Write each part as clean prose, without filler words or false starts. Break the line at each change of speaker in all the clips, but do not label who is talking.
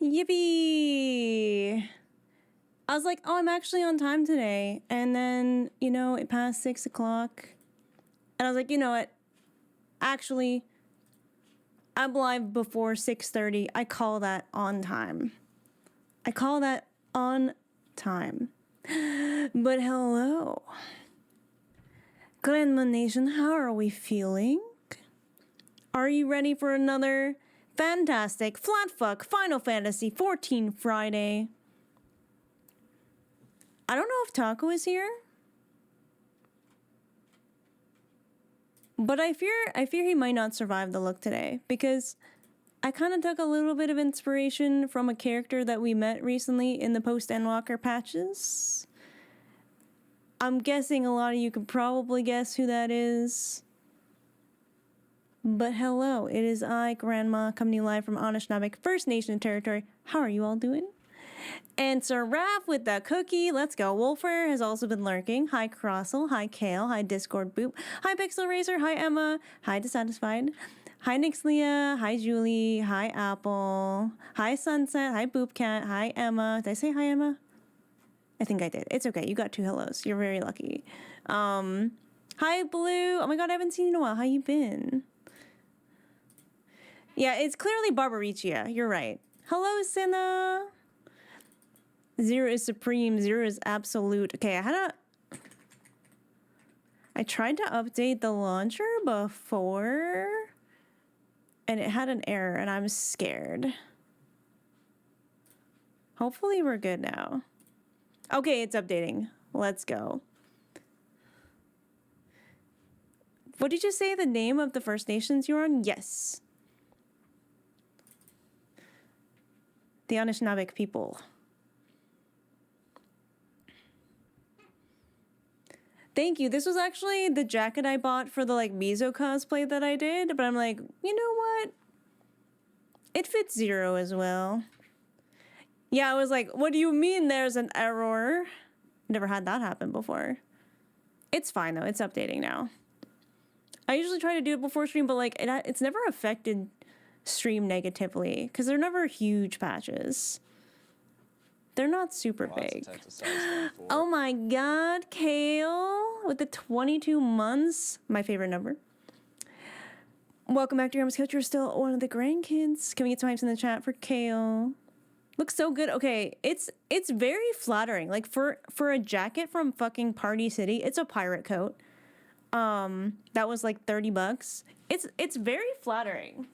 Yippee! I was like, oh, I'm actually on time today. And then, it passed 6 o'clock. And I was like, you know what? Actually, I'm live before 6:30. I call that on time. I call that on time. But hello. Garlemald Nation, how are we feeling? Are you ready for another fantastic flatfuck Final Fantasy XIV Friday? I don't know if Taco is here, but I fear he might not survive the look today because I kind of took a little bit of inspiration from a character that we met recently in the Post-Endwalker patches. I'm guessing a lot of you can probably guess who that is. But hello, it is I, Grandma, coming to you live from Anishinaabe First Nation territory. How are you all doing? And Sir Raph with the cookie. Let's go. Wolfer has also been lurking. Hi, Crossel. Hi, Kale. Hi, Discord Boop. Hi, Pixel Racer. Hi, Emma. Hi, Dissatisfied. Hi, Nixlia. Hi, Julie. Hi, Apple. Hi, Sunset. Hi, Boopcat. Hi, Emma. Did I say hi, Emma? I think I did. It's okay. You got 2 hellos. You're very lucky. Hi, Blue. Oh my god, I haven't seen you in a while. How you been? Yeah, it's clearly Barbaricia. You're right. Hello, Cinna. 0 is supreme. 0 is absolute. Okay, I tried to update the launcher before, and it had an error, and I'm scared. Hopefully we're good now. Okay, it's updating. Let's go. What did you say the name of the First Nations you're on? Yes. The Anishinaabe people. Thank you. This was actually the jacket I bought for the Mizo cosplay that I did, but I'm like, you know what? It fits 0 as well. Yeah, I was like, what do you mean there's an error? Never had that happen before. It's fine though. It's updating now. I usually try to do it before stream, but it's never affected stream negatively because they're never huge patches. They're not super big. Oh my god, Kale with the 22 months. My favorite number. Welcome back to Grandma's Couch. You're still one of the grandkids. Can we get some hypes in the chat for Kale? Looks so good. Okay, it's very flattering. Like for a jacket from fucking Party City, it's a pirate coat. That was like $30. It's very flattering.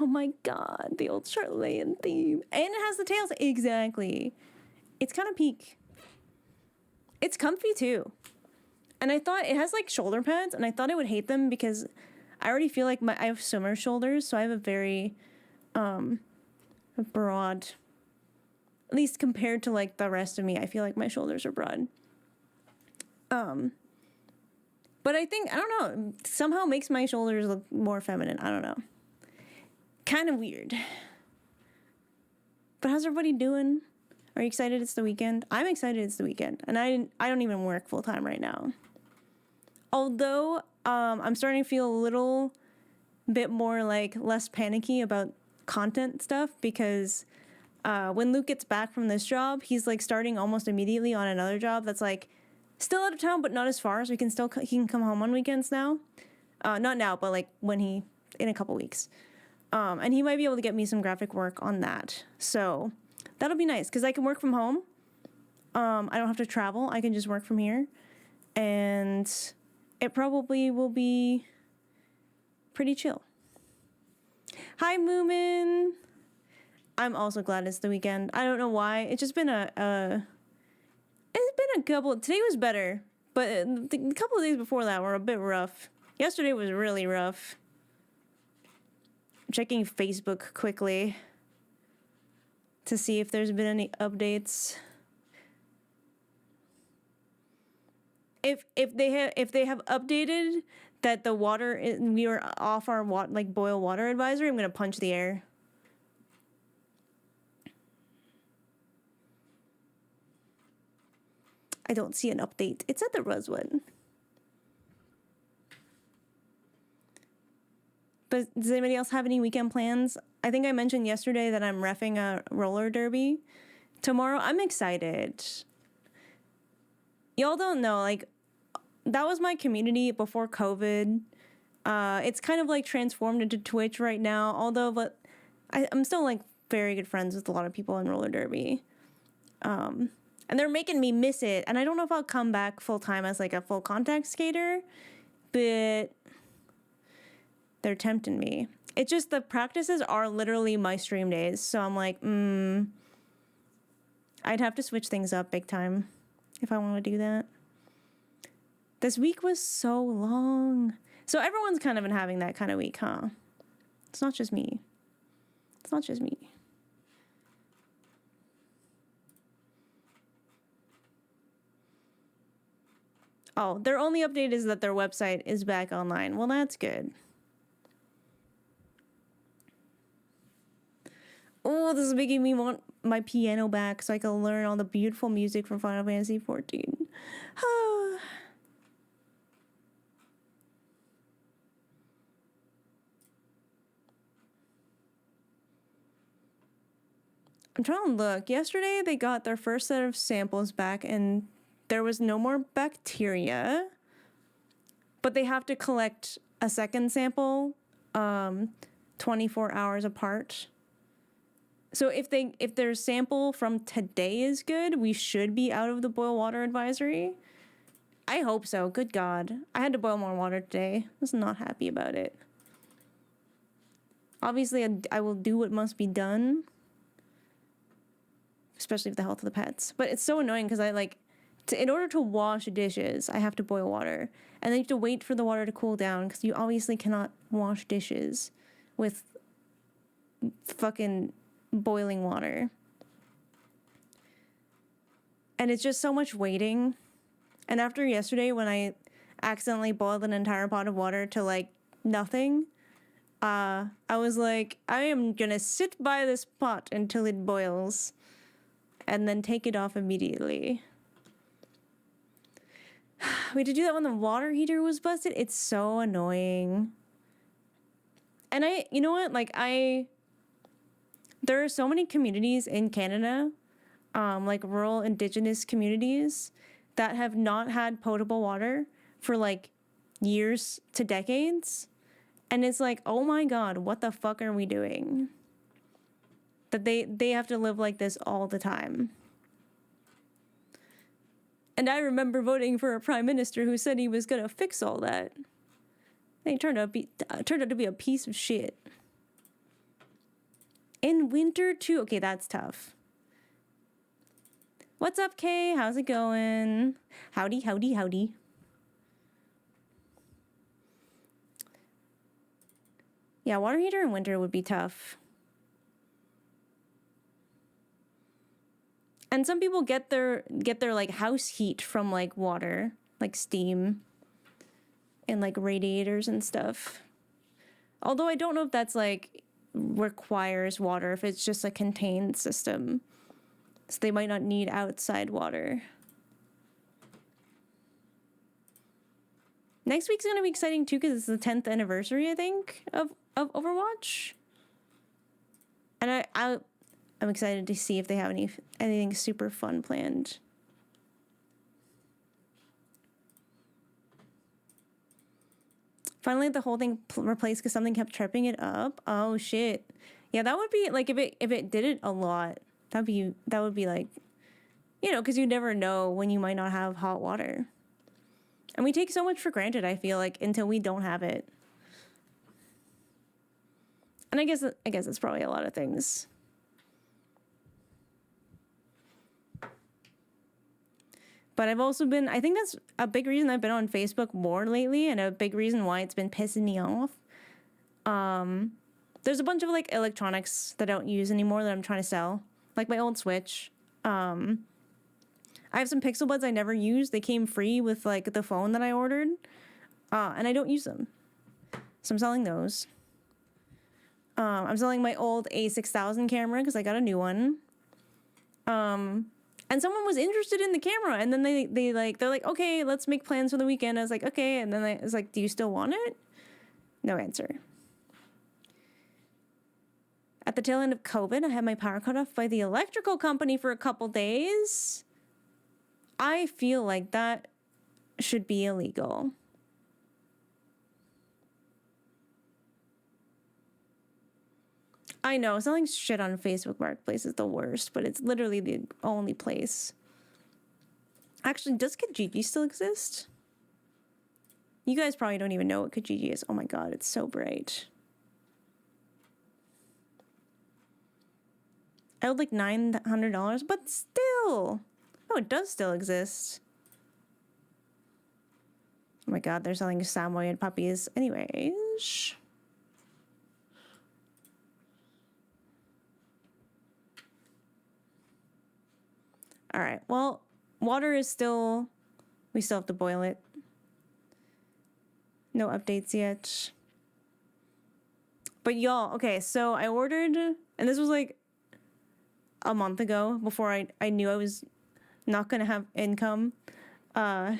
Oh my god, the old Charlatan theme. And it has the tails. Exactly. It's kind of peak. It's comfy too. And I thought it has shoulder pads, and I thought I would hate them because I already feel like I have swimmer shoulders, so I have a very broad, at least compared to the rest of me, I feel like my shoulders are broad. But I think, I don't know, somehow makes my shoulders look more feminine. I don't know. Kind of weird. But how's everybody doing? Are you excited it's the weekend? I'm excited it's the weekend. And I don't even work full time right now. Although I'm starting to feel a little bit more less panicky about content stuff because when Luke gets back from this job, he's starting almost immediately on another job that's still out of town but not as far, so he can come home on weekends now. Not now, but in a couple weeks. And he might be able to get me some graphic work on that. So that'll be nice because I can work from home. I don't have to travel. I can just work from here. And it probably will be pretty chill. Hi, Moomin. I'm also glad it's the weekend. I don't know why. It's just been it's been a couple. Today was better, but the couple of days before that were a bit rough. Yesterday was really rough. Checking Facebook quickly to see if there's been any updates. If they have updated that the water we were off our boil water advisory, I'm gonna punch the air. I don't see an update. It's at the Rosewood. But does anybody else have any weekend plans? I think I mentioned yesterday that I'm reffing a roller derby tomorrow. I'm excited. Y'all don't know, like, that was my community before COVID. It's kind of like transformed into Twitch right now, although, but I'm still like very good friends with a lot of people in roller derby. And they're making me miss it. And I don't know if I'll come back full time as like a full contact skater, but they're tempting me. It's just the practices are literally my stream days. So I'm like, I'd have to switch things up big time if I want to do that. This week was so long. So everyone's kind of been having that kind of week, huh? It's not just me. It's not just me. Oh, their only update is that their website is back online. Well, that's good. Oh, this is making me want my piano back so I can learn all the beautiful music from Final Fantasy XIV. I'm trying to look. Yesterday, they got their first set of samples back, and there was no more bacteria. But they have to collect a second sample 24 hours apart. So if their sample from today is good, we should be out of the boil water advisory. I hope so. Good God. I had to boil more water today. I was not happy about it. Obviously, I will do what must be done, especially with the health of the pets. But it's so annoying because in order to wash dishes, I have to boil water. And then you have to wait for the water to cool down because you obviously cannot wash dishes with fucking boiling water. And it's just so much waiting. And after yesterday, when I accidentally boiled an entire pot of water to like nothing, I was like, I am gonna sit by this pot until it boils and then take it off immediately. We had to do that when the water heater was busted. It's so annoying. And you know what? There are so many communities in Canada, like rural indigenous communities, that have not had potable water for like years to decades. And it's like, oh my God, what the fuck are we doing? That they have to live like this all the time. And I remember voting for a prime minister who said he was going to fix all that. And he turned out to be a piece of shit. In winter too. Okay, that's tough. What's up, Kay? How's it going? Howdy, howdy, howdy. Yeah, water heater in winter would be tough. And some people get their like house heat from like water, like steam and like radiators and stuff. Although I don't know if that's like requires water, if it's just a contained system. So they might not need outside water. Next week's gonna be exciting too because it's the 10th anniversary, I think, of Overwatch. And I'm excited to see if they have anything super fun planned. Finally, the whole thing replaced because something kept tripping it up. Oh shit! Yeah, that would be like if it did it a lot. That would be like, you know, because you never know when you might not have hot water, and we take so much for granted. I feel like until we don't have it, and I guess it's probably a lot of things. But I've also been, I think that's a big reason I've been on Facebook more lately and a big reason why it's been pissing me off. There's a bunch of like electronics that I don't use anymore that I'm trying to sell. Like my old Switch. I have some Pixel Buds I never used. They came free with like the phone that I ordered. And I don't use them. So I'm selling those. I'm selling my old A6000 camera because I got a new one. And someone was interested in the camera, and then they're like, okay, let's make plans for the weekend. I was like, okay, and then I was like, do you still want it? No answer. At the tail end of COVID, I had my power cut off by the electrical company for a couple days. I feel like that should be illegal. I know, selling shit on Facebook Marketplace is the worst, but it's literally the only place. Actually, does Kijiji still exist? You guys probably don't even know what Kijiji is. Oh my god, it's so bright. I owed like $900, but still. Oh, it does still exist. Oh my god, they're selling Samoyed puppies. Anyways. Alright, well, water is still... We still have to boil it. No updates yet. But y'all, okay, so I ordered... And this was like a month ago, before I knew I was not going to have income. I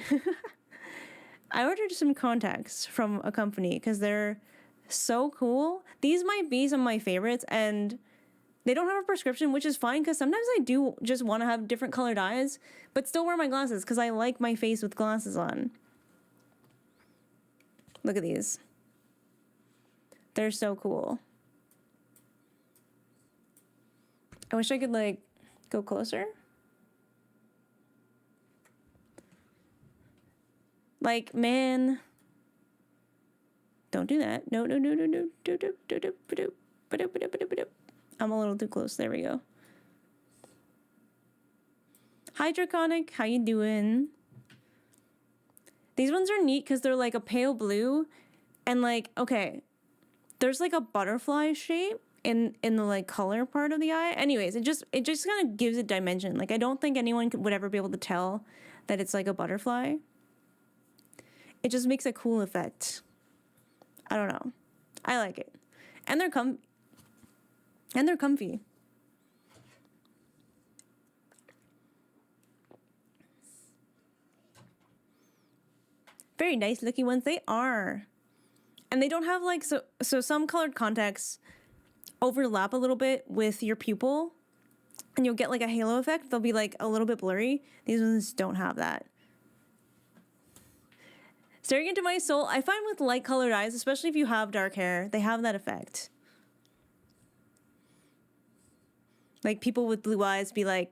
ordered some contacts from a company because they're so cool. These might be some of my favorites, and they don't have a prescription, which is fine because sometimes I do just want to have different colored eyes, but still wear my glasses because I like my face with glasses on. Look at these. They're so cool. I wish I could, like, go closer. Like, man. Don't do that. No. I'm a little too close. There we go. Hi, Draconic. How you doing? These ones are neat because they're, like, a pale blue. And, like, okay. There's, like, a butterfly shape in the like color part of the eye. Anyways, it just kind of gives it dimension. Like I don't think anyone would ever be able to tell that it's like a butterfly. It just makes a cool effect. I don't know. I like it. And they're comfy. Very nice looking ones. They are. And they don't have like so some colored contacts overlap a little bit with your pupil and you'll get like a halo effect. They'll be like a little bit blurry. These ones don't have that. Staring into my soul, I find with light colored eyes, especially if you have dark hair, they have that effect. Like people with blue eyes be like,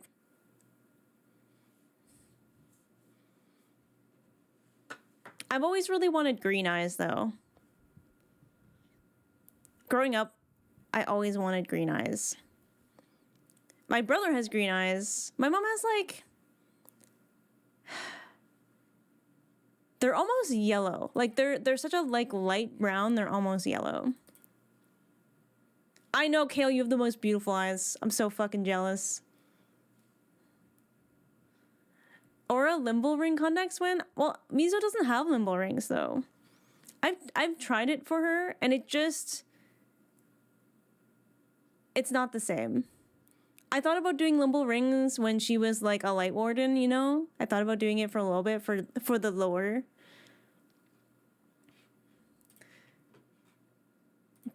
I've always really wanted green eyes though. Growing up, I always wanted green eyes. My brother has green eyes. My mom has like... They're almost yellow. Like they're such a like light brown, they're almost yellow. I know, Kale, you have the most beautiful eyes. I'm so fucking jealous. Aura Limble Ring contacts win? Well, Mizo doesn't have Limble Rings though. I've tried it for her and it just... It's not the same. I thought about doing Limble Rings when she was like a light warden, you know? I thought about doing it for a little bit for the lore.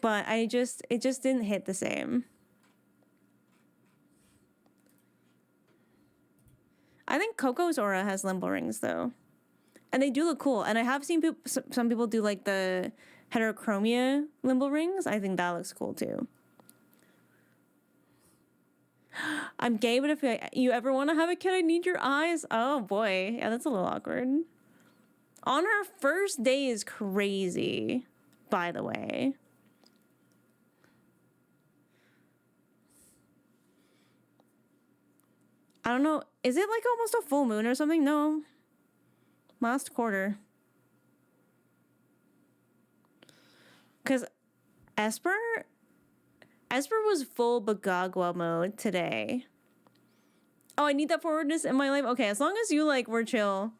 But it just didn't hit the same. I think Coco's Aura has Limble Rings though. And they do look cool. And I have seen some people do like the heterochromia Limble Rings. I think that looks cool too. I'm gay, but if you ever want to have a kid, I need your eyes. Oh boy. Yeah, that's a little awkward. On her first day is crazy, by the way. I don't know. Is it like almost a full moon or something? No. Last quarter. Because Esper was full Bagagwa mode today. Oh, I need that forwardness in my life? Okay, as long as you, like, were chill.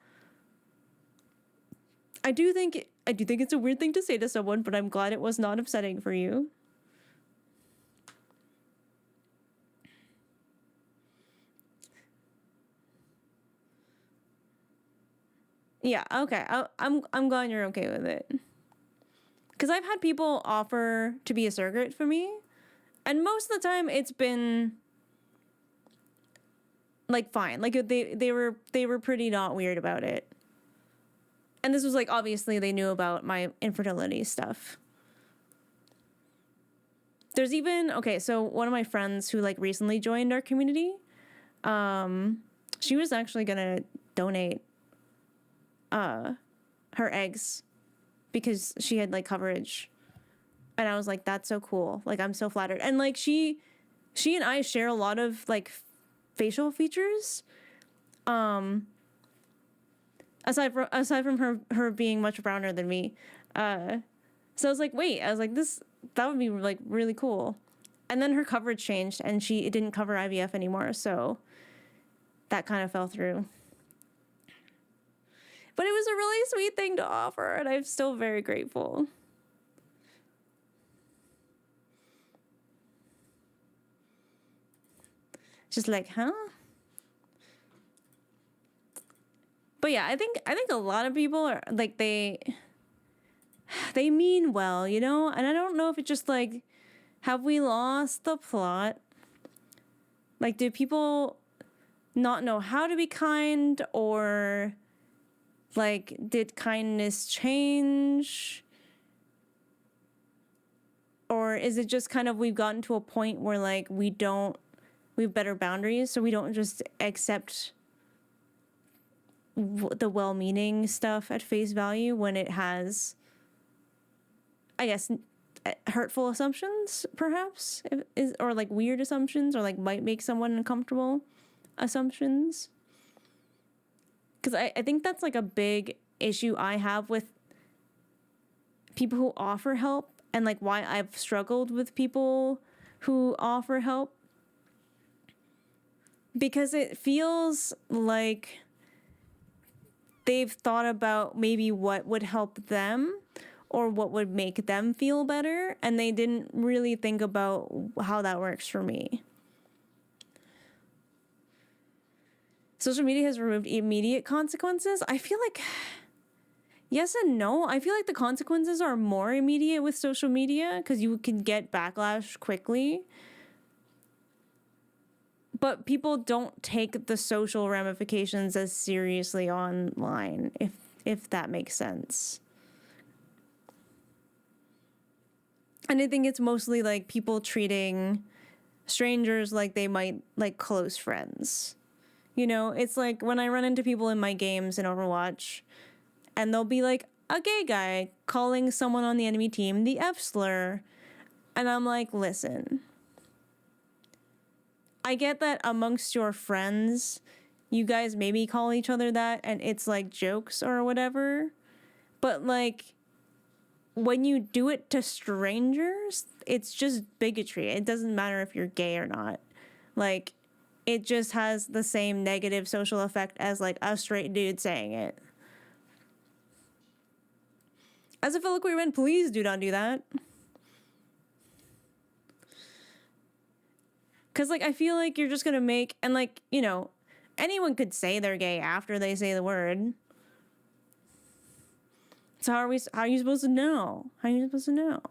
I do think it's a weird thing to say to someone, but I'm glad it was not upsetting for you. Yeah, okay. I'm glad you're okay with it. Because I've had people offer to be a surrogate for me, and most of the time it's been like fine. Like they were pretty not weird about it. And this was like obviously they knew about my infertility stuff. There's even so one of my friends who like recently joined our community, she was actually gonna donate her eggs because she had like coverage, and I was like, that's so cool. Like I'm so flattered. And like she and I share a lot of like facial features, aside from her being much browner than me. So I was like, wait, that would be like really cool. And then her coverage changed, and it didn't cover IVF anymore, so that kind of fell through. But it was a really sweet thing to offer, and I'm still very grateful. Just like, huh? But yeah, I think a lot of people are like they mean well, you know? And I don't know if it's just like, have we lost the plot? Like, do people not know how to be kind, or like did kindness change? Or is it just kind of we've gotten to a point where like we have better boundaries, so we don't just accept the well-meaning stuff at face value when it has, I guess, hurtful assumptions, perhaps, or like weird assumptions, or like might make someone uncomfortable assumptions. Because I think that's like a big issue I have with people who offer help, and like why I've struggled with people who offer help. Because it feels like they've thought about maybe what would help them or what would make them feel better, and they didn't really think about how that works for me. Social media has removed immediate consequences. I feel like yes and no. I feel like the consequences are more immediate with social media because you can get backlash quickly. But people don't take the social ramifications as seriously online, if that makes sense. And I think it's mostly like people treating strangers like they might like close friends. You know, it's like when I run into people in my games in Overwatch, and they'll be like a gay guy calling someone on the enemy team the F slur. And I'm like, listen, I get that amongst your friends, you guys maybe call each other that and it's like jokes or whatever. But like when you do it to strangers, it's just bigotry. It doesn't matter if you're gay or not. Like it just has the same negative social effect as like a straight dude saying it. As a fellow queer man, please do not do that. Because, like, I feel like you're just going to make... And, like, you know, anyone could say they're gay after they say the word. So how are you supposed to know? How are you supposed to know?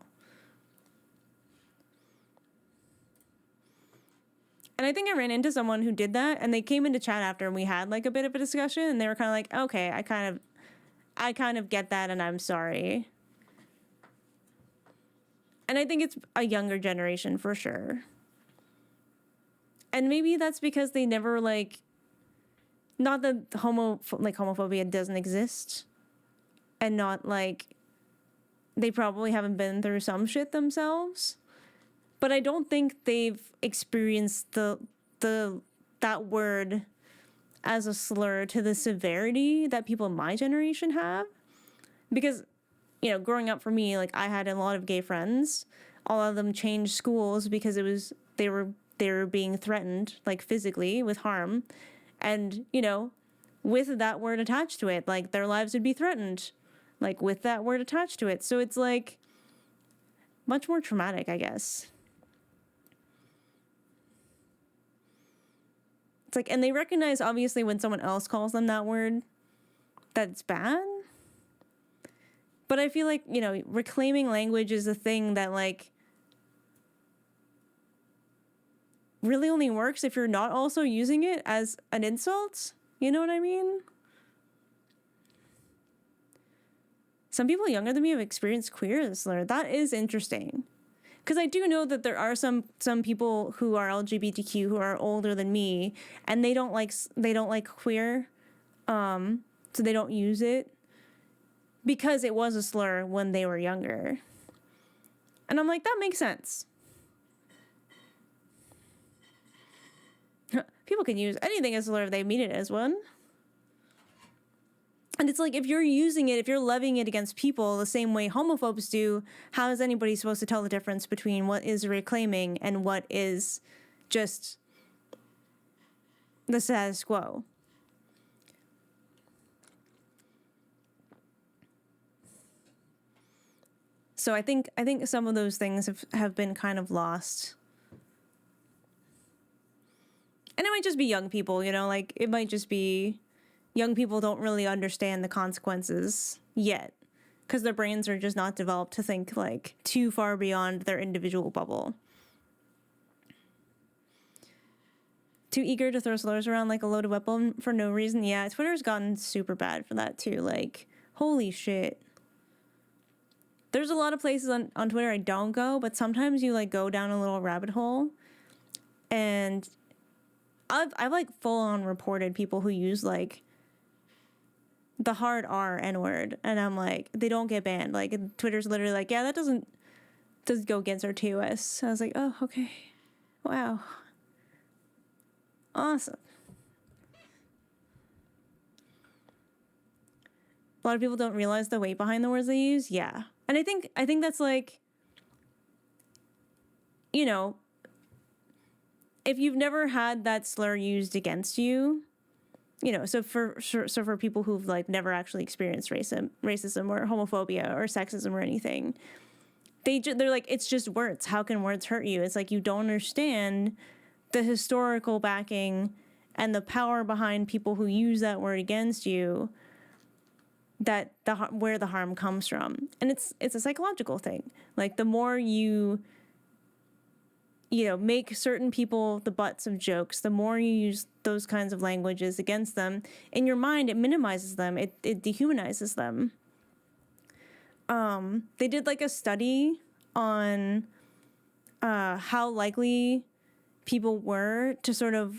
And I think I ran into someone who did that, and they came into chat after, and we had, like, a bit of a discussion, and they were kind of like, okay, I kind of get that, and I'm sorry. And I think it's a younger generation for sure. And maybe that's because they never, like, not that homophobia doesn't exist, and not, like, they probably haven't been through some shit themselves, but I don't think they've experienced that word as a slur to the severity that people in my generation have. Because, you know, growing up for me, like, I had a lot of gay friends. All of them changed schools because they were being threatened, like, physically with harm. And, you know, with that word attached to it, like, their lives would be threatened, like, with that word attached to it. So it's, like, much more traumatic, I guess. It's like, and they recognize, obviously, when someone else calls them that word. that it's bad. But I feel like, you know, reclaiming language is a thing that, like, really only works if you're not also using it as an insult. You know what I mean? Some people younger than me have experienced queer as a slur. That is interesting. Because I do know that there are some people who are LGBTQ who are older than me, and they don't like queer, so they don't use it because it was a slur when they were younger. And I'm like, that makes sense. People can use anything as a slur if they mean it as one. And it's like, if you're using it, if you're levying it against people the same way homophobes do, how is anybody supposed to tell the difference between what is reclaiming and what is just the status quo? So I think some of those things have been kind of lost. And it might just be young people, you know, like it might just be young people don't really understand the consequences yet because their brains are just not developed to think like too far beyond their individual bubble. Too eager to throw slurs around like a loaded weapon for no reason. Yeah, Twitter's gotten super bad for that too. Like, holy shit. There's a lot of places on Twitter I don't go, but sometimes you like go down a little rabbit hole, and I've like full on reported people who use like the hard R N-word, and I'm like, they don't get banned. Like, Twitter's literally like, yeah, that doesn't go against our TOS. I was like, oh, okay. Wow. Awesome. A lot of people don't realize the weight behind the words they use. Yeah. And I think that's like, you know, if you've never had that slur used against you, you know, so for people who've like never actually experienced racism or homophobia or sexism or anything, they're like, it's just words. How can words hurt you? It's like, you don't understand the historical backing and the power behind people who use that word against you, that where the harm comes from. And it's a psychological thing. Like, the more you know, make certain people the butts of jokes, the more you use those kinds of languages against them, in your mind, it minimizes them. It dehumanizes them. They did like a study on how likely people were to sort of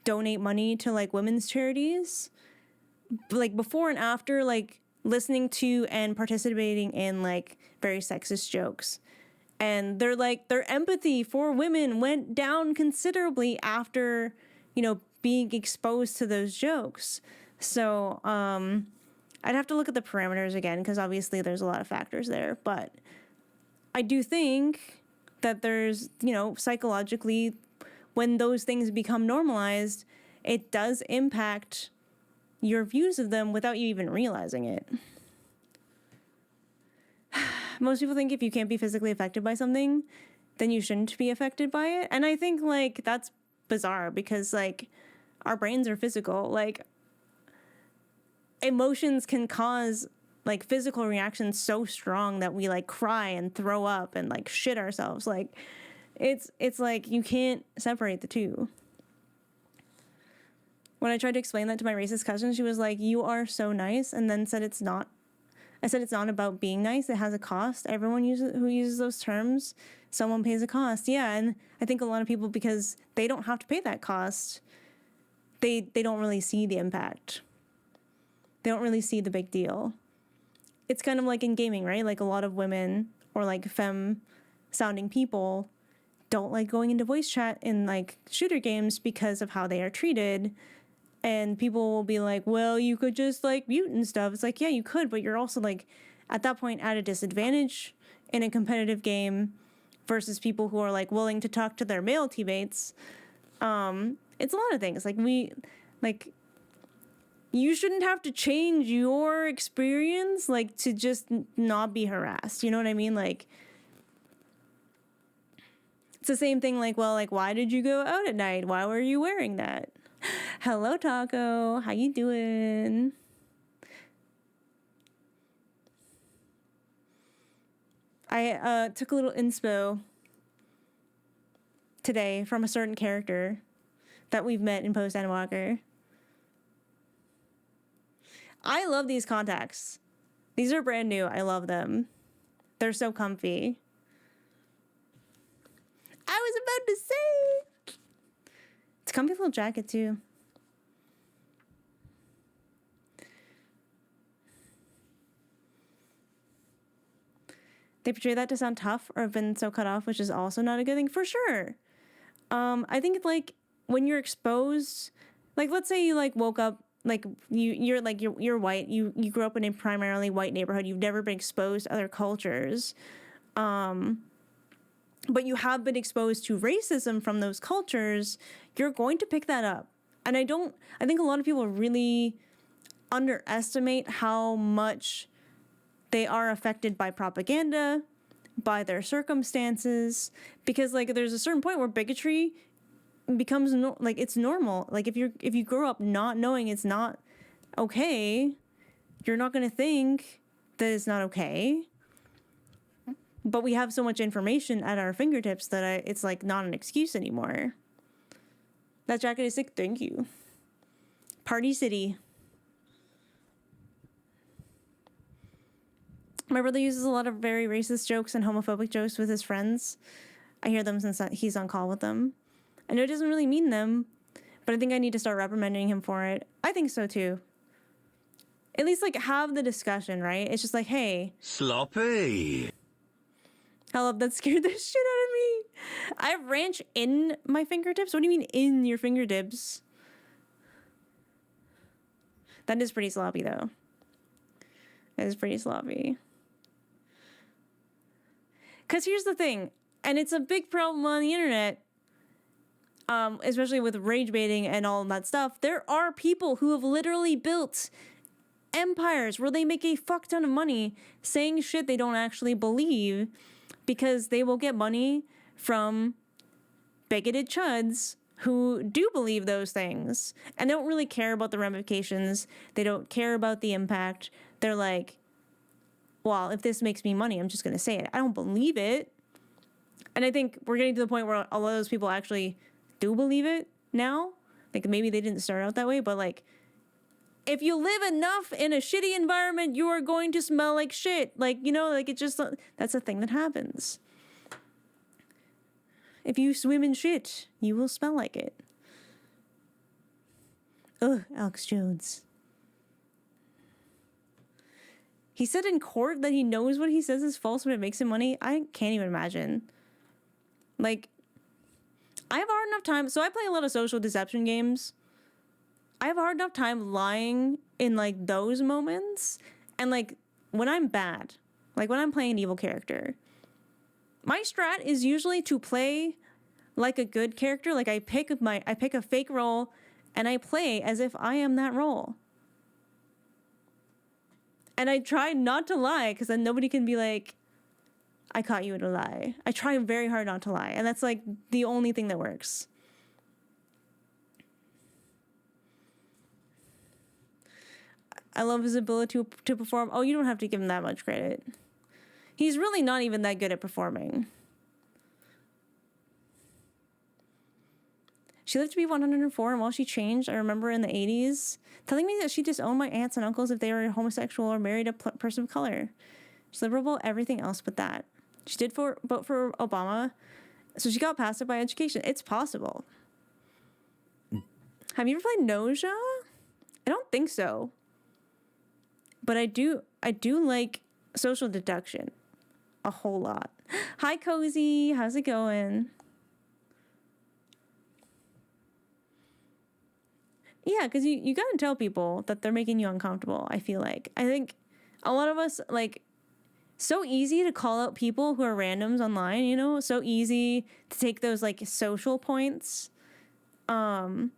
donate money to like women's charities, like before and after like listening to and participating in like very sexist jokes. And they're like, their empathy for women went down considerably after, you know, being exposed to those jokes. So I'd have to look at the parameters again, because obviously there's a lot of factors there. But I do think that there's, you know, psychologically, when those things become normalized, it does impact your views of them without you even realizing it. Most people think if you can't be physically affected by something, then you shouldn't be affected by it. And I think, like, that's bizarre, because, like, our brains are physical. Like, emotions can cause, like, physical reactions so strong that we, like, cry and throw up and, like, shit ourselves. Like, it's like, you can't separate the two. When I tried to explain that to my racist cousin, she was like, you are so nice, and then said it's not. I said it's not about being nice. It has a cost. Everyone who uses those terms, someone pays a cost. Yeah, and I think a lot of people, because they don't have to pay that cost, they don't really see the impact. They don't really see the big deal. It's kind of like in gaming, right? Like, a lot of women or like femme-sounding people don't like going into voice chat in like shooter games because of how they are treated. And people will be like, well, you could just like mute and stuff. It's like, yeah, you could, but you're also like at that point at a disadvantage in a competitive game versus people who are like willing to talk to their male teammates. It's a lot of things. Like you shouldn't have to change your experience like to just not be harassed. You know what I mean? Like, it's the same thing. Like, well, like, why did you go out at night? Why were you wearing that? Hello, Taco. How you doing? I took a little inspo today from a certain character that we've met in Post-Endwalker. I love these contacts. These are brand new. I love them. They're so comfy. I was about to say. It's a comfy little jacket, too. They portray that to sound tough or have been so cut off, which is also not a good thing, for sure. I think, like, when you're exposed, like, let's say you, like, woke up, like, you're white, you grew up in a primarily white neighborhood, you've never been exposed to other cultures, but you have been exposed to racism from those cultures, you're going to pick that up. And I think a lot of people really underestimate how much they are affected by propaganda, by their circumstances, because, like, there's a certain point where bigotry becomes it's normal. Like, if you grow up not knowing it's not okay, you're not going to think that it's not okay. But we have so much information at our fingertips that it's, like, not an excuse anymore. That jacket is sick. Thank you. Party City. My brother uses a lot of very racist jokes and homophobic jokes with his friends. I hear them since he's on call with them. I know it doesn't really mean them, but I think I need to start reprimanding him for it. I think so, too. At least, like, have the discussion, right? It's just like, hey.
Sloppy.
I love that scared the shit out of me. I have ranch in my fingertips? What do you mean in your fingertips? That is pretty sloppy, though. That is pretty sloppy. Because here's the thing, and it's a big problem on the internet, especially with rage baiting and all that stuff. There are people who have literally built empires where they make a fuck ton of money saying shit they don't actually believe because they will get money from bigoted chuds who do believe those things and don't really care about the ramifications. They don't care about the impact. They're like, well, if this makes me money, I'm just going to say it. I don't believe it. And I think we're getting to the point where a lot of those people actually do believe it now. Like, maybe they didn't start out that way, but, like, if you live enough in a shitty environment, you are going to smell like shit. Like, you know, like, it just, that's a thing that happens. If you swim in shit, you will smell like it. Ugh, Alex Jones. He said in court that he knows what he says is false, but it makes him money. I can't even imagine. Like, I have a hard enough time. So I play a lot of social deception games. I have a hard enough time lying in, like, those moments. And, like, when I'm bad, like when I'm playing an evil character, my strat is usually to play like a good character. Like, I pick a fake role and I play as if I am that role. And I try not to lie because then nobody can be like, I caught you in a lie. I try very hard not to lie. And that's, like, the only thing that works. I love his ability to perform. Oh, you don't have to give him that much credit. He's really not even that good at performing. She lived to be 104, and while she changed, I remember in the 80s, telling me that she disowned my aunts and uncles if they were homosexual or married a person of color. She's liberal about everything else but that. She did vote for Obama, so she got past it by education. It's possible. Have you ever played Noja? I don't think so. But I do like social deduction a whole lot. Hi, Cozy. How's it going? Yeah, because you got to tell people that they're making you uncomfortable, I feel like. I think a lot of us, like, so easy to call out people who are randoms online, you know? So easy to take those, like, social points. But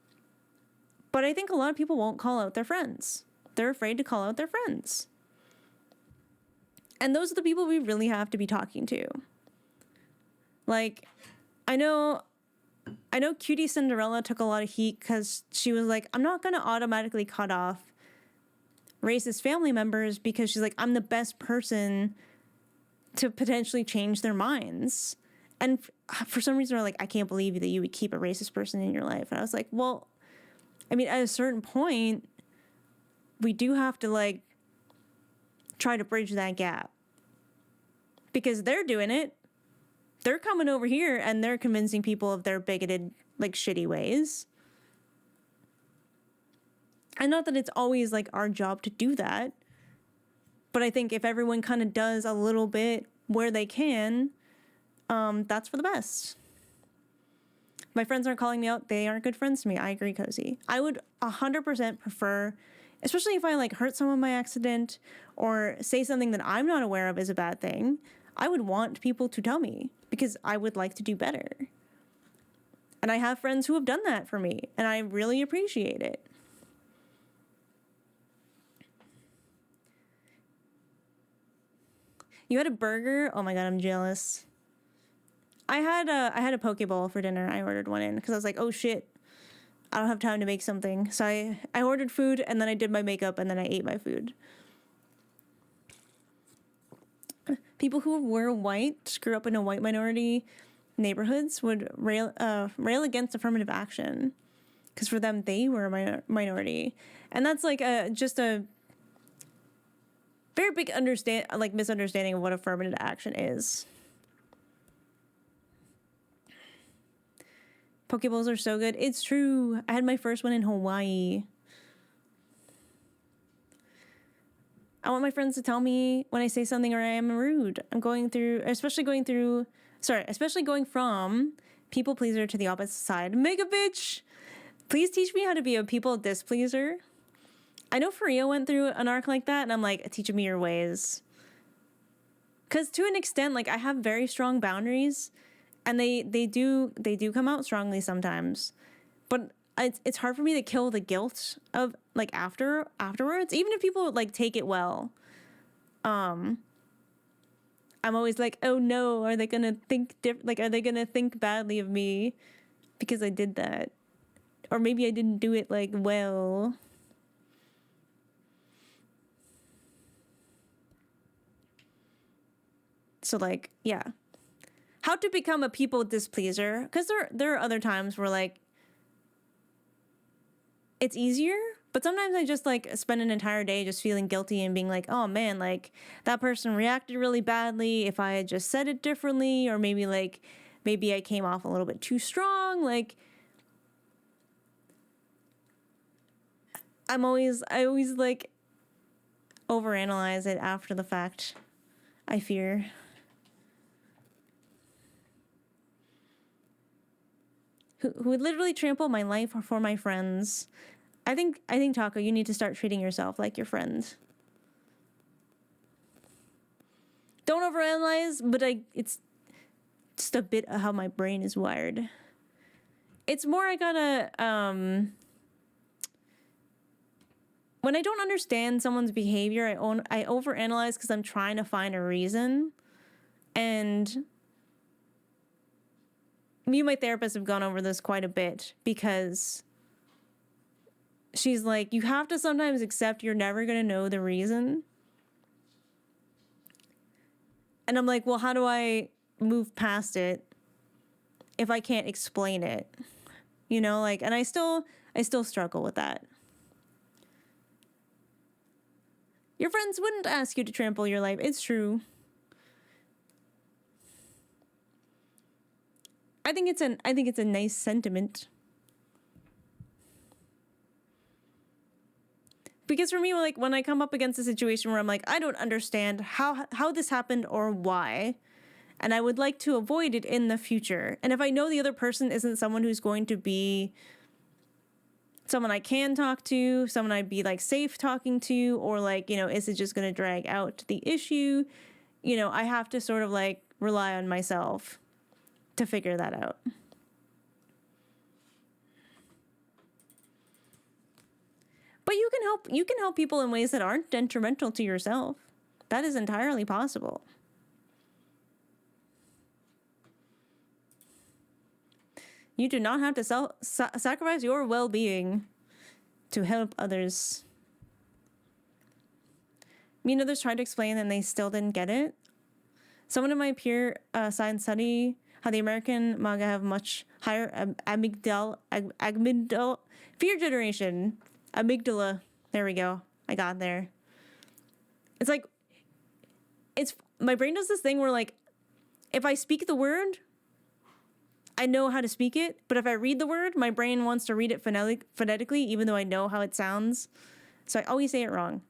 I think a lot of people won't call out their friends. They're afraid to call out their friends. And those are the people we really have to be talking to. Like, I know Cutie Cinderella took a lot of heat because she was like, I'm not going to automatically cut off racist family members because she's like, I'm the best person to potentially change their minds. And for some reason, they're like, I can't believe that you would keep a racist person in your life. And I was like, well, I mean, at a certain point, we do have to, like, try to bridge that gap. Because they're doing it. They're coming over here and they're convincing people of their bigoted, like, shitty ways. And not that it's always, like, our job to do that. But I think if everyone kind of does a little bit where they can, that's for the best. My friends aren't calling me out. They aren't good friends to me. I agree, Cozy. I would 100% prefer, especially if I, like, hurt someone by accident or say something that I'm not aware of is a bad thing, I would want people to tell me because I would like to do better. And I have friends who have done that for me, and I really appreciate it. You had a burger? Oh my god, I'm jealous. I had a poke bowl for dinner. I ordered one in because I was like, oh shit, I don't have time to make something. So I ordered food and then I did my makeup and then I ate my food. People who were white, grew up in a white minority neighborhoods would rail against affirmative action because for them they were a minority, and that's like just a very big misunderstanding of what affirmative action is. Pokeballs are so good. It's true. I had my first one in Hawaii. I want my friends to tell me when I say something or I am rude. Especially going from people pleaser to the opposite side. Mega bitch! Please teach me how to be a people displeaser. I know Faria went through an arc like that, and I'm like, teach me your ways. Because to an extent, like, I have very strong boundaries, and they do come out strongly sometimes. But it's hard for me to kill the guilt of, like, afterwards, even if people, like, take it well. I'm always like, oh no, are they gonna think are they gonna think badly of me because I did that? Or maybe I didn't do it, like, well. So, like, yeah. How to become a people displeaser? Because there are other times where, like, it's easier, but sometimes I just, like, spend an entire day just feeling guilty and being like, oh man, like, that person reacted really badly. If I had just said it differently, or maybe I came off a little bit too strong. Like, I always like overanalyze it after the fact, I fear. Who would literally trample my life for my friends. I think Taco, you need to start treating yourself like your friend. Don't overanalyze, but it's just a bit of how my brain is wired. It's more I gotta when I don't understand someone's behavior, I overanalyze because I'm trying to find a reason. And me and my therapist have gone over this quite a bit because she's like, you have to sometimes accept you're never going to know the reason. And I'm like, well, how do I move past it if I can't explain it? You know, like, and I still struggle with that. Your friends wouldn't ask you to trample your life. It's true. I think it's a nice sentiment. Because for me, like, when I come up against a situation where I'm like, I don't understand how this happened or why, and I would like to avoid it in the future. And if I know the other person isn't someone who's going to be someone I can talk to, someone I'd be, like, safe talking to, or, like, you know, is it just going to drag out the issue? You know, I have to sort of, like, rely on myself to figure that out. But you can help people in ways that aren't detrimental to yourself. That is entirely possible. You do not have to sacrifice your well-being to help others. Me and others tried to explain and they still didn't get it. Someone in my peer science study how the American manga have much higher amygdala fear generation. Amygdala. There we go. I got there. It's like, my brain does this thing where, like, if I speak the word, I know how to speak it, but if I read the word, my brain wants to read it phonetically, even though I know how it sounds. So I always say it wrong.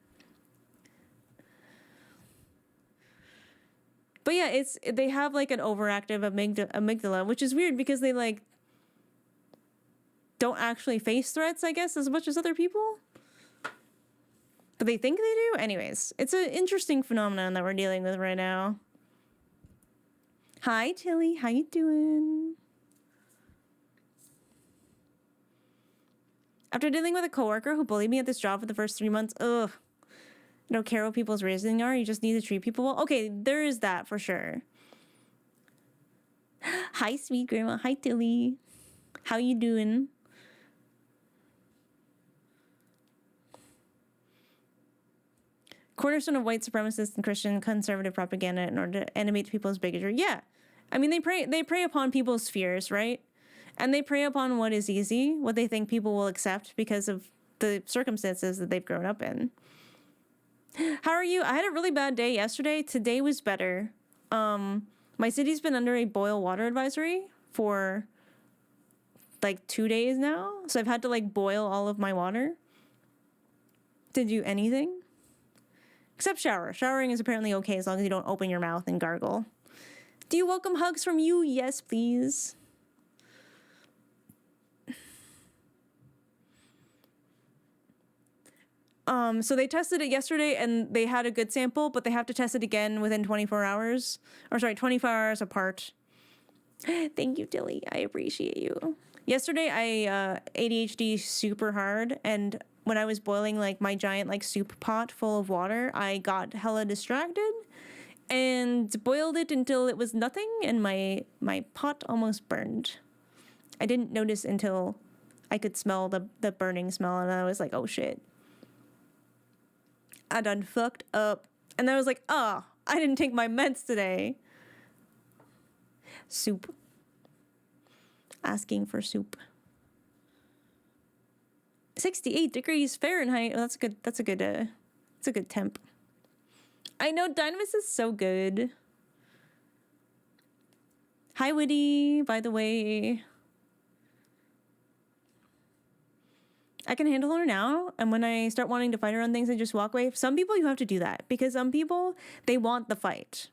But yeah, they have like an overactive amygdala, which is weird because they like don't actually face threats, I guess, as much as other people. But they think they do? Anyways, it's an interesting phenomenon that we're dealing with right now. Hi, Tilly. How you doing? After dealing with a coworker who bullied me at this job for the first 3 months, ugh. You don't care what people's reasoning are. You just need to treat people well. Okay, there is that for sure. Hi, sweet grandma. Hi, Tilly. How you doing? Cornerstone of white supremacist and Christian conservative propaganda in order to animate people's bigotry. Yeah. I mean, they prey upon people's fears, right? And they prey upon what is easy, what they think people will accept because of the circumstances that they've grown up in. How are you? I had a really bad day yesterday. Today was better. My city's been under a boil water advisory for like 2 days now. So I've had to like boil all of my water to do anything. Except shower. Showering is apparently okay as long as you don't open your mouth and gargle. Do you welcome hugs from you? Yes, please. So they tested it yesterday and they had a good sample, but they have to test it again within 24 hours. 24 hours apart. Thank you, Tilly. I appreciate you. Yesterday, I ADHD super hard, and when I was boiling like my giant like soup pot full of water, I got hella distracted and boiled it until it was nothing, and my pot almost burned. I didn't notice until I could smell the burning smell, and I was like, oh shit. I done fucked up. And I was like, oh, I didn't take my meds today. Soup. Asking for soup. 68 degrees Fahrenheit. Oh, that's good. That's a good temp. I know Dynamis is so good. Hi, Witty, by the way. I can handle her now, and when I start wanting to fight her on things, I just walk away. Some people, you have to do that, because some people, they want the fight.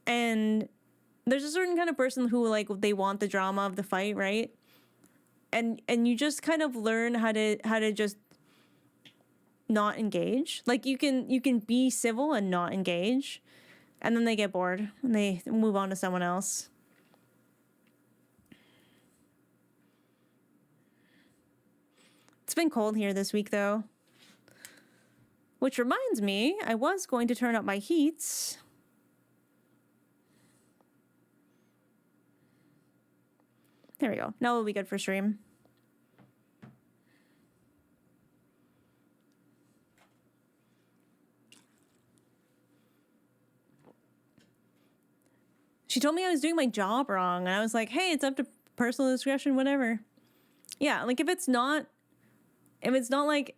And there's a certain kind of person who, like, they want the drama of the fight, right? And you just kind of learn how to just not engage. Like, you can be civil and not engage, and then they get bored, and they move on to someone else. It's been cold here this week, though. Which reminds me, I was going to turn up my heats. There we go. Now it'll be good for stream. She told me I was doing my job wrong, and I was like, hey, it's up to personal discretion, whatever. Yeah, like if it's not like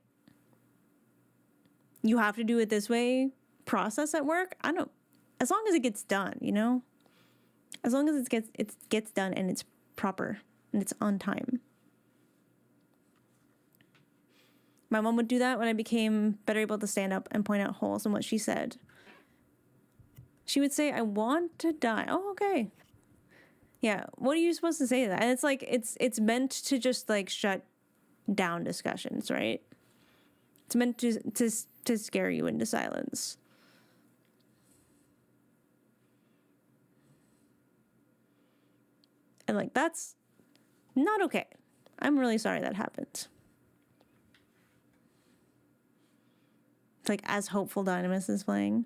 you have to do it this way process at work, as long as it gets done, you know? As long as it gets done and it's proper and it's on time. My mom would do that when I became better able to stand up and point out holes in what she said. She would say, I want to die. Oh, okay. Yeah, what are you supposed to say to that? And it's like, it's meant to just like shut down discussions, right? It's meant to scare you into silence. And like, that's not okay. I'm really sorry that happened. It's like as Hopeful Dynamis is playing.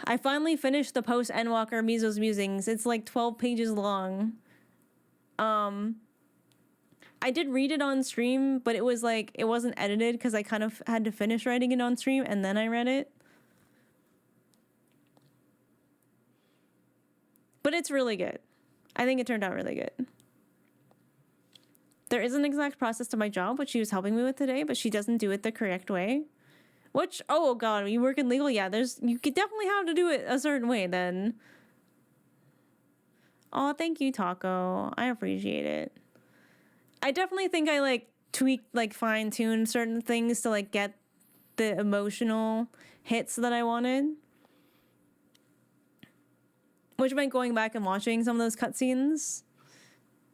I finally finished the Post-Endwalker Mizo's Musings. It's like 12 pages long. I did read it on stream, but it was like, it wasn't edited because I kind of had to finish writing it on stream and then I read it. But it's really good. I think it turned out really good. There is an exact process to my job, which she was helping me with today, but she doesn't do it the correct way. Which, oh god, when you work in legal, yeah, you could definitely have to do it a certain way then. Oh, thank you, Taco. I appreciate it. I definitely think I, like, tweaked, like, fine-tuned certain things to, like, get the emotional hits that I wanted. Which meant going back and watching some of those cutscenes.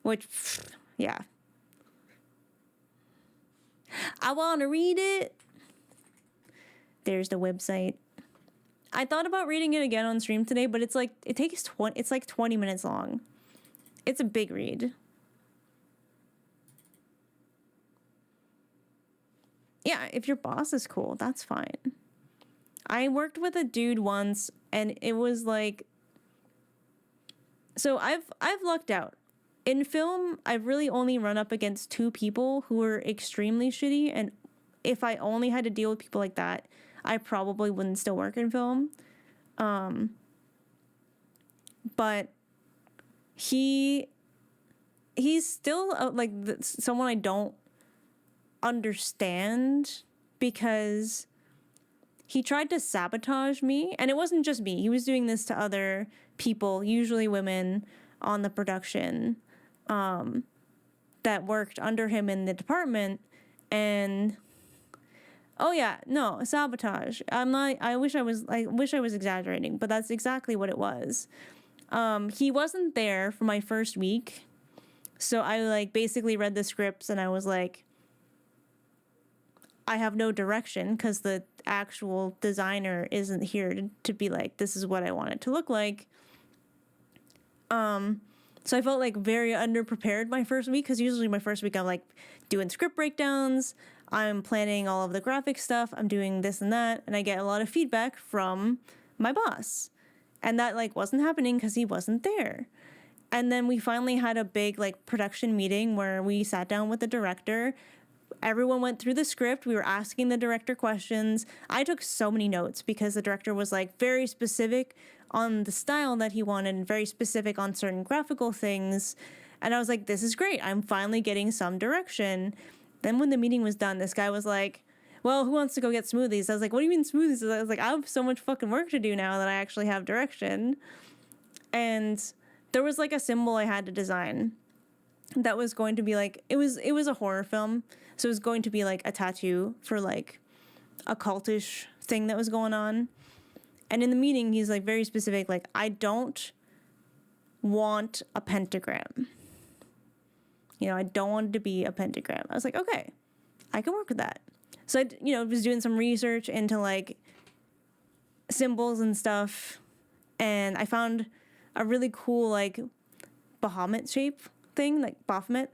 Which, yeah. I want to read it. There's the website. I thought about reading it again on stream today, but it's like, it's like 20 minutes long. It's a big read. Yeah, if your boss is cool, that's fine. I worked with a dude once, and it was like, so I've lucked out. In film, I've really only run up against 2 people who were extremely shitty, and if I only had to deal with people like that, I probably wouldn't still work in film. But he's still like someone I don't understand, because he tried to sabotage me, and it wasn't just me. He was doing this to other people, usually women, on the production that worked under him in the department. And oh yeah, no, sabotage. I wish I was exaggerating, but that's exactly what it was. He wasn't there for my first week, so I like basically read the scripts and I was like, I have no direction because the actual designer isn't here to be like, this is what I want it to look like. So I felt like very underprepared my first week, because usually my first week I'm like doing script breakdowns, I'm planning all of the graphic stuff, I'm doing this and that, and I get a lot of feedback from my boss. And that like wasn't happening because he wasn't there. And then we finally had a big like production meeting where we sat down with the director. Everyone went through the script. We were asking the director questions. I took so many notes because the director was like very specific on the style that he wanted and very specific on certain graphical things. And I was like, this is great. I'm finally getting some direction. Then when the meeting was done, this guy was like, well, who wants to go get smoothies? I was like, what do you mean smoothies? I was like, I have so much fucking work to do now that I actually have direction. And there was like a symbol I had to design that was going to be like, it was a horror film. So it was going to be like a tattoo for like a cultish thing that was going on. And in the meeting, he's like very specific, like, I don't want a pentagram. You know, I don't want it to be a pentagram. I was like, okay, I can work with that. So I, was doing some research into like symbols and stuff. And I found a really cool like Bahamut shape thing, like Baphomet.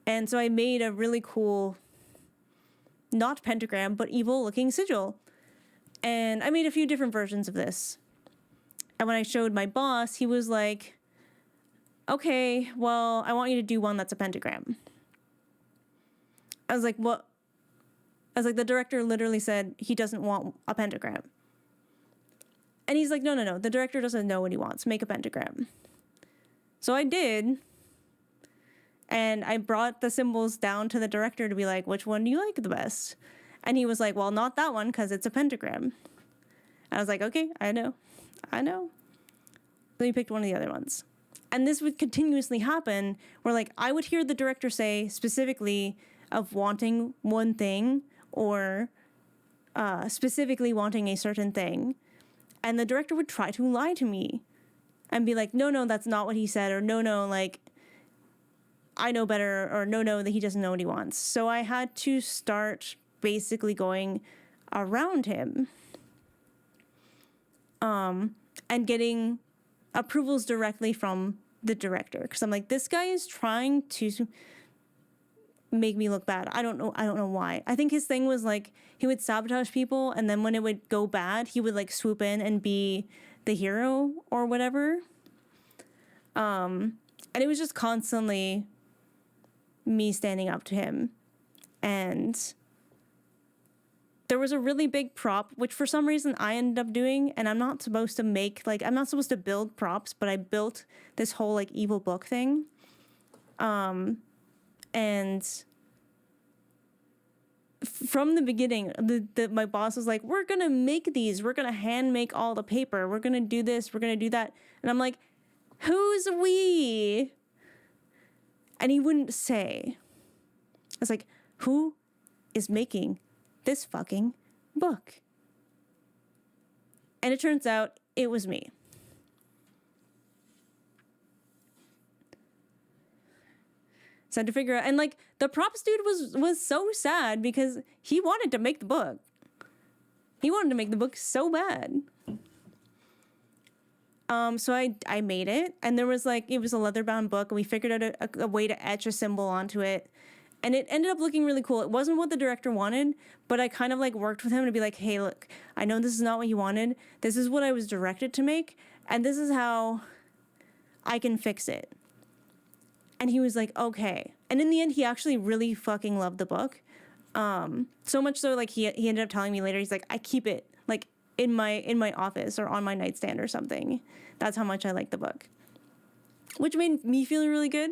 And so I made a really cool, not pentagram, but evil looking sigil. And I made a few different versions of this. And when I showed my boss, he was like, okay, well, I want you to do one that's a pentagram. I was like, what? I was like, the director literally said he doesn't want a pentagram. And he's like, no, the director doesn't know what he wants. Make a pentagram. So I did. And I brought the symbols down to the director to be like, which one do you like the best? And he was like, well, not that one because it's a pentagram. I was like, okay, I know. So he picked one of the other ones. And this would continuously happen where like I would hear the director say specifically of wanting one thing or specifically wanting a certain thing. And the director would try to lie to me and be like, no, that's not what he said. Or no, like, I know better. Or no, that he doesn't know what he wants. So I had to start basically going around him and getting approvals directly from the director. Because I'm like, this guy is trying to make me look bad. I don't know why. I think his thing was like he would sabotage people, and then when it would go bad, he would like swoop in and be the hero or whatever. And it was just constantly me standing up to him. And there was a really big prop, which for some reason I ended up doing, and I'm not supposed to make, like, I'm not supposed to build props, but I built this whole, like, evil book thing. And from the beginning, my boss was like, we're gonna make these, we're gonna hand make all the paper, we're gonna do this, we're gonna do that. And I'm like, who's we? And he wouldn't say. I was like, who is making this fucking book? And it turns out it was me. So I had to figure out, and like the props dude was so sad because he wanted to make the book. He wanted to make the book so bad. So I made it, and there was like, it was a leather-bound book, and we figured out a way to etch a symbol onto it. And it ended up looking really cool. It wasn't what the director wanted, but I kind of like worked with him to be like, hey, look, I know this is not what you wanted. This is what I was directed to make, and this is how I can fix it. And he was like, okay. And in the end, he actually really fucking loved the book. So much so, like, he ended up telling me later, he's like, I keep it, like, in my office or on my nightstand or something. That's how much I like the book. Which made me feel really good.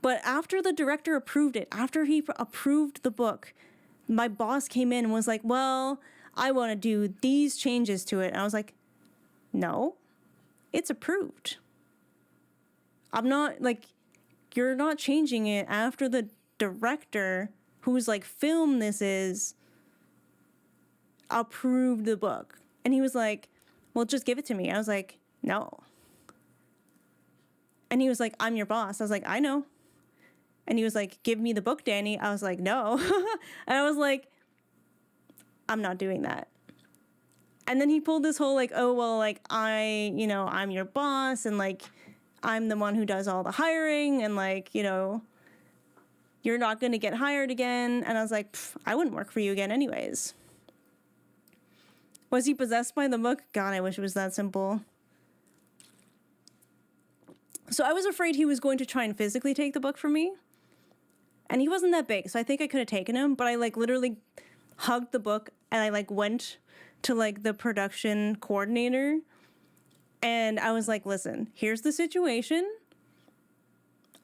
But after the director approved it, after he approved the book, my boss came in and was like, well, I want to do these changes to it. And I was like, no, it's approved. I'm not, like, you're not changing it after the director, who's like, film this is, approved the book. And he was like, well, just give it to me. I was like, no. And he was like, I'm your boss. I was like, I know. And he was like, give me the book, Danny. I was like, no. And I was like, I'm not doing that. And then he pulled this whole like, oh, well, like, I'm your boss, and like, I'm the one who does all the hiring, and like, you're not going to get hired again. And I was like, I wouldn't work for you again anyways. Was he possessed by the book? God, I wish it was that simple. So I was afraid he was going to try and physically take the book from me. And he wasn't that big, so I think I could have taken him, but I like literally hugged the book, and I like went to like the production coordinator, and I was like, listen, here's the situation.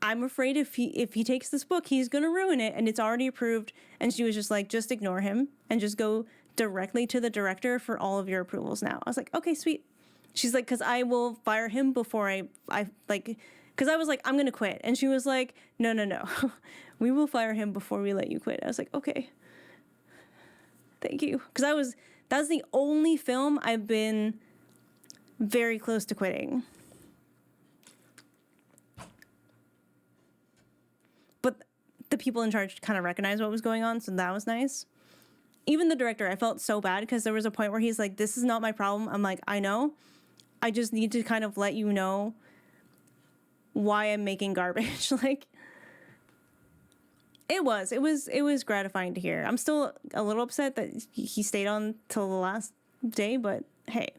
I'm afraid if he takes this book, he's going to ruin it, and it's already approved. And she was just like, just ignore him and just go directly to the director for all of your approvals now. I was like, okay, sweet. She's like, because I will fire him before I like, because I was like, I'm going to quit. And she was like, no. We will fire him before we let you quit. I was like, okay. Thank you. Because that's the only film I've been very close to quitting. But the people in charge kind of recognized what was going on, so that was nice. Even the director, I felt so bad because there was a point where he's like, this is not my problem. I'm like, I know. I just need to kind of let you know why I'm making garbage. Like, it was gratifying to hear. I'm still a little upset that he stayed on till the last day, but hey.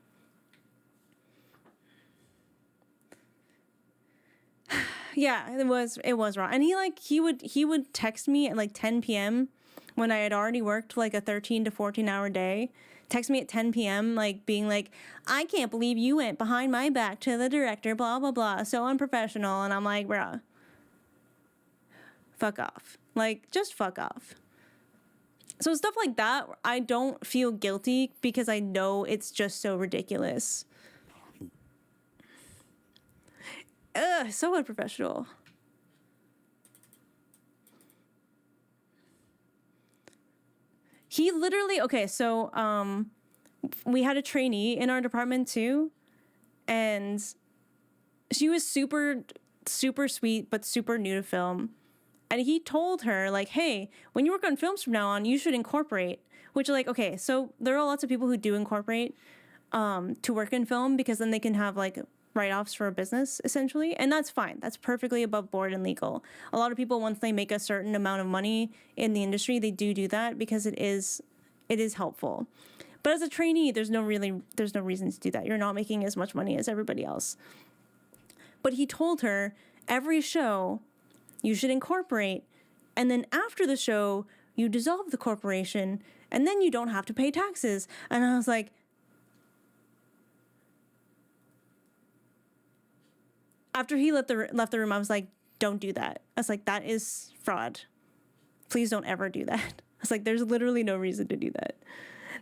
Yeah, it was wrong. And he would text me at like 10 p.m. when I had already worked like a 13 to 14 hour day. Text me at 10 p.m. like being like, I can't believe you went behind my back to the director, blah, blah, blah. So unprofessional. And I'm like, bruh, fuck off. Like, just fuck off. So stuff like that, I don't feel guilty because I know it's just so ridiculous. Ugh, so unprofessional. He literally, okay, so we had a trainee in our department too, and she was super, super sweet, but super new to film. And he told her, like, hey, when you work on films from now on, you should incorporate, which, like, okay, so there are lots of people who do incorporate to work in film because then they can have, like, write-offs for a business, essentially. And that's fine. That's perfectly above board and legal. A lot of people, once they make a certain amount of money in the industry, they do that because it is helpful. But as a trainee, there's no reason to do that. You're not making as much money as everybody else. But he told her, every show, you should incorporate, and then after the show, you dissolve the corporation, and then you don't have to pay taxes. And I was like, after he left the room, I was like, don't do that. I was like, that is fraud. Please don't ever do that. I was like, there's literally no reason to do that.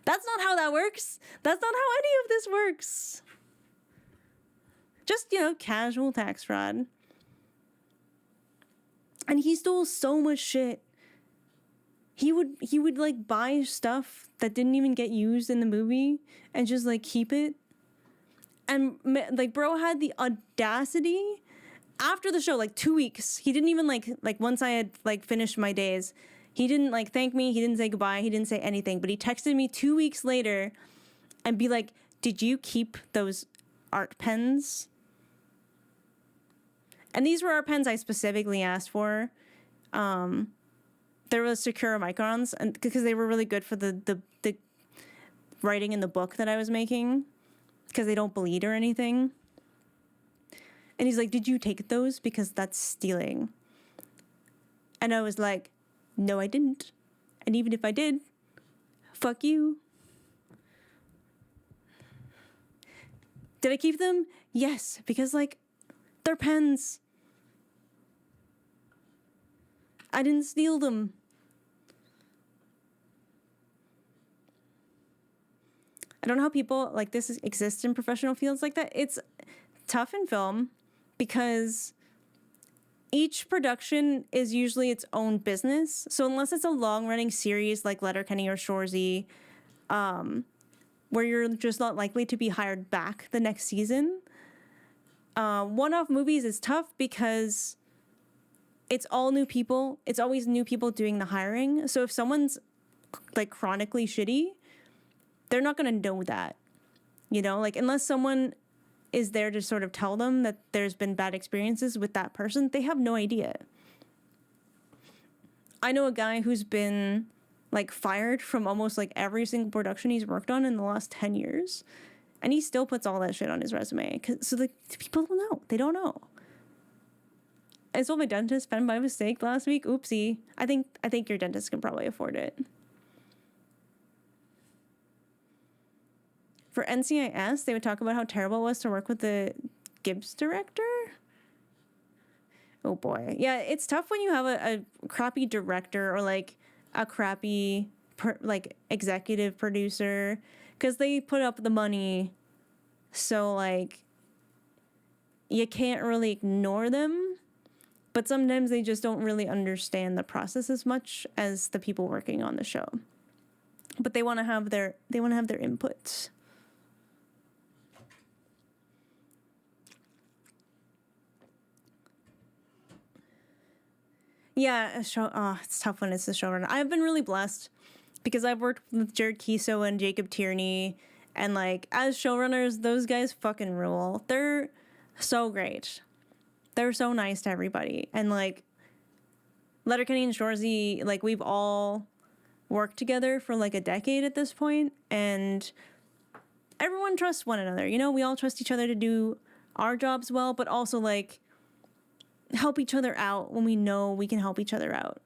That's not how that works. That's not how any of this works. Just, casual tax fraud. And he stole so much shit. He would like buy stuff that didn't even get used in the movie and just like keep it. And like bro had the audacity after the show, like 2 weeks. He didn't even like once I had like finished my days, he didn't like thank me. He didn't say goodbye. He didn't say anything. But he texted me 2 weeks later and be like, did you keep those art pens? And these were art pens I specifically asked for. There was Sakura microns, and because they were really good for the writing in the book that I was making, because they don't bleed or anything. And he's like, did you take those? Because that's stealing. And I was like, no, I didn't. And even if I did, fuck you. Did I keep them? Yes, because like, they're pens. I didn't steal them. I don't know how people like this exist in professional fields like that. It's tough in film because each production is usually its own business. So unless it's a long-running series like Letterkenny or Shoresy, where you're just not likely to be hired back the next season, one-off movies is tough because it's all new people. It's always new people doing the hiring. So if someone's like chronically shitty, they're not going to know that, like unless someone is there to sort of tell them that there's been bad experiences with that person, they have no idea. I know a guy who's been like fired from almost like every single production he's worked on in the last 10 years. And he still puts all that shit on his resume. So the people don't know. They don't know. I sold my dentist pen by mistake last week. Oopsie. I think your dentist can probably afford it. For NCIS, they would talk about how terrible it was to work with the Gibbs director. Oh boy. Yeah, it's tough when you have a crappy director or like a crappy executive producer, because they put up the money. So like you can't really ignore them, but sometimes they just don't really understand the process as much as the people working on the show. But they want to have their inputs. Yeah, it's tough when it's the showrunner. I've been really blessed because I've worked with Jared Kiso and Jacob Tierney, and like as showrunners, those guys fucking rule. They're so great. They're so nice to everybody. And like Letterkenny and Shoresy, like we've all worked together for like a decade at this point, and everyone trusts one another. We all trust each other to do our jobs well, but also like help each other out when we know we can help each other out.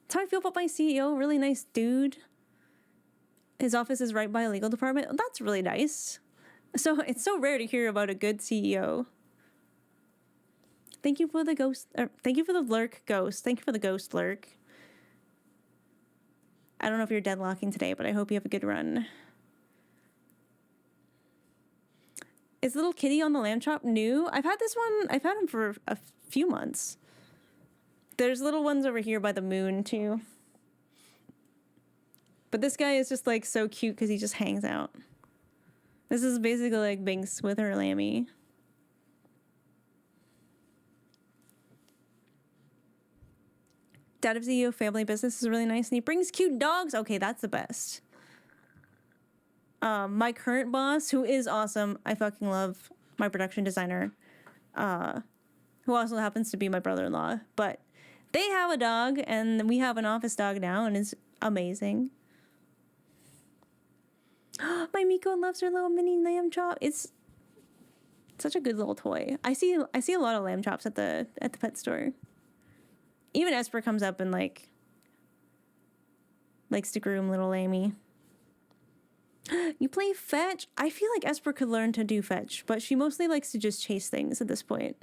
That's how I feel about my CEO. Really nice dude. His office is right by a legal department. That's really nice. So it's so rare to hear about a good CEO. Thank you for the ghost. Thank you for the lurk, ghost. Thank you for the ghost lurk. I don't know if you're deadlocking today, but I hope you have a good run. Is Little Kitty on the lamb chop new? I've had him for a few months. There's little ones over here by the moon too. But this guy is just like so cute because he just hangs out. This is basically like Binks with her lammy. Dad of CEO family business is really nice, and he brings cute dogs. Okay, that's the best. My current boss, who is awesome, I fucking love my production designer, who also happens to be my brother-in-law, but they have a dog, and we have an office dog now, and it's amazing. My Miko loves her little mini lamb chop. It's such a good little toy. I see a lot of lamb chops at the pet store. Even Esper comes up and like likes to groom little Amy. You play fetch? I feel like Esper could learn to do fetch, but she mostly likes to just chase things at this point.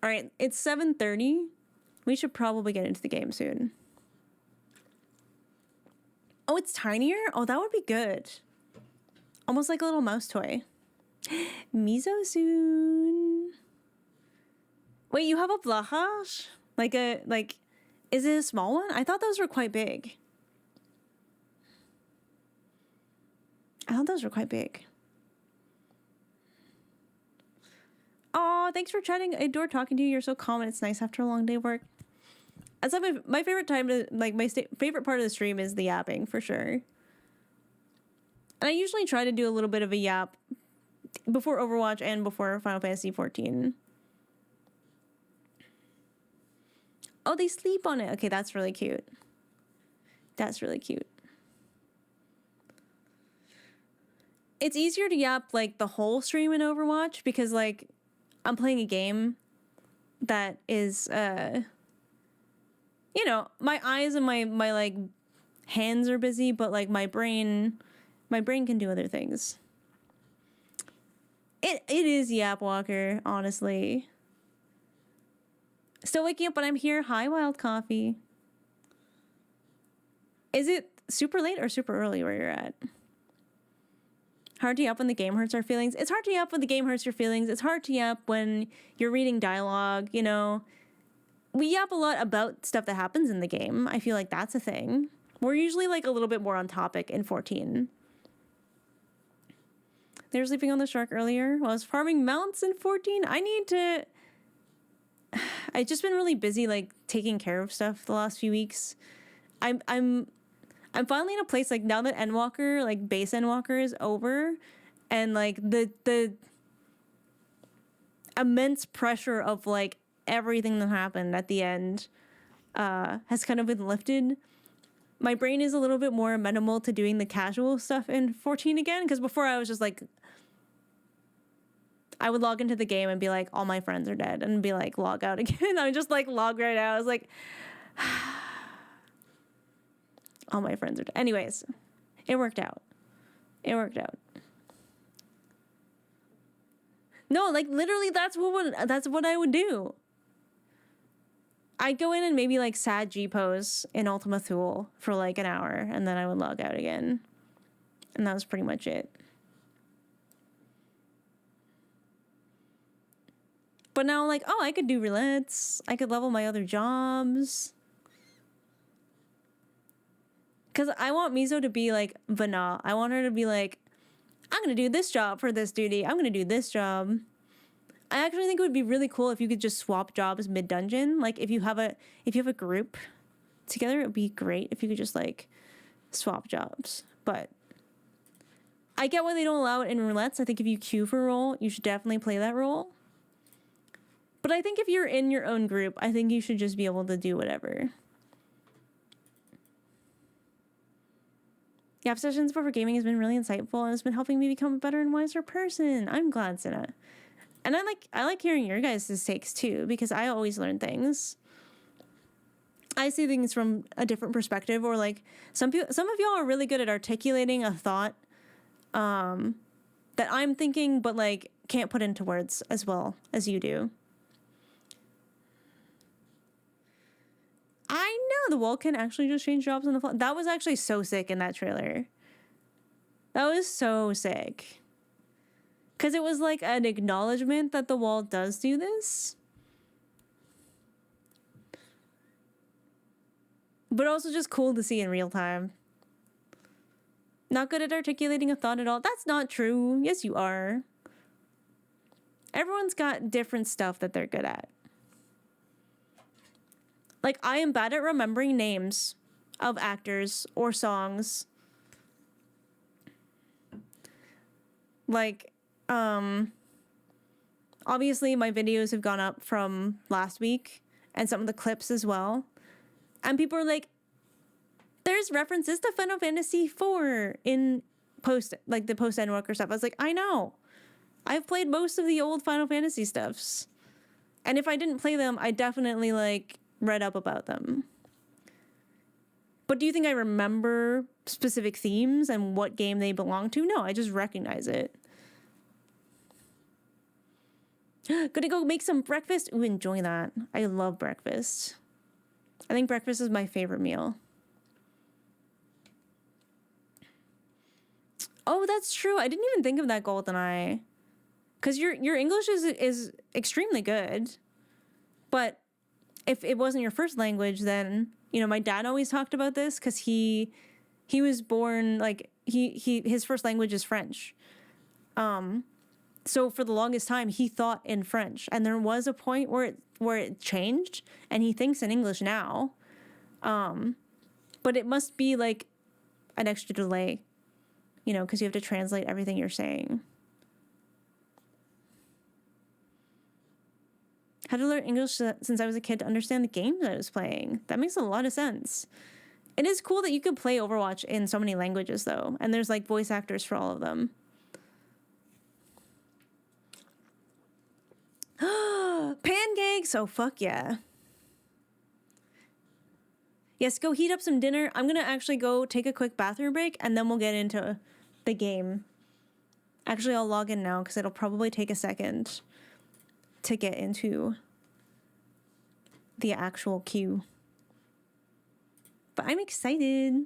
All right, it's 7:30. We should probably get into the game soon. Oh, it's tinier? Oh, that would be good. Almost like a little mouse toy. Miso soon. Wait, you have a Blahage? Is it a small one? I thought those were quite big. Oh, thanks for chatting. I adore talking to you. You're so calm and it's nice after a long day of work. That's like my favorite time to, like, favorite part of the stream is the yapping, for sure. And I usually try to do a little bit of a yap before Overwatch and before Final Fantasy XIV. Oh, they sleep on it. Okay, that's really cute. That's really cute. It's easier to yap, like, the whole stream in Overwatch because, like, I'm playing a game that is, you know, my eyes and my like, hands are busy, but, like, my brain can do other things. It is Yap Walker, honestly. Still waking up, but I'm here. Hi, Wild Coffee. Is it super late or super early where you're at? Hard to yap when the game hurts our feelings. It's hard to yap when the game hurts your feelings. It's hard to yap when you're reading dialogue, you know. We yap a lot about stuff that happens in the game. I feel like that's a thing. We're usually, like, a little bit more on topic in 14. They were sleeping on the shark earlier while I was farming mounts in 14. I've just been really busy, like, taking care of stuff the last few weeks. I'm finally in a place, like, now that Endwalker, like, base Endwalker is over, and, like, the immense pressure of, like, everything that happened at the end has kind of been lifted. My brain is a little bit more amenable to doing the casual stuff in 14 again, because before I was just, like, I would log into the game and be like, all my friends are dead, and be like, log out again. I would just, like, log right out. I was like, all my friends are dead. Anyways, it worked out. No, like, literally, that's what I would do. I'd go in and maybe, like, sad G-pose in Ultima Thule for, like, an hour, and then I would log out again. And that was pretty much it. But now, like, oh, I could do roulettes. I could level my other jobs. Because I want Miso to be, like, Vana. I want her to be like, I'm going to do this job for this duty. I'm going to do this job. I actually think it would be really cool if you could just swap jobs mid-dungeon. Like, if you have a group together, it would be great if you could just, like, swap jobs. But I get why they don't allow it in roulettes. I think if you queue for a role, you should definitely play that role. But I think if you're in your own group, I think you should just be able to do whatever. Yap sessions for gaming has been really insightful and it's been helping me become a better and wiser person. I'm glad, Sinna. And I like hearing your guys' takes too, because I always learn things. I see things from a different perspective, or like some of y'all are really good at articulating a thought that I'm thinking, but like can't put into words as well as you do. I know the wall can actually just change jobs on the fly. That was actually so sick in that trailer. That was so sick. Because it was like an acknowledgement that the wall does do this. But also just cool to see in real time. Not good at articulating a thought at all. That's not true. Yes, you are. Everyone's got different stuff that they're good at. Like, I am bad at remembering names of actors or songs. Like, obviously my videos have gone up from last week and some of the clips as well. And people are like, there's references to Final Fantasy IV in the Post-Endwalker stuff. I was like, I know. I've played most of the old Final Fantasy stuffs. And if I didn't play them, I definitely, like, read up about them. But do you think I remember specific themes and what game they belong to? No, I just recognize it. Gonna go make some breakfast. Ooh, enjoy that. I love breakfast. I think breakfast is my favorite meal. Oh, that's true. I didn't even think of that, GoldenEye. Because your English is extremely good. But if it wasn't your first language, then, you know, my dad always talked about this because he was born, like, his first language is French. So for the longest time, he thought in French. And there was a point where it changed, and he thinks in English now. But it must be, like, an extra delay, you know, because you have to translate everything you're saying. How to learn English since I was a kid to understand the games I was playing. That makes a lot of sense. It is cool that you can play Overwatch in so many languages, though. And there's, like, voice actors for all of them. Pancakes! Oh, fuck yeah. Yes, go heat up some dinner. I'm going to actually go take a quick bathroom break, and then we'll get into the game. Actually, I'll log in now, because it'll probably take a second to get into the actual queue. But I'm excited.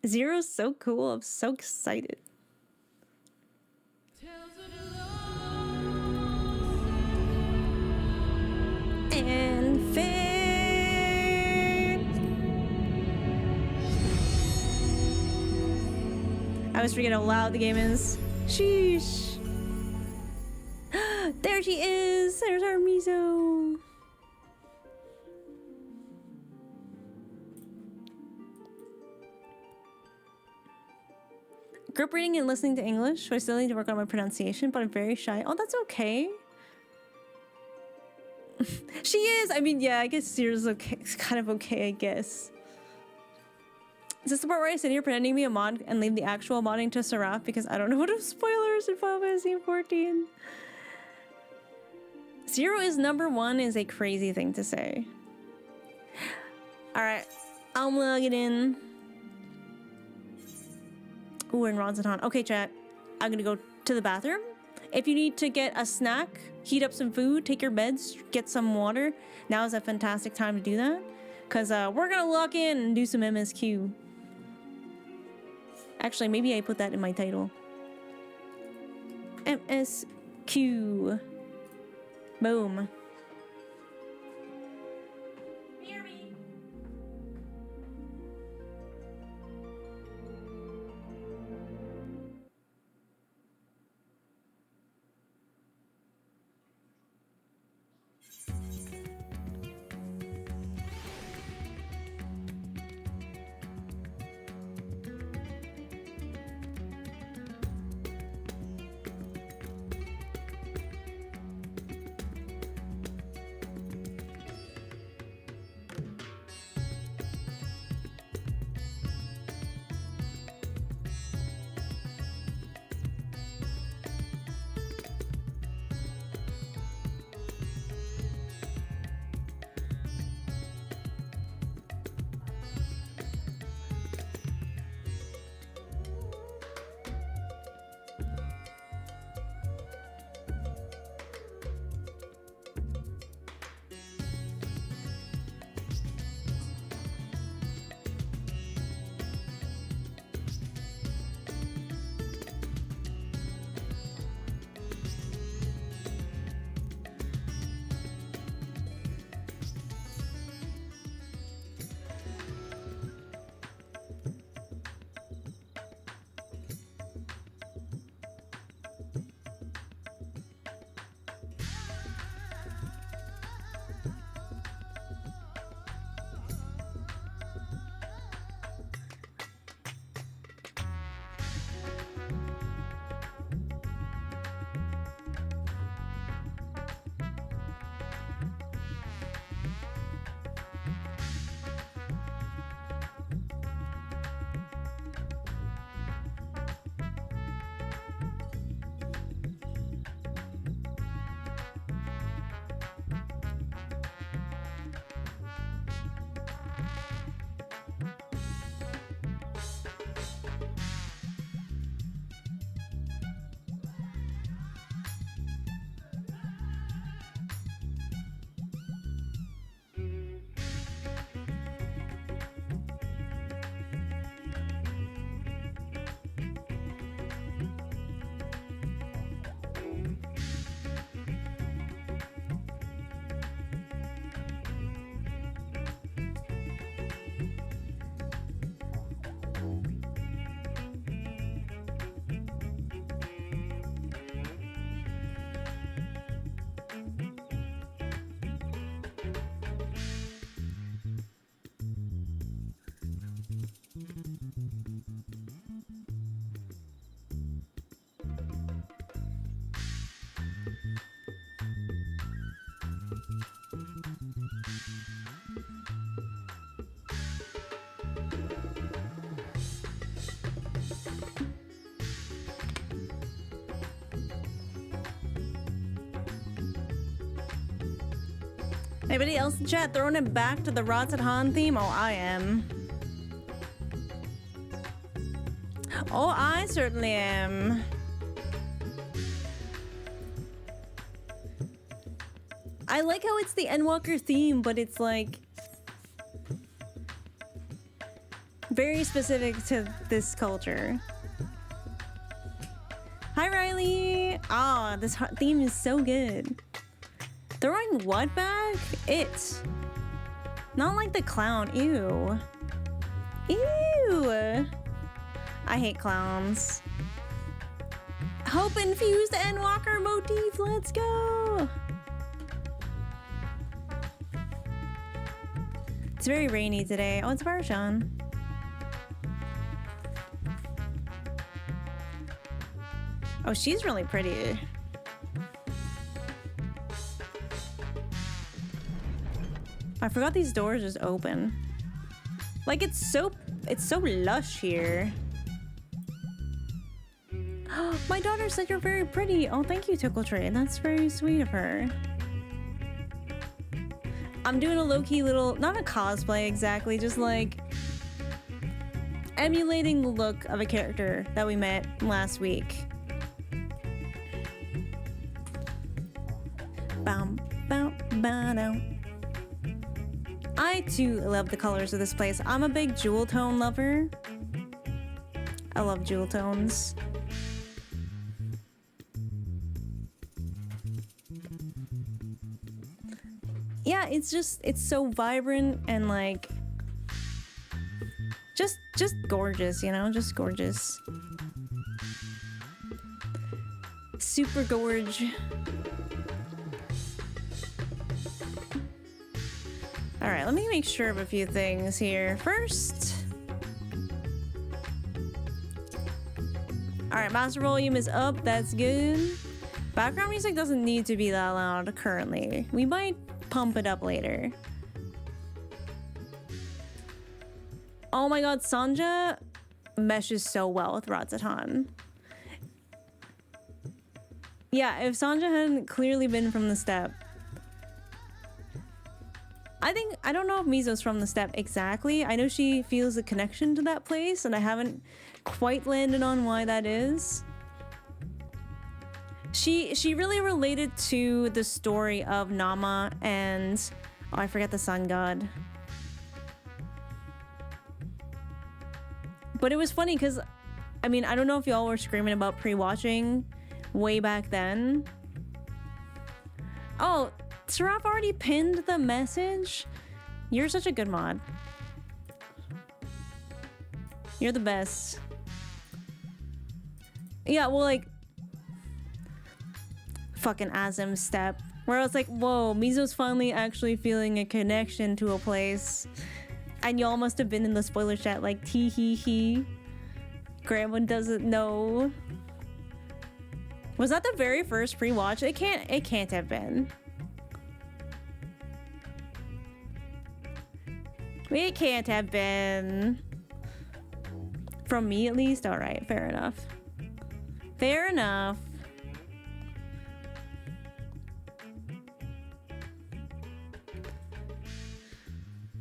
Zero's so cool. I'm so excited. And fair. I always forget how loud the game is. Sheesh. There she is. There's our Miso. Group reading and listening to English. So I still need to work on my pronunciation, but I'm very shy. Oh, that's okay. She is. I mean, yeah, I guess Sears okay. It's kind of okay, I guess. Is this the part where I sit here pretending to be a mod and leave the actual modding to Seraph because I don't know what spoilers in Final Fantasy 14? Zero is number one is a crazy thing to say. Alright, I'll log it in. Ooh, we're in Ronsaton. Okay, chat. I'm gonna go to the bathroom. If you need to get a snack, heat up some food, take your meds, get some water, now is a fantastic time to do that. Because we're gonna lock in and do some MSQ. Actually, maybe I put that in my title. MSQ. Boom. Anybody else in chat throwing it back to the Vrtra theme? Oh, I am. Oh, I certainly am. I like how it's the Endwalker theme, but it's like very specific to this culture. Hi, Riley. Ah, this theme is so good. Throwing what back? It. Not like the clown. Ew. Ew. I hate clowns. Hope-infused Endwalker motif. Let's go. It's very rainy today. Oh, it's Varshan. Oh, she's really pretty. I forgot these doors just open. Like it's so lush here. My daughter said you're very pretty. Oh, thank you, Tickle Trade. That's very sweet of her. I'm doing a low-key little, not a cosplay exactly, just like emulating the look of a character that we met last week. Bam, bam, bam. I too love the colors of this place. I'm a big jewel tone lover. I love jewel tones. Yeah, it's so vibrant and like just gorgeous, you know, just gorgeous. Super gorge. All right, let me make sure of a few things here. First, all right, master volume is up. That's good. Background music doesn't need to be that loud currently. We might pump it up later. Oh my god, Sanja meshes so well with Vrtra. Yeah, if Sanja hadn't clearly been from the steppe. I don't know if Mizo's from the steppe exactly. I know she feels a connection to that place, and I haven't quite landed on why that is. She really related to the story of Nama and oh, I forget the sun god. But it was funny because I mean, I don't know if y'all were screaming about pre-watching way back then. Oh, Seraph already pinned the message? You're such a good mod. You're the best. Yeah, well, like fucking Azim step, where I was like, whoa, Mizo's finally actually feeling a connection to a place. And y'all must have been in the spoiler chat like, tee hee hee. Grandma doesn't know. Was that the very first pre-watch? It can't have been. It can't have been. From me, at least? Alright, fair enough. Fair enough.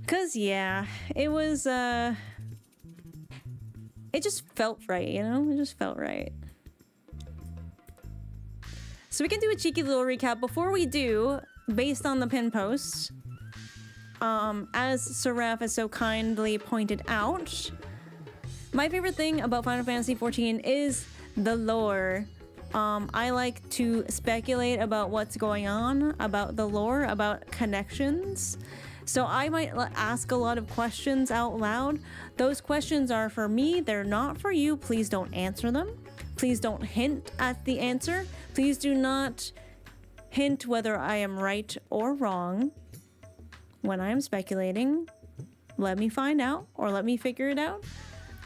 Cause yeah, it was it just felt right, you know? It just felt right. So we can do a cheeky little recap. Before we do, based on the pin posts, as Seraph has so kindly pointed out, my favorite thing about Final Fantasy XIV is the lore. I like to speculate about what's going on, about the lore, about connections. So I might ask a lot of questions out loud. Those questions are for me, they're not for you. Please don't answer them. Please don't hint at the answer. Please do not hint whether I am right or wrong when I am speculating. Let me find out or let me figure it out.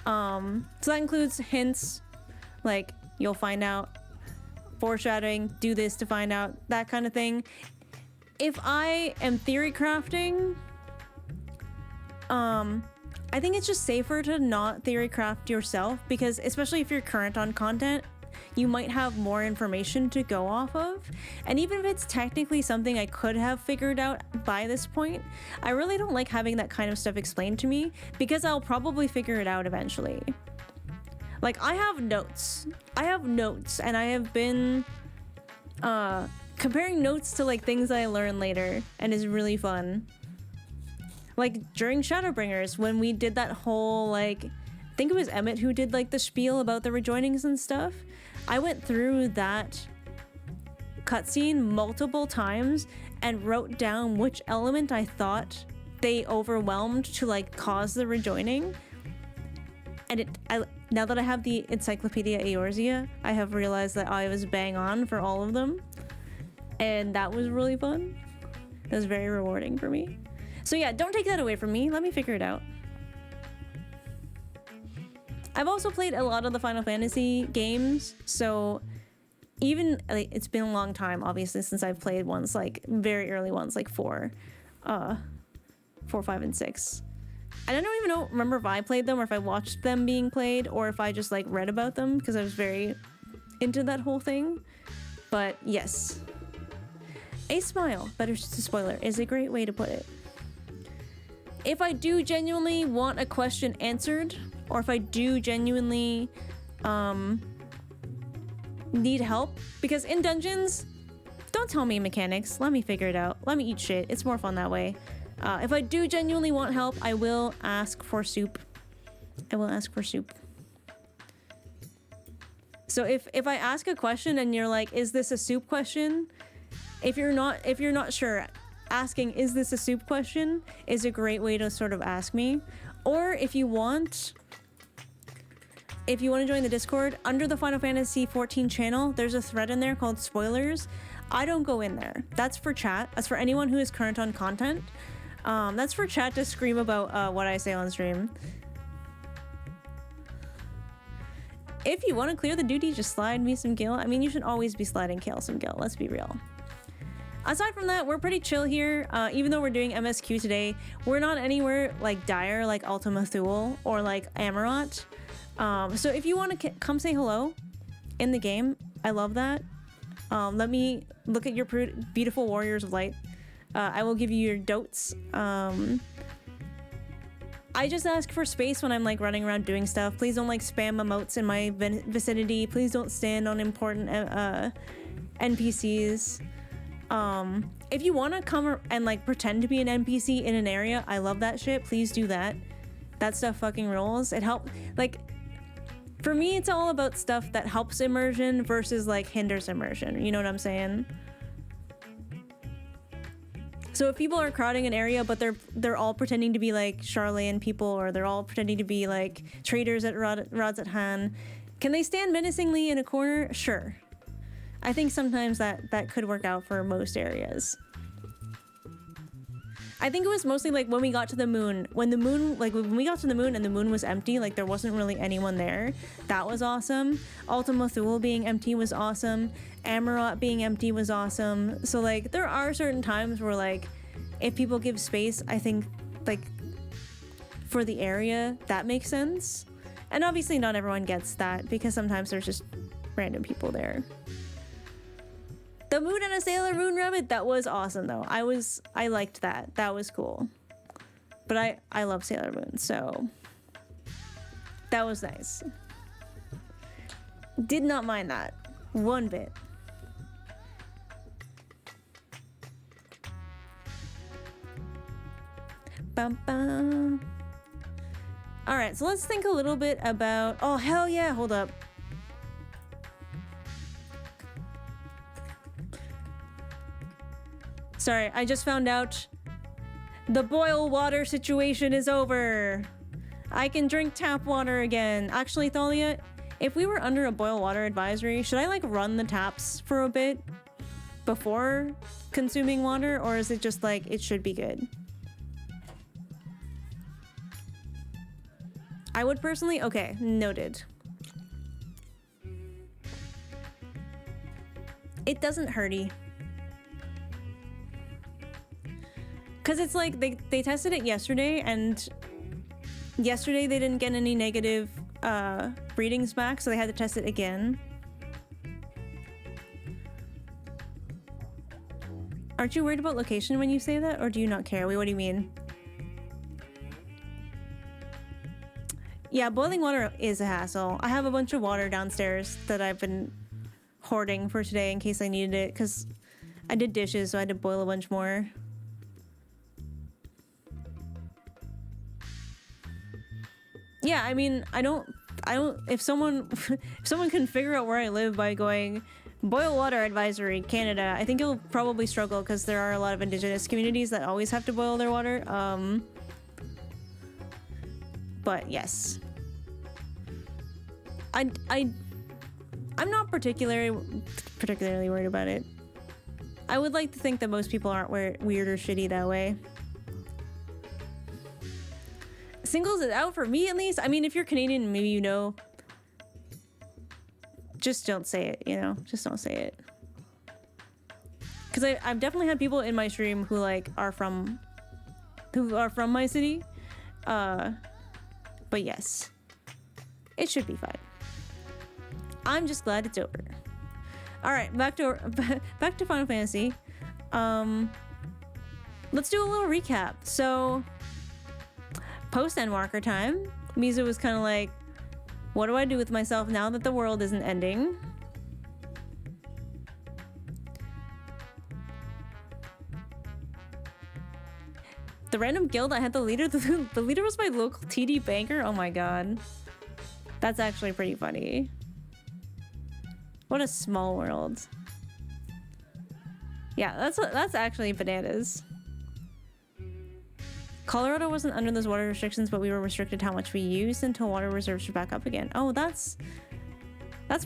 So that includes hints like you'll find out, foreshadowing, do this to find out, that kind of thing. If I am theory crafting, I think it's just safer to not theory craft yourself, because especially if you're current on content, you might have more information to go off of. And even if it's technically something I could have figured out by this point, I really don't like having that kind of stuff explained to me, because I'll probably figure it out eventually. Like, I have notes, and I have been comparing notes to like things I learn later, and it's really fun. Like during Shadowbringers, when we did that whole, like, I think it was Emmett who did like the spiel about the rejoinings and stuff. I went through that cutscene multiple times and wrote down which element I thought they overwhelmed to like cause the rejoining. And now that I have the Encyclopedia Eorzea, I have realized that I was bang on for all of them. And that was really fun. It was very rewarding for me. So yeah, don't take that away from me. Let me figure it out. I've also played a lot of the Final Fantasy games, so even, like, it's been a long time, obviously, since I've played ones, like, very early ones, like 4, 5, and 6. I don't even remember if I played them or if I watched them being played or if I just, like, read about them, because I was very into that whole thing. But yes. A smile, but it's just a spoiler, is a great way to put it. If I do genuinely want a question answered, or if I do genuinely need help, because in dungeons, don't tell me mechanics, let me figure it out. Let me eat shit. It's more fun that way. If I do genuinely want help, I will ask for soup. So if I ask a question and you're like, is this a soup question? If you're not sure, asking, is this a soup question, is a great way to sort of ask me. Or if you want to join the Discord, under the Final Fantasy XIV channel, there's a thread in there called spoilers. I don't go in there. That's for chat. That's for anyone who is current on content. That's for chat to scream about what I say on stream. If you want to clear the duty, just slide me some gil. I mean, you should always be sliding Kale some gil, let's be real. Aside from that, we're pretty chill here. Even though we're doing MSQ today, we're not anywhere like dire like Ultima Thule or like Amarant. So if you want to come say hello in the game, I love that. Let me look at your beautiful warriors of light. I will give you your dotes. I just ask for space when I'm like running around doing stuff. Please don't like spam emotes in my vicinity. Please don't stand on important NPCs. If you want to come and like pretend to be an NPC in an area, I love that shit. Please do that. That stuff fucking rolls. It helps. Like, for me, it's all about stuff that helps immersion versus like hinders immersion. You know what I'm saying? So if people are crowding an area, but they're all pretending to be like Charlatan people, or they're all pretending to be like traders at Rods at Han, can they stand menacingly in a corner? Sure. I think sometimes that could work out for most areas. I think it was mostly like when we got to the moon. When we got to the moon and the moon was empty, like there wasn't really anyone there. That was awesome. Ultima Thule being empty was awesome. Amarant being empty was awesome. So like there are certain times where like if people give space, I think like for the area, that makes sense. And obviously not everyone gets that because sometimes there's just random people there. The moon and a Sailor Moon rabbit, that was awesome though. I liked that. That was cool. But I love Sailor Moon, so that was nice. Did not mind that one bit. Bum, bum. All right, so let's think a little bit about, oh hell yeah, hold up. Sorry, I just found out the boil water situation is over. I can drink tap water again. Actually, Thalia, if we were under a boil water advisory, should I like run the taps for a bit before consuming water, or is it just like it should be good? I would personally, okay, noted. It doesn't hurty. Because it's like they tested it yesterday, and yesterday they didn't get any negative readings back, so they had to test it again. Aren't you worried about location when you say that, or do you not care? Wait, what do you mean? Yeah, boiling water is a hassle. I have a bunch of water downstairs that I've been hoarding for today in case I needed it, because I did dishes, so I had to boil a bunch more. Yeah, I mean, I don't, if someone can figure out where I live by going, boil water advisory, Canada, I think you'll probably struggle because there are a lot of indigenous communities that always have to boil their water. But yes. I'm not particularly worried about it. I would like to think that most people aren't weird or shitty that way. Singles is out for me, at least. I mean, if you're Canadian, maybe you know. Just don't say it, you know? Just don't say it. Because I've definitely had people in my stream who, like, are from my city. But yes. It should be fine. I'm just glad it's over. Alright, back to Final Fantasy. Let's do a little recap. So, post-Endwalker time, Mizu was kind of like, what do I do with myself now that the world isn't ending? The random guild, I had the leader. The leader was my local TD banker. Oh my god. That's actually pretty funny. What a small world. Yeah, that's actually bananas. Colorado wasn't under those water restrictions, but we were restricted how much we used until water reserves were back up again. Oh, that's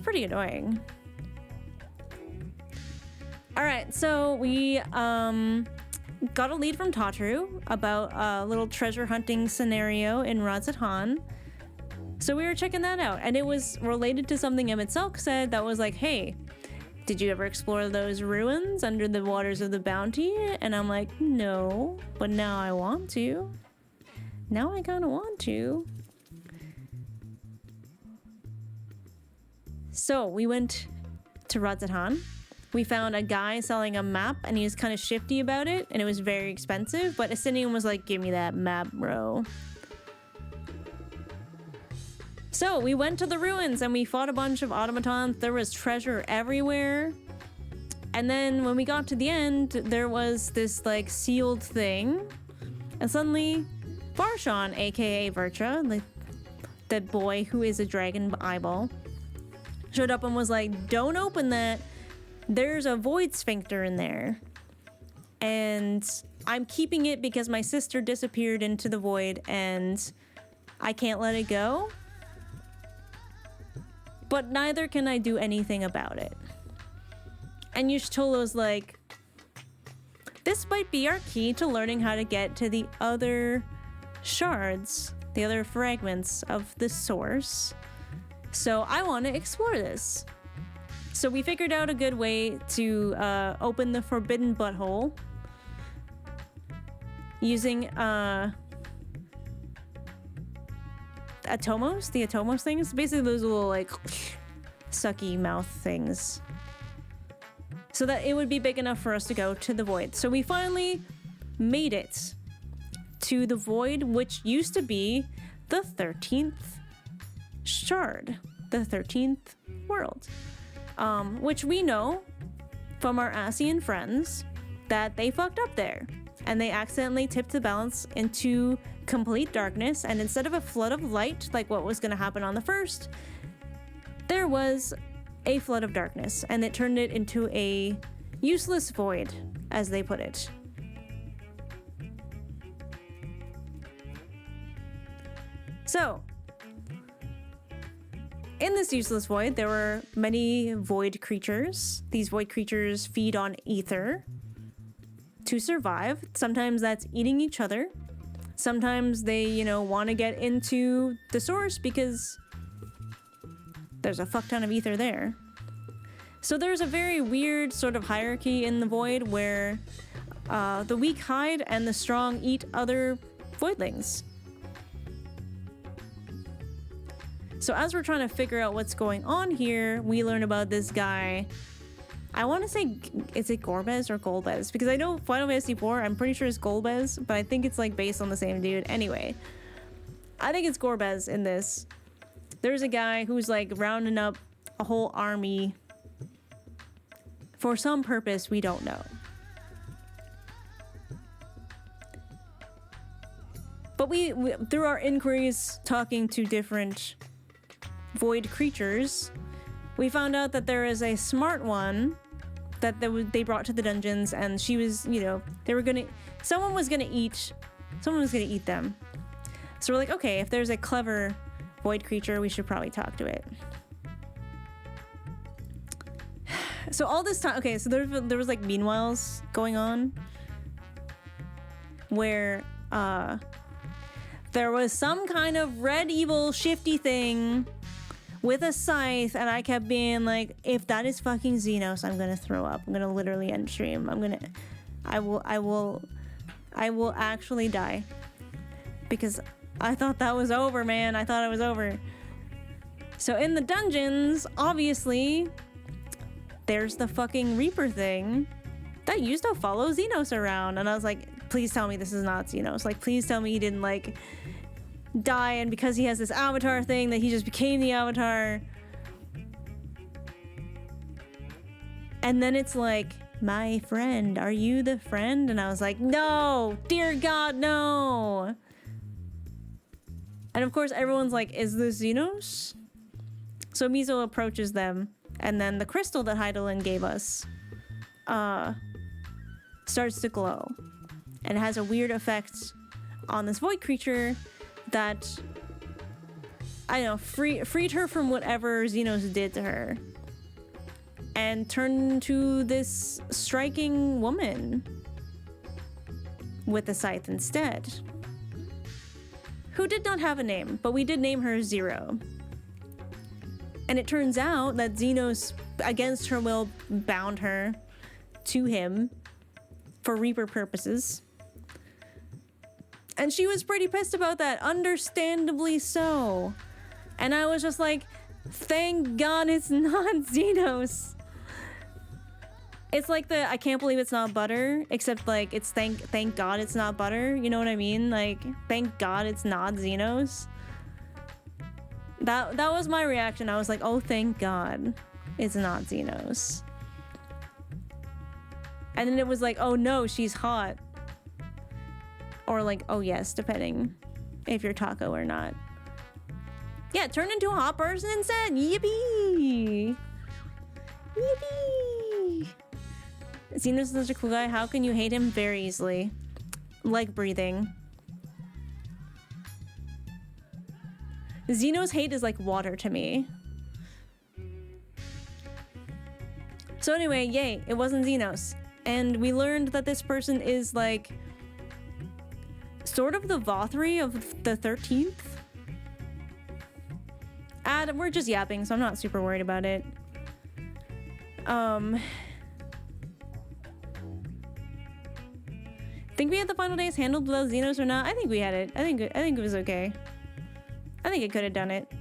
pretty annoying. All right, so we got a lead from Tatru about a little treasure hunting scenario in Vrtra. So we were checking that out, and it was related to something Emmett Selk said that was like, hey, did you ever explore those ruins under the waters of the bounty? And I'm like, no, but now I want to. Now I kind of want to. So we went to Vrtra. We found a guy selling a map, and he was kind of shifty about it, and it was very expensive, but Asinian was like, give me that map, bro. So we went to the ruins and we fought a bunch of automatons. There was treasure everywhere. And then when we got to the end, there was this like sealed thing. And suddenly Varshan, aka Vrtra, the boy who is a dragon eyeball, showed up and was like, don't open that. There's a void sphincter in there. And I'm keeping it because my sister disappeared into the void and I can't let it go. But neither can I do anything about it. And Yushtolo's like, this might be our key to learning how to get to the other shards, the other fragments of the source. So I want to explore this. So we figured out a good way to open the forbidden butthole using Atomos, the Atomos things, basically those little like sucky mouth things, so that it would be big enough for us to go to the void. So we finally made it to the void, which used to be the 13th shard, the 13th world, which we know from our Asian friends that they fucked up there. And they accidentally tipped the balance into complete darkness, and instead of a flood of light like what was going to happen on the first, there was a flood of darkness, and it turned it into a useless void, as they put it. So, in this useless void, there were many void creatures. These void creatures feed on ether to survive. Sometimes that's eating each other. Sometimes they, want to get into the source because there's a fuck ton of ether there. So there's a very weird sort of hierarchy in the void where the weak hide and the strong eat other voidlings. So as we're trying to figure out what's going on here, we learn about this guy, I want to say, is it Gorbez or Golbez? Because I know Final Fantasy IV, I'm pretty sure it's Golbez, but I think it's like based on the same dude. Anyway, I think it's Gorbez in this. There's a guy who's like rounding up a whole army for some purpose we don't know. But we through our inquiries, talking to different void creatures, we found out that there is a smart one that they brought to the dungeons, and she was, you know, someone was gonna eat them. So we're like, okay, if there's a clever void creature, we should probably talk to it. So all this time, okay, so there was like meanwhiles going on where there was some kind of red evil shifty thing with a scythe, and I kept being like, if that is fucking Xenos, I'm gonna throw up. I'm gonna literally end stream. I will actually die. Because I thought that was over, man. I thought it was over. So in the dungeons, obviously, there's the fucking Reaper thing that used to follow Xenos around. And I was like, please tell me this is not Xenos. Like, please tell me he didn't, like, die, and because he has this avatar thing that he just became the avatar. And then it's like, my friend, are you the friend? And I was like, no, dear God, no. And of course everyone's like, is this Xenos? So Mizo approaches them, and then the crystal that Heidelin gave us starts to glow, and it has a weird effect on this void creature that, I don't know, freed her from whatever Xenos did to her and turned into this striking woman with a scythe instead, who did not have a name, but we did name her Zero. And it turns out that Xenos, against her will, bound her to him for Reaper purposes. And she was pretty pissed about that, understandably so. And I was just like, thank God it's not Xenos. It's like the I can't believe it's not butter, except like it's thank God it's not butter. You know what I mean? Like, thank God it's not Xenos. That was my reaction. I was like, oh, thank God it's not Xenos. And then it was like, oh no, she's hot. Or like, oh yes, depending if you're taco or not. Yeah, turned into a hot person instead. Yippee! Yippee! Xenos is such a cool guy. How can you hate him? Very easily. Like breathing. Xenos hate is like water to me. So anyway, yay, it wasn't Xenos. And we learned that this person is like sort of the Vrtra of the 13th. And we're just yapping, so I'm not super worried about it. Think we had the final days handled without Xenos or not? I think we had it. I think it was okay. I think it could have done it.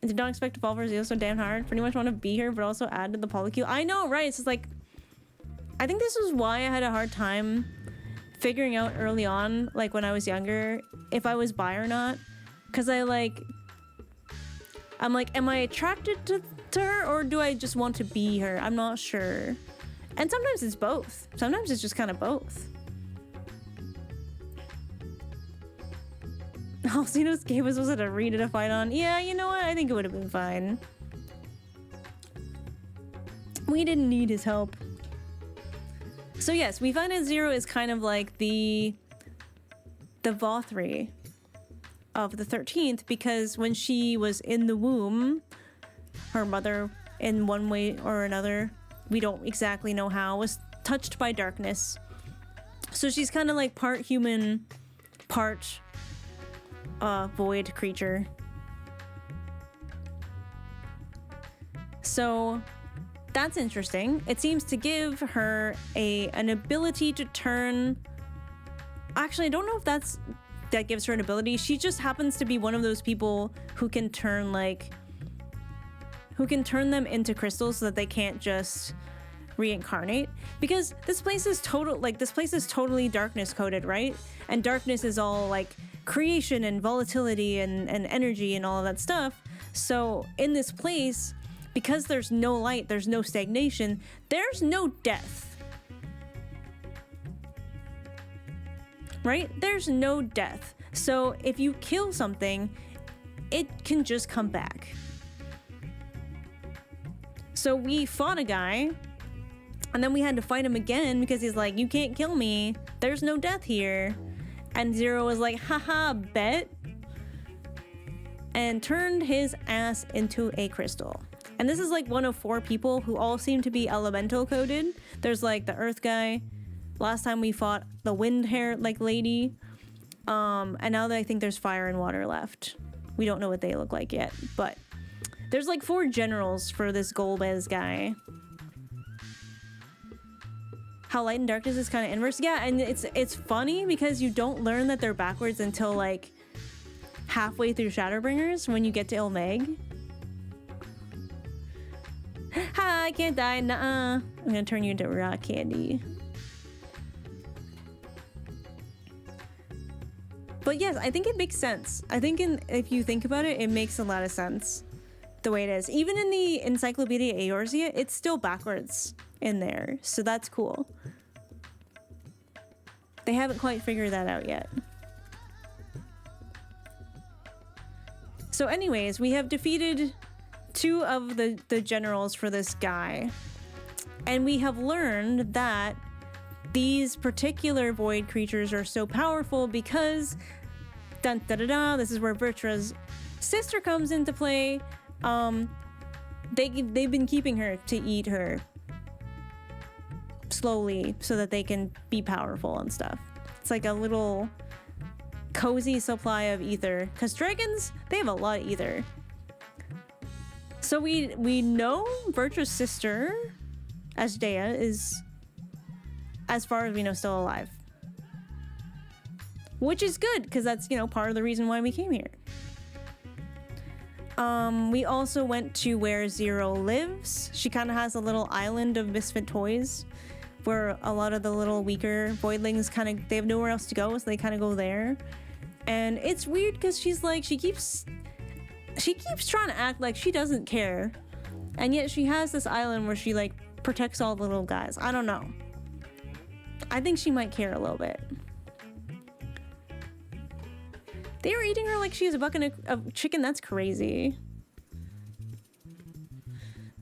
I did not expect to fall for Xenos so damn hard. Pretty much want to be here, but also add to the polycule. I know, right? It's just like, I think this was why I had a hard time figuring out early on, like when I was younger, if I was bi or not. Because I'm like, am I attracted to her, or do I just want to be her? I'm not sure. And sometimes it's both. Sometimes it's just kind of both. All Xenos gave us was an arena to fight on. Yeah, you know what? I think it would have been fine. We didn't need his help. So yes, we find that Zero is kind of like the Vrtra of the 13th, because when she was in the womb, her mother, in one way or another, we don't exactly know how, was touched by darkness. So she's kind of like part human, part void creature. So that's interesting. It seems to give her an ability to turn. Actually, I don't know if that gives her an ability. She just happens to be one of those people who can turn like who can turn them into crystals so that they can't just reincarnate, because this place is totally darkness coded, right? And darkness is all like creation and volatility and energy and all of that stuff. So in this place, because there's no light, there's no stagnation, there's no death, right? There's no death. So if you kill something, it can just come back. So we fought a guy, and then we had to fight him again because he's like, you can't kill me. There's no death here. And Zero was like, haha, bet. And turned his ass into a crystal. And this is like one of 4 people who all seem to be elemental coded. There's like the earth guy. Last time we fought the wind hair like lady. And now that I think there's fire and water left. We don't know what they look like yet, but there's like 4 generals for this Golbez guy. How light and darkness is kind of inverse. Yeah, and it's funny because you don't learn that they're backwards until like halfway through Shadowbringers when you get to Ilmeg. Ha, I can't die. Nuh-uh. I'm gonna turn you into rock candy. But yes, I think it makes sense. I think if you think about it, it makes a lot of sense the way it is. Even in the Encyclopedia Eorzea, it's still backwards in there. So that's cool. They haven't quite figured that out yet. So anyways, we have defeated 2 of the generals for this guy. And we have learned that these particular void creatures are so powerful because dun da da da, this is where Vrtra's sister comes into play. They've been keeping her to eat her slowly so that they can be powerful and stuff. It's like a little cozy supply of ether, because dragons, they have a lot of ether. So we know Vrtra's sister, Asdea, is, as far as we know, still alive. Which is good, because that's, you know, part of the reason why we came here. We also went to where Zero lives. She kind of has a little island of misfit toys where a lot of the little weaker voidlings they have nowhere else to go, so they kind of go there. And it's weird because she's like, she keeps trying to act like she doesn't care. And yet she has this island where she like protects all the little guys. I don't know. I think she might care a little bit. They were eating her like she was a bucket of chicken. That's crazy.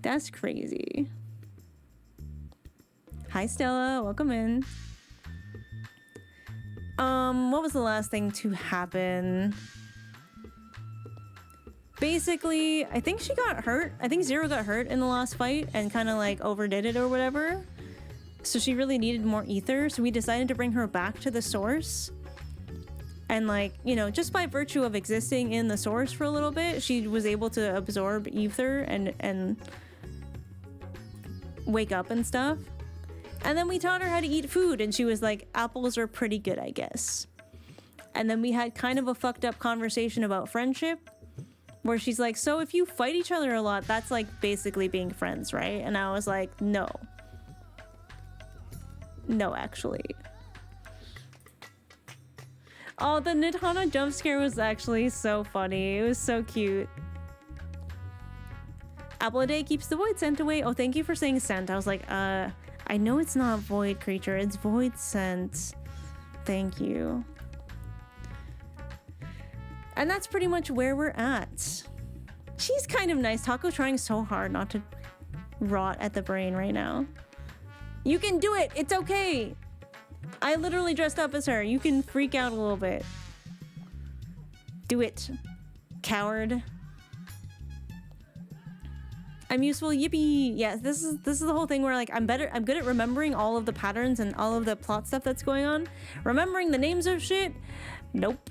That's crazy. Hi, Stella. Welcome in. What was the last thing to happen? Basically, I think she got hurt. I think Zero got hurt in the last fight and kind of like overdid it or whatever. So she really needed more ether. So we decided to bring her back to the source. And like, you know, just by virtue of existing in the source for a little bit, she was able to absorb ether and wake up and stuff. And then we taught her how to eat food, and she was like, apples are pretty good, I guess. And then we had kind of a fucked up conversation about friendship, where she's like, so if you fight each other a lot, that's like basically being friends, right? And I was like, no. No, actually. Oh, the Nidhana jump scare was actually so funny. It was so cute. Apple a day keeps the void scent away. Oh, thank you for saying scent. I was like, I know it's not void creature. It's void scent. Thank you. And that's pretty much where we're at. She's kind of nice. Taco trying so hard not to rot at the brain right now. You can do it. It's okay. I literally dressed up as her. You can freak out a little bit. Do it, coward. I'm useful. Yippee. Yeah, this is the whole thing where like I'm good at remembering all of the patterns and all of the plot stuff that's going on. Remembering the names of shit? Nope.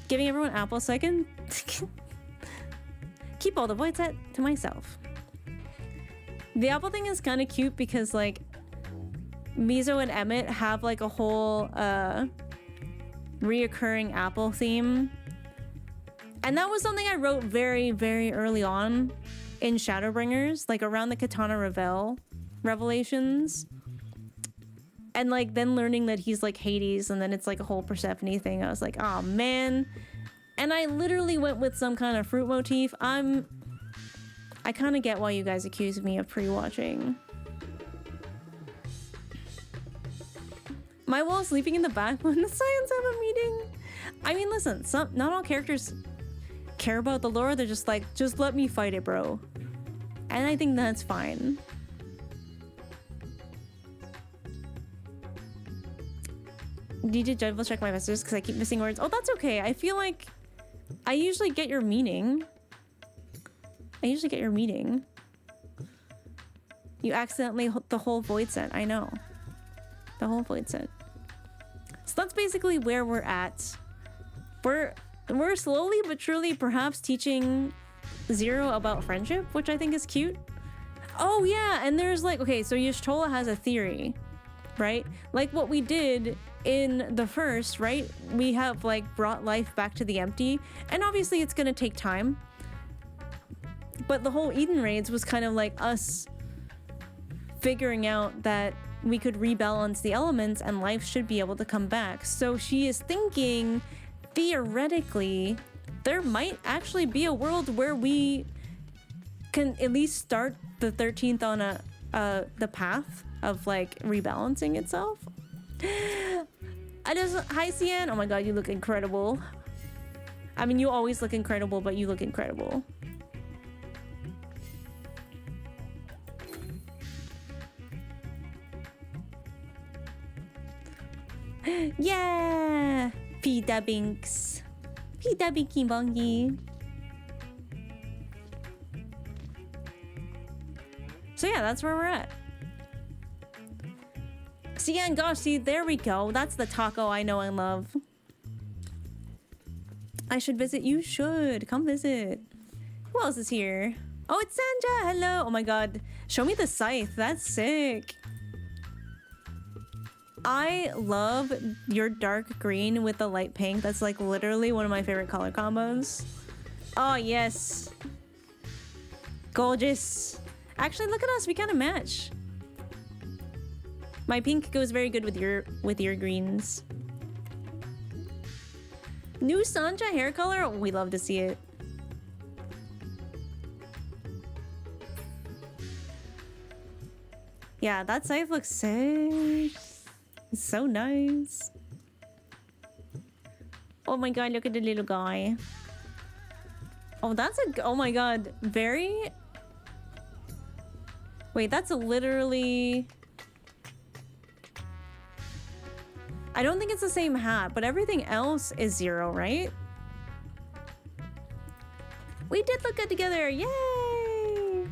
Giving everyone apple so I can keep all the void set to myself. The apple thing is kind of cute because like Mizo and Emmett have like a whole reoccurring apple theme. And that was something I wrote very, very early on in Shadowbringers, like around the Katana revelations. And like then learning that he's like Hades, and then it's like a whole Persephone thing. I was like, oh man. And I literally went with some kind of fruit motif. I kind of get why you guys accuse me of pre-watching. My wall sleeping in the back when the Scions have a meeting. I mean, listen, not all characters care about the lore. They're just like, just let me fight it, bro. And I think that's fine. Need to double check my messages because I keep missing words. Oh, that's okay. I feel like I usually get your meaning. You accidentally the whole void set. I know. The whole void set. So that's basically where we're at. We're slowly but surely perhaps teaching Zero about friendship, which I think is cute. Oh yeah, and there's like, okay, so Y'shtola has a theory, right? Like what we did in the first, right? We have like brought life back to the empty, and obviously it's gonna take time. But the whole Eden raids was kind of like us figuring out that we could rebalance the elements and life should be able to come back. So she is thinking, theoretically, there might actually be a world where we can at least start the 13th on the path of like rebalancing itself. Hi Cian, oh my god, you look incredible. I mean, you always look incredible, but you look incredible. Yeah! Pita Binks. Pita Binky Bongy. So yeah, that's where we're at. See, and gosh, see, there we go. That's the taco I know and love. I should visit. You should. Come visit. Who else is here? Oh, it's Sanja. Hello. Oh my god. Show me the scythe. That's sick. I love your dark green with the light pink. That's like literally one of my favorite color combos. Oh, yes. Gorgeous. Actually, look at us. We kind of match. My pink goes very good with your greens. New Sanja hair color? Oh, we love to see it. Yeah, that scythe looks sick. It's so nice. Oh my god, look at the little guy. Oh, that's a... Oh my god. Very... Wait, that's literally... I don't think it's the same hat, but everything else is Zero, right? We did look good together. Yay!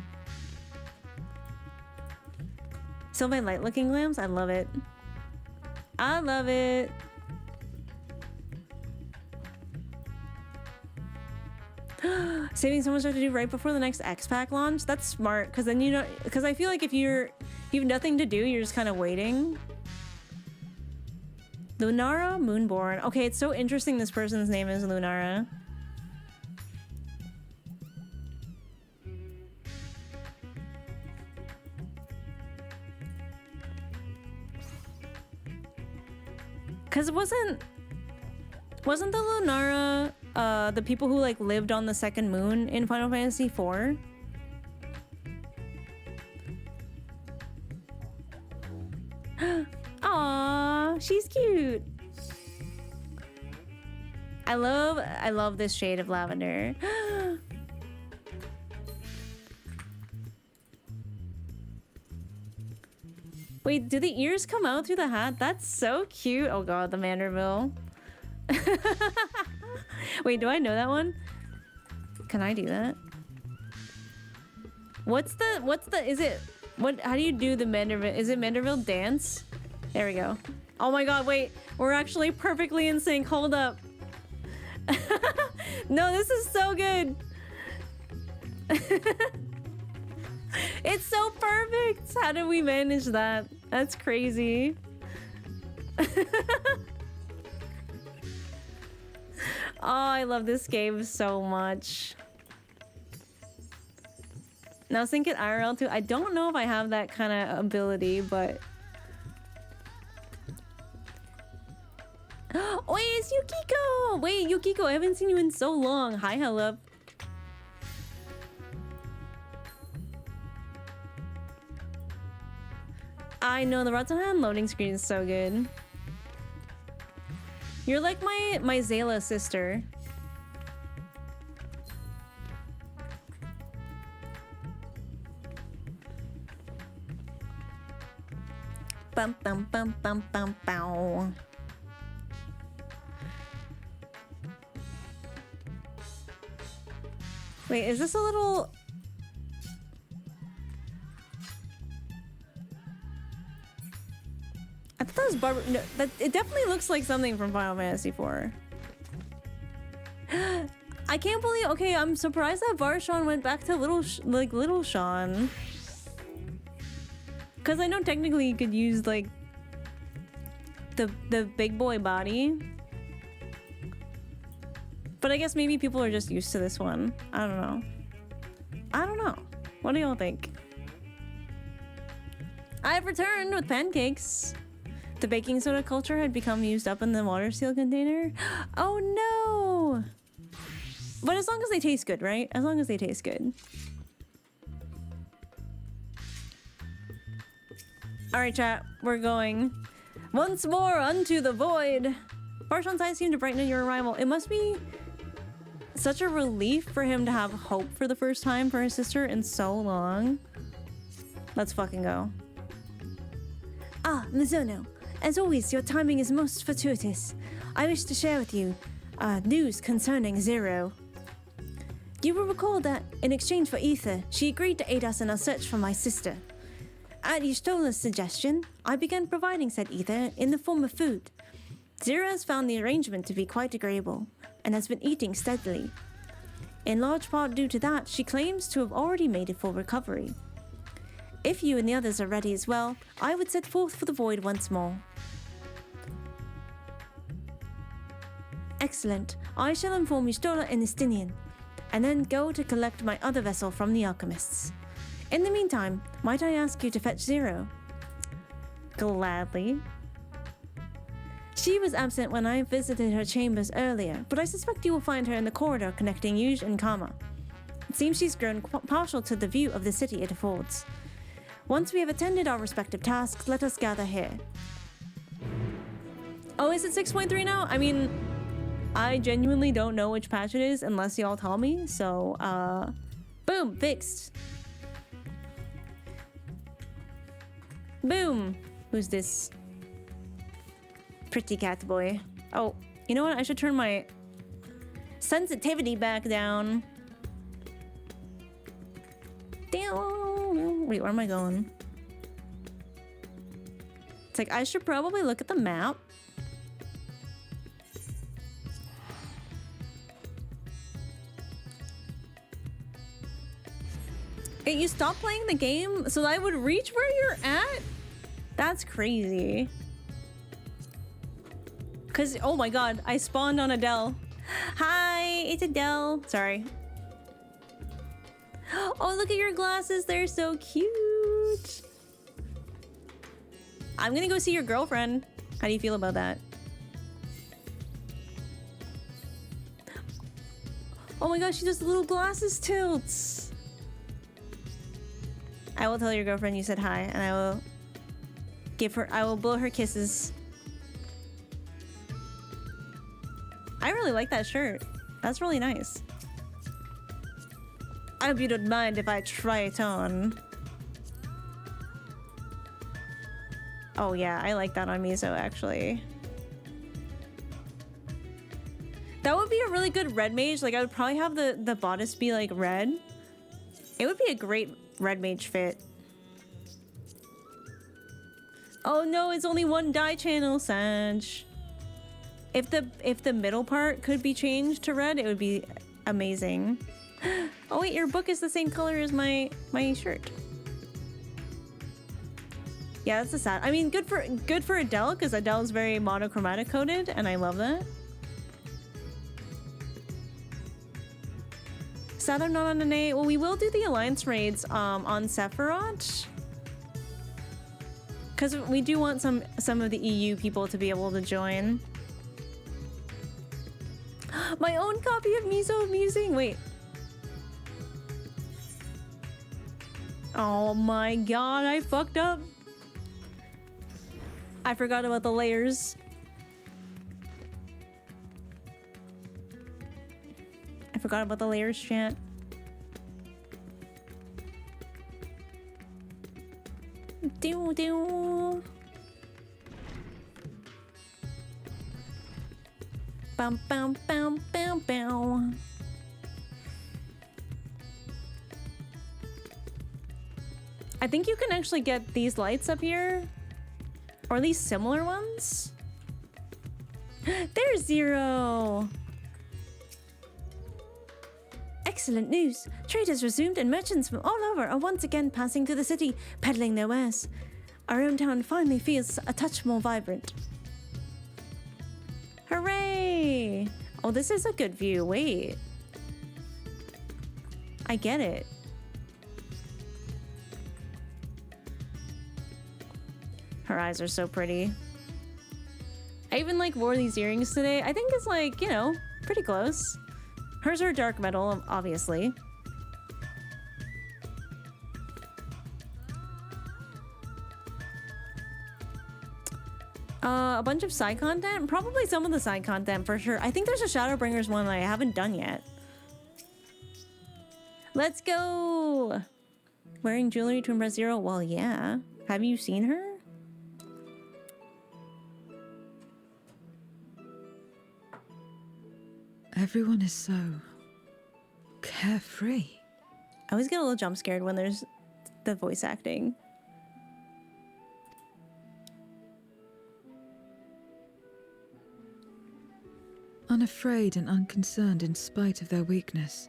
So my light looking lamps, I love it. I love it. Saving so much stuff to do right before the next X-Pack launch? That's smart, because then you know, because I feel like if you have nothing to do, you're just kind of waiting. Lunara Moonborn. Okay, it's so interesting this person's name is Lunara. Because wasn't the Lunara the people who like lived on the second moon in Final Fantasy IV? Aww, she's cute. I love this shade of lavender. Wait, do the ears come out through the hat? That's so cute. Oh god, the Manderville. Wait, do I know that one? Can I do that? How do you do the Manderville? Is it Manderville dance? There we go. Oh my god, wait. We're actually perfectly in sync. Hold up. No, this is so good. It's so perfect. How did we manage that? That's crazy. Oh, I love this game so much. Now sync it IRL too. I don't know if I have that kind of ability, but... Oh, wait, it's Yukiko! Wait, Yukiko, I haven't seen you in so long. Hi, hello. I know, the Vrtra loading screen is so good. You're like my Zayla sister. Bum bum bum bum bum bow. Wait, is this a little... I thought that was Barbara... No, it definitely looks like something from Final Fantasy IV. I can't believe... Okay, I'm surprised that Varshan went back to Little Sean. Because I know technically you could use, like... The big boy body. But I guess maybe people are just used to this one. I don't know. I don't know. What do y'all think? I've returned with pancakes. The baking soda culture had become used up in the water seal container. Oh no! But as long as they taste good, right? As long as they taste good. Alright chat, we're going. Once more unto the void. Varshan's eyes seem to brighten at your arrival. It must be such a relief for him to have hope for the first time for his sister in so long. Let's fucking go.
Ah, Mizuno. As always, your timing is most fortuitous. I wish to share with you news concerning Zero. You will recall that, in exchange for ether, she agreed to aid us in our search for my sister. At Y'shtola's suggestion, I began providing said ether in the form of food. Zero has found the arrangement to be quite agreeable, and has been eating steadily. In large part due to that, she claims to have already made a full recovery. If you and the others are ready as well, I would set forth for the void once more. Excellent. I shall inform Y'shtola and Estinian, and then go to collect my other vessel from the alchemists. In the meantime, might I ask you to fetch Zero?
Gladly.
She was absent when I visited her chambers earlier, but I suspect you will find her in the corridor connecting Yuj and Kama. It seems she's grown partial to the view of the city it affords. Once we have attended our respective tasks, let us gather here.
Oh, is it 6.3 now? I mean, I genuinely don't know which patch it is unless y'all tell me, so, boom, fixed. Boom. Who's this? Pretty cat boy. Oh, you know what? I should turn my sensitivity back down. Damn. Wait, where am I going? It's like I should probably look at the map. Hey, you stopped playing the game so that I would reach where you're at? That's crazy. Cause, oh my god, I spawned on Adele. Hi, it's Adele. Sorry. Oh, look at your glasses. They're so cute. I'm gonna go see your girlfriend. How do you feel about that? Oh my gosh, she does little glasses tilts. I will tell your girlfriend you said hi, and I will blow her kisses. I really like that shirt. That's really nice. I hope you don't mind if I try it on. Oh yeah, I like that on Miso actually. That would be a really good red mage. Like I would probably have the bodice be like red. It would be a great red mage fit. Oh no, it's only one dye channel, Sanj. If the middle part could be changed to red, it would be amazing. Oh wait, your book is the same color as my shirt. Yeah, that's a sad. I mean, good for Adele because Adele's very monochromatic coded, and I love that. Southern not on an A. Well, we will do the alliance raids on Sephiroth. Because we do want some of the EU people to be able to join. My own copy of Miso Musing. Wait. Oh my god, I fucked up. I forgot about the layers. I forgot about the layers, chat. Do do. Bum bum bum bum bum. I think you can actually get these lights up here, or at least similar ones. There's Zero.
Excellent news! Trade has resumed and merchants from all over are once again passing through the city, peddling their wares. Our own town finally feels a touch more vibrant.
Hooray! Oh, this is a good view. Wait. I get it. Her eyes are so pretty. I even like wore these earrings today. I think it's like, you know, pretty close. Hers are dark metal, obviously. A bunch of side content? Probably some of the side content for sure. I think there's a Shadowbringers one that I haven't done yet. Let's go! Wearing jewelry to impress Zero? Well, yeah. Have you seen her?
Everyone is so carefree.
I always get a little jump scared when there's the voice acting.
Unafraid and unconcerned in spite of their weakness,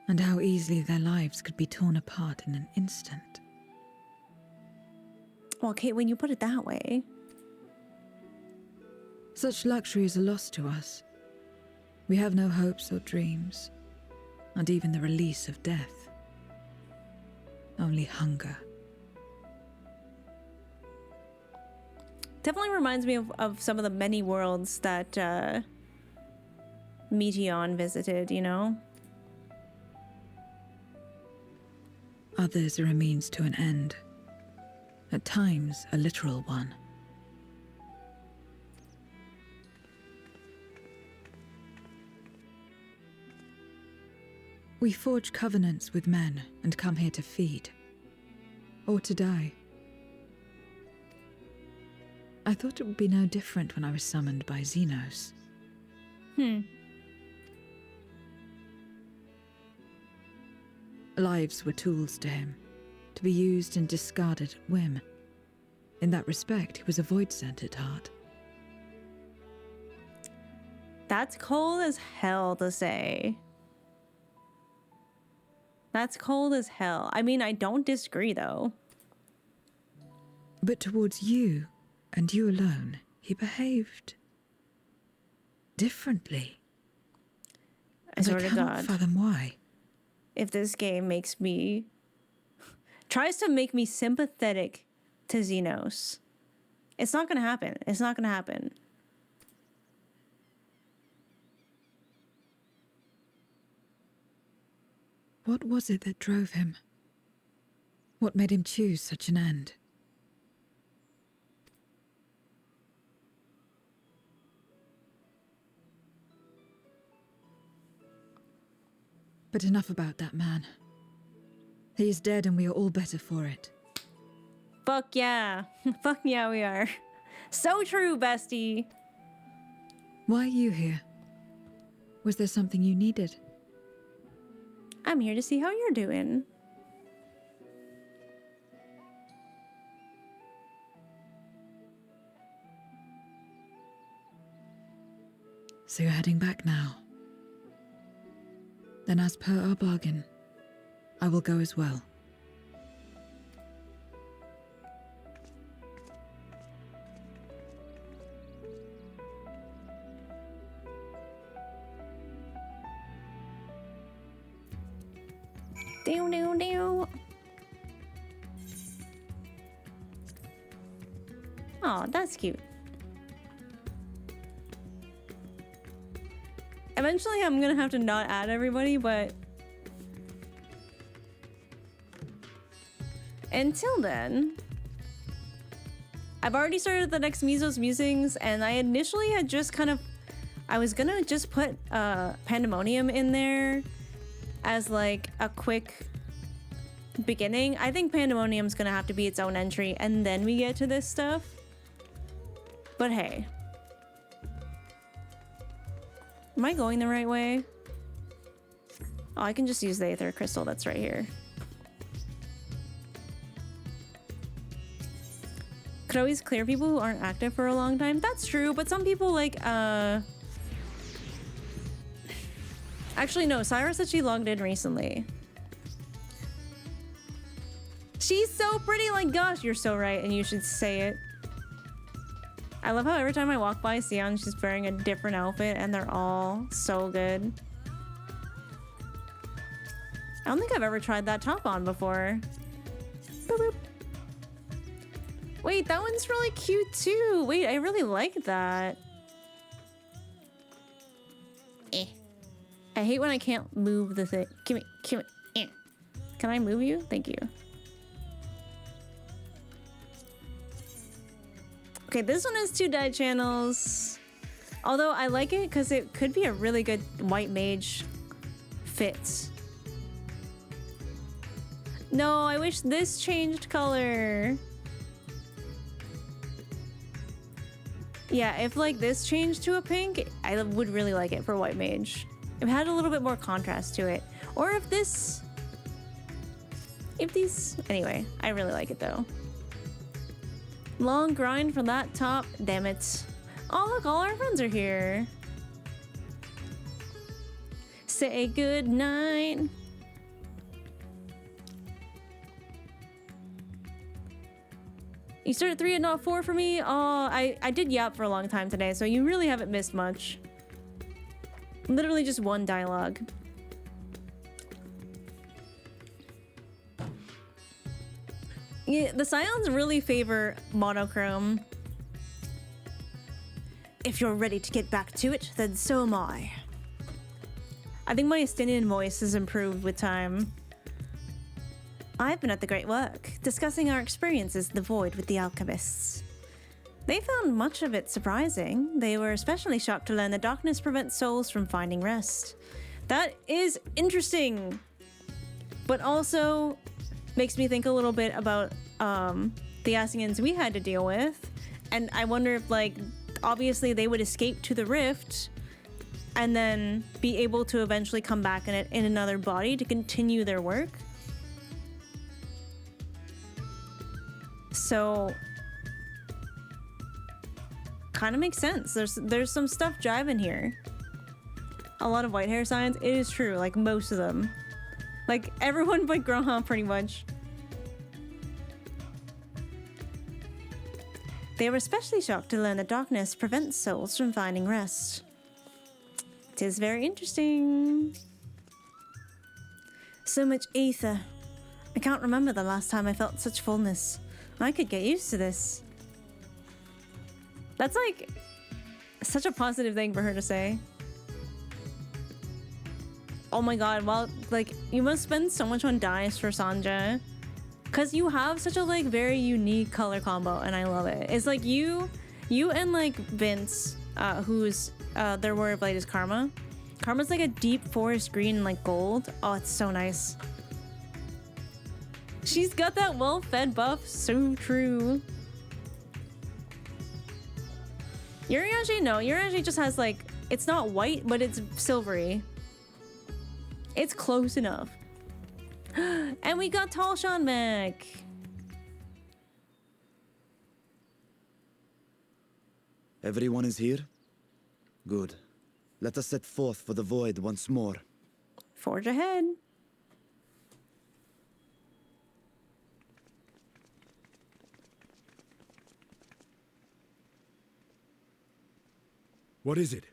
and how easily their lives could be torn apart in an instant.
Well, Kate, when you put it that way.
Such luxury is a loss to us. We have no hopes or dreams, and even the release of death. Only hunger.
Definitely reminds me of some of the many worlds that Meteon visited, you know?
Others are a means to an end. At times, a literal one. We forge covenants with men and come here to feed. Or to die. I thought it would be no different when I was summoned by Xenos. Lives were tools to him, to be used and discarded at whim. In that respect, he was a void-sent at heart.
That's cold as hell to say. That's cold as hell. I mean, I don't disagree, though.
But towards you, and you alone, he behaved differently.
I swear to
cannot
God.
fathom why.
If this game makes me... tries to make me sympathetic to Xenos, it's not gonna happen. It's not gonna happen.
What was it that drove him? What made him choose such an end? But enough about that man. He is dead and we are all better for it.
Fuck yeah. Fuck yeah, we are. So true, bestie.
Why are you here? Was there something you needed?
I'm here to see how you're doing.
So you're heading back now? Then as per our bargain, I will go as well.
Down, down, down. Oh, that's cute. Eventually, I'm gonna have to not add everybody, but until then, I've already started the next Mizo's Musings, and I initially had just I was gonna just put Pandemonium in there as like a quick beginning. I think Pandemonium's gonna have to be its own entry, and then we get to this stuff. But hey. Am I going the right way? Oh, I can just use the Aether Crystal that's right here. Could always clear people who aren't active for a long time. That's true, but some people like, Actually, no, Syra said she logged in recently. She's so pretty, like, gosh, you're so right, and you should say it. I love how every time I walk by Sion, she's wearing a different outfit, and they're all so good. I don't think I've ever tried that top on before. Boop, boop. Wait, that one's really cute too. Wait, I really like that. I hate when I can't move the thing. Give me. Can I move you? Thank you. Okay, this one has 2 dye channels. Although I like it because it could be a really good white mage fit. No, I wish this changed color. Yeah, if like this changed to a pink, I would really like it for white mage. It had a little bit more contrast to it. Or if these... Anyway, I really like it though. Long grind for that top. Damn it. Oh, look, all our friends are here. Say good night. You started 3 and not 4 for me? Oh, I did yap for a long time today, so you really haven't missed much. Literally just 1 dialogue. Yeah, the Scions really favor monochrome. If you're ready to get back to it, then so am I. I think my Estinian voice has improved with time. I've been at the great work, discussing our experiences in the void with the alchemists. They found much of it surprising. They were especially shocked to learn that darkness prevents souls from finding rest. That is interesting, but also makes me think a little bit about the Ascians we had to deal with. And I wonder if, like, obviously they would escape to the rift and then be able to eventually come back in another body to continue their work. So kind of makes sense. There's some stuff driving here. A lot of white hair signs. It is true, like most of them. Like everyone but Grohan pretty much. They were especially shocked to learn that darkness prevents souls from finding rest. It is very interesting. So much ether. I can't remember the last time I felt such fullness. I could get used to this. That's like such a positive thing for her to say. Oh my god, well, like, you must spend so much on dyes for Sanja. Because you have such a, like, very unique color combo, and I love it. It's like you and, like, Vince, who's, their word of light is Karma. Karma's like a deep forest green and, like, gold. Oh, it's so nice. She's got that well-fed buff. So true. Urianger, no. Urianger just has, like, it's not white, but it's silvery. It's close enough. And we got Talshan back.
Everyone is here? Good. Let us set forth for the void once more.
Forge ahead.
What is it?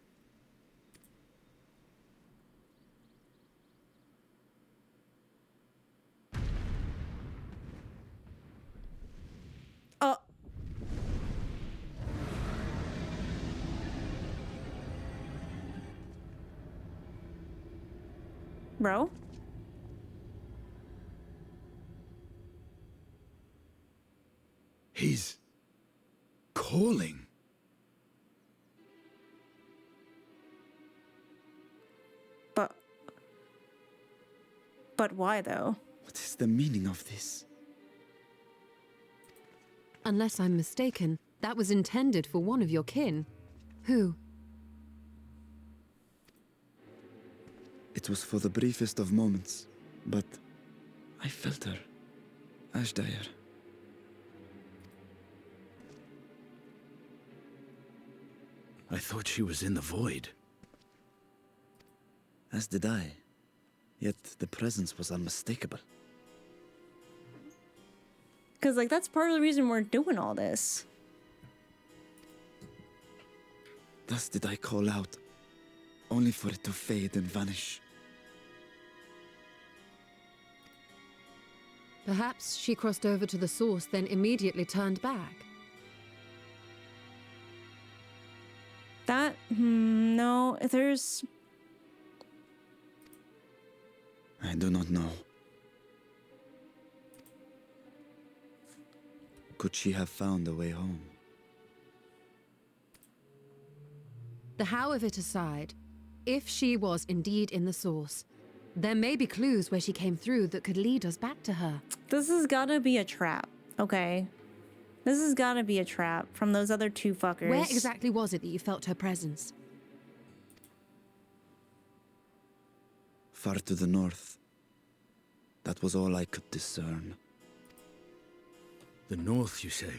bro?
He's calling.
But why though?
What is the meaning of this?
Unless I'm mistaken, that was intended for one of your kin. Who?
It was for the briefest of moments, but I felt her. Ashdire.
I thought she was in the void.
As did I. Yet the presence was unmistakable.
Because, like, that's part of the reason we're doing all this.
Thus did I call out, only for it to fade and vanish.
Perhaps she crossed over to the source, then immediately turned back.
That, no, there's...
I do not know. Could she have found a way home?
The how of it aside, if she was indeed in the source, there may be clues where she came through that could lead us back to her.
This has gotta be a trap, okay? This has gotta be a trap from those other two fuckers.
Where exactly was it that you felt her presence?
Far to the north. That was all I could discern.
The north, you say?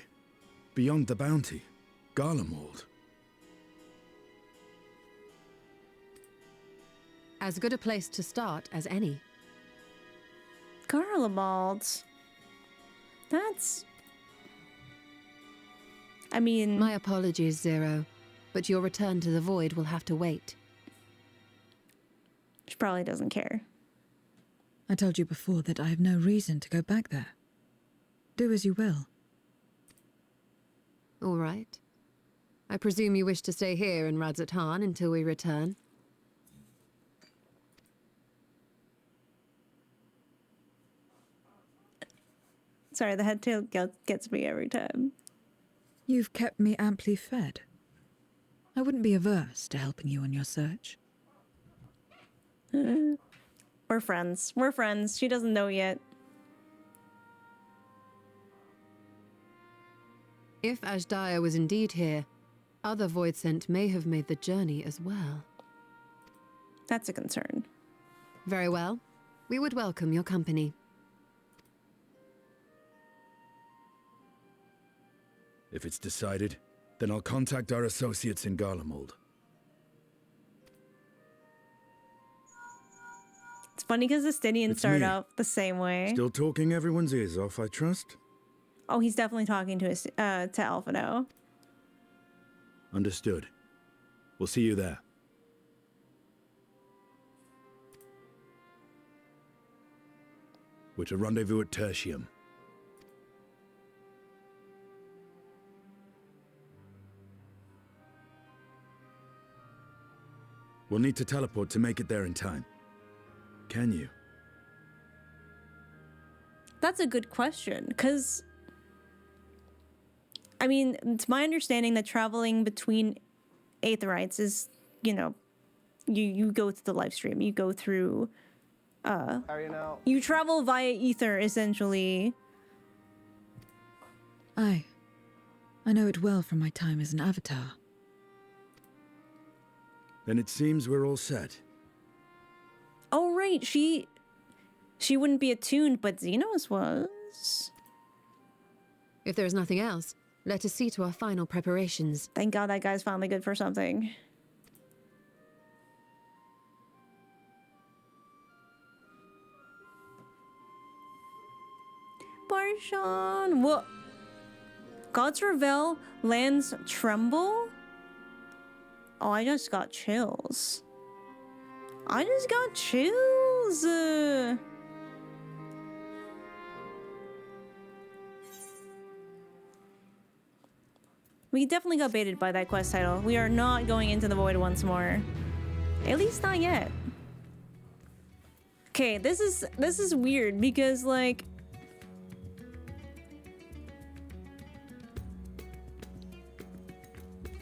Beyond the bounty? Garlemald?
As good a place to start as any.
Garlemald. That's... I mean...
My apologies, Zero, but your return to the Void will have to wait.
She probably doesn't care.
I told you before that I have no reason to go back there. Do as you will.
All right. I presume you wish to stay here in Radzatan until we return.
Sorry, the head tilt gets me every time.
You've kept me amply fed. I wouldn't be averse to helping you on your search.
We're friends. We're friends. She doesn't know yet.
If Ashdaya was indeed here, other Void Sent may have made the journey as well.
That's a concern.
Very well. We would welcome your company.
If it's decided, then I'll contact our associates in Garlemald.
It's funny because the Stydians
It's
start
me.
out the same way.
Still talking everyone's ears off, I trust?
Oh, he's definitely talking to to Alphino.
Understood. We'll see you there. We're to rendezvous at Tertium. We'll need to teleport to make it there in time. Can you?
That's a good question, because... I mean, it's my understanding that traveling between Aetherites is, you know, you go through the live stream, you go through... you travel via ether, essentially.
Aye. I know it well from my time as an avatar.
Then it seems we're all set.
Oh, right, she wouldn't be attuned, but Xenos was.
If there is nothing else, let us see to our final preparations.
Thank God that guy's finally good for something. Barshan, what? God's Revel lands tremble? Oh, I just got chills. I just got chills. We definitely got baited by that quest title. We are not going into the void once more. At least not yet. Okay, this is weird because like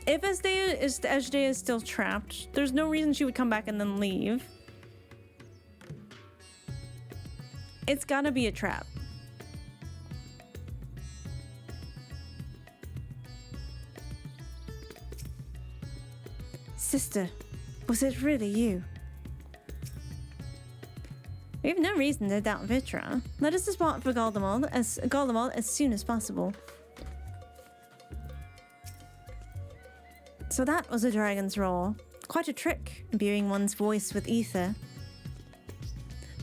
if Ajdeya is still trapped, there's no reason she would come back and then leave. It's gotta be a trap.
Sister, was it really you?
We have no reason to doubt Vrtra. Let us depart for Garlemald as soon as possible.
So that was a dragon's roar. Quite a trick, imbuing one's voice with ether.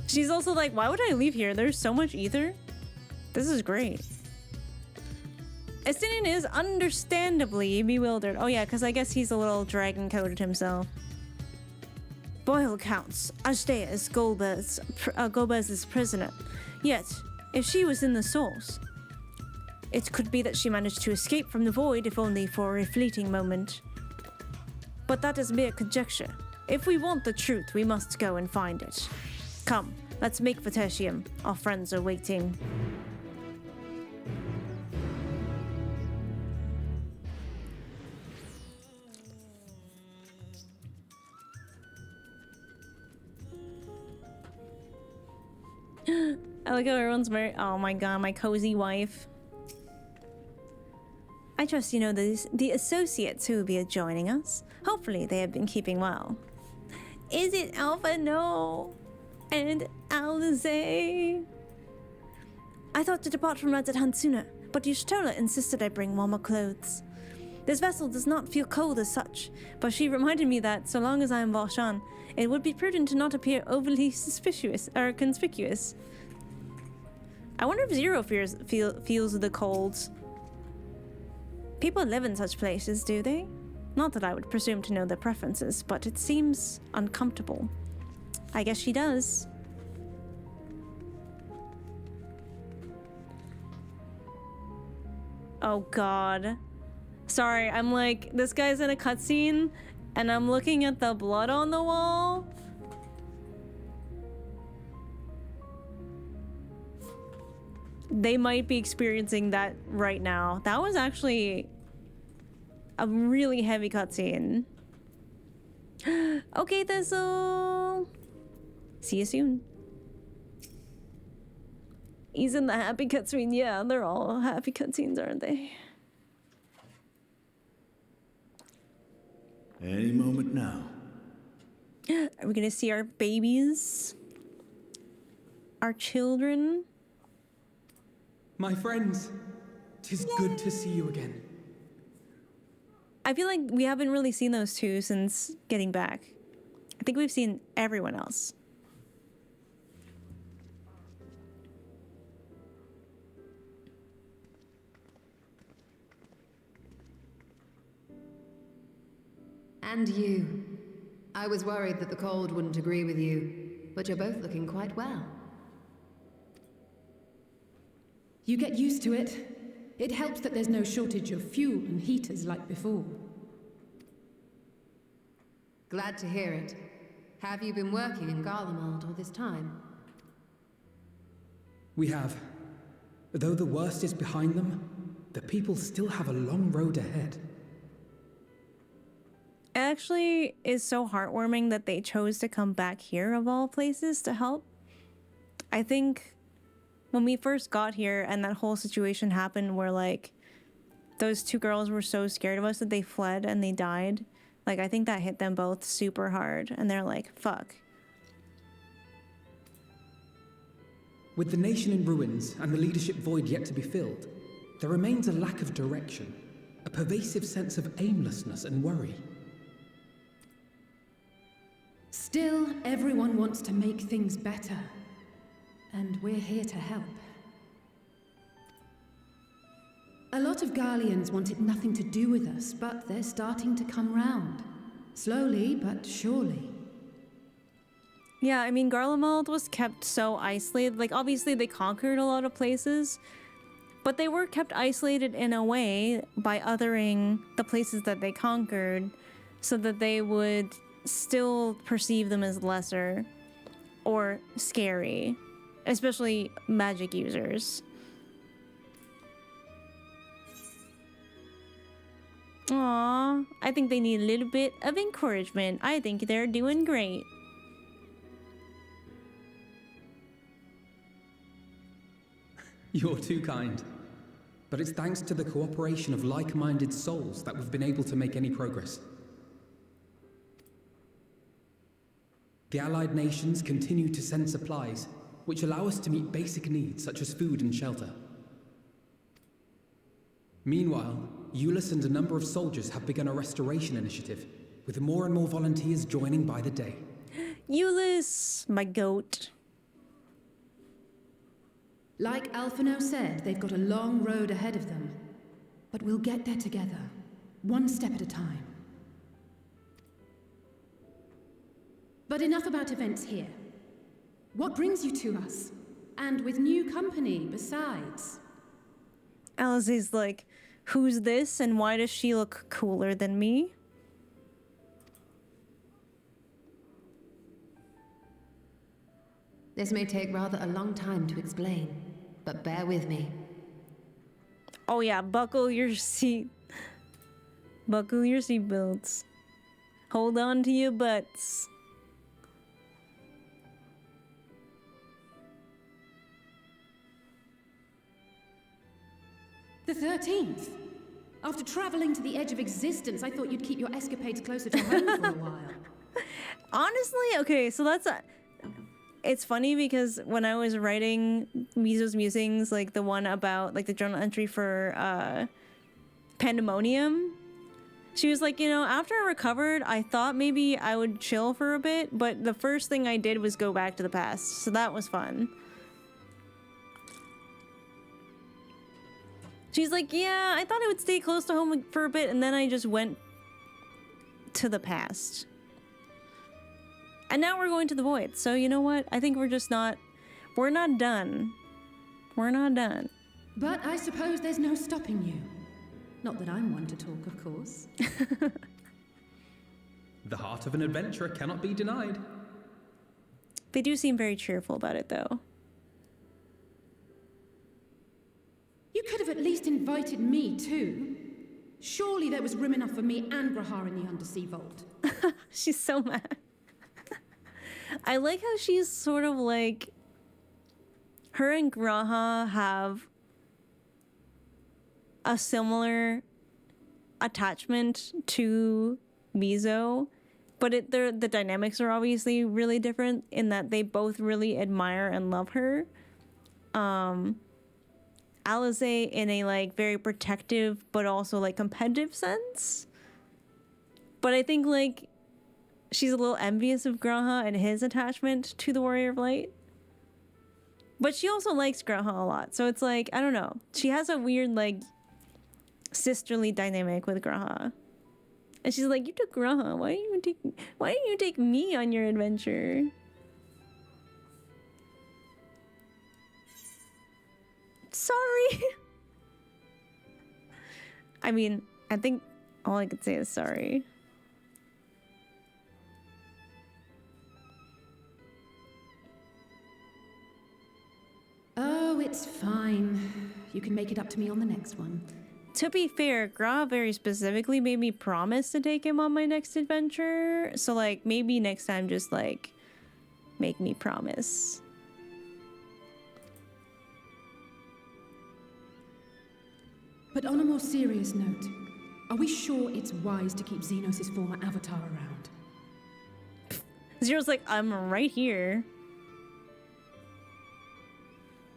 She's also like, why would I leave here? There's so much ether. This is great. Estinian is understandably bewildered. Oh yeah, because I guess he's a little dragon-coded himself.
Boyle counts. Ajdeya is Golbez's prisoner. Yet, if she was in the source, it could be that she managed to escape from the void, if only for a fleeting moment. But that is mere conjecture. If we want the truth, we must go and find it. Come, let's make for Tertium. Our friends are waiting.
I like how everyone's very, oh my god, my cozy wife.
I trust you know the associates who will be joining us. Hopefully they have been keeping well.
Is it Alpha? No. And Alize?
I thought to depart from Radzethan sooner, but Yushtola insisted I bring warmer clothes. This vessel does not feel cold as such,
But she reminded me that so long as I am Valshan, it would be prudent to not appear overly suspicious or conspicuous. I wonder if Zero feels the colds.
people live in such places, do they? Not that I would presume to know their preferences, but it seems uncomfortable.
I guess she does. Oh god. Sorry, I'm like, this guy's in a cutscene and I'm looking at the blood on the wall. They might be experiencing that right now. That was actually a really heavy cutscene. Okay, Thistle. See you soon. He's in the happy cutscene. Yeah, they're all happy cutscenes, aren't they?
Any moment now.
Are we gonna see our babies? Our children?
My friends, 'tis good to see you again.
I feel like we haven't really seen those two since getting back. I think we've seen everyone else.
And you. I was worried that the cold wouldn't agree with you, but you're both looking quite well.
You get used to it. It helps that there's no shortage of fuel and heaters like before.
Glad to hear it. Have you been working in Garlemald all this time?
We have. Though the worst is behind them, the people still have a long road ahead.
It actually is so heartwarming that they chose to come back here of all places to help. I think when we first got here and that whole situation happened where like those two girls were so scared of us that they fled and they died, like I think that hit them both super hard and they're like, fuck.
With the nation in ruins and the leadership void yet to be filled, there remains a lack of direction, a pervasive sense of aimlessness and worry.
Still, everyone wants to make things better. And we're here to help. A lot of Garleans wanted nothing to do with us, but they're starting to come round. Slowly, but surely.
Yeah, I mean, Garlemald was kept so isolated. Like, obviously they conquered a lot of places, but they were kept isolated in a way by othering the places that they conquered so that they would still perceive them as lesser. or scary, especially magic users. Aww, I think they need a little bit of encouragement. I think they're doing great.
You're too kind. But it's thanks to the cooperation of like-minded souls that we've been able to make any progress. The allied nations continue to send supplies, which allow us to meet basic needs such as food and shelter. Meanwhile, Euless and a number of soldiers have begun a restoration initiative, with more and more volunteers joining by the day.
Euless, my goat.
Like Alphino said, they've got a long road ahead of them. But we'll get there together, one step at a time. But enough about events here. What brings you to us? And with new company, besides?
Alice's like, who's this and why does she look cooler than me?
This may take rather a long time to explain, but bear with me.
Oh yeah, buckle your seat. Buckle your seatbelts. Hold on to your butts.
The 13th? After traveling to the edge of existence, I thought you'd keep your escapades closer to home for a while.
Honestly, okay, so that's it's funny because when I was writing Mizo's Musings, like the one about like the journal entry for Pandemonium, she was like, you know, after I recovered, I thought maybe I would chill for a bit, but the first thing I did was go back to the past, so that was fun. She's like, yeah, I thought I would stay close to home for a bit, and then I just went to the past. And now we're going to the void. So you know what? I think we're not done. We're not done.
But I suppose there's no stopping you. Not that I'm one to talk, of course.
The heart of an adventurer cannot be denied.
They do seem very cheerful about it, though.
You could have at least invited me, too. Surely there was room enough for me and Grahar in the Undersea Vault.
She's so mad. I like how she's sort of like... Her and Graha have a similar attachment to Mizo, but the dynamics are obviously really different in that they both really admire and love her. Alize in a like very protective but also like competitive sense. But I think like she's a little envious of Graha and his attachment to the Warrior of Light. But she also likes Graha a lot. So it's like, I don't know. She has a weird like sisterly dynamic with Graha. And she's like, you took Graha. Why didn't you take me on your adventure? Sorry. I mean, I think all I could say is sorry.
Oh, it's fine. You can make it up to me on the next one.
To be fair, Gra very specifically made me promise to take him on my next adventure. So, like, maybe next time just, like, make me promise.
But on a more serious note, are we sure it's wise to keep Xenos' former avatar around?
Zero's like, I'm right here.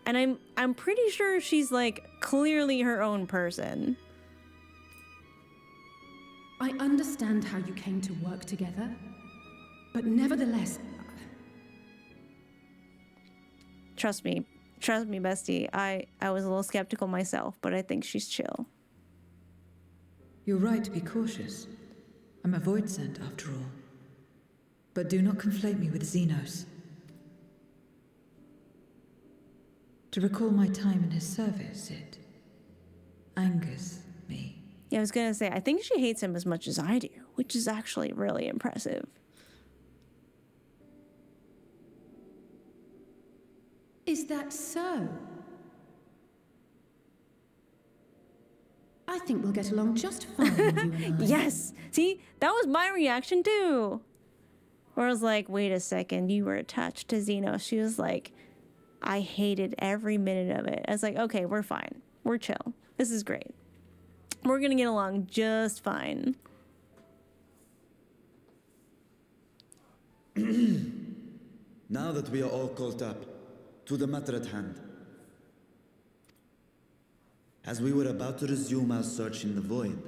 And I'm pretty sure she's, like, clearly her own person.
I understand how you came to work together, but nevertheless...
Trust me, bestie. I was a little skeptical myself, but I think she's chill.
You're right to be cautious. I'm a void sent, after all. But do not conflate me with Xenos. To recall my time in his service, it angers me.
Yeah, I was gonna say, I think she hates him as much as I do, which is actually really impressive.
Is that so? I think we'll get along just fine, you and I.
Yes! See, that was my reaction too. Where I was like, wait a second, you were attached to Xeno. She was like, I hated every minute of it. I was like, okay, we're fine. We're chill. This is great. We're gonna get along just fine.
Now that we are all caught up, to the matter at hand. As we were about to resume our search in the void,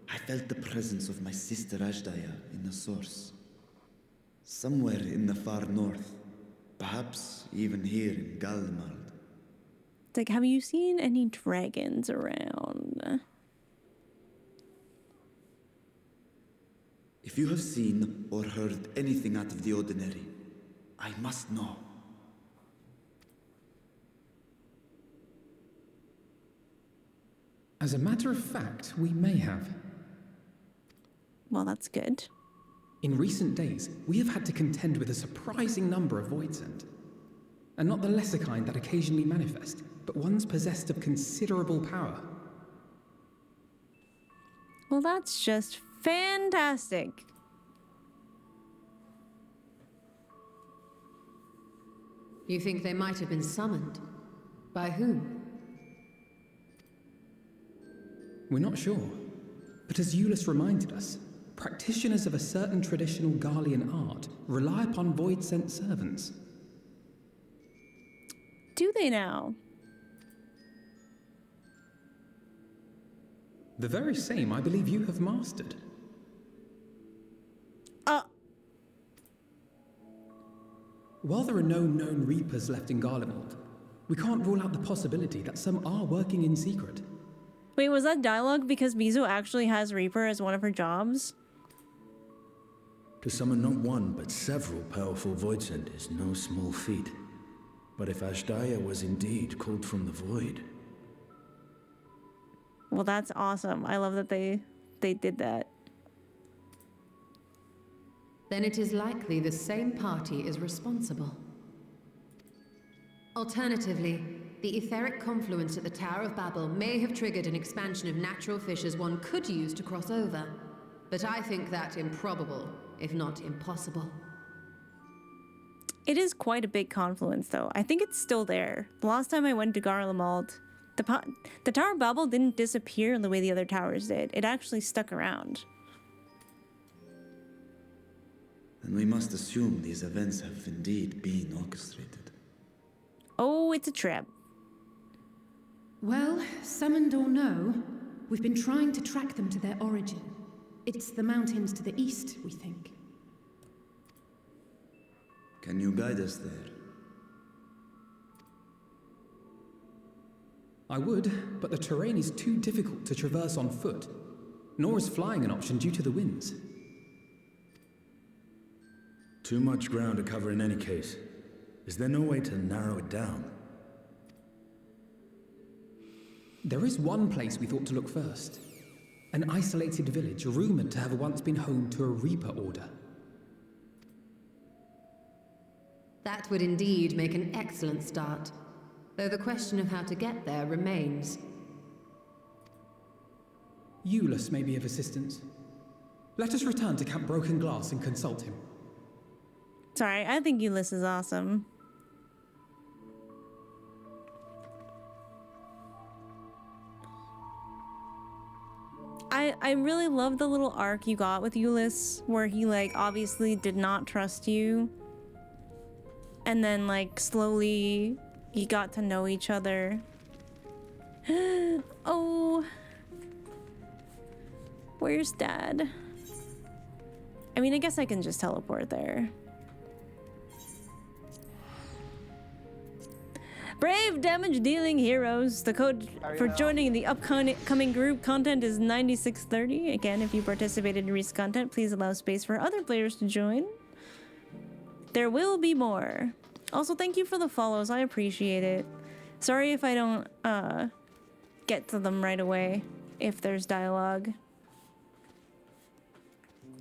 I felt the presence of my sister Ashdaya in the source. Somewhere in the far north, perhaps even here in Garlemald.
It's like, have you seen any dragons around?
If you have seen or heard anything out of the ordinary, I must know.
As a matter of fact, we may have.
Well, that's good.
In recent days, we have had to contend with a surprising number of voidsent. And not the lesser kind that occasionally manifest, but ones possessed of considerable power.
Well, that's just fantastic.
You think they might have been summoned? By whom?
We're not sure. But as Euless reminded us, practitioners of a certain traditional Garlean art rely upon void-sent servants.
Do they now?
The very same I believe you have mastered. While there are no known Reapers left in Garlemald, we can't rule out the possibility that some are working in secret.
Wait, was that dialogue because Mizu actually has Reaper as one of her jobs?
To summon not one, but several powerful voidsent is no small feat. But if Ashdaya was indeed called from the void...
Well, that's awesome. I love that they did that.
Then it is likely the same party is responsible. Alternatively, the etheric confluence at the Tower of Babel may have triggered an expansion of natural fissures one could use to cross over. But I think that improbable, if not impossible.
It is quite a big confluence, though. I think it's still there. The last time I went to Garlemald, the Tower of Babel didn't disappear the way the other towers did. It actually stuck around.
Then we must assume these events have indeed been orchestrated.
Oh, it's a trap.
Well, summoned or no, we've been trying to track them to their origin. It's the mountains to the east, we think.
Can you guide us there?
I would, but the terrain is too difficult to traverse on foot, nor is flying an option due to the winds.
Too much ground to cover in any case. Is there no way to narrow it down?
There is one place we thought to look first. An isolated village rumored to have once been home to a Reaper order.
That would indeed make an excellent start. Though the question of how to get there remains.
Euless may be of assistance. Let us return to Camp Broken Glass and consult him.
Sorry, I think Euless is awesome. I really love the little arc you got with Euless, where he, like, obviously did not trust you. And then, like, slowly you got to know each other. Oh. Where's Dad? I mean, I guess I can just teleport there. Brave damage-dealing heroes. The code for joining the upcoming group content is 9630. Again, if you participated in recent content, please allow space for other players to join. There will be more. Also, thank you for the follows. I appreciate it. Sorry if I don't get to them right away, if there's dialogue.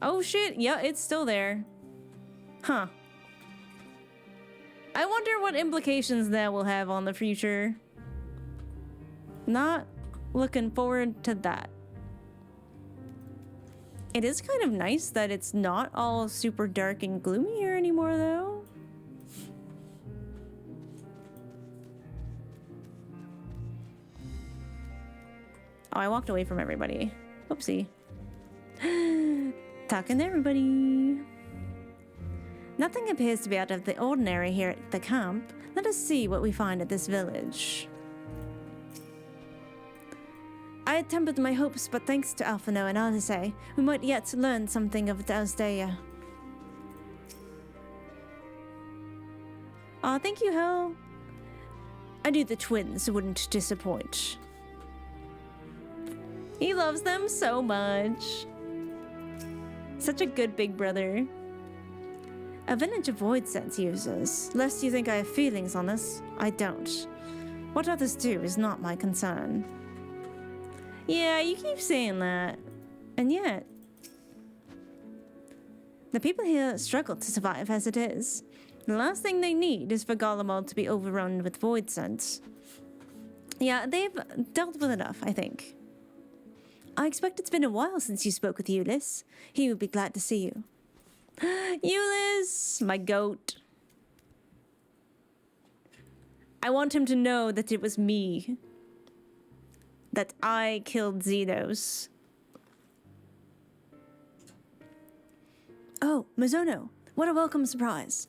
Oh shit, yeah, it's still there. Huh. I wonder what implications that will have on the future. Not looking forward to that. It is kind of nice that it's not all super dark and gloomy here anymore, though. Oh, I walked away from everybody. Oopsie. Talking to everybody. Nothing appears to be out of the ordinary here at the camp. Let us see what we find at this village. I had tempered my hopes, but thanks to Alphino and Alice, we might yet learn something of Asdaya. Aw, thank you, Hel. I knew the twins wouldn't disappoint. He loves them so much. Such a good big brother. A village of void sense users. Lest you think I have feelings on this, I don't. What others do is not my concern. Yeah, you keep saying that. And yet, the people here struggle to survive as it is. The last thing they need is for Garlemald to be overrun with void sense. Yeah, they've dealt with enough, I think. I expect it's been a while since you spoke with Euless. He would be glad to see you. Euless, my goat. I want him to know that it was me. That I killed Xenos. Oh, Mizono, what a welcome surprise.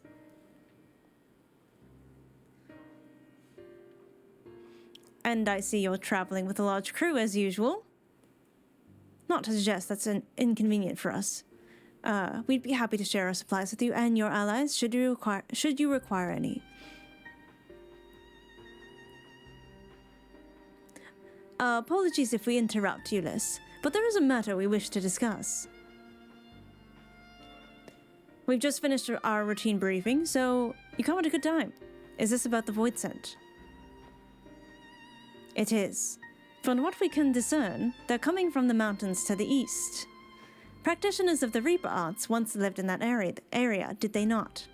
And I see you're traveling with a large crew as usual. Not to suggest that's inconvenient for us. We'd be happy to share our supplies with you and your allies should you require any. Apologies if we interrupt, Euless, but there is a matter we wish to discuss. We've just finished our routine briefing, so you come at a good time. Is this about the Void Scent? It is. From what we can discern, they're coming from the mountains to the east. Practitioners of the Reaper arts once lived in that area, did they not?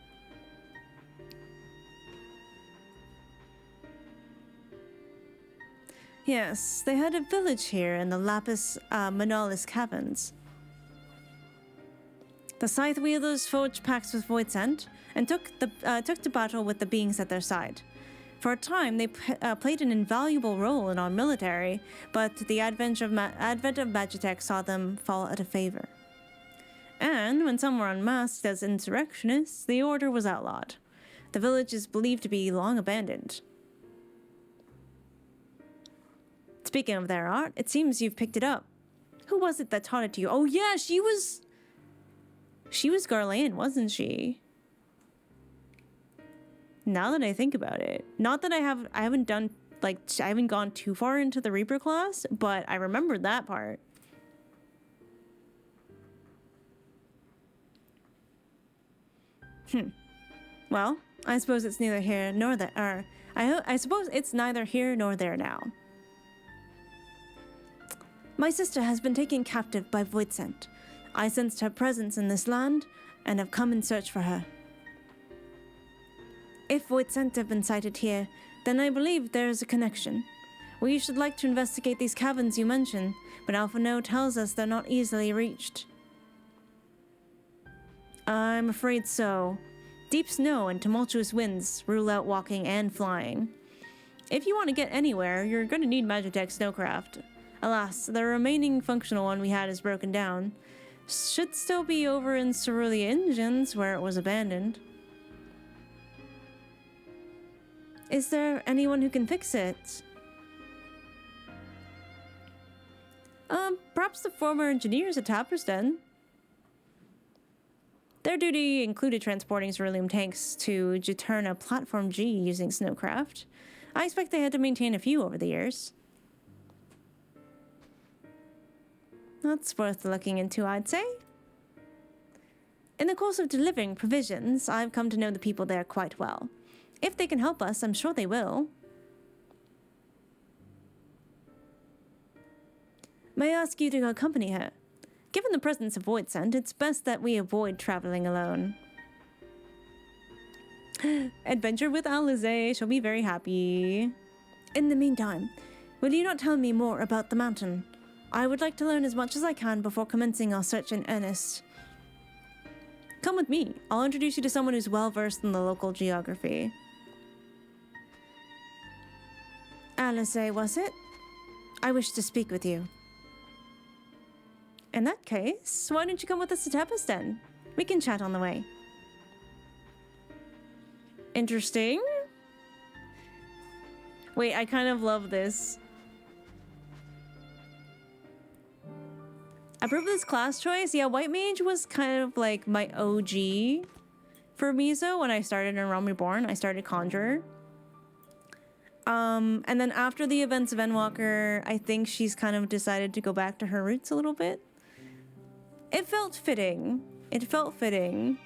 Yes, they had a village here in the Lapis Manalis caverns. The Scythe Wielders forged pacts with Void Scent and took to battle with the beings at their side. For a time, they played an invaluable role in our military, but the advent of Magitech saw them fall out of favor. And when some were unmasked as insurrectionists, the order was outlawed. The village is believed to be long abandoned. Speaking of their art, it seems you've picked it up. Who was it that taught it to you? Oh yeah, she was Garlemald, wasn't she? Now that I think about it. Not that I haven't gone too far into the Reaper class, but I remembered that part. Well, I suppose it's neither here nor there. I suppose it's neither here nor there now. My sister has been taken captive by Void Scent. I sensed her presence in this land and have come in search for her. If Void Scent have been sighted here, then I believe there is a connection. We should like to investigate these caverns you mentioned, but Alphino tells us they're not easily reached. I'm afraid so. Deep snow and tumultuous winds rule out walking and flying. If you want to get anywhere, you're going to need Magitech Snowcraft. Alas, the remaining functional one we had is broken down. Should still be over in Cerulean Engines, where it was abandoned. Is there anyone who can fix it? Perhaps the former engineers at Tappersden. Their duty included transporting Cerulean tanks to Juturna Platform G using Snowcraft. I expect they had to maintain a few over the years. That's worth looking into, I'd say. In the course of delivering provisions, I've come to know the people there quite well. If they can help us, I'm sure they will. May I ask you to accompany her? Given the presence of Void Scent, it's best that we avoid traveling alone. Adventure with Alize. She'll be very happy.
In the meantime, will you not tell me more about the mountain? I would like to learn as much as I can before commencing our search in earnest.
Come with me. I'll introduce you to someone who's well versed in the local geography.
Alice, was it? I wish to speak with you.
In that case, why don't you come with us to Tepesden? We can chat on the way. Interesting. Wait, I kind of love this. I approve this class choice. Yeah, White Mage was kind of like my OG for Mizo when I started in Realm Reborn. I started Conjurer. And then after the events of Endwalker, I think she's kind of decided to go back to her roots a little bit. It felt fitting. It felt fitting.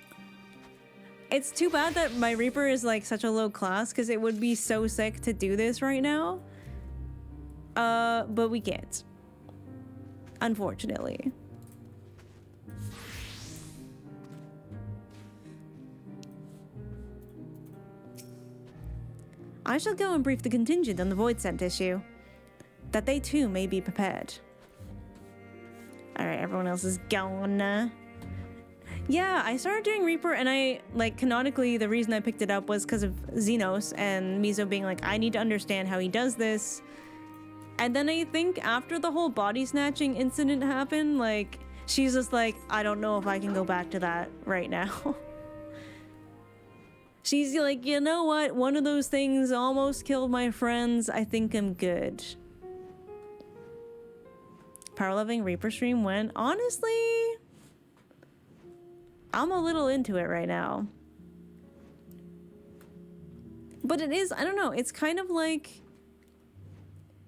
It's too bad that my Reaper is like such a low class, because it would be so sick to do this right now. But we can't. Unfortunately. I shall go and brief the contingent on the Void Scent issue, that they too may be prepared. Alright, everyone else is gone. Yeah, I started doing Reaper, and I, like, canonically, the reason I picked it up was because of Xenos and Mizo being like, I need to understand how he does this. And then I think after the whole body snatching incident happened, like, she's just like, I don't know if I can go back to that right now. She's like, you know what? One of those things almost killed my friends. I think I'm good. Power Loving Reaper stream went. Honestly, I'm a little into it right now. But it is, I don't know, it's kind of like,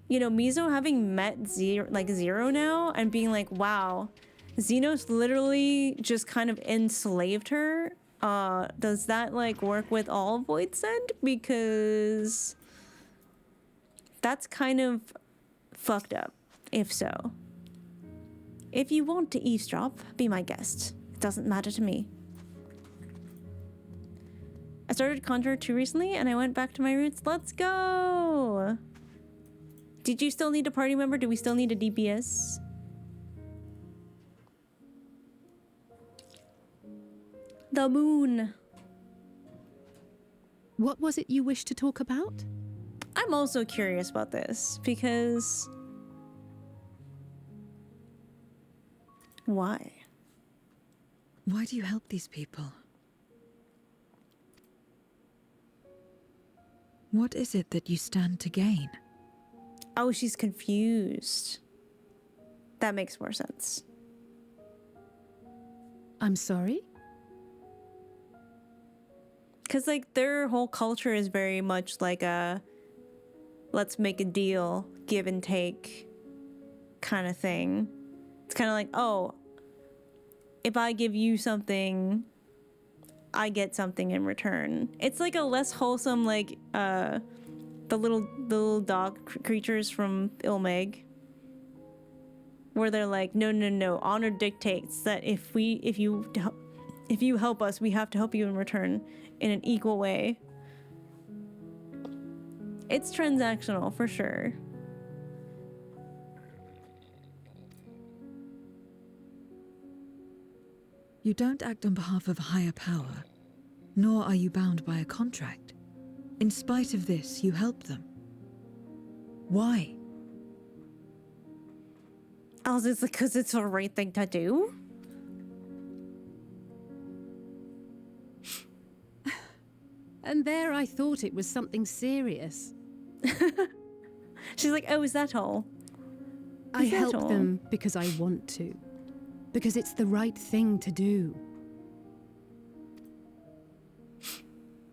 you know, Mizo having met Zero now and being like, wow, Xenos literally just kind of enslaved her. Does that like work with all Void Scent? Because that's kind of fucked up, if so. If you want to eavesdrop, be my guest. It doesn't matter to me. I started Conjurer 2 recently and I went back to my roots. Let's go! Did you still need a party member? Do we still need a DPS? The moon.
What was it you wished to talk about?
I'm also curious about this because... Why?
Why do you help these people? What is it that you stand to gain?
Oh, she's confused. That makes more sense.
I'm sorry?
Because, like, their whole culture is very much like a let's make a deal, give and take kind of thing. It's kind of like, oh, if I give you something, I get something in return. It's like a less wholesome, like, the little dog creatures from Ilmeg, where they're like, no, honor dictates that if you help us, we have to help you in return in an equal way. It's transactional for sure.
You don't act on behalf of a higher power, nor are you bound by a contract. In spite of this, you help them. Why?
Also, it's because it's the right thing to do.
And there I thought it was something serious.
She's like, oh, is that all?
I help them because I want to. Because it's the right thing to do.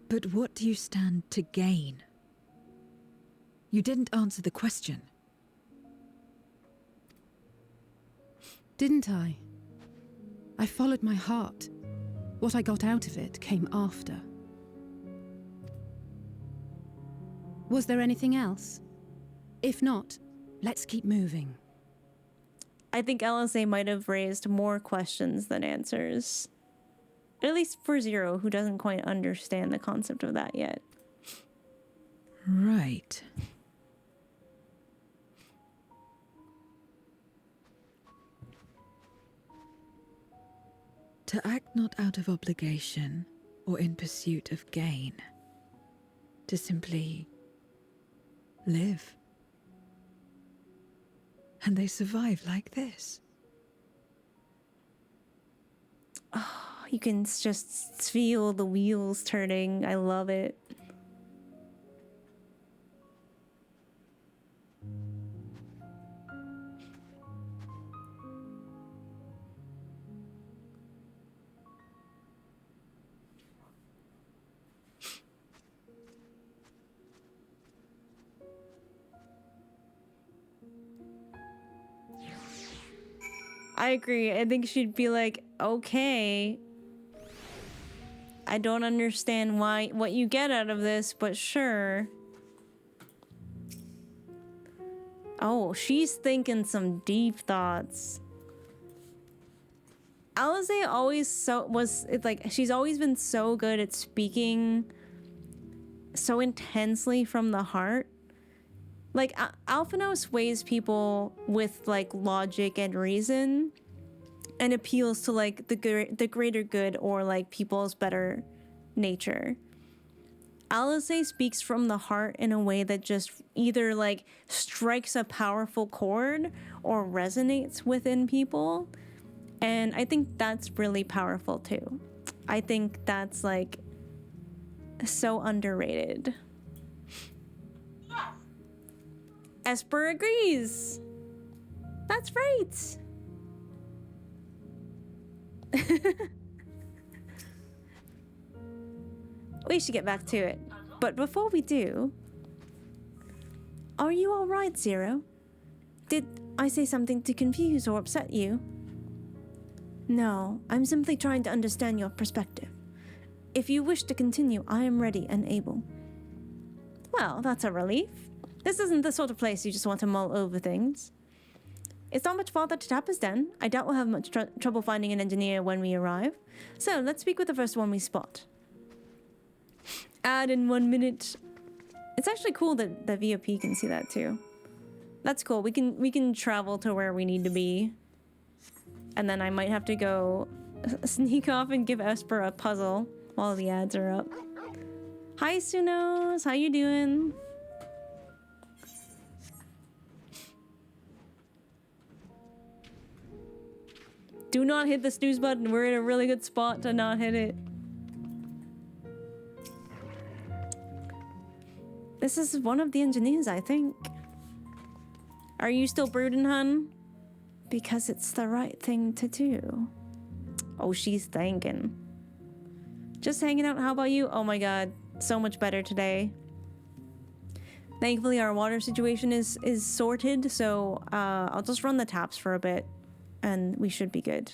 But what do you stand to gain? You didn't answer the question.
Didn't I? I followed my heart. What I got out of it came after. Was there anything else? If not, let's keep moving.
I think LSA might have raised more questions than answers. At least for Zero, who doesn't quite understand the concept of that yet.
Right. To act not out of obligation or in pursuit of gain. To simply live. And they survive like this.
Oh, you can just feel the wheels turning. I love it. I agree. I think she'd be like, okay, I don't understand what you get out of this, but sure. Oh, she's thinking some deep thoughts. Alize always she's always been so good at speaking so intensely from the heart. Like, Alphino sways people with, like, logic and reason and appeals to, like, the greater good or, like, people's better nature. Alize speaks from the heart in a way that just either, like, strikes a powerful chord or resonates within people. And I think that's really powerful, too. I think that's, like, so underrated. Esper agrees. That's right. We should get back to it. But before we do, are you all right, Zero? Did I say something to confuse or upset you? No, I'm simply trying to understand your perspective. If you wish to continue, I am ready and able. Well, that's a relief. This isn't the sort of place you just want to mull over things. It's not much farther to Tapper's Den. I doubt we'll have much trouble finding an engineer when we arrive. So, let's speak with the first one we spot. Add in 1 minute. It's actually cool that the VOP can see that too. That's cool. We can travel to where we need to be. And then I might have to go sneak off and give Esper a puzzle while the ads are up. Hi, Sunos. How you doing? Do not hit the snooze button. We're in a really good spot to not hit it. This is one of the engineers, I think. Are you still brooding, hun? Because it's the right thing to do. Oh, she's thinking. Just hanging out. How about you? Oh my god. So much better today. Thankfully, our water situation is sorted, so I'll just run the taps for a bit. And we should be good.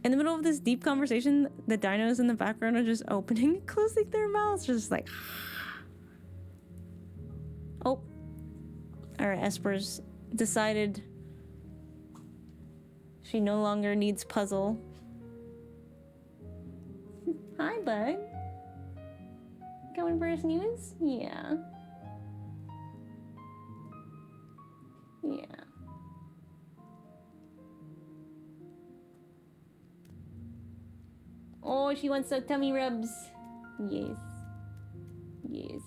In the middle of this deep conversation, the dinos in the background are just opening and closing their mouths, just like... Oh. Alright, Esper's decided she no longer needs puzzle. Hi, bud. Going for a snooze? Yeah. Yeah. Oh, she wants some tummy rubs. Yes. Yes.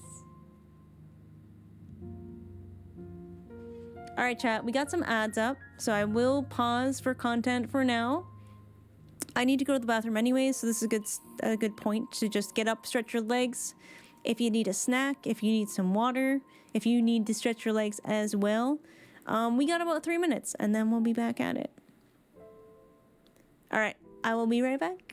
Alright, chat. We got some ads up, so I will pause for content for now. I need to go to the bathroom anyways, so this is a good point to just get up, stretch your legs. If you need a snack, if you need some water, if you need to stretch your legs as well. We got about 3 minutes, and then we'll be back at it. Alright, I will be right back.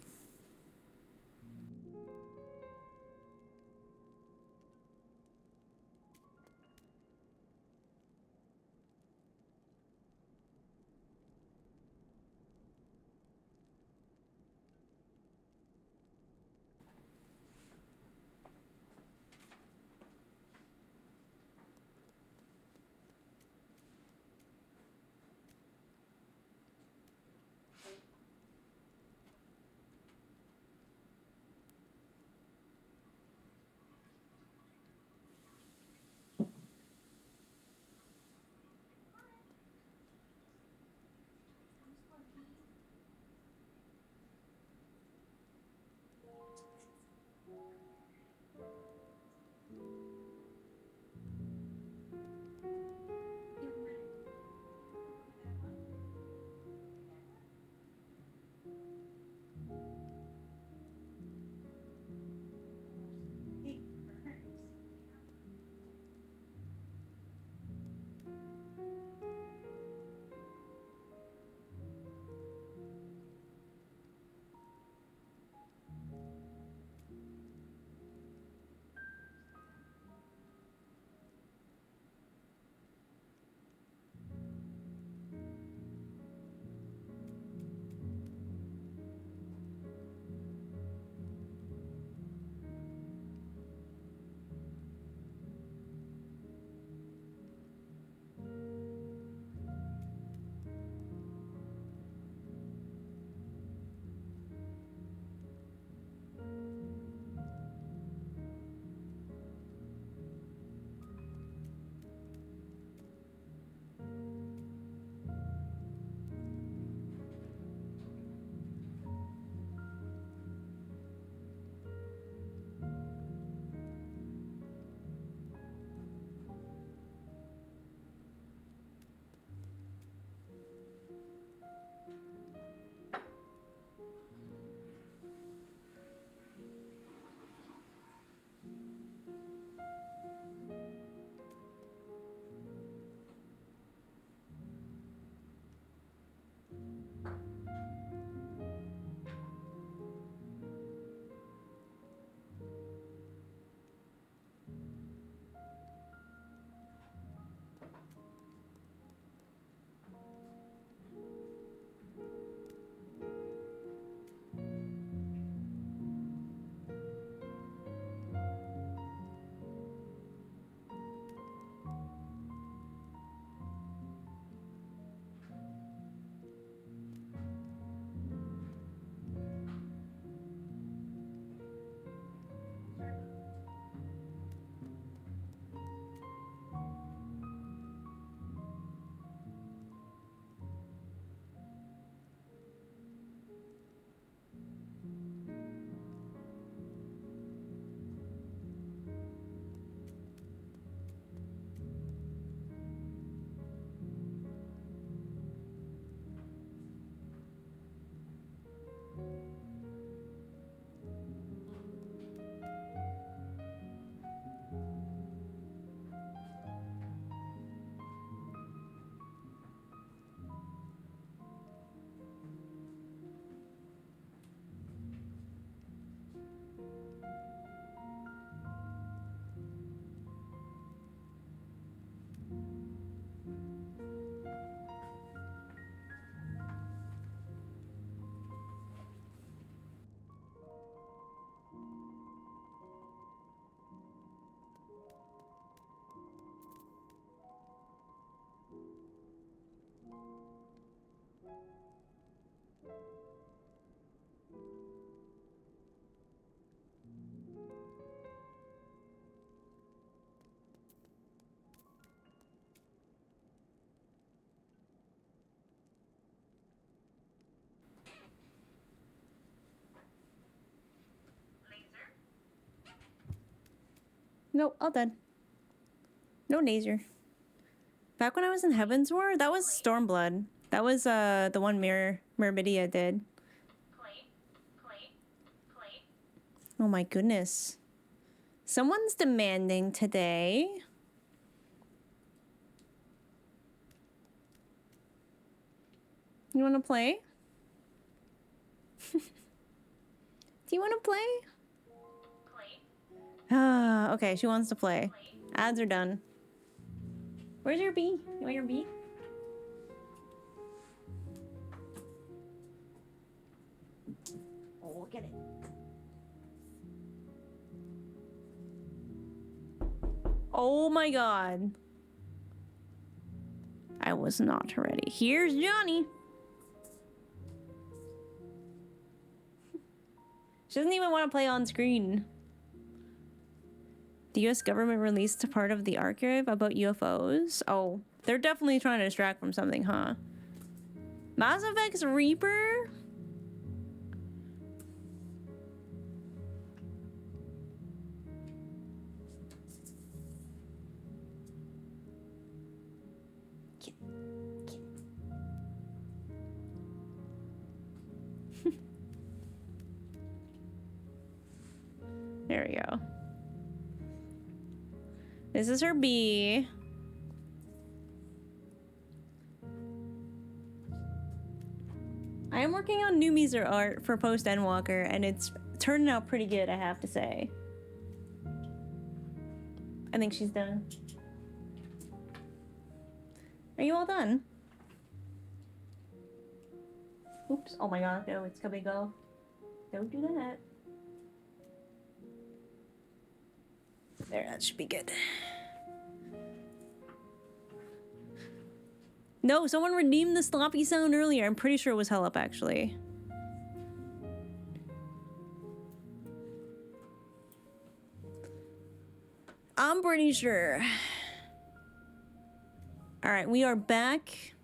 Nope, all dead. No Nazer. Back when I was in Heaven's War, that was Stormblood. That was the one Myrmidia did. Oh my goodness. Someone's demanding today. You want to play? Do you want to play? Ah, okay, she wants to play. Ads are done. Where's your bee? You want your bee? Oh, we'll get it. Oh my god. I was not ready. Here's Johnny. She doesn't even want to play on screen. The US government released a part of the archive about UFOs. Oh, they're definitely trying to distract from something, huh? Mass Effect's Reaper? There we go. This is her bee. I am working on new Meezer art for Post-Endwalker, and it's turning out pretty good, I have to say. I think she's done. Are you all done? Oops. Oh my god, no, it's gonna go. Don't do that. There, that should be good. No, someone redeemed the sloppy sound earlier. I'm pretty sure it was Hell Up, actually. I'm pretty sure. Alright, we are back.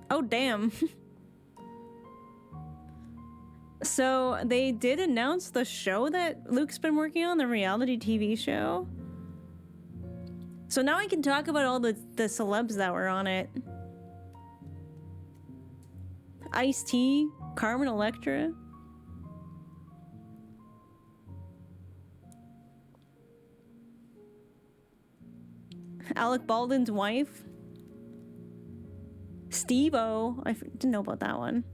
Oh, damn. So, they did announce the show that Luke's been working on, the reality TV show. So now I can talk about all the celebs that were on it. Ice-T, Carmen Electra. Alec Baldwin's wife. Steve-O. I didn't know about that one.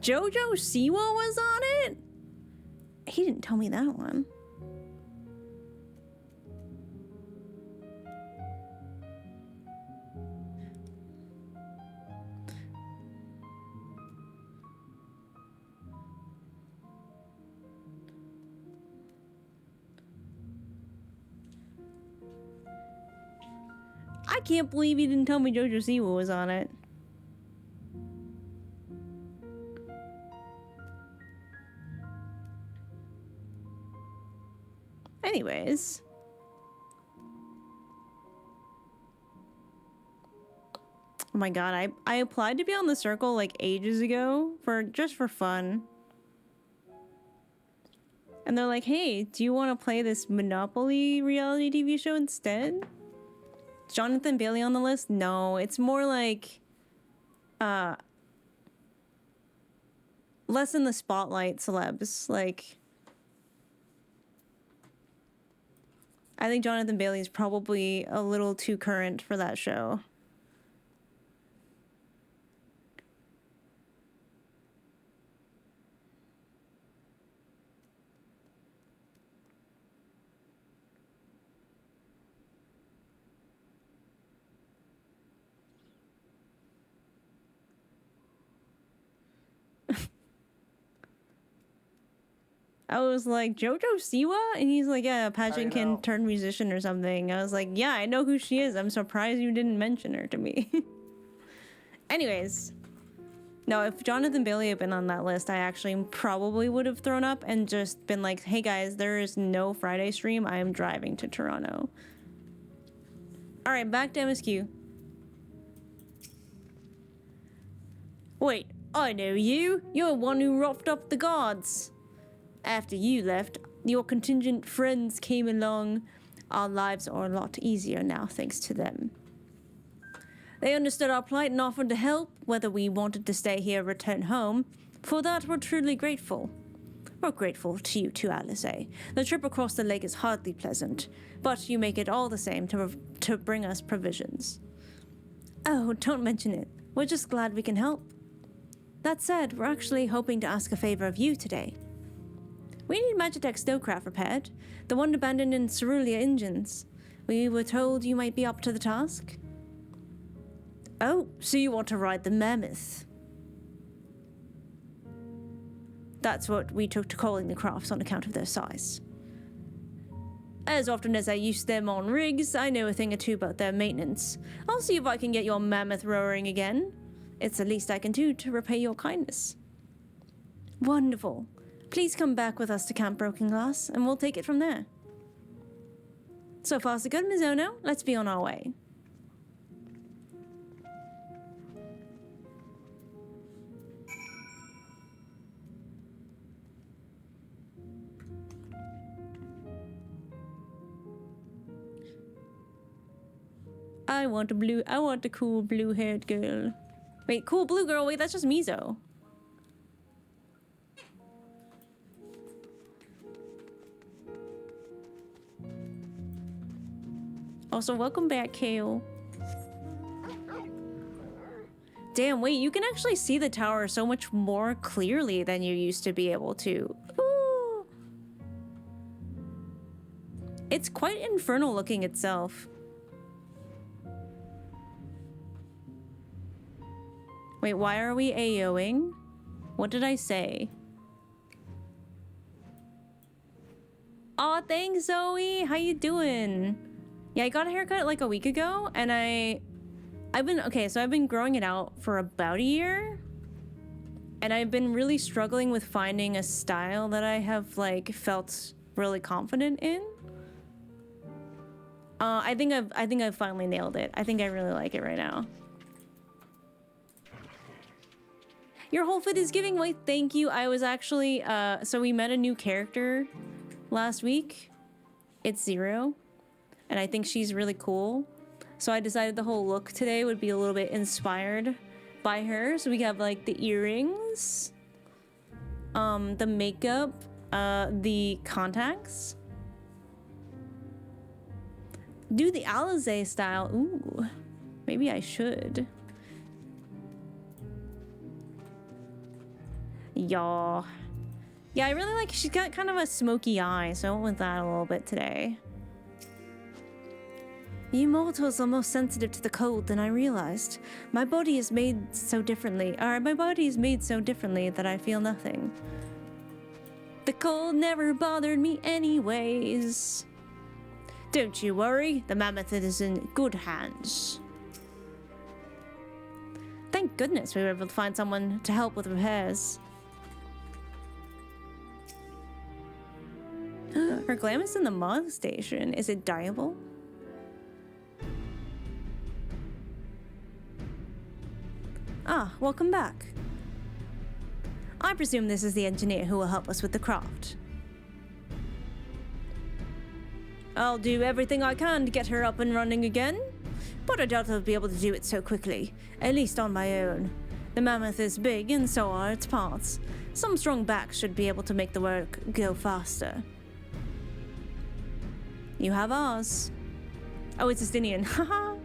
Jojo Siwa was on it? He didn't tell me that one. I can't believe he didn't tell me Jojo Siwa was on it. Anyways. Oh my god, I applied to be on the circle like ages ago just for fun. And they're like, hey, do you want to play this Monopoly reality TV show instead? Is Jonathan Bailey on the list? No, it's more like less in the spotlight celebs. Like, I think Jonathan Bailey is probably a little too current for that show. I was like, Jojo Siwa? And he's like, yeah, pageant can turn musician or something. I was like, yeah, I know who she is. I'm surprised you didn't mention her to me. Anyways. No, if Jonathan Bailey had been on that list, I actually probably would have thrown up and just been like, hey guys, there is no Friday stream. I am driving to Toronto. Alright, back to MSQ. Wait, I know you. You're the one who roughed up the guards. After you left, your contingent friends came along. Our lives are a lot easier now thanks to them. They understood our plight and offered to help, whether we wanted to stay here or return home. For that, we're truly grateful. We're grateful to you too, Alisaie. The trip across the lake is hardly pleasant, but you make it all the same to bring us provisions. Oh, don't mention it. We're just glad we can help. That said, we're actually hoping to ask a favor of you today. We need Magitech's snowcraft repaired, the one abandoned in Cerulean engines. We were told you might be up to the task. Oh, so you want to ride the mammoth? That's what we took to calling the crafts on account of their size. As often as I use them on rigs, I know a thing or two about their maintenance. I'll see if I can get your mammoth roaring again. It's the least I can do to repay your kindness. Wonderful. Please come back with us to Camp Broken Glass, and we'll take it from there. So far so good, Mizono. Let's be on our way. I want the cool blue-haired girl. Wait, cool blue girl? Wait, that's just Mizo. Also, welcome back, Kale. Damn, wait, you can actually see the tower so much more clearly than you used to be able to. Ooh. It's quite infernal looking itself. Wait, why are we AOing? What did I say? Aw, thanks, Zoe. How you doing? Yeah, I got a haircut like a week ago, and I've been growing it out for about a year, and I've been really struggling with finding a style that I have like felt really confident in. I think I've finally nailed it. I think I really like it right now. Your whole fit is giving away. Thank you. I was actually so we met a new character last week. It's Zero, and I think she's really cool. So I decided the whole look today would be a little bit inspired by her. So we have like the earrings, the makeup, the contacts. Do the Alisaie style. Ooh, maybe I should. Y'all. Yeah, I really like, she's got kind of a smoky eye, so I went with that a little bit today. You mortals are more sensitive to the cold than I realized. My body is made so differently, that I feel nothing. The cold never bothered me anyways. Don't you worry, the mammoth is in good hands. Thank goodness we were able to find someone to help with repairs. Her glam is in the mod station. Is it dyeable? Ah, welcome back. I presume this is the engineer who will help us with the craft. I'll do everything I can to get her up and running again, but I doubt I'll be able to do it so quickly, at least on my own. The mammoth is big and so are its parts. Some strong backs should be able to make the work go faster. You have ours. Oh, it's Estinian. Haha.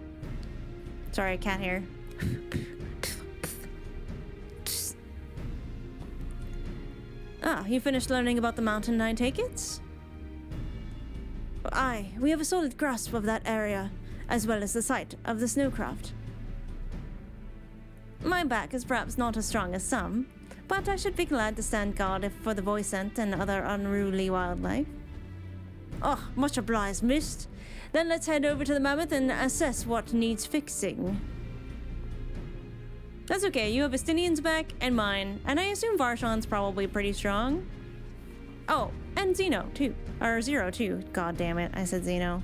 Sorry, I can't hear. Ah, you finished learning about the mountain, I take it? Aye, we have a solid grasp of that area, as well as the site of the snowcraft. My back is perhaps not as strong as some, but I should be glad to stand guard for the voicent and other unruly wildlife. Oh, much obliged, Mist. Then let's head over to the mammoth and assess what needs fixing. That's okay, you have Estinian's back and mine, and I assume Varshan's probably pretty strong. Oh, and Xeno, too. Or Zero, too. God damn it, I said Xeno.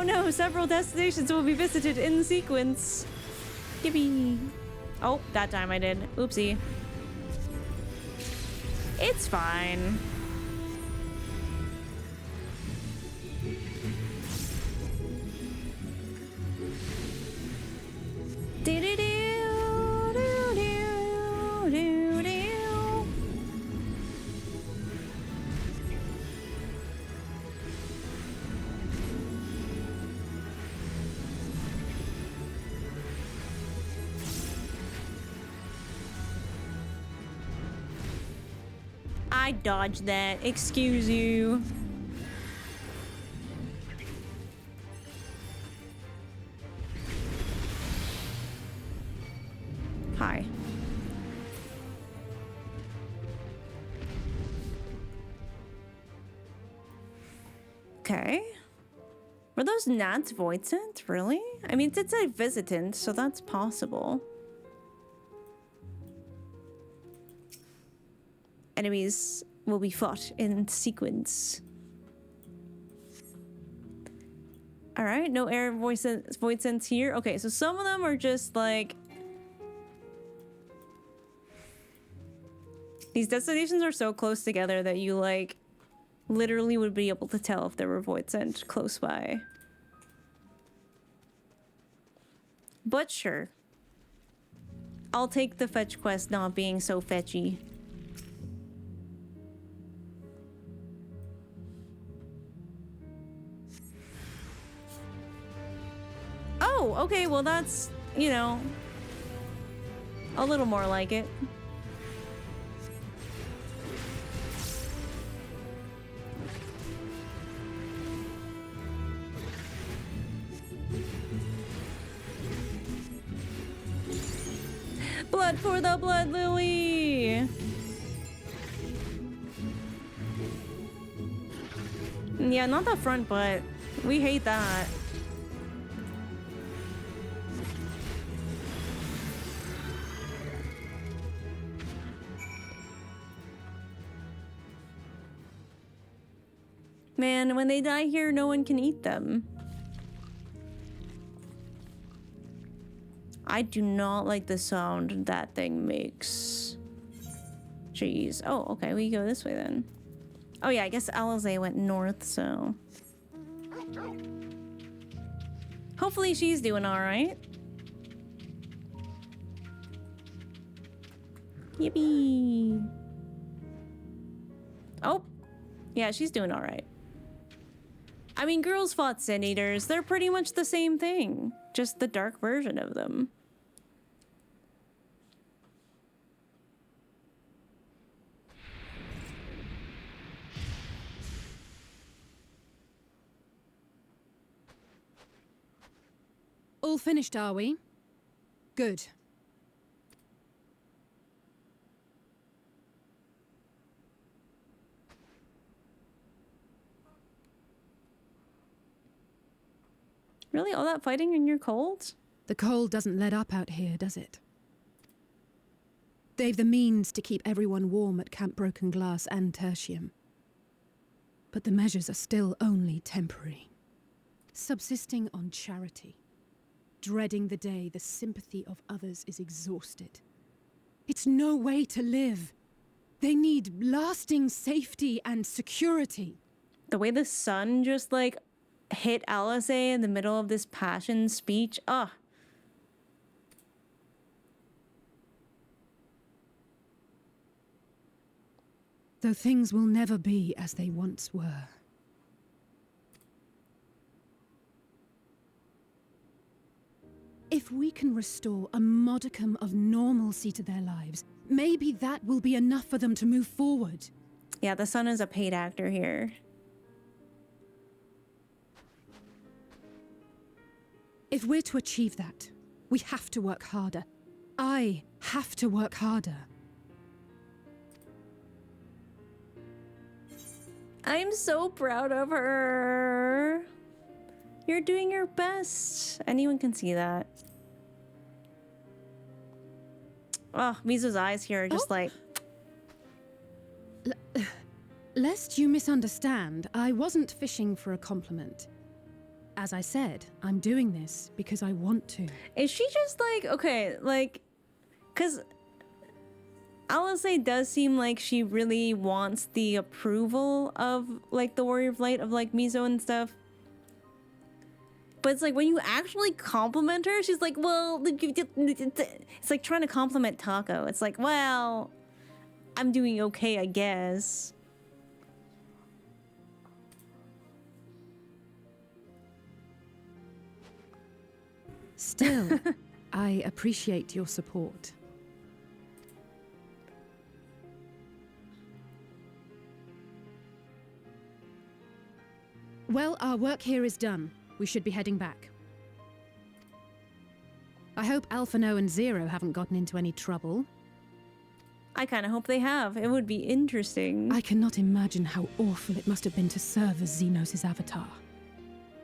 Oh no, several destinations will be visited in sequence. Yippee. Oh, that time I did. Oopsie. It's fine. I dodged that. Excuse you. Hi. Okay. Were those gnats void sent? Really? I mean, it did say visitant, so that's possible. Enemies will be fought in sequence. All right, no air void sense here. Okay, so some of them are just like... These destinations are so close together that you like literally would be able to tell if there were void sent close by. But sure. I'll take the fetch quest not being so fetchy. Oh, okay, well that's, you know, a little more like it. Blood for the blood lily! Yeah, not the front butt. We hate that. Man, when they die here, no one can eat them. I do not like the sound that thing makes. Jeez. Oh, okay, we go this way then. Oh yeah, I guess Alizé went north, so... Hopefully she's doing alright. Yippee! Oh! Yeah, she's doing alright. I mean, girls fought Sin Eaters. They're pretty much the same thing. Just the dark version of them.
All finished, are we? Good.
Really? All that fighting and you're cold?
The cold doesn't let up out here, does it? They've the means to keep everyone warm at Camp Broken Glass and Tertium. But the measures are still only temporary. Subsisting on charity. Dreading the day the sympathy of others is exhausted. It's no way to live. They need lasting safety and security.
The way the sun just like hit Alizé in the middle of this passion speech. Ugh.
Though things will never be as they once were. If we can restore a modicum of normalcy to their lives, maybe that will be enough for them to move forward.
Yeah, the sun is a paid actor here.
If we're to achieve that, we have to work harder. I have to work harder.
I'm so proud of her. You're doing your best. Anyone can see that. Oh, Mizu's eyes here are just like...
Lest you misunderstand, I wasn't fishing for a compliment. as I said, I'm doing this because I want to.
Is she just like, okay, like, because Alice does seem like she really wants the approval of, like, the Warrior of Light, of, like, Mizo and stuff. But it's like, when you actually compliment her, she's like, well, it's like trying to compliment Taco. It's like, well, I'm doing okay, I guess.
Still, I appreciate your support. Well, our work here is done. We should be heading back. I hope Alphino and Zero haven't gotten into any trouble.
I kind of hope they have. It would be interesting.
I cannot imagine how awful it must have been to serve as Xenos' avatar.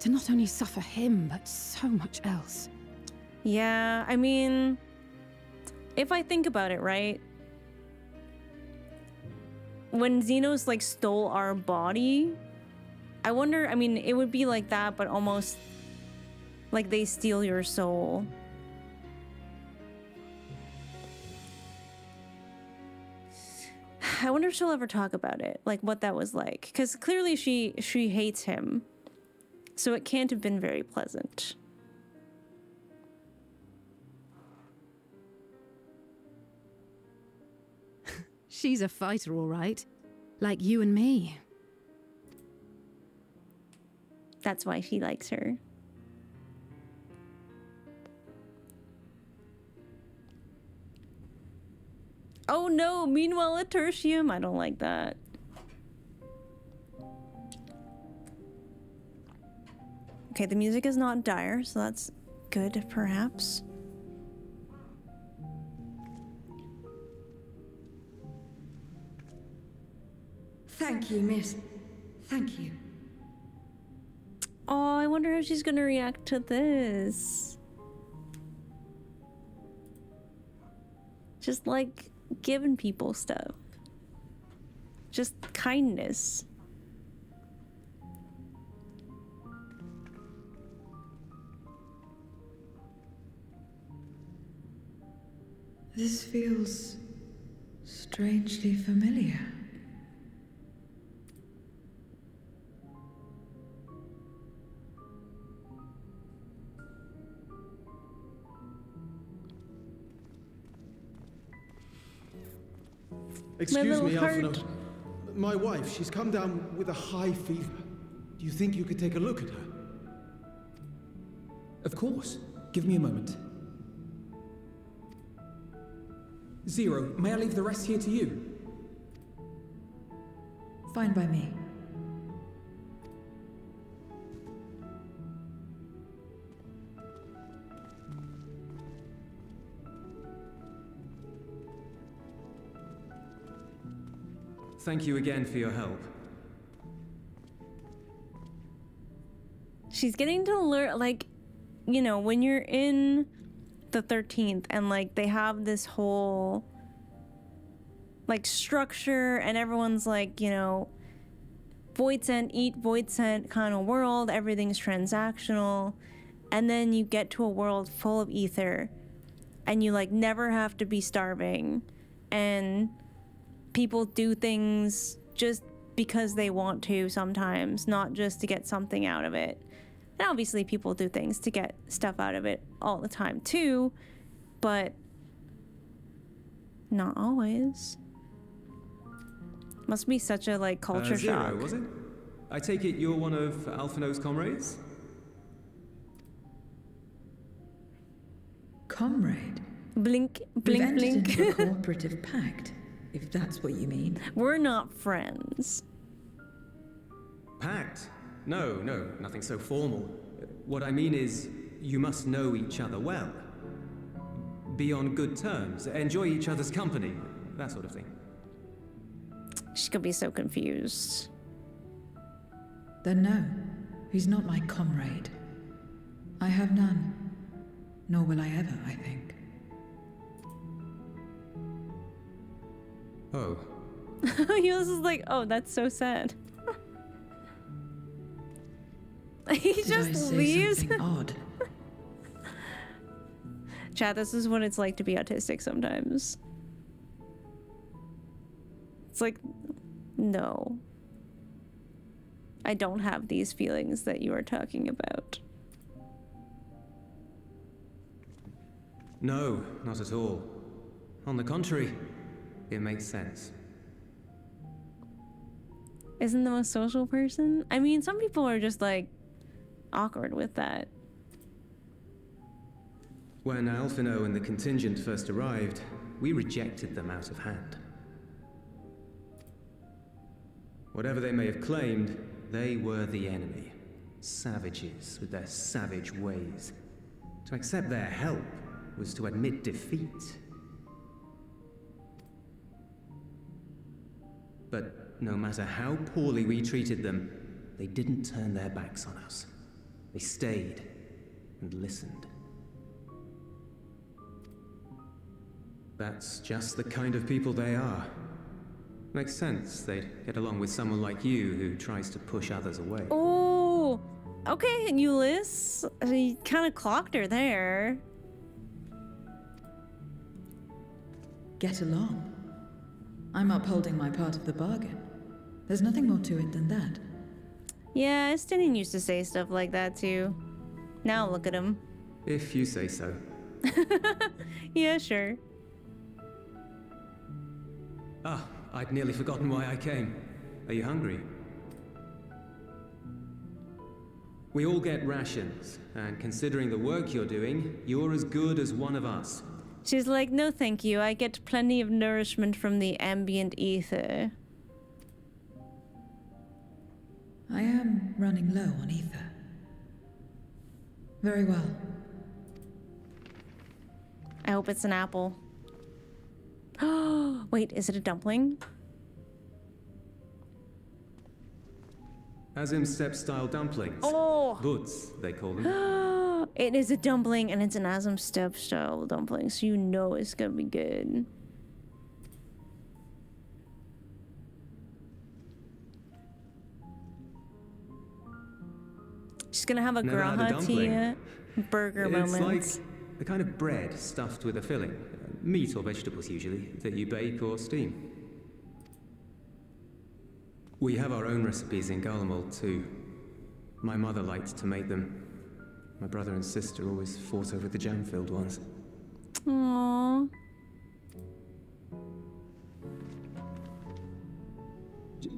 To not only suffer him, but so much else.
Yeah, I mean, if I think about it, right? When Xenos, like, stole our body, I wonder, I mean, it would be like that, but almost like they steal your soul. I wonder if she'll ever talk about it, like what that was like. Because clearly she hates him. So it can't have been very pleasant.
She's a fighter, all right. Like you and me.
That's why she likes her. Oh no, meanwhile at Tertium. I don't like that. Okay, the music is not dire, so that's good, perhaps.
Thank you, miss. Thank you.
Oh, I wonder how she's gonna react to this. Just like giving people stuff. Just kindness.
This feels strangely familiar.
Excuse me,
heart.
Alphino. My wife, she's come down with a high fever. Do you think you could take a look at her?
Of course. Give me a moment. Zero, may I leave the rest here to you?
Fine by me.
Thank you again for your help.
She's getting to learn, like, you know, when you're in the 13th and, like, they have this whole, like, structure and everyone's, like, you know, void sent, eat void sent kind of world, everything's transactional, and then you get to a world full of ether and you, like, never have to be starving, and people do things just because they want to sometimes, not just to get something out of it. And obviously people do things to get stuff out of it all the time too, but not always. Must be such a, like, culture
Zero,
shock.
was it? I take it you're one of Alphino's comrades?
Comrade?
Blink,
We've
blink,
entered
blink.
into a cooperative pact, if that's what you mean.
We're not friends.
Pact? No, nothing so formal. What I mean is, you must know each other well. Be on good terms, enjoy each other's company, that sort of thing.
She's gonna be so confused.
Then no, he's not my comrade. I have none. Nor will I ever, I think.
Oh.
He was just like, oh, that's so sad. He
Did I
just
say
leaves.
something odd?
Chat, this is what it's like to be autistic sometimes. It's like, no. I don't have these feelings that you are talking about.
No, not at all. On the contrary, it makes sense.
Isn't the most social person? I mean, some people are just like awkward with that.
When Alphino and the contingent first arrived, we rejected them out of hand. Whatever they may have claimed, they were the enemy. Savages with their savage ways. To accept their help was to admit defeat. But no matter how poorly we treated them, they didn't turn their backs on us. They stayed and listened. That's just the kind of people they are. Makes sense they'd get along with someone like you who tries to push others away.
Oh, okay, Euless. You kind of clocked her there.
Get along. I'm upholding my part of the bargain. There's nothing more to it than that.
Yeah, Estinian used to say stuff like that too. Now look at him.
If you say so.
Yeah, sure.
Ah, I'd nearly forgotten why I came. Are you hungry? We all get rations, and considering the work you're doing, you're as good as one of us.
She's like, no thank you, I get plenty of nourishment from the ambient ether.
I am running low on ether. Very well.
I hope it's an apple. Oh, wait, is it a dumpling?
Azim step-style dumplings.
Oh!
Butz, they call them.
It is a dumpling and it's an Azim step style dumpling, so you know it's gonna be good. She's gonna have a
Never had a
graha
dumpling.
tia burger
It's
moment.
like the kind of bread stuffed with a filling. Meat or vegetables usually, that you bake or steam. We have our own recipes in Garlemald too. My mother liked to make them. My brother and sister always fought over the jam-filled ones.
Aww.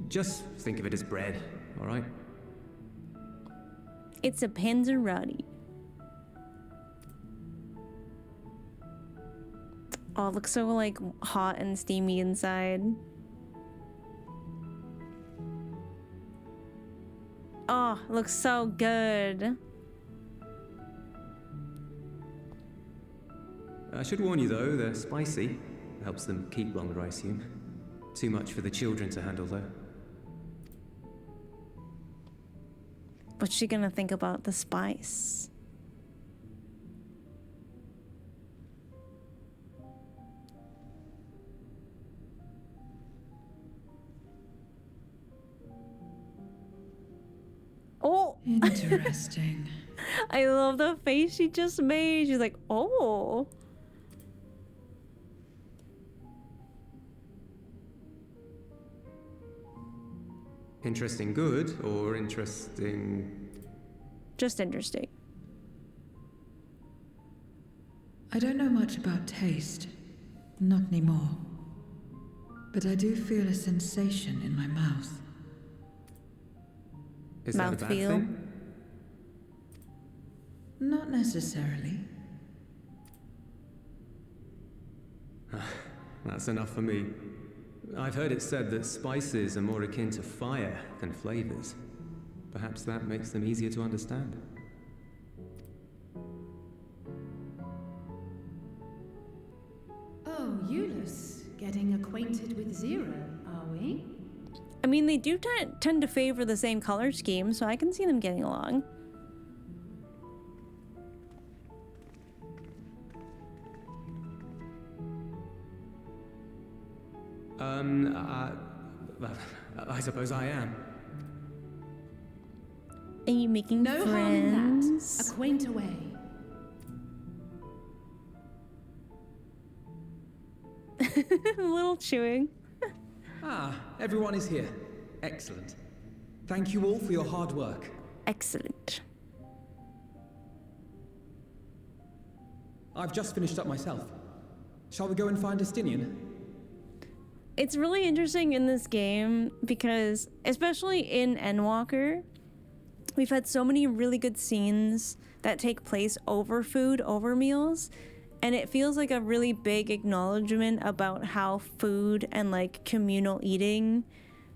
Just think of it as bread, all right?
It's a panzerotti. Oh, it looks so like hot and steamy inside. Oh, it looks so good.
I should warn you though, they're spicy. Helps them keep longer, I assume. Too much for the children to handle though.
What's she gonna think about the spice? Oh!
Interesting.
I love the face she just made. She's like, oh.
Interesting good, or interesting...
Just interesting.
I don't know much about taste. Not anymore. But I do feel a sensation in my mouth.
Is that a bad
Mouthfeel?
thing?
Not necessarily.
That's enough for me. I've heard it said that spices are more akin to fire than flavors. Perhaps that makes them easier to understand.
Oh, Euless, getting acquainted with Zero, are we?
I mean, they do tend to favor the same color scheme, so I can see them getting along.
I suppose I am.
Are you making
No harm in that. Acquaint away.
A little chewing.
Everyone is here. Excellent. Thank you all for your hard work.
Excellent.
I've just finished up myself. Shall we go and find Estinian?
It's really interesting in this game because, especially in Endwalker, we've had so many really good scenes that take place over food, over meals, and it feels like a really big acknowledgement about how food and like communal eating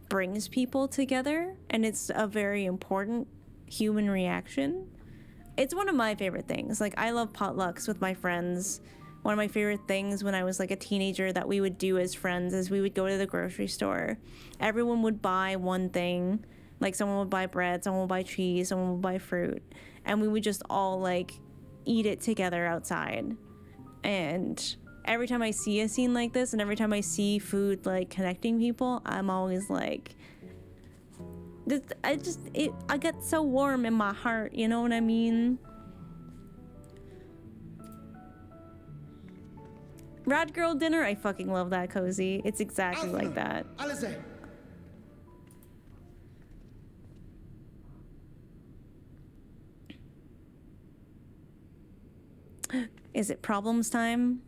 brings people together, and it's a very important human reaction. It's one of my favorite things. Like, I love potlucks with my friends. One of my favorite things when I was like a teenager that we would do as friends is we would go to the grocery store. Everyone would buy one thing. Like, someone would buy bread, someone would buy cheese, someone would buy fruit. And we would just all like eat it together outside. And every time I see a scene like this and every time I see food like connecting people, I'm always like, I get so warm in my heart, you know what I mean? Rad Girl Dinner, I fucking love that, Cozy. It's exactly like that. Is it problems time?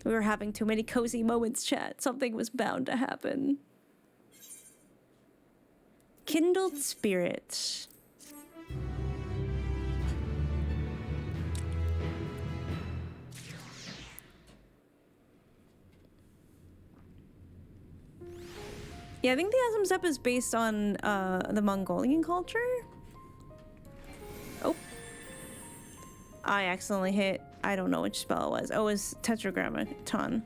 We were having too many cozy moments, chat. Something was bound to happen. Kindled Spirit. Yeah, I think the Asm Step is based on the Mongolian culture. Oh. I accidentally hit, I don't know which spell it was. Oh, it was Tetragrammaton.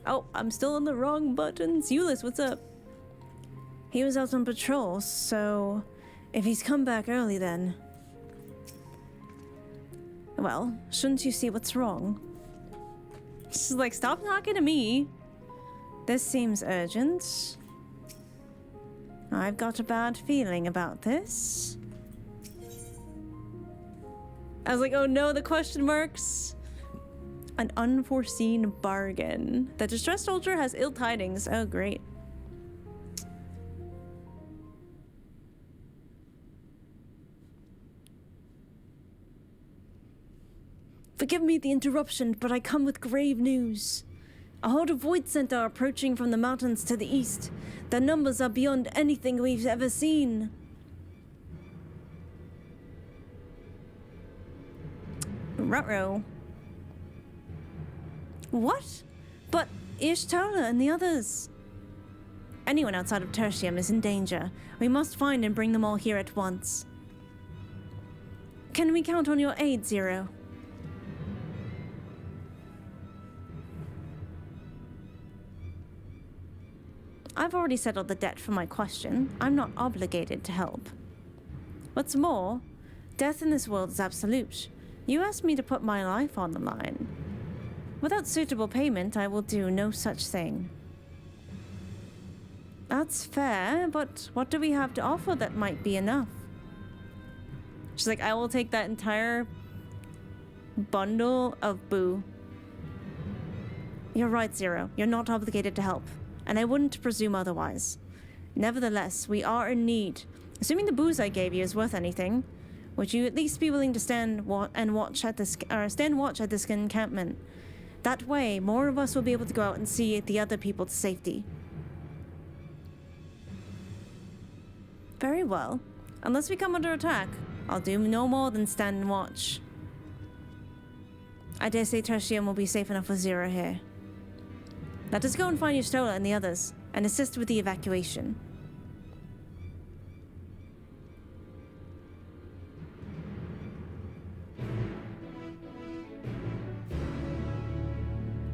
Oh, I'm still on the wrong buttons. Euless, what's up? He was out on patrol, so if he's come back early then... Well, shouldn't you see what's wrong? She's like, stop talking to me. This seems urgent. I've got a bad feeling about this. I was like, oh no, the question marks. An unforeseen bargain. The distressed soldier has ill tidings. Oh, great. Forgive me the interruption, but I come with grave news. A horde of Void Scent are approaching from the mountains to the east. Their numbers are beyond anything we've ever seen. Ruh-roh. What? But Ishtola and the others. Anyone outside of Tertium is in danger. We must find and bring them all here at once. Can we count on your aid, Zero? I've already settled the debt for my question. I'm not obligated to help. What's more, death in this world is absolute. You asked me to put my life on the line. Without suitable payment, I will do no such thing. That's fair, but what do we have to offer that might be enough? She's like, I will take that entire bundle of boo. You're right, Zero. You're not obligated to help, and I wouldn't presume otherwise. Nevertheless, we are in need. Assuming the booze I gave you is worth anything, would you at least be willing to stand watch at this encampment? That way, more of us will be able to go out and see the other people to safety. Very well. Unless we come under attack, I'll do no more than stand and watch. I dare say Tertium will be safe enough with Zero here. Let us go and find Yustola and the others, and assist with the evacuation.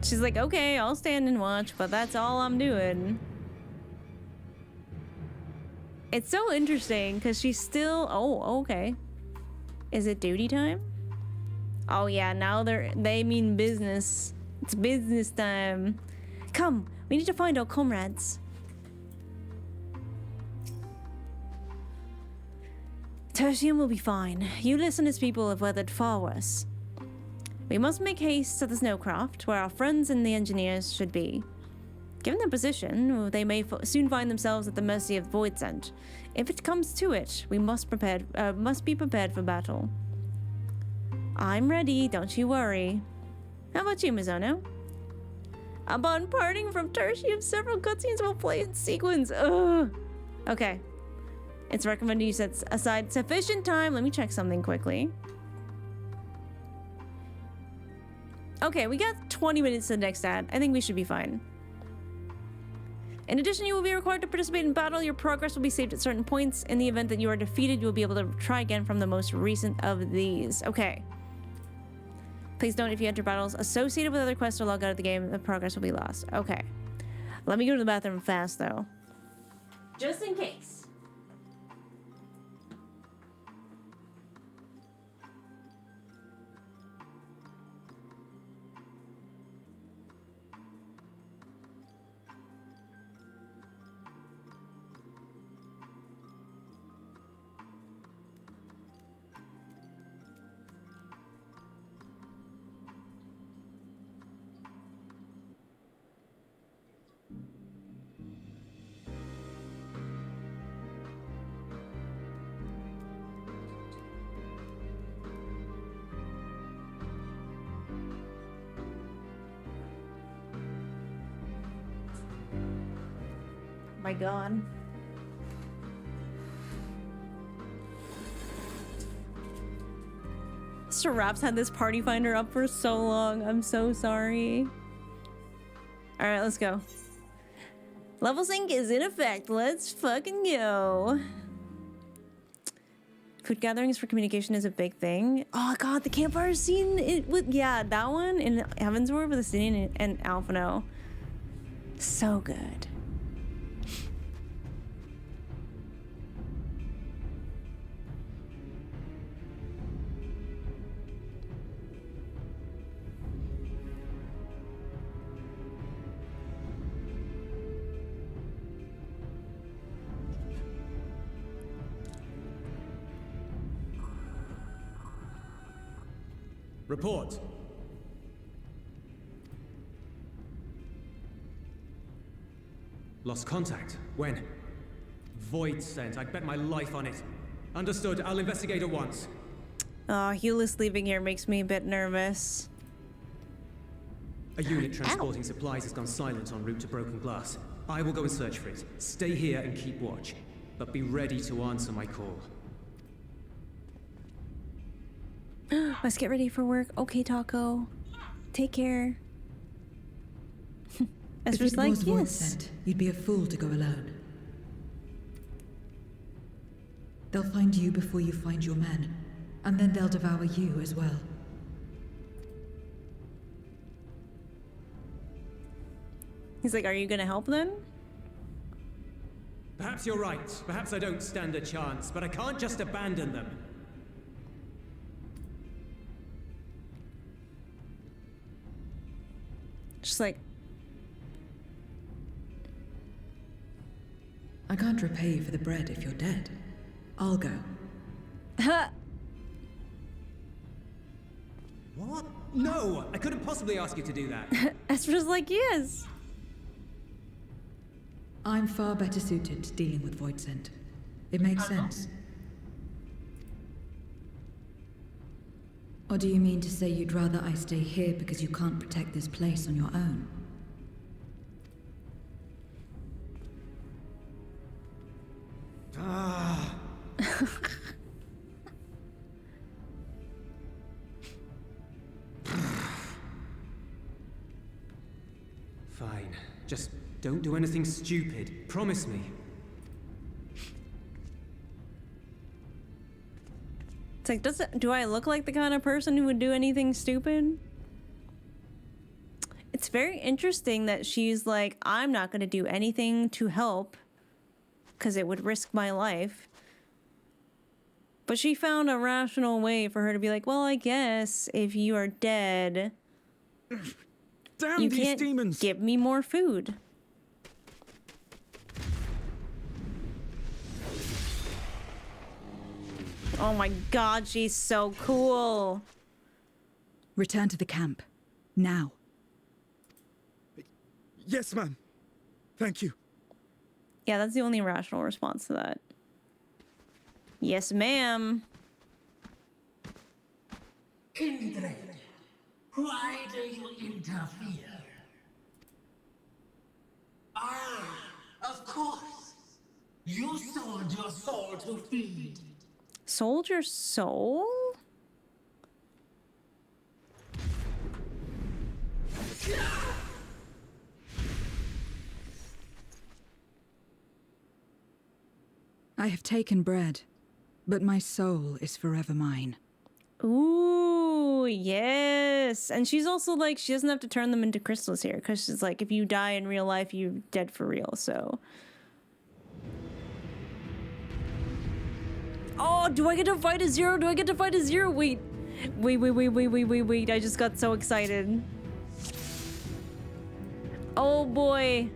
She's like, okay, I'll stand and watch, but that's all I'm doing. It's so interesting, because she's still... Oh, okay. Is it duty time? Oh yeah, now they mean business. It's business time. Come, we need to find our comrades.
Tertium will be fine. You his people have weathered far worse. We must make haste to the snowcraft, where our friends and the engineers should be. Given their position, they may soon find themselves at the mercy of Voidsent. If it comes to it, we must be prepared for battle. I'm ready, don't you worry. How about you, Mizono? Upon parting from Tertium, several cutscenes will play in sequence. Ugh. Okay. It's recommended you set aside sufficient time. Let me check something quickly. Okay, we got 20 minutes to the next ad. I think we should be fine. In addition, you will be required to participate in battle. Your progress will be saved at certain points. In the event that you are defeated, you will be able to try again from the most recent of these. Okay. Please note if you enter battles associated with other quests or log out of the game, the progress will be lost. Okay. Let me go to the bathroom fast, though. Just in case. My God. Mr. Raps had this party finder up for so long. I'm so sorry. All right, let's go. Level sync is in effect. Let's fucking go. Food gatherings for communication is a big thing. Oh God, the campfire scene. Yeah, that one in Heavensward with the city and Alphino. So good.
Report. Lost contact. When? Voidsent. I'd bet my life on it. Understood. I'll investigate at once.
Oh, Hewless leaving here makes me a bit nervous.
A unit transporting supplies has gone silent en route to Broken Glass. I will go and search for it. Stay here and keep watch. But be ready to answer my call.
Let's get ready for work. Okay, Taco. Take care.
If it was Voidsent, you'd be a fool to go alone. They'll find you before you find your men, and then they'll devour you as well.
He's like, are you gonna help then?
Perhaps you're right. Perhaps I don't stand a chance, but I can't just abandon them.
Just like...
I can't repay you for the bread if you're dead. I'll go.
What? No! I couldn't possibly ask you to do that.
Ezra's like, yes.
I'm far better suited to dealing with Voidsent. It makes sense. Or do you mean to say you'd rather I stay here because you can't protect this place on your own?
Ah. Fine. Just don't do anything stupid. Promise me.
It's like, do I look like the kind of person who would do anything stupid? It's very interesting that she's like, I'm not going to do anything to help because it would risk my life. But she found a rational way for her to be like, well, I guess if you are dead,
Damn
you
these
can't
demons!
give me more food. Oh my god, she's so cool.
Return to the camp. Now.
Yes, ma'am. Thank you.
Yeah, that's the only rational response to that. Yes, ma'am.
Kindred, why do you interfere? Ah, of course. You sold your soul to feed.
Sold your soul?
I have taken bread, but my soul is forever mine.
Ooh, yes. And she's also like, she doesn't have to turn them into crystals here, because she's like, if you die in real life, you're dead for real, so. Oh, do I get to fight a Zero? Do I get to fight a Zero? Wait. Wait. I just got so excited. Oh boy.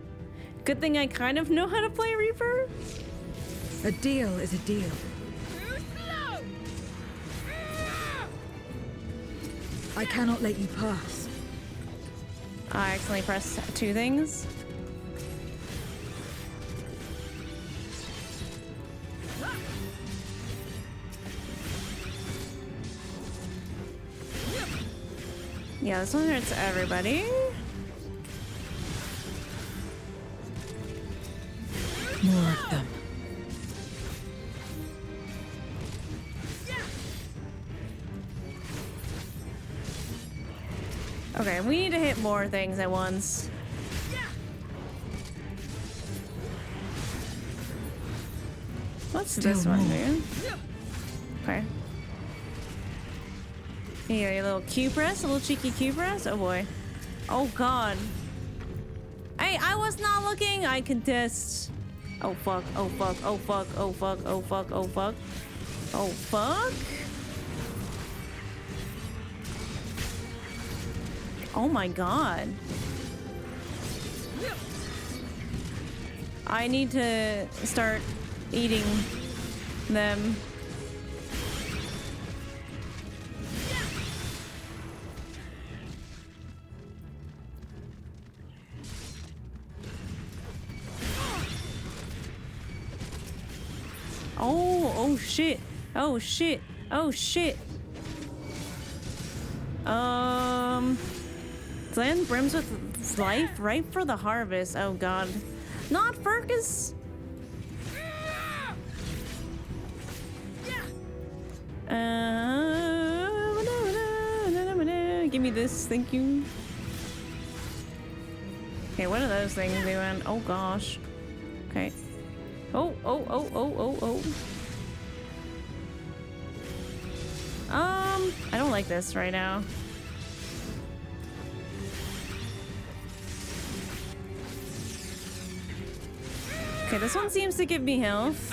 Good thing I kind of know how to play Reaper.
A deal is a deal. I cannot let you pass.
I accidentally pressed two things. Yeah, this one hurts everybody.
More of them.
Okay, we need to hit more things at once. What's this one, dude? Okay. Yeah, a little Q press, a little cheeky Q press. Oh boy. Oh god. Hey, I was not looking. I contest. Oh fuck. Oh fuck. Oh fuck. Oh fuck. Oh fuck. Oh fuck. Oh fuck. Oh my god. I need to start eating them. Oh shit. Oh shit. Oh shit. Land brims with life, ripe for the harvest. Oh god. Not Fergus! Give me this, thank you. Okay, what are those things doing? Oh gosh. Okay. Oh. I don't like this right now. Okay, this one seems to give me health.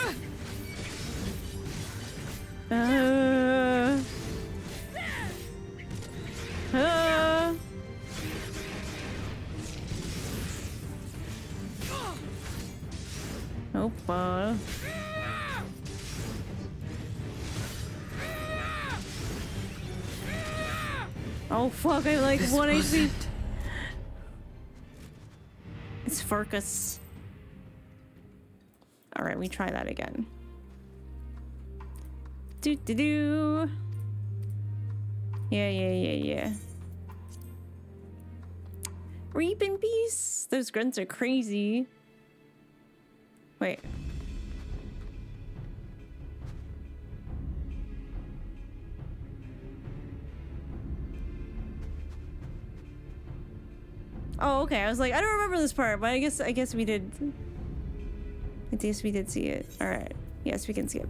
Opa. Oh fuck, I like 1 HP. It's Fergus. Alright, we try that again. Do. Yeah. Reap in peace. Those grunts are crazy. Wait. Oh, okay. I was like, I don't remember this part, but I guess we did. I guess we did see it. All right. Yes, we can skip.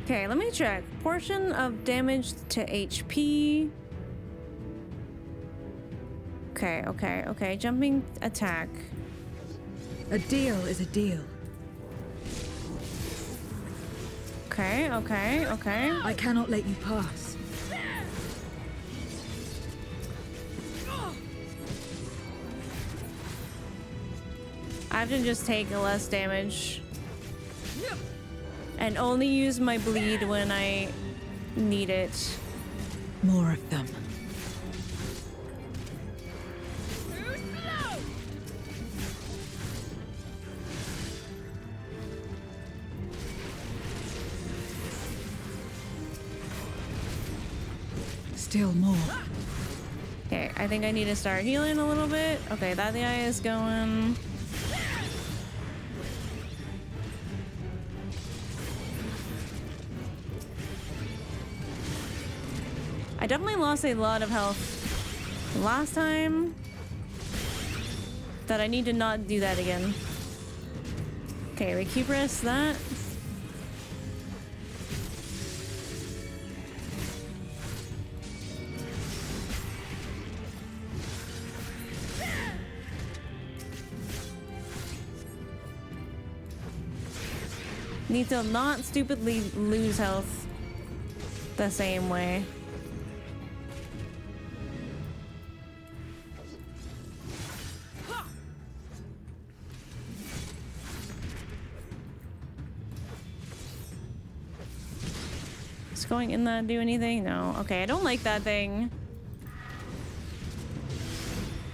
Okay, let me check. Portion of damage to HP. Okay. Jumping attack.
A deal is a deal.
Okay.
I cannot let you pass.
I have to just take less damage. And only use my bleed when I need it.
More of them. Still more.
Okay, I think I need to start healing a little bit. Okay, that the eye is going. I definitely lost a lot of health last time. That I need to not do that again. Okay, recuperate that. Need to not stupidly lose health the same way. Is going in that do anything? No. Okay, I don't like that thing.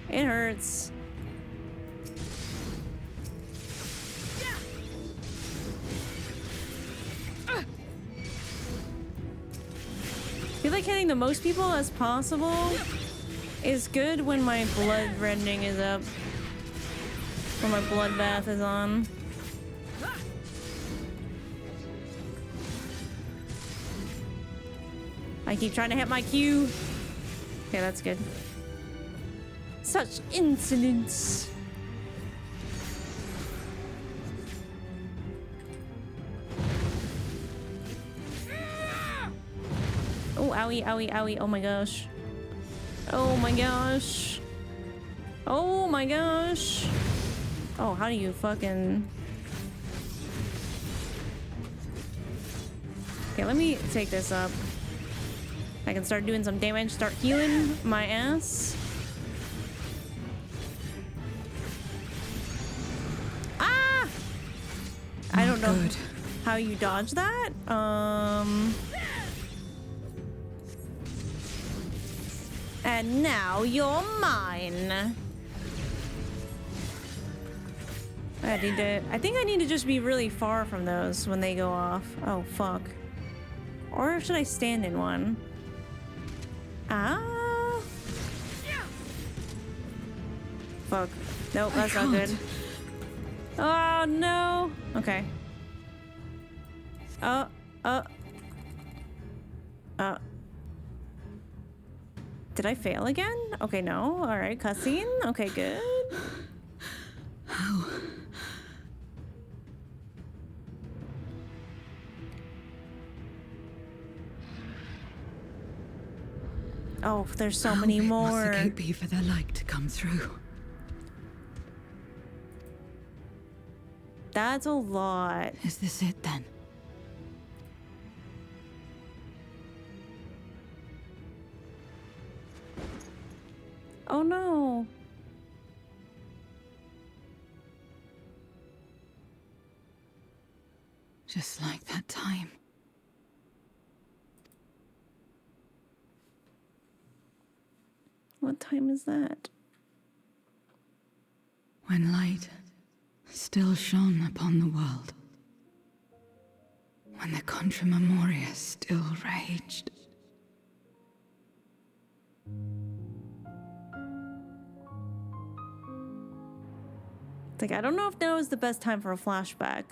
It hurts. I feel like hitting the most people as possible is good when my blood rending is up. When my bloodbath is on. I keep trying to hit my Q. Okay, that's good. Such insolence. Oh, owie, owie, owie. Oh my gosh. Oh my gosh. Oh my gosh. Oh, how do you fucking... Okay, let me take this up. I can start doing some damage, start healing my ass. Ah! I don't know how you dodge that. And now you're mine. I think I need to just be really far from those when they go off. Oh, fuck. Or should I stand in one? Ah. Fuck. Nope, that's not good. Oh, no. Okay. Did I fail again? Okay, no. All right, cutscene. Okay, good.
How?
Oh, there's so many more.
Must the gate be for their light to come through?
That's a lot.
Is this it then?
Oh no.
Just like that time.
What time is that?
When light still shone upon the world. When the Contra Memoria still raged.
It's like, I don't know if now is the best time for a flashback.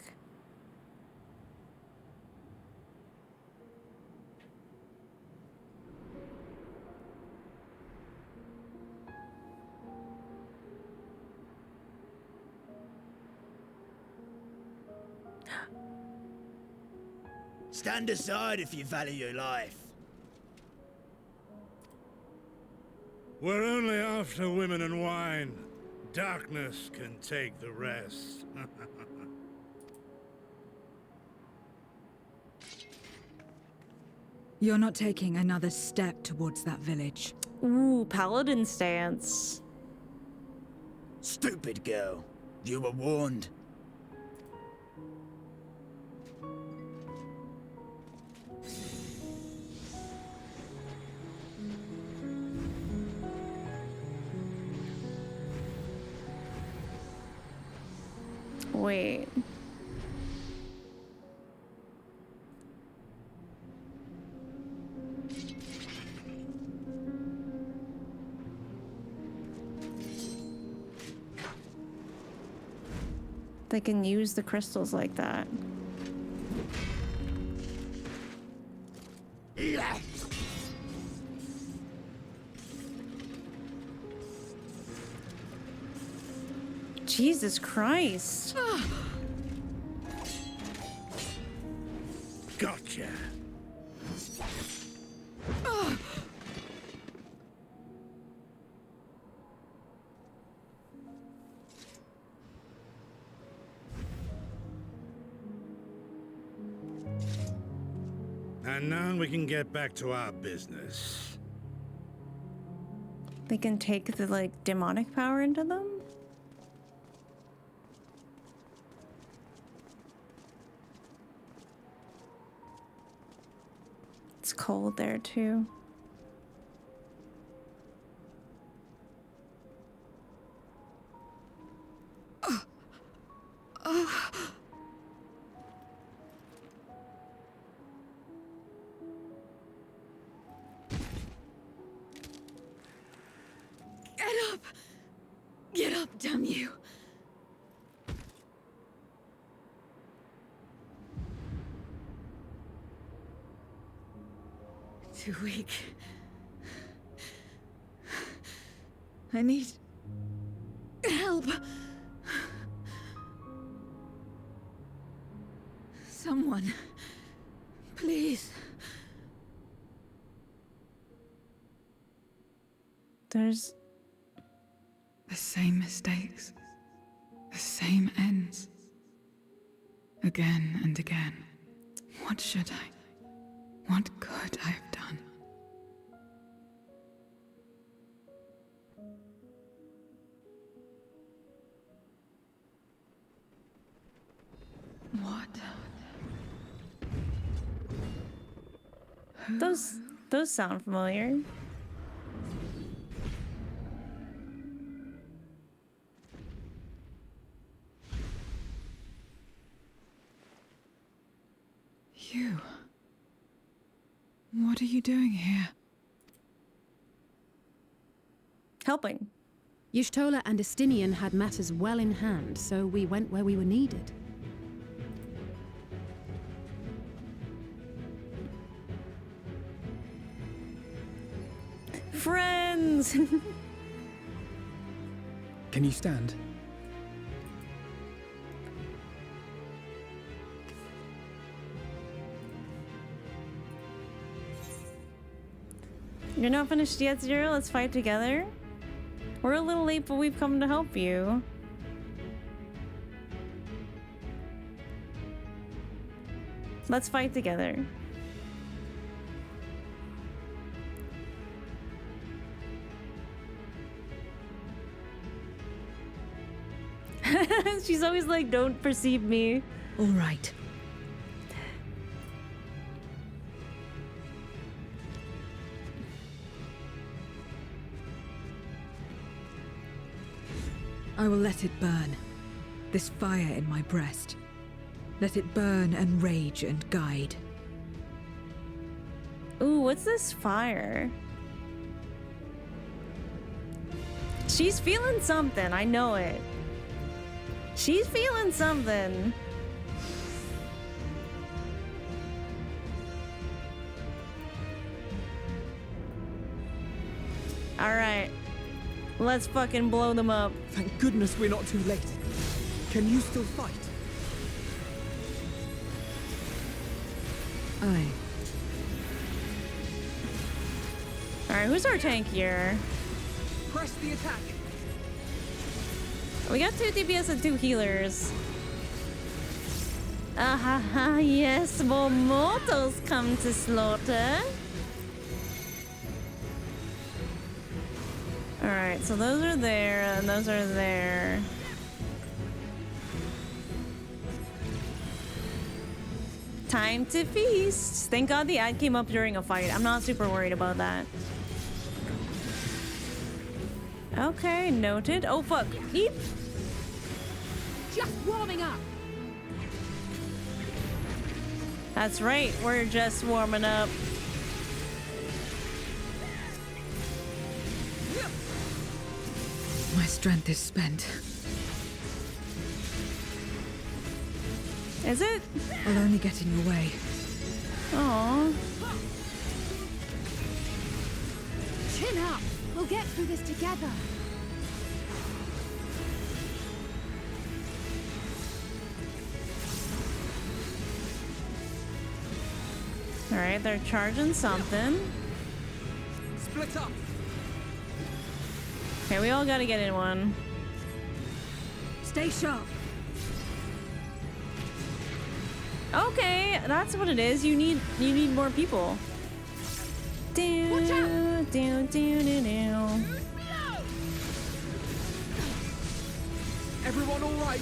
Stand aside if you value your life.
We're only after women and wine. Darkness can take the rest.
You're not taking another step towards that village.
Ooh, paladin stance.
Stupid girl. You were warned.
Wait. They can use the crystals like that. Jesus Christ.
Gotcha. And now we can get back to our business.
They can take the, like, demonic power into them? It's cold there, too.
Get up, damn you! Too weak. I need help. Someone, please.
There's
the same mistakes, the same ends. Again and again. What should I? What could I have done? What?
Those sound familiar.
You. What are you doing here?
Helping.
Y'shtola and Estinian had matters well in hand, so we went where we were needed.
Friends!
Can you stand?
You're not finished yet, Zero? Let's fight together? We're a little late, but we've come to help you. Let's fight together. She's always like, don't perceive me.
All right. I will let it burn. This fire in my breast. Let it burn and rage and guide.
Ooh, what's this fire? She's feeling something, I know it. She's feeling something. Alright. Let's fucking blow them up.
Thank goodness we're not too late. Can you still fight?
Aye.
Alright, who's our tank here?
Press the attack.
We got 2 DPS and 2 healers. Ah, yes, more mortals come to slaughter. Alright, so those are there, and those are there. Time to feast. Thank God the ad came up during a fight. I'm not super worried about that. Okay, noted. Oh, fuck. Eep.
Just warming up.
That's right. We're just warming up.
My strength is spent.
Is it?
I'll only get in your way.
Aww.
Chin up. We'll get through this together.
Alright, they're charging something.
Split up.
Okay, we all gotta get in one.
Stay sharp.
Okay, that's what it is. You need more people.
Watch out.
Everyone all right?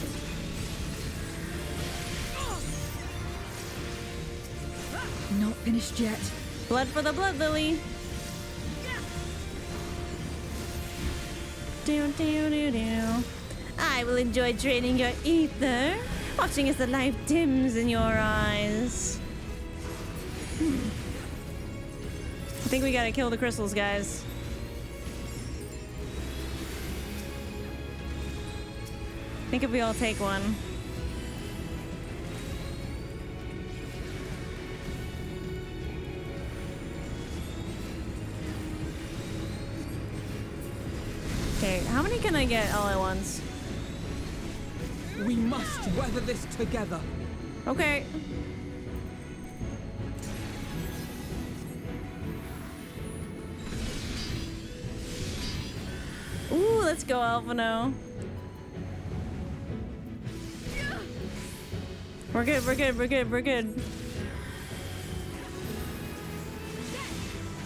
Not finished yet.
Blood for the blood lily. I will enjoy draining your ether, watching as the light dims in your eyes. I think we gotta kill the crystals, guys. I think if we all take one. Okay, how many can I get all at once?
We must weather this together.
Okay. Ooh, let's go, Alphino. We're good, we're good, we're good, we're good.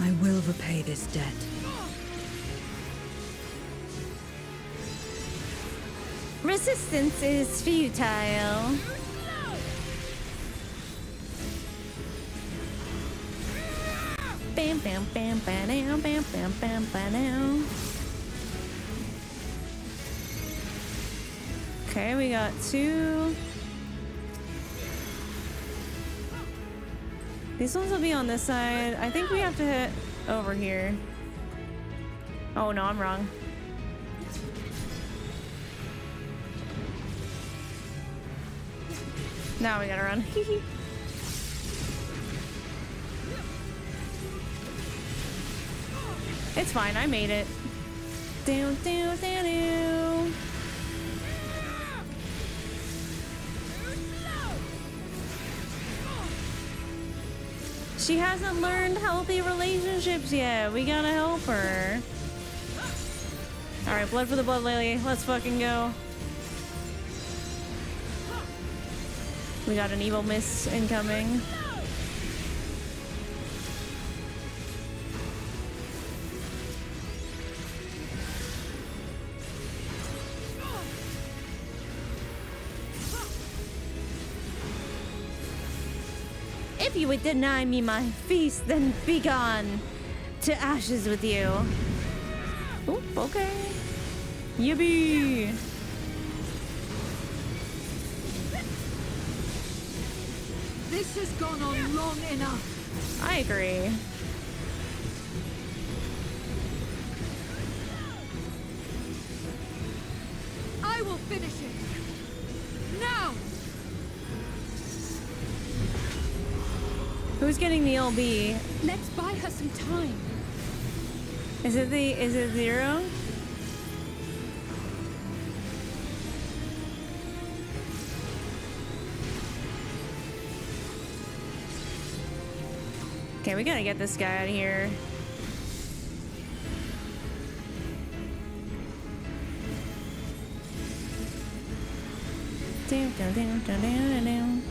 I will repay this debt.
Resistance is futile. Bam, bam, bam, bam, bam, bam, bam, bam. Okay, we got two. These ones will be on this side. I think we have to hit over here. Oh no, I'm wrong. Now we gotta run. It's fine, I made it. Down, down, down, down. She hasn't learned healthy relationships yet. We gotta help her. Alright, blood for the blood lily. Let's fucking go. We got an evil mist incoming. If you would deny me my feast, then be gone to ashes with you. Oop, okay. Yippee!
This has gone on long enough.
I agree.
I will finish it. Now!
Who's getting the LB?
Let's buy her some time.
Is it zero? Okay, we gotta get this guy out of here. Down, down, down, down, down, down.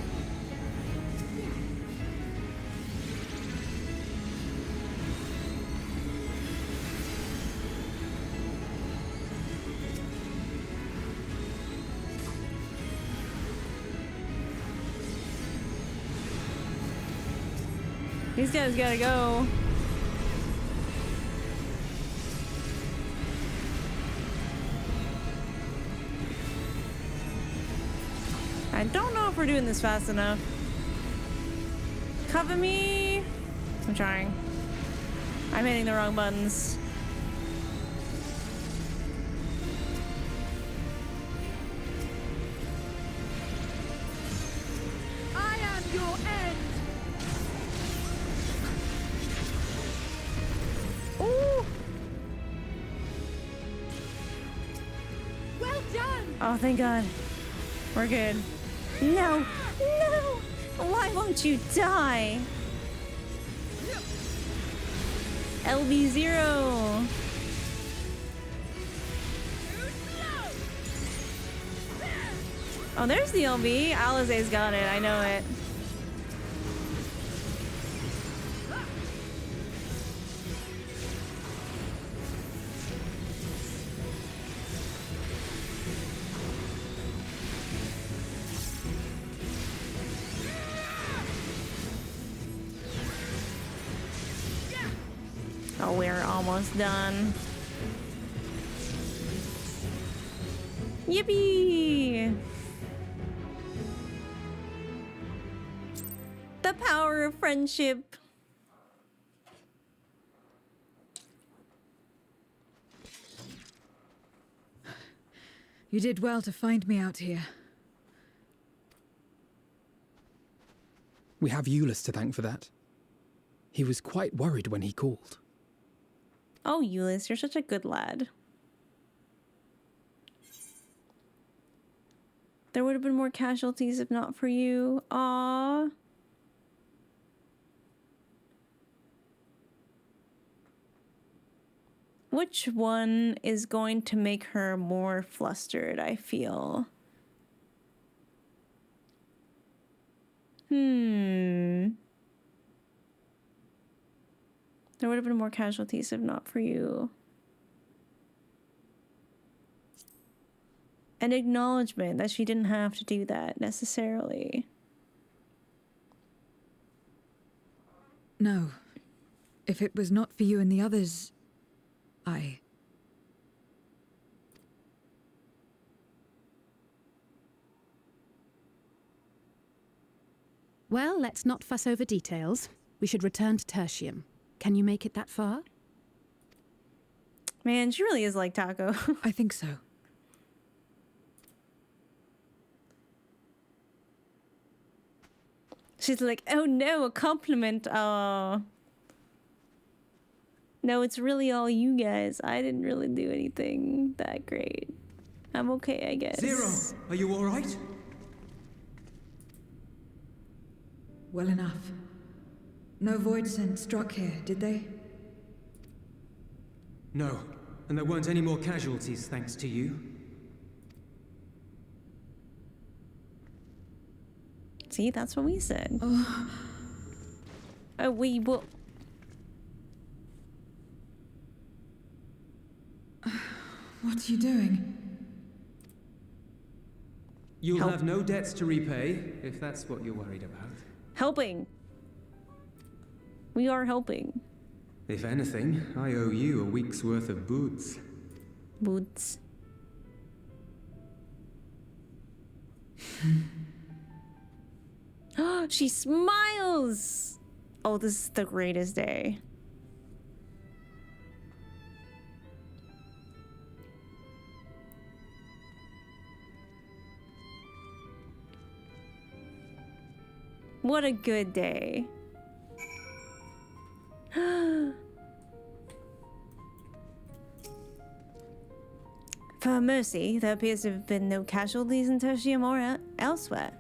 These guys gotta go. I don't know if we're doing this fast enough. Cover me. I'm trying. I'm hitting the wrong buttons.
I am your end!
Ooh.
Well done!
Oh, thank God. We're good. No! No! Why won't you die? LB0. Oh, there's the LB. Alize's got it. I know it. Oh, we're almost done. Yippee! The power of friendship.
You did well to find me out here.
We have Euless to thank for that. He was quite worried when he called.
Oh, Euless, you're such a good lad. There would have been more casualties if not for you. Aww. Which one is going to make her more flustered, I feel? There would have been more casualties if not for you. An acknowledgement that she didn't have to do that necessarily.
No. If it was not for you and the others,
Well, let's not fuss over details. We should return to Tertium. Can you make it that far?
Man, she really is like Taco.
I think so.
She's like, oh no, a compliment. Oh. No, it's really all you guys. I didn't really do anything that great. I'm okay, I guess.
Zero, are you all right?
Well enough. No void scent struck here, did they?
No, and there weren't any more casualties thanks to you.
See, that's what we said.
Oh,
We will.
what are you doing?
You'll have no debts to repay, if that's what you're worried about.
Helping. We are helping.
If anything, I owe you a week's worth of boots.
Boots. She smiles! Oh, this is the greatest day. What a good day. For mercy, there appears to have been no casualties in Tertium or elsewhere.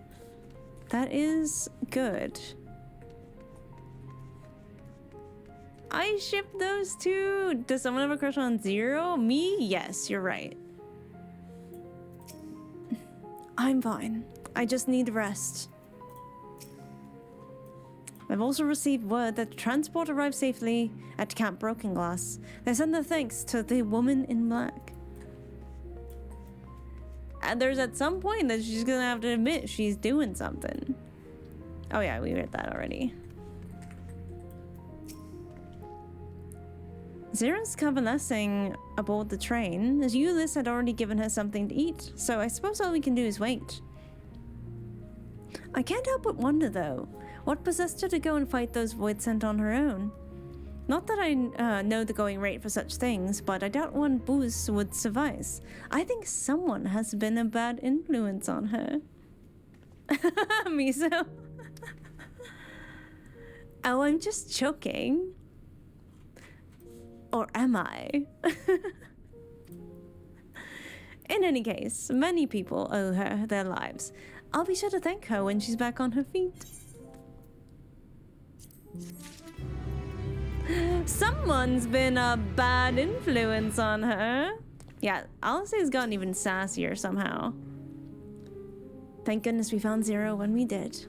That is good. I ship those two. Does someone have a crush on Zero? Me? Yes, you're right. I'm fine. I just need rest. I've also received word that the transport arrived safely at Camp Broken Glass. They send their thanks to the woman in black. And there's at some point that she's gonna have to admit she's doing something. Oh yeah, we read that already. Zero's convalescing aboard the train, as Euless had already given her something to eat, so I suppose all we can do is wait. I can't help but wonder, though, what possessed her to go and fight those Voidsent on her own? Not that I know the going rate for such things, but I doubt one boost would suffice. I think someone has been a bad influence on her. Miso. Oh, I'm just joking. Or am I? In any case, many people owe her their lives. I'll be sure to thank her when she's back on her feet. Someone's been a bad influence on her. Yeah, Alice's gotten even sassier somehow. Thank goodness we found Zero when we did.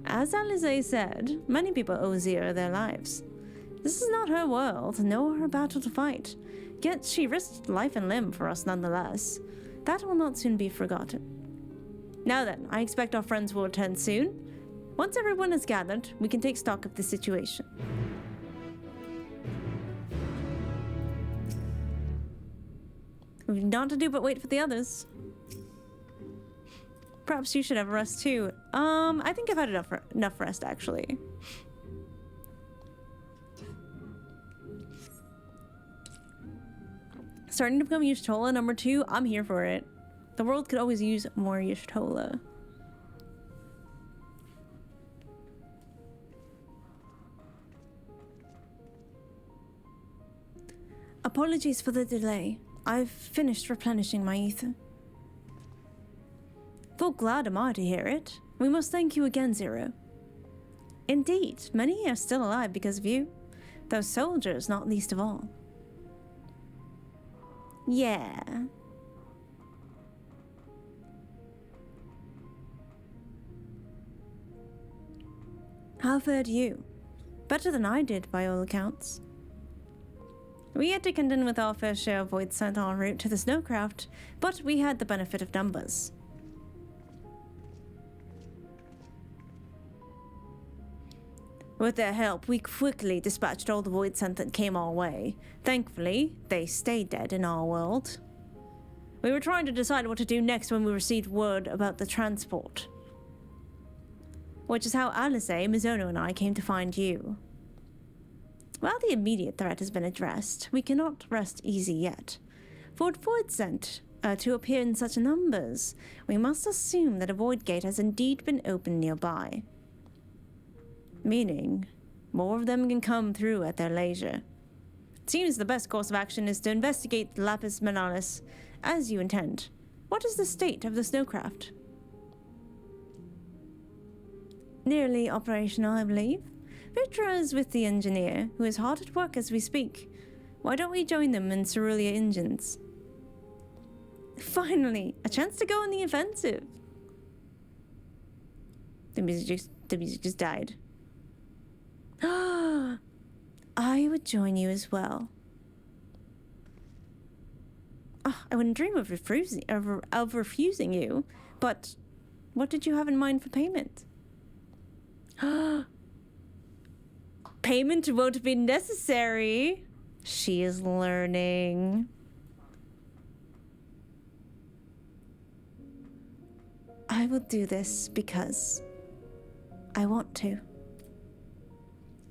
As Alice said, many people owe Zero their lives. This is not her world, nor her battle to fight. Yet she risked life and limb for us nonetheless. That will not soon be forgotten. Now then, I expect our friends will return soon. Once everyone is gathered, we can take stock of the situation. We've not to do but wait for the others. Perhaps you should have rest too. I think I've had enough rest, actually. Starting to become Y'shtola number 2, I'm here for it. The world could always use more Y'shtola. Apologies for the delay. I've finished replenishing my ether. Full glad am I to hear it. We must thank you again, Zero. Indeed, many are still alive because of you. Those soldiers, not least of all. Yeah. How fared you? Better than I did, by all accounts. We had to contend with our fair share of Voidsent en route to the Snowcraft, but we had the benefit of numbers. With their help, we quickly dispatched all the Voidsent that came our way. Thankfully, they stayed dead in our world. We were trying to decide what to do next when we received word about the transport. Which is how Alice, Mizono, and I came to find you. While the immediate threat has been addressed, we cannot rest easy yet. For Voidsent to appear in such numbers, we must assume that a void gate has indeed been opened nearby. Meaning, more of them can come through at their leisure. It seems the best course of action is to investigate the Lapis Manalis, as you intend. What is the state of the Snowcraft? Nearly operational, I believe. Vrtra is with the engineer, who is hard at work as we speak. Why don't we join them in Cerulean engines? Finally, a chance to go on the offensive. The music just died. I would join you as well. I wouldn't dream of refusing you, but what did you have in mind for payment? Payment won't be necessary. She is learning. I will do this because I want to.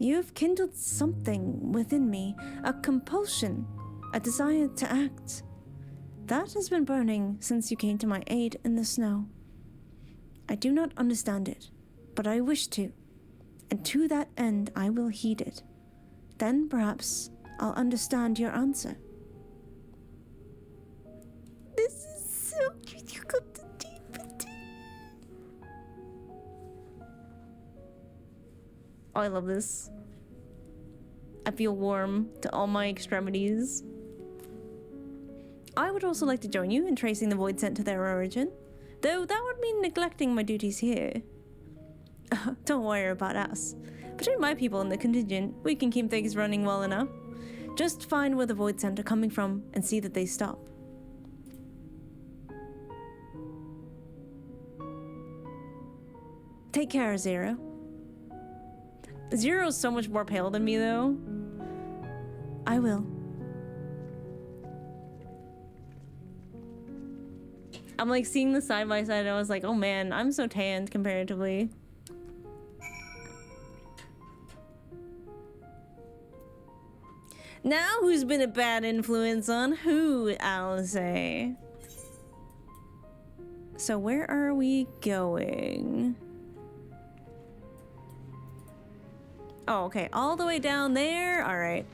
You've kindled something within me, a compulsion, a desire to act. That has been burning since you came to my aid in the snow. I do not understand it, but I wish to. And to that end, I will heed it. Then, perhaps, I'll understand your answer. This is so cute. You got the deep. Oh, I love this. I feel warm to all my extremities. I would also like to join you in tracing the Voidsent to their origin, though that would mean neglecting my duties here. Don't worry about us. Between my people and the contingent, we can keep things running well enough. Just find where the Voidsent are coming from and see that they stop. Take care, Zero. Zero's so much more pale than me, though.
I will.
I'm like seeing the side by side and I was like, oh man, I'm so tanned comparatively. Now who's been a bad influence on who, I'll say. So where are we going? Oh, okay, all the way down there? All right.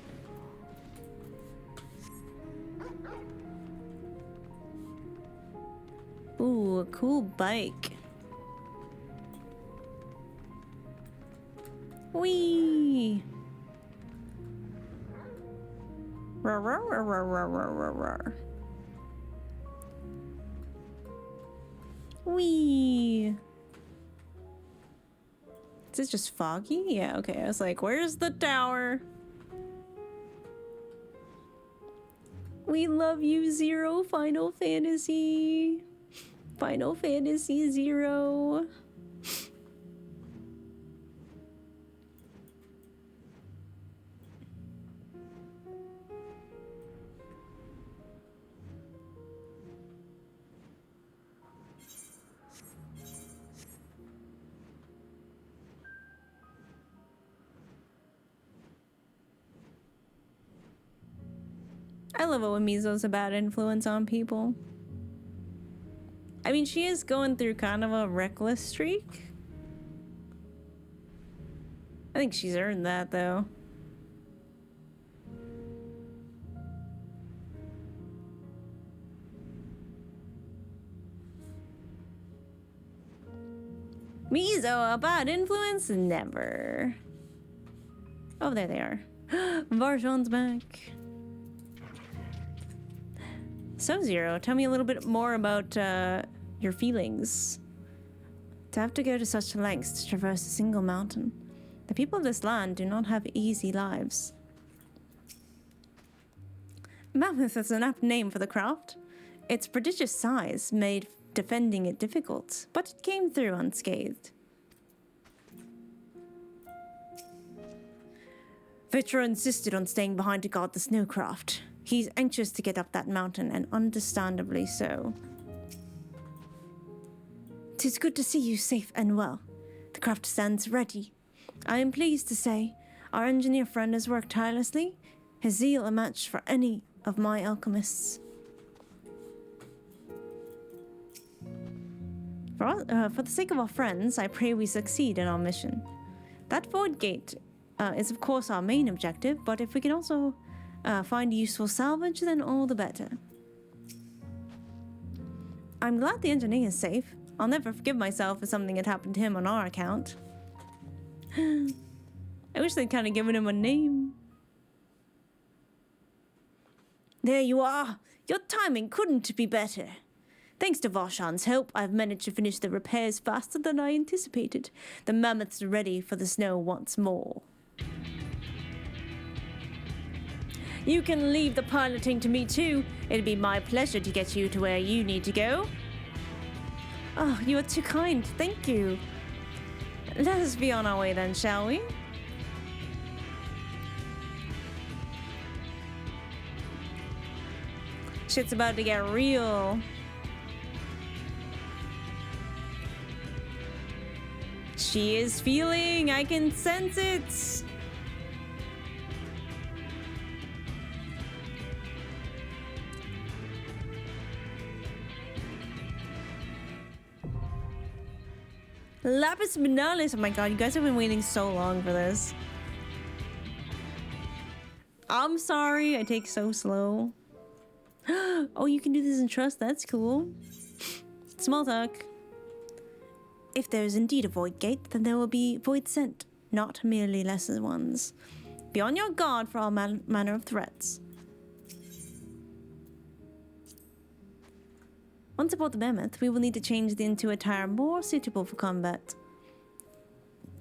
Ooh, a cool bike. Whee! Rawr, rawr, rawr, rawr, rawr, rawr, rawr. Whee! Is this just foggy? Yeah, okay. I was like, where's the tower? We love you, Zero. Final Fantasy. Final Fantasy 0. I love it when Mizo's a bad influence on people. I mean, she is going through kind of a reckless streak. I think she's earned that, though. Mizo, a bad influence? Never. Oh, there they are. Varshan's back. So, Zero, tell me a little bit more about your feelings. To have to go to such lengths to traverse a single mountain. The people of this land do not have easy lives. Mammoth is an apt name for the craft. Its prodigious size made defending it difficult, but it came through unscathed. Vrtra insisted on staying behind to guard the snowcraft. He's anxious to get up that mountain, and understandably so. 'Tis good to see you safe and well. The craft stands ready. I am pleased to say our engineer friend has worked tirelessly, his zeal a match for any of my alchemists. For the sake of our friends, I pray we succeed in our mission. That void gate is of course our main objective, but if we can also find useful salvage, then all the better. I'm glad the engineer is safe. I'll never forgive myself if something had happened to him on our account. I wish they'd kind of given him a name. There you are. Your timing couldn't be better. Thanks to Varshan's help, I've managed to finish the repairs faster than I anticipated. The mammoths are ready for the snow once more. You can leave the piloting to me too. It'd be my pleasure to get you to where you need to go. Oh, you are too kind. Thank you. Let us be on our way then, shall we? Shit's about to get real. She is feeling. I can sense it. Lapis Binalis. Oh my god, you guys have been waiting so long for this. I'm sorry, I take so slow. Oh, you can do this in trust. That's cool. Small talk. If there is indeed a void gate, then there will be void sent, not merely lesser ones. Be on your guard for all manner of threats. Once aboard the mammoth, we will need to change it into attire more suitable for combat.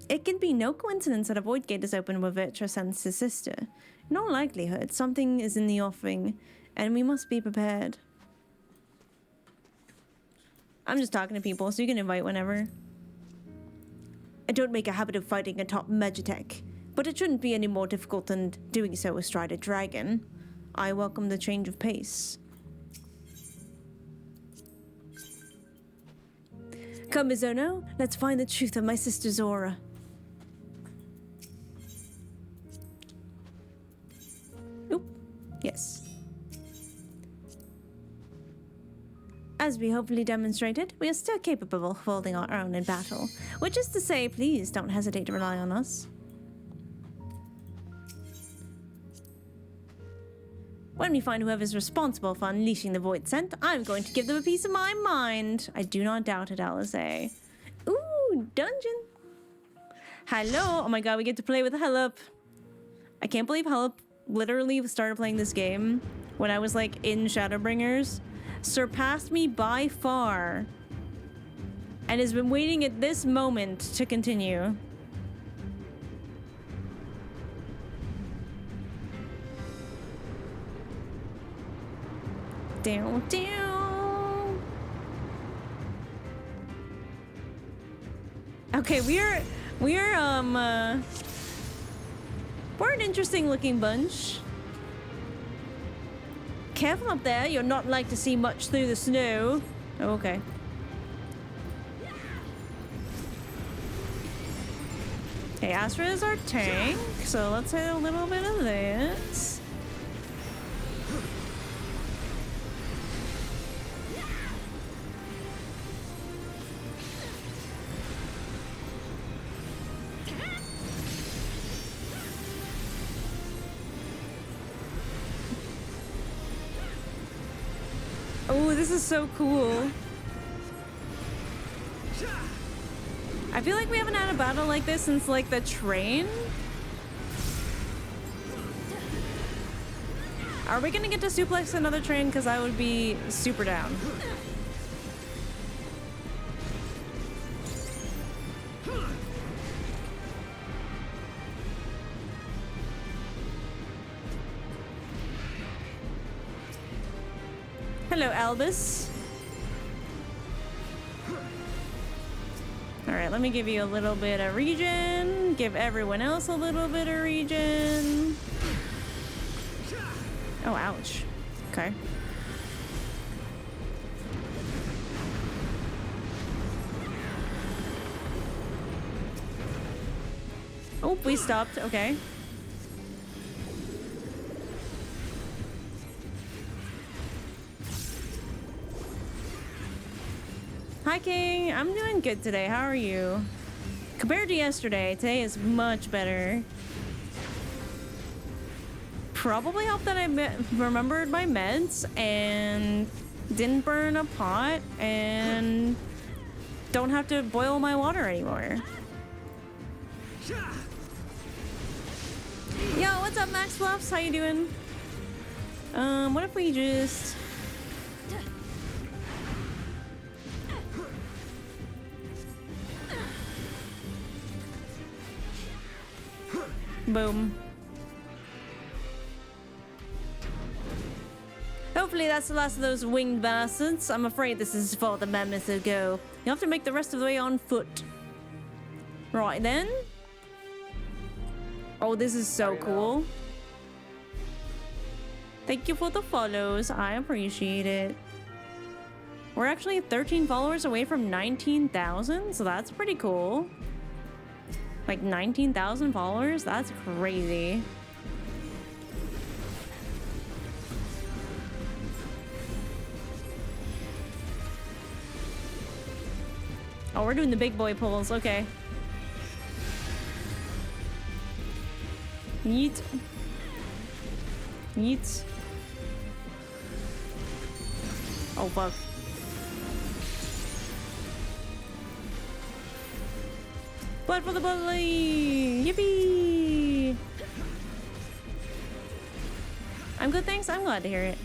It can be no coincidence that a void gate is open where Vrtra sends his sister. In all likelihood, something is in the offing, and we must be prepared. I'm just talking to people, so you can invite whenever.
I don't make a habit of fighting a top Magitech, but it shouldn't be any more difficult than doing so astride a dragon. I welcome the change of pace. Come, Mizono, let's find the truth of my sister's aura. Oop, yes. As we hopefully demonstrated, we are still capable of holding our own in battle, which is to say, please don't hesitate to rely on us. When we find whoever's responsible for unleashing the Void Scent, I'm going to give them a piece of my mind. I do not doubt it, Alisaie. Ooh, dungeon. Hello. Oh my god, we get to play with Hellup. I can't believe Hellup literally started playing this game when I was like in Shadowbringers. Surpassed me by far. And has been waiting at this moment to continue. Down, down. Okay, we're an interesting looking bunch. Careful up there, you're not like to see much through the snow. Oh, okay. Okay, Astra is our tank, so let's hit a little bit of this. Oh, this is so cool. I feel like we haven't had a battle like this since like the train. Are we gonna get to suplex another train? Because I would be super down. Hello, Albus. All right, let me give you a little bit of regen. Give everyone else a little bit of regen. Oh, ouch. Okay. Oh, we stopped. Okay. Hi, King. I'm doing good today. How are you? Compared to yesterday, today is much better. Probably helped that I remembered my meds and didn't burn a pot and don't have to boil my water anymore. Yo, what's up, Max Fluffs? How you doing? What if we just... Boom. Hopefully that's the last of those winged bastards. I'm afraid this is for the mammoth to go. You have to make the rest of the way on foot. Right then. Oh, this is so cool. Thank you for the follows. I appreciate it. We're actually 13 followers away from 19,000, so that's pretty cool. Like 19,000 followers? That's crazy. Oh, we're doing the big boy pulls. Okay. Yeet. Yeet. Oh, fuck. Blood for the bully! Yippee! I'm good, thanks. I'm glad to hear it.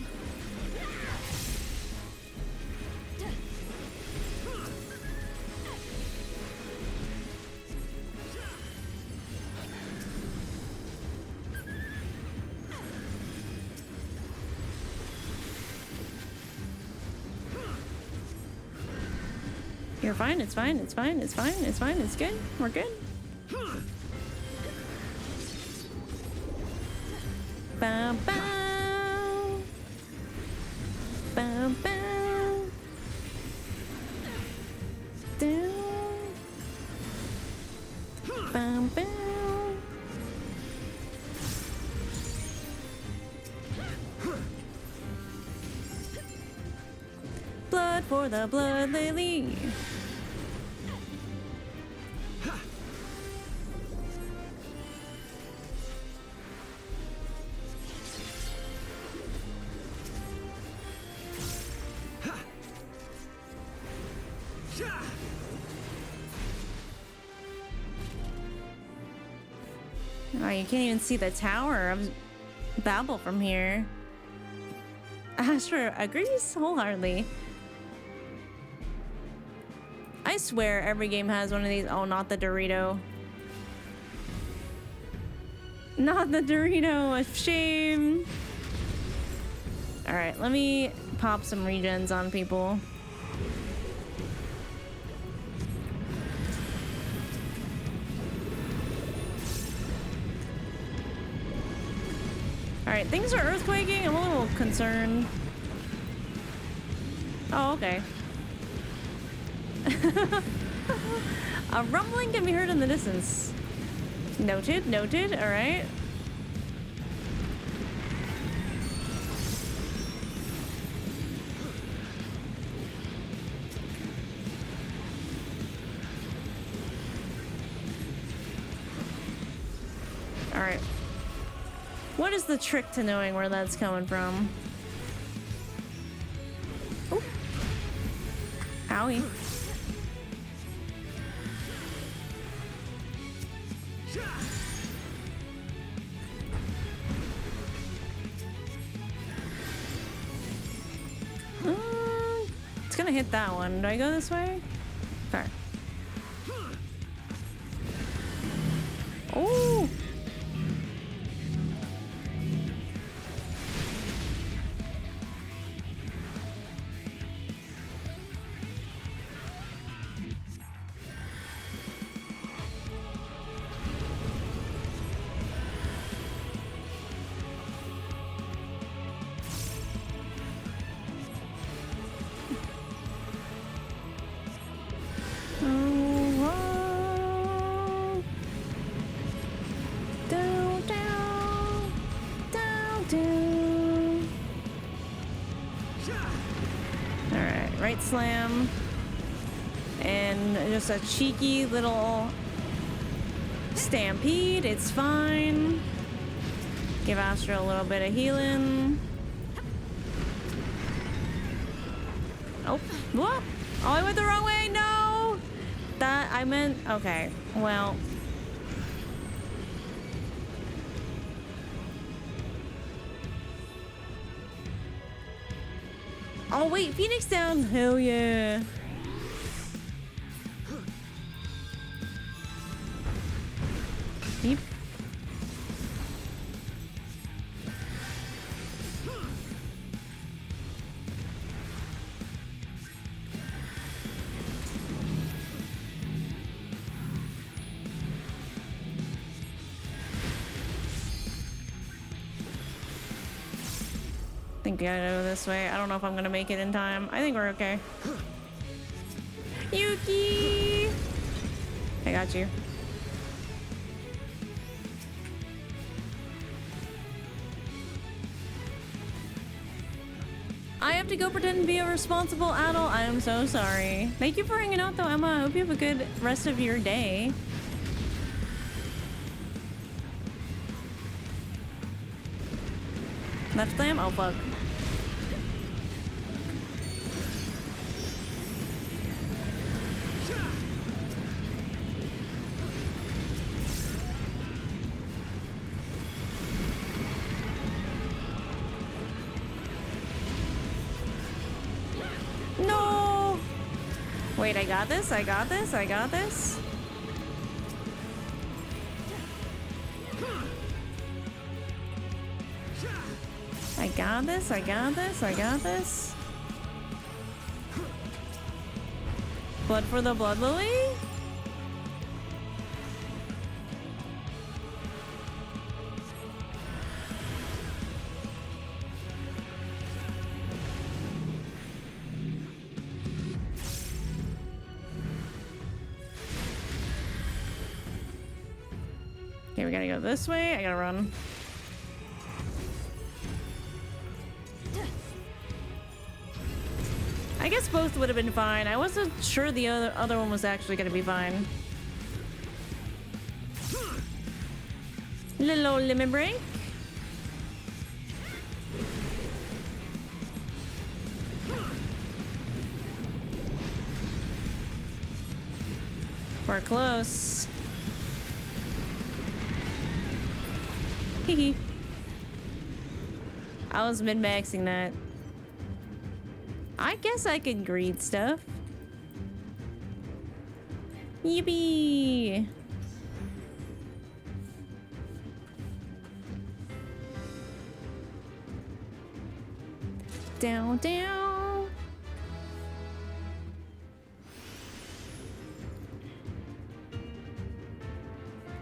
You're fine, it's fine, it's fine, it's fine, it's fine, it's good. We're good. Bow, bow. Bow, bow. Down. Bow, bow. Blood for the blood lily. Oh, you can't even see the Tower of Babel from here. Astra agrees wholeheartedly. I swear every game has one of these. Oh, not the Dorito. Not the Dorito. A shame. All right, let me pop some regens on people. All right, things are earthquaking. I'm a little concerned. Oh, okay. A rumbling can be heard in the distance. Noted, noted. All right. All right. What is the trick to knowing where that's coming from? Oh. Owie. It's gonna hit that one. Do I go this way? Okay. Oh! Slam and just a cheeky little stampede. It's fine. Give Astra a little bit of healing. Oh, whoop! Oh, I went the wrong way. No, that I meant. Okay, well. Oh wait, Phoenix down. Hell yeah. Beep. I think I gotta go this way. I don't know if I'm gonna make it in time. I think we're okay. Yuki! I got you. I have to go pretend to be a responsible adult. I am so sorry. Thank you for hanging out though, Emma. I hope you have a good rest of your day. Left slam? Oh fuck. No! Wait, I got this, I got this, I got this. I got this, I got this, I got this. Blood for the Blood Lily? Okay, we gotta go this way. I gotta run. I guess both would have been fine. I wasn't sure the other one was actually gonna be fine. Little lemon break. We're close. Hee. I was min-maxing that. I guess I could greed stuff. Yippee! Down, down.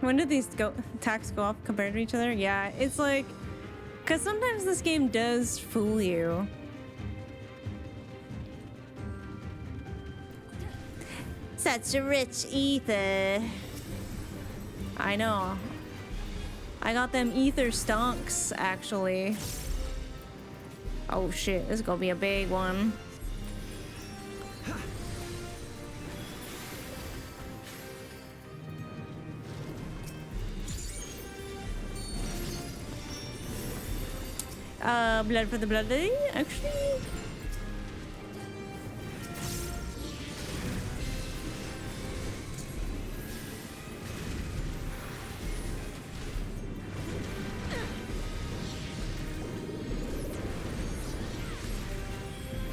When did these attacks go up compared to each other? Yeah, it's like, because sometimes this game does fool you. Such a rich ether. I know. I got them ether stonks, actually. Oh shit, this is gonna be a big one. Blood for the Blood Lily, actually.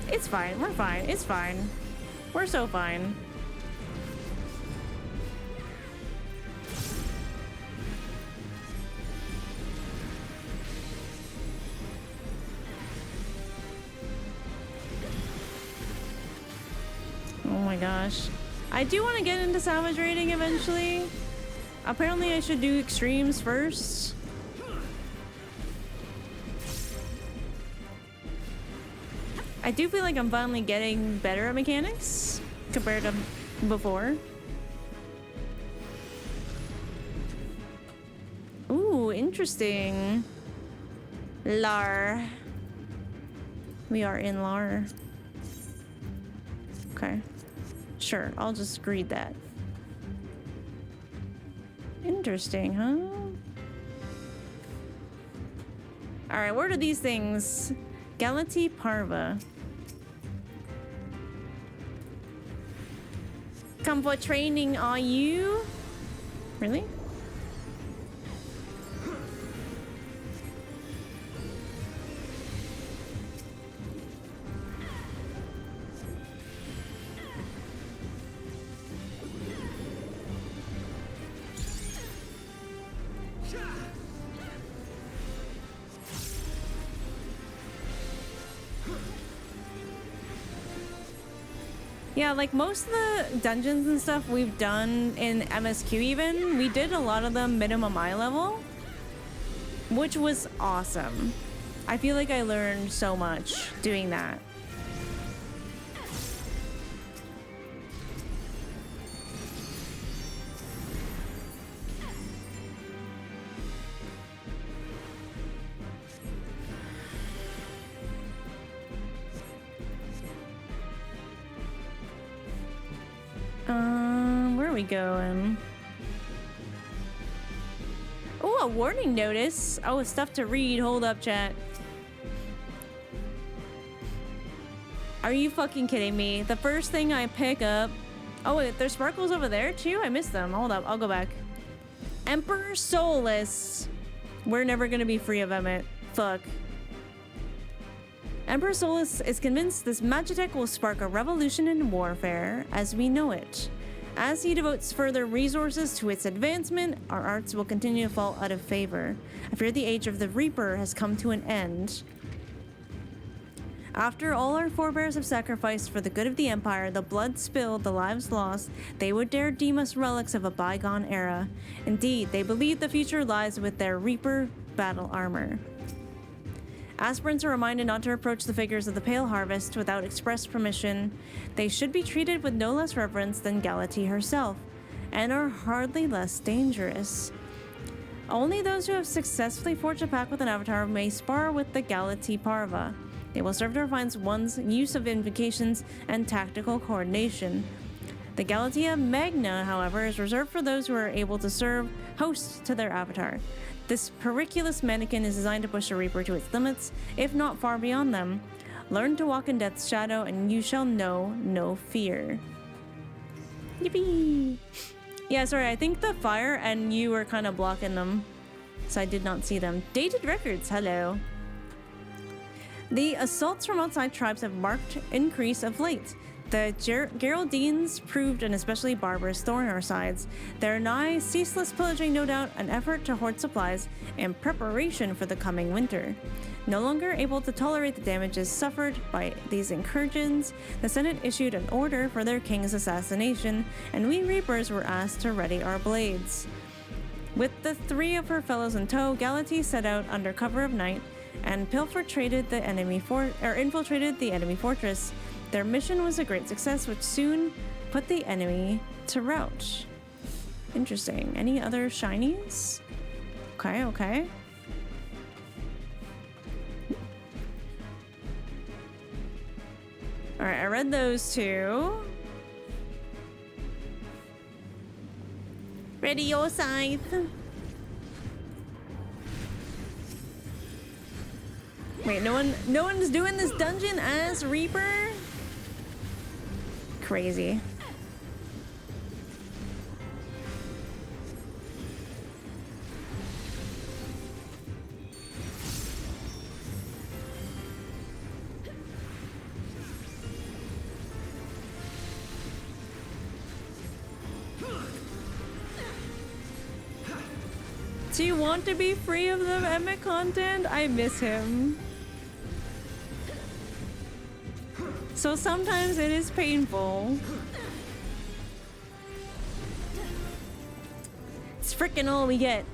It's fine. We're fine. It's fine. We're so fine. Oh my gosh. I do want to get into salvage raiding eventually. Apparently I should do extremes first. I do feel like I'm finally getting better at mechanics compared to before. Ooh, interesting. Lar. We are in Lar. Okay. Sure, I'll just greed that. Interesting, huh? Alright, where are these things? Galati Parva. Come for training, are you? Really? Yeah, like most of the dungeons and stuff we've done in MSQ even, we did a lot of them minimum eye level, which was awesome. I feel like I learned so much doing that. Where are we going? Oh, a warning notice. Oh, stuff to read. Hold up, chat. Are you fucking kidding me? The first thing I pick up... Oh, wait, there's sparkles over there, too? I missed them. Hold up, I'll go back. Emperor Soulless. We're never gonna be free of Emmett. Fuck. Emperor Soulless is convinced this Magitech will spark a revolution in warfare as we know it. As he devotes further resources to its advancement, our arts will continue to fall out of favor. I fear the age of the Reaper has come to an end. After all our forebears have sacrificed for the good of the Empire, the blood spilled, the lives lost, they would dare deem us relics of a bygone era. Indeed, they believe the future lies with their Reaper battle armor. Aspirants are reminded not to approach the figures of the Pale Harvest without express permission. They should be treated with no less reverence than Galatea herself, and are hardly less dangerous. Only those who have successfully forged a pact with an avatar may spar with the Galatea Parva. They will serve to refine one's use of invocations and tactical coordination. The Galatea Magna, however, is reserved for those who are able to serve hosts to their avatar. This periculous mannequin is designed to push a Reaper to its limits, if not far beyond them. Learn to walk in death's shadow, and you shall know no fear. Yippee! Yeah, sorry, I think the fire and you were kind of blocking them, so I did not see them. Dated records, hello. The assaults from outside tribes have marked increase of late. The Geraldines proved an especially barbarous thorn in our sides. Their nigh ceaseless pillaging, no doubt, an effort to hoard supplies in preparation for the coming winter. No longer able to tolerate the damages suffered by these incursions, the Senate issued an order for their king's assassination, and we Reapers were asked to ready our blades. With the 3 of her fellows in tow, Galatea set out under cover of night and infiltrated the enemy fortress. Their mission was a great success, which soon put the enemy to rout. Interesting. Any other shinies? Okay, okay. Alright, I read those 2. Ready your scythe. Wait, no one's doing this dungeon as Reaper? Crazy. Do you want to be free of the Emmett content? I miss him. So sometimes it is painful. It's freaking all we get.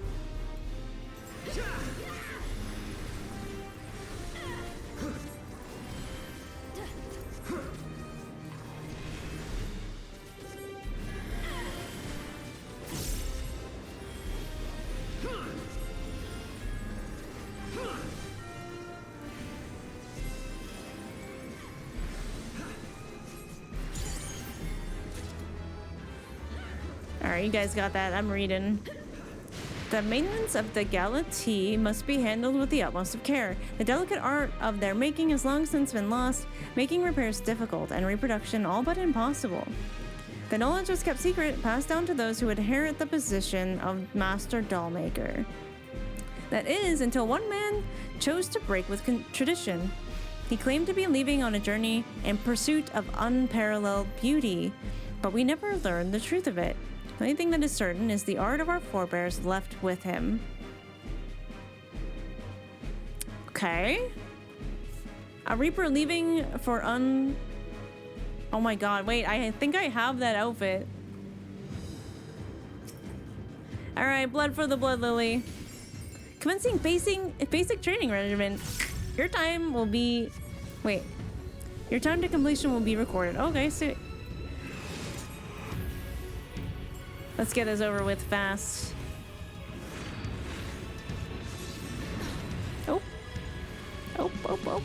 Alright, you guys got that. I'm reading. The maintenance of the Galatea must be handled with the utmost of care. The delicate art of their making has long since been lost, making repairs difficult and reproduction all but impossible. The knowledge was kept secret, passed down to those who inherit the position of Master Dollmaker. That is, until one man chose to break with tradition. He claimed to be leaving on a journey in pursuit of unparalleled beauty, but we never learned the truth of it. The only thing that is certain is the art of our forebears left with him. Okay. A Reaper leaving for Oh my god, wait, I think I have that outfit. Alright, blood for the blood lily. Commencing basic training regimen. Your time will be... Wait. Your time to completion will be recorded. Okay, so... Let's get this over with fast. Oh. Oh, oh, oh.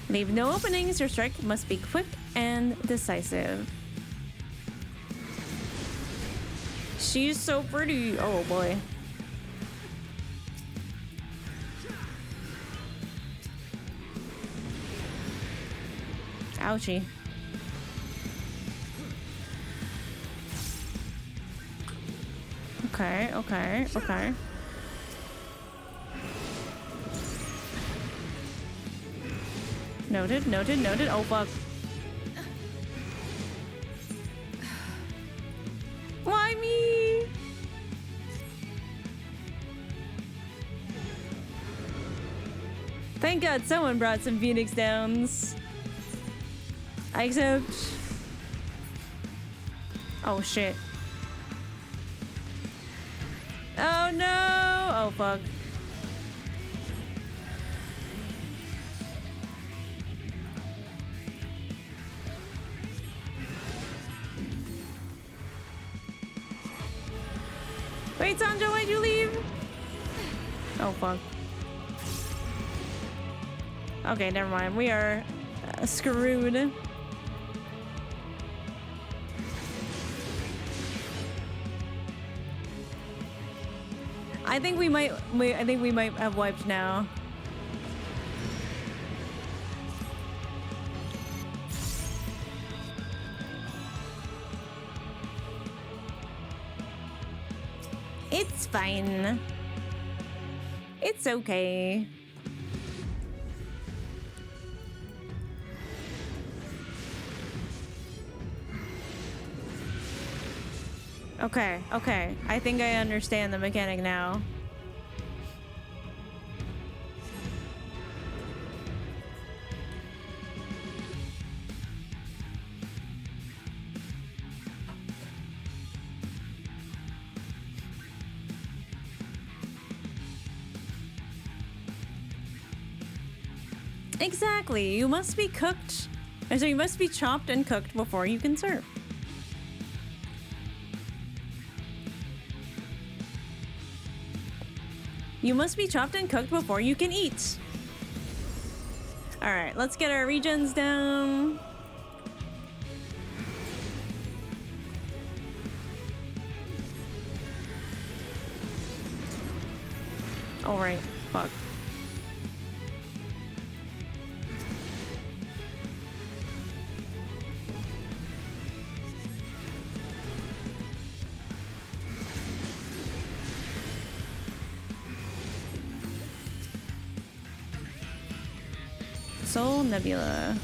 Leave no openings. Your strike must be quick and decisive. She's so pretty. Oh boy. Ouchie. Okay, okay, okay. Noted, noted, noted. Oh, fuck. Why me? Thank God someone brought some Phoenix Downs. I accept. Oh shit. Oh no! Oh fuck. Wait, Sanjo, why'd you leave? Oh fuck. Okay, never mind. We are screwed. I think we might have wiped now. It's fine. It's okay. Okay, okay. I think I understand the mechanic now. Exactly. You must be cooked. So you must be chopped and cooked before you can serve. You must be chopped and cooked before you can eat. All right, let's get our regens down. All right, fuck. Soul Nebula.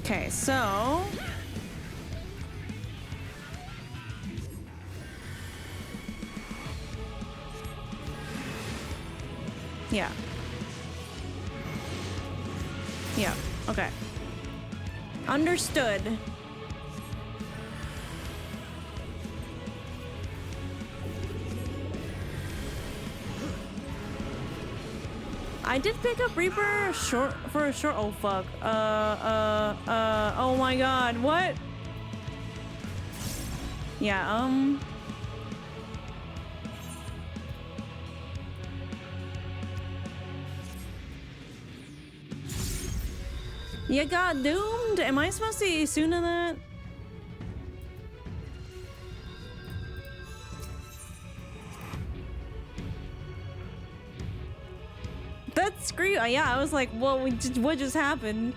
Okay, so yeah. Yeah, okay. Understood. I did pick up Reaper for a short. Oh fuck. Oh my god. What? Yeah. You got doomed? Am I supposed to assume that? That's screw. Yeah, I was like, well, what just happened?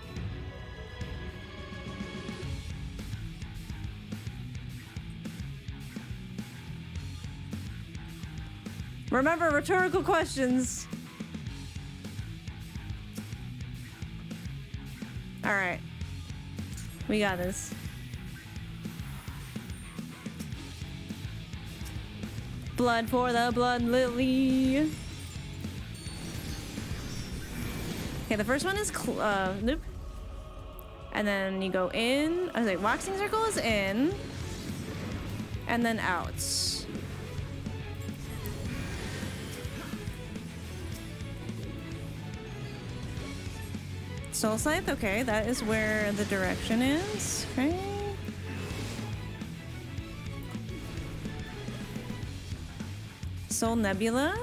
Remember, rhetorical questions. All right, we got this. Blood for the blood lily. Okay, the first one is nope. And then you go in. I was like, waxing circle is in, and then out. Soul Scythe, okay, that is where the direction is. Okay. Soul Nebula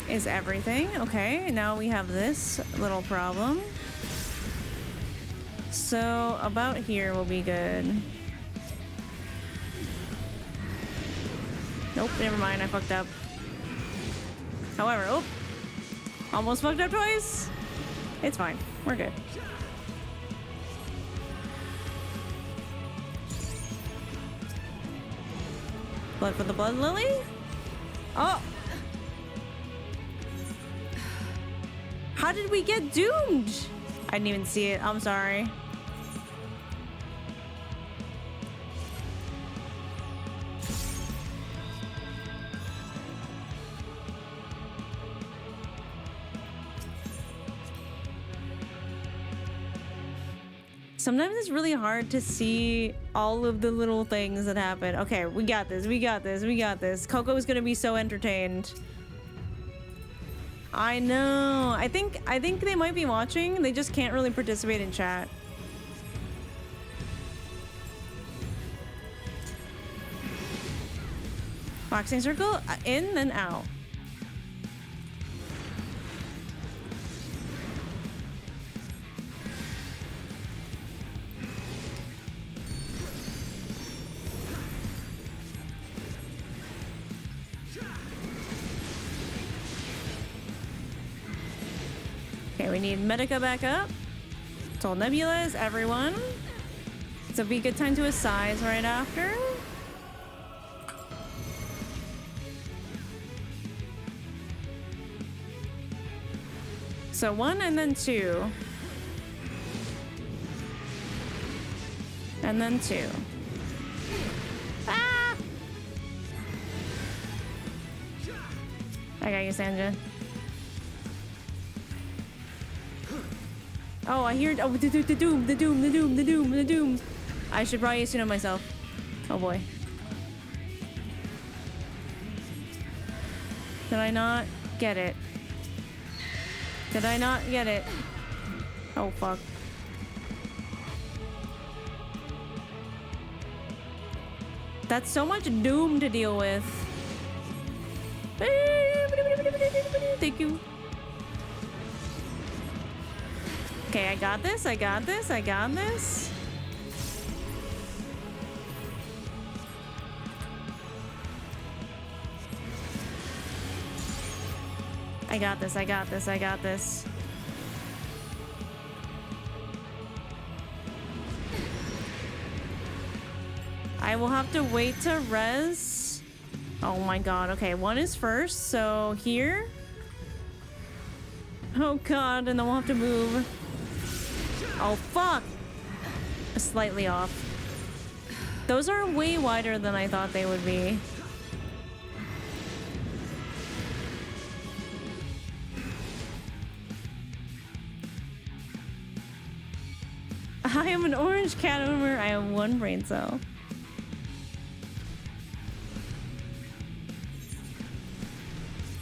is everything. Okay, now we have this little problem. So about here will be good. Nope, never mind, I fucked up. However, oh, almost fucked up twice. It's fine, we're good. Blood for the blood lily? Oh! How did we get doomed? I didn't even see it, I'm sorry. Sometimes it's really hard to see all of the little things that happen. Okay, we got this, we got this, we got this. Coco's gonna be so entertained. I know. I think they might be watching. They just can't really participate in chat. Boxing circle, in, then out. Okay, we need Medica back up. Told Nebulas, everyone. So be a good time to assize right after. So 1 and then 2. And then 2. Ah! I got you, Sanja. Oh, I hear. Oh, the doom. I should probably assume myself. Oh boy. Did I not get it? Did I not get it? Oh fuck. That's so much doom to deal with. Thank you. Okay, I got this, I got this, I got this. I got this, I got this, I got this. I will have to wait to res. Oh my god, okay, 1 is first, so here. Oh god, and then we'll have to move. Oh fuck! Slightly off. Those are way wider than I thought they would be. I am an orange cat owner. I have 1 brain cell.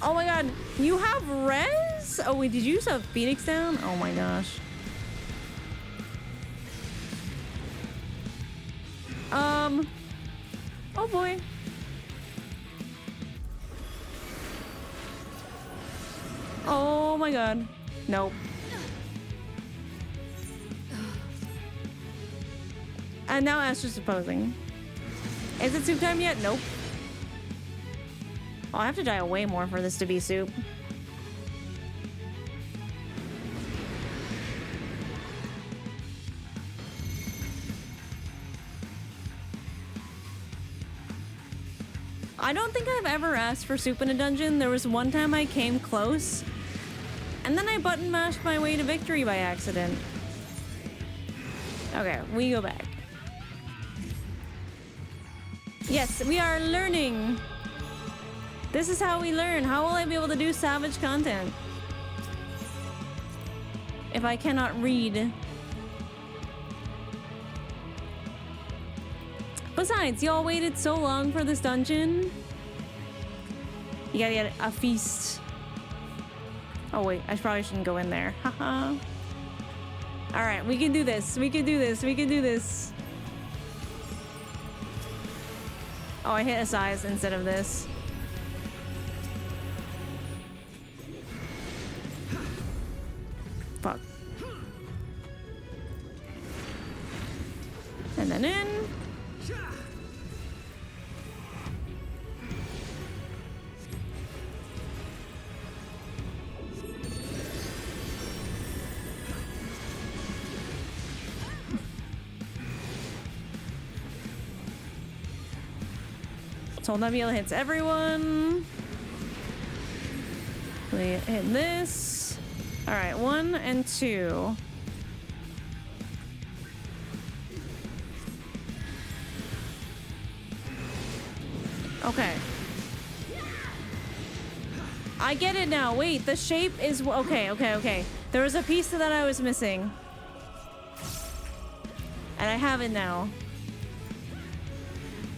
Oh my god, you have res? Oh wait, did you use a Phoenix down? Oh my gosh. Oh boy. Oh my god. Nope. And now Astra's opposing. Is it soup time yet? Nope. Oh, I have to die way more for this to be soup. I don't think I've ever asked for soup in a dungeon. There was one time I came close, and then I button mashed my way to victory by accident. Okay, we go back. Yes, we are learning. This is how we learn. How will I be able to do savage content if I cannot read? Besides, y'all waited so long for this dungeon. You gotta get a feast. Oh wait, I probably shouldn't go in there. Haha. Alright, we can do this. We can do this. We can do this. Oh, I hit a size instead of this. Fuck. And then in. Soul Nebula hits everyone. We hit this. All right, 1 and 2. Okay. I get it now. Wait, the shape is okay. There was a piece that I was missing. And I have it now.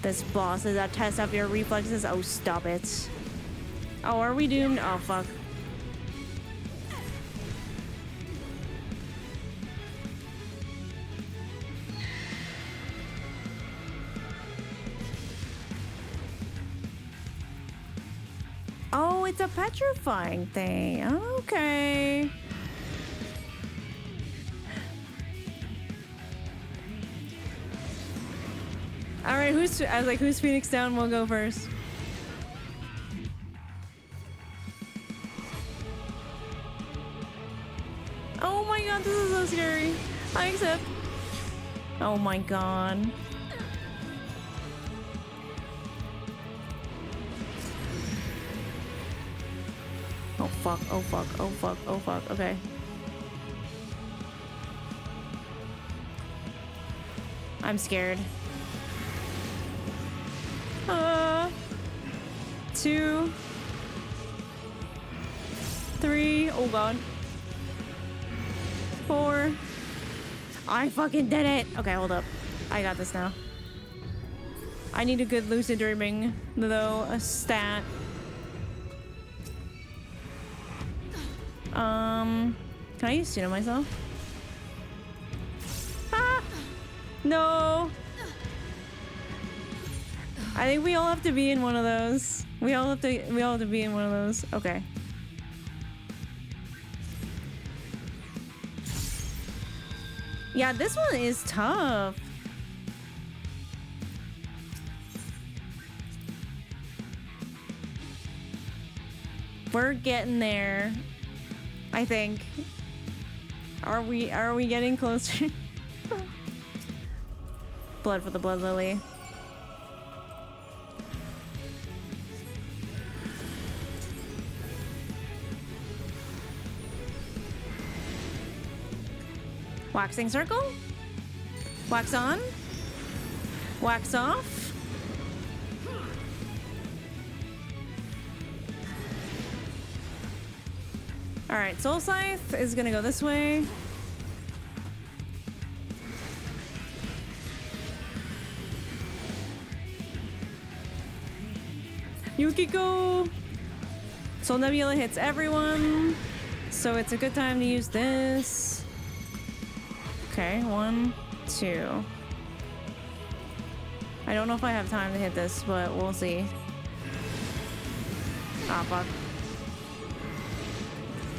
This boss is a test of your reflexes. Oh, stop it. Oh, are we doomed? Oh, fuck. Oh, it's a petrifying thing. Okay. All right, I was like, who's Phoenix down? We'll go first. Oh my god, this is so scary. I accept. Oh my god. Oh fuck, oh fuck, oh fuck, oh fuck, okay. I'm scared. 2, 3, oh god. 4. I fucking did it! Okay, hold up. I got this now. I need a good lucid dreaming, though, a stat. Can I use Tuna myself? Ah! No! I think we all have to be in one of those. We all have to be in one of those. Okay. Yeah, this one is tough. We're getting there, I think. Are we getting closer? Blood for the blood lily. Waxing circle? Wax on? Wax off? Alright, Soul Scythe is gonna go this way. Yukiko! Soul Nebula hits everyone, so it's a good time to use this. Okay, 1, 2. I don't know if I have time to hit this, but we'll see. Ah, fuck.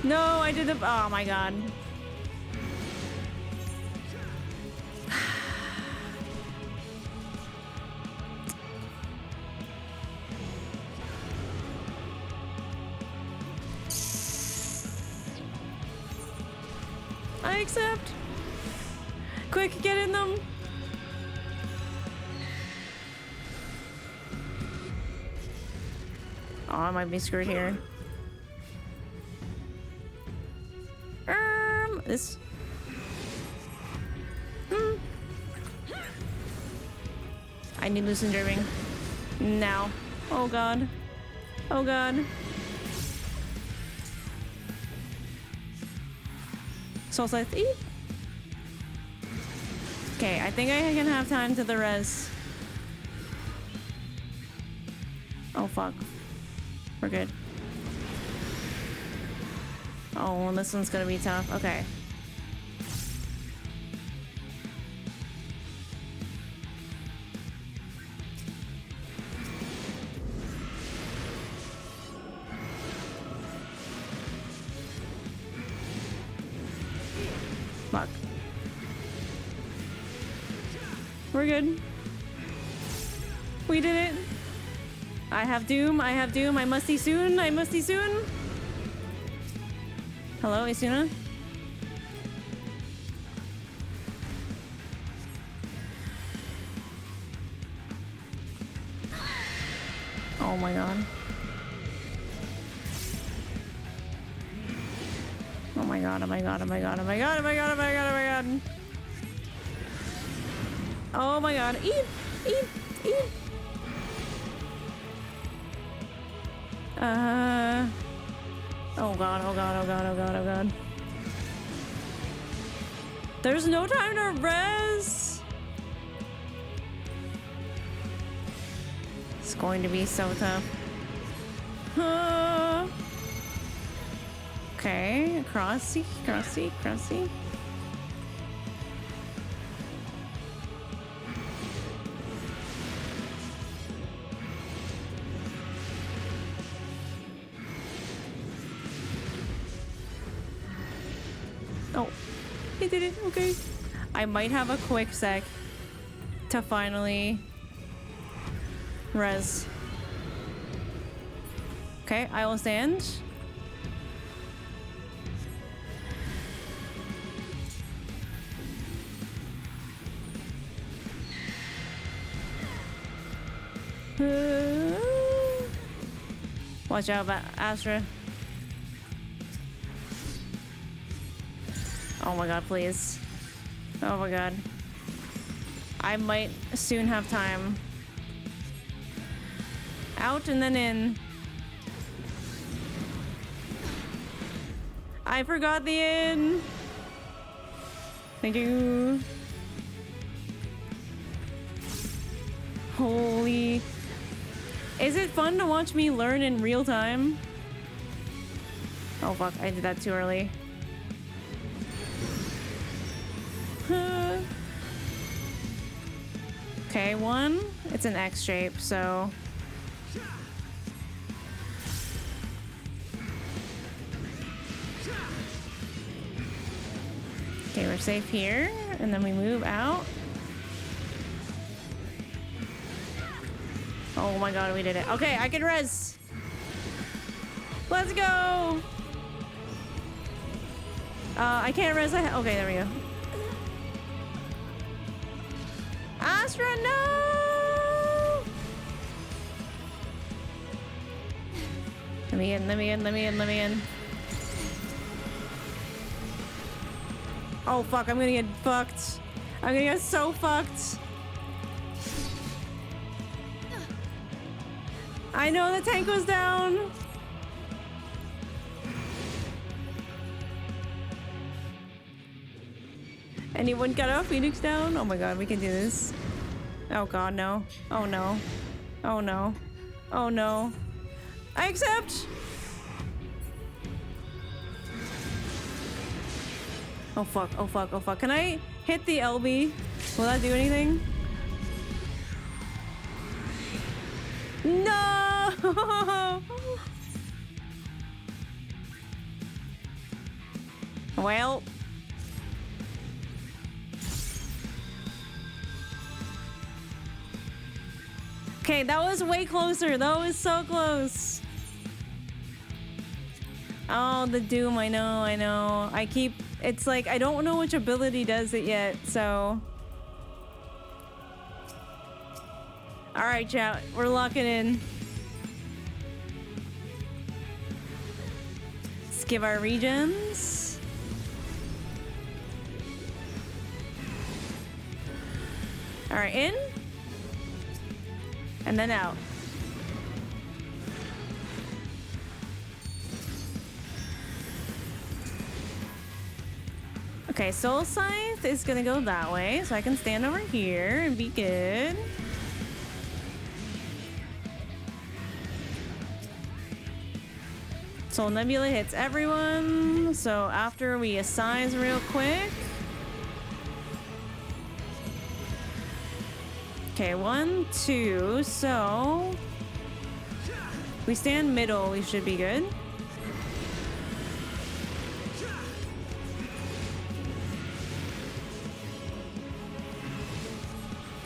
No, I did the. Oh my god. I accept. Quick, get in them. Oh, I might be screwed here. This. I need lucid dreaming now. Oh god. Oh god. Soul Scythe. Okay, I think I can have time to the res. Oh fuck. We're good. Oh, this one's gonna be tough. Okay. Fuck. We're good. We did it. I have doom. I have doom. I must see soon. I must see soon. Hello, Isuna? Oh my god. Oh my god, oh my god, oh my god, oh my god, oh my god, oh my god, oh my god. Oh my god. Eat! Eat! Eat! Oh god, oh god, oh god, oh god, oh god. There's no time to res! It's going to be so tough. Okay, crossy. Oh, he did it. Okay. I might have a quick sec to finally res. Okay, I will stand. Watch out, Astra. Oh my god, please. Oh my god. I might soon have time. Out and then in. I forgot the in. Thank you. Holy. Is it fun to watch me learn in real time? Oh fuck, I did that too early. Okay, one. It's an X shape, so... Okay, we're safe here, and then we move out. Oh my god, we did it. Okay, I can res. Let's go. I can't res. Okay, there we go. Astra, no! Let me in. Oh fuck, I'm gonna get fucked. I'm gonna get so fucked. I know the tank goes down. Anyone got a Phoenix down? Oh my god, we can do this. Oh god, no. Oh no. Oh no. Oh no. I accept! Oh fuck, oh fuck, oh fuck. Can I hit the LB? Will that do anything? No! Well. Okay, that was way closer. That was so close. Oh, the Doom, I know. It's like, I don't know which ability does it yet, so. All right, chat, we're locking in. Let's give our regions. All right, in. And then out. Okay, Soul Scythe is gonna go that way, so I can stand over here and be good. Soul Nebula hits everyone, so after we assign real quick. Okay, 1, 2, so we stand middle, we should be good.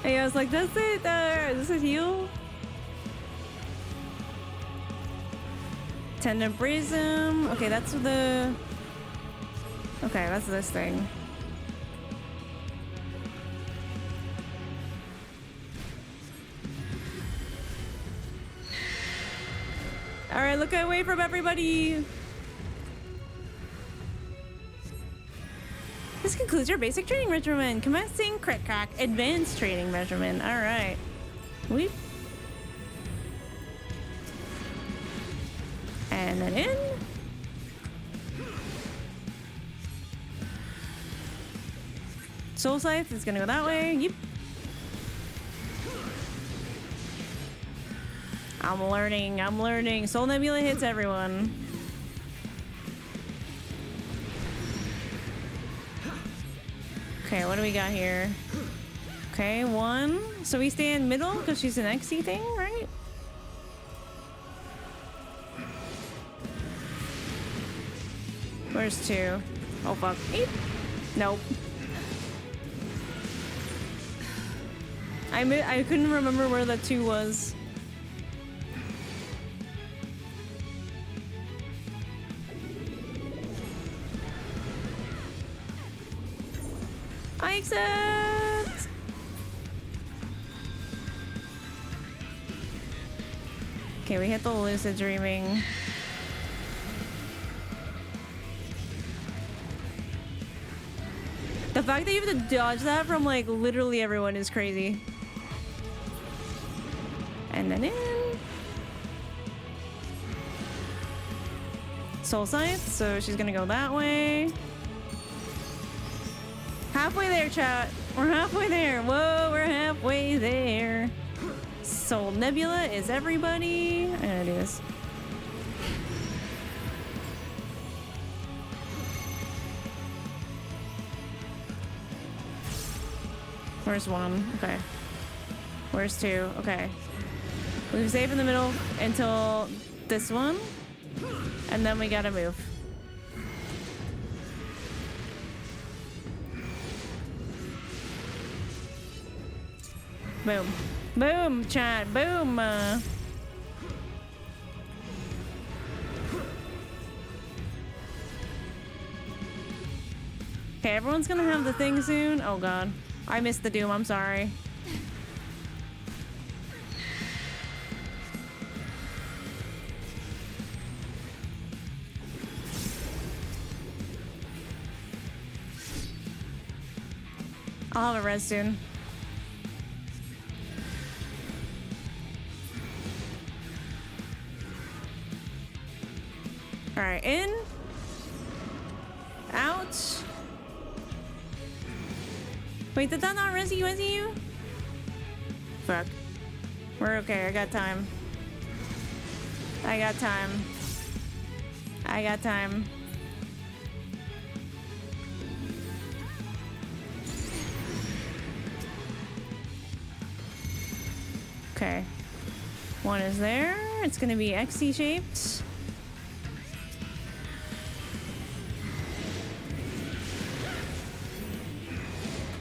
Hey, I was like, that's it, is this a heal? Tenebrism, okay, that's the, okay, that's this thing. All right, look away from everybody. This concludes your basic training regimen. Commencing crit crack advanced training regimen. All right. Weep. And then in. Soul Scythe is gonna go that way. Yep. I'm learning. I'm learning. Soul Nebula hits everyone. Okay, what do we got here? Okay, 1. So we stay in middle because she's an XC thing, right? Where's 2? Oh, fuck. Eep. Nope. I couldn't remember where the 2 was. I accept! Okay, we hit the lucid dreaming. The fact that you have to dodge that from like literally everyone is crazy. And then in. Soul Scythe, so she's gonna go that way. Halfway there, chat. We're halfway there. Whoa, we're halfway there. Soul Nebula is everybody. I'm gonna do this. Where's 1? Okay. Where's 2? Okay. We've saved in the middle until this one. And then we gotta move. Boom. Boom, chat. Boom. Okay, everyone's gonna have the thing soon. Oh god. I missed the doom, I'm sorry. I'll have a res soon. Alright, in. Out. Wait, did that not res you? Fuck. We're okay, I got time. I got time. I got time. Okay. 1 is there. It's gonna be XC shaped.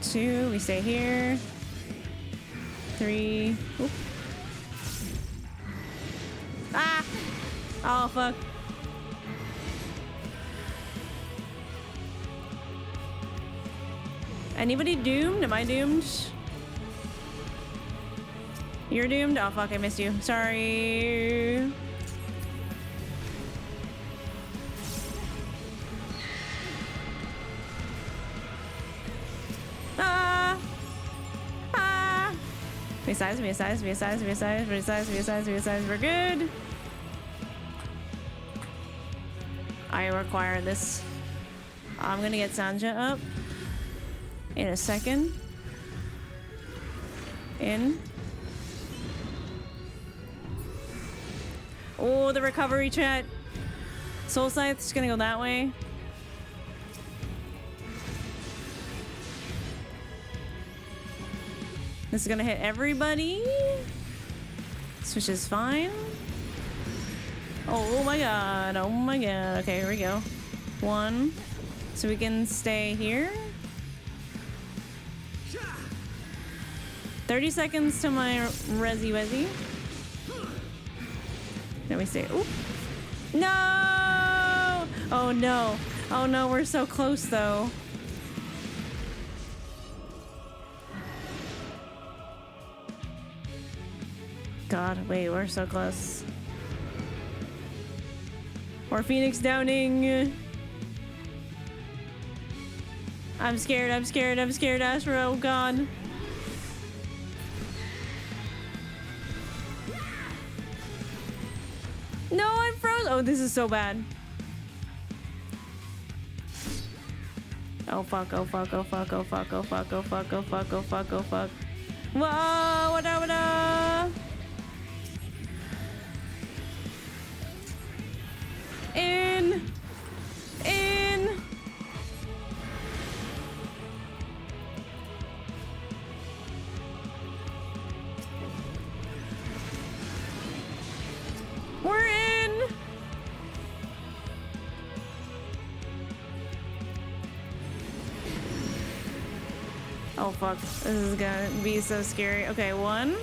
Two, we stay here. 3. Oop. Ah! Oh, fuck. Anybody doomed? Am I doomed? You're doomed? Oh, fuck, I missed you. Sorry. Resize, resize, resize, resize, resize, resize, resize. We're good. I require this. I'm gonna get Sanja up in a second. In. Oh, the recovery chat. Soul Scythe's gonna go that way. This is gonna hit everybody. Which is fine. Oh my god. Oh my god. Okay, here we go. 1. So we can stay here. 30 seconds to my Resi Wesi. Then we stay. Oop. No! Oh no. Oh no, we're so close though. God, wait, we're so close. Or Phoenix Downing. I'm scared, I'm scared, I'm scared, Astra, oh god. No, I'm frozen. Oh, this is so bad. Oh fuck, oh fuck, oh fuck, oh fuck, oh fuck, oh fuck, oh fuck, oh fuck, oh fuck. Whoa, what up, what up? Oh fuck, this is gonna be so scary. Okay, 1.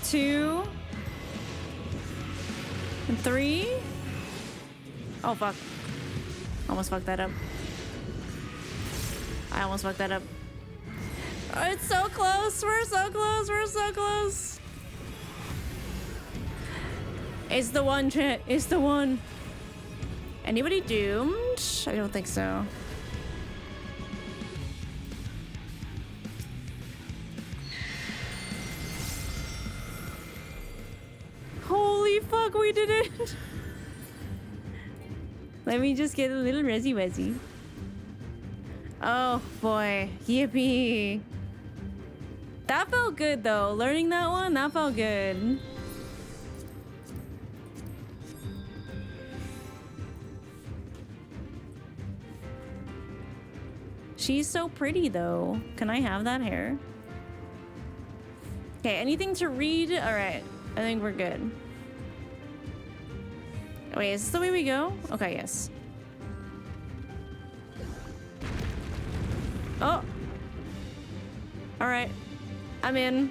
Two. And 3. Oh fuck. Almost fucked that up. I almost fucked that up. Oh, it's so close. We're so close. We're so close. It's the one, chat. It's the one. Anybody doomed? I don't think so. Holy fuck, we did it. Let me just get a little rezzy. Oh boy, yippee. That felt good though. Learning that one, that felt good. She's so pretty though. Can I have that hair? Okay, anything to read? All right, I think we're good. Wait, is this the way we go? Okay, yes. Oh. All right, I'm in.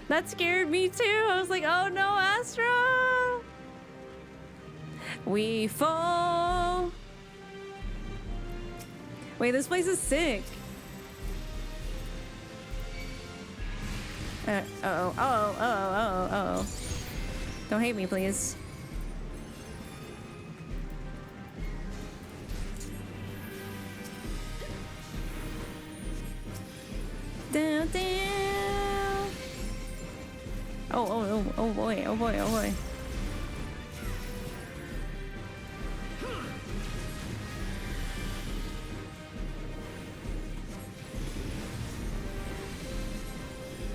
That scared me too. I was like, oh no, Astra. We fall. Wait, this place is sick. Oh. Don't hate me, please. Down. Oh boy.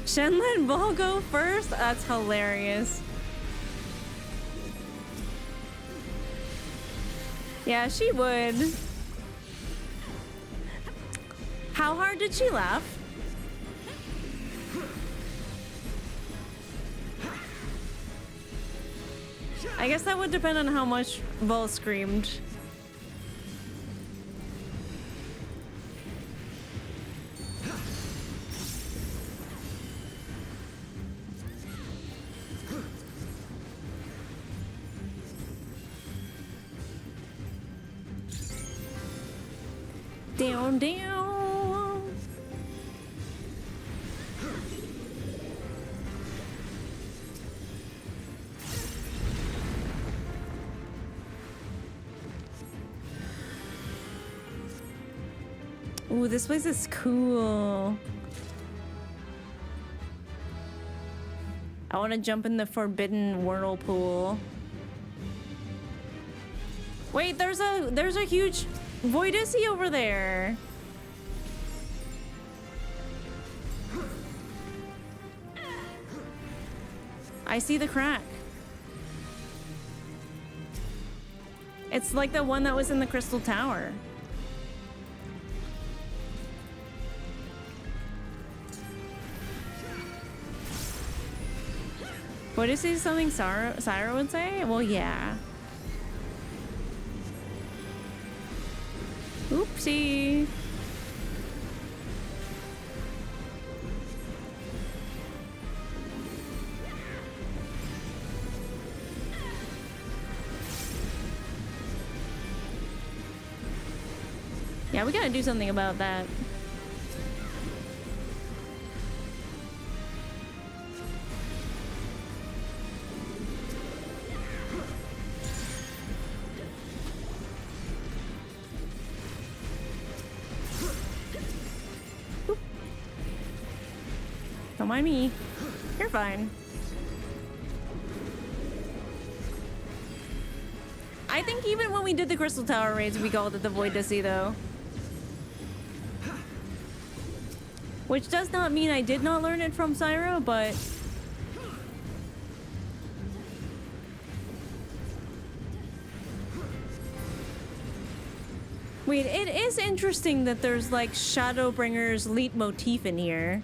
Shen let Vol go first? That's hilarious. Yeah, she would. How hard did she laugh? I guess that would depend on how much Vol screamed. Down. Ooh, this place is cool. I want to jump in the forbidden whirlpool. Wait, there's a huge Voidissy over there. I see the crack. It's like the one that was in the Crystal Tower. Voidissy is something Syra would say? Well, yeah. Oopsie. Yeah, we gotta do something about that. Don't mind me. You're fine. I think even when we did the Crystal Tower raids, we called it the Voidissy though. Which does not mean I did not learn it from Syra, but... Wait, it is interesting that there's like Shadowbringer's leitmotif in here.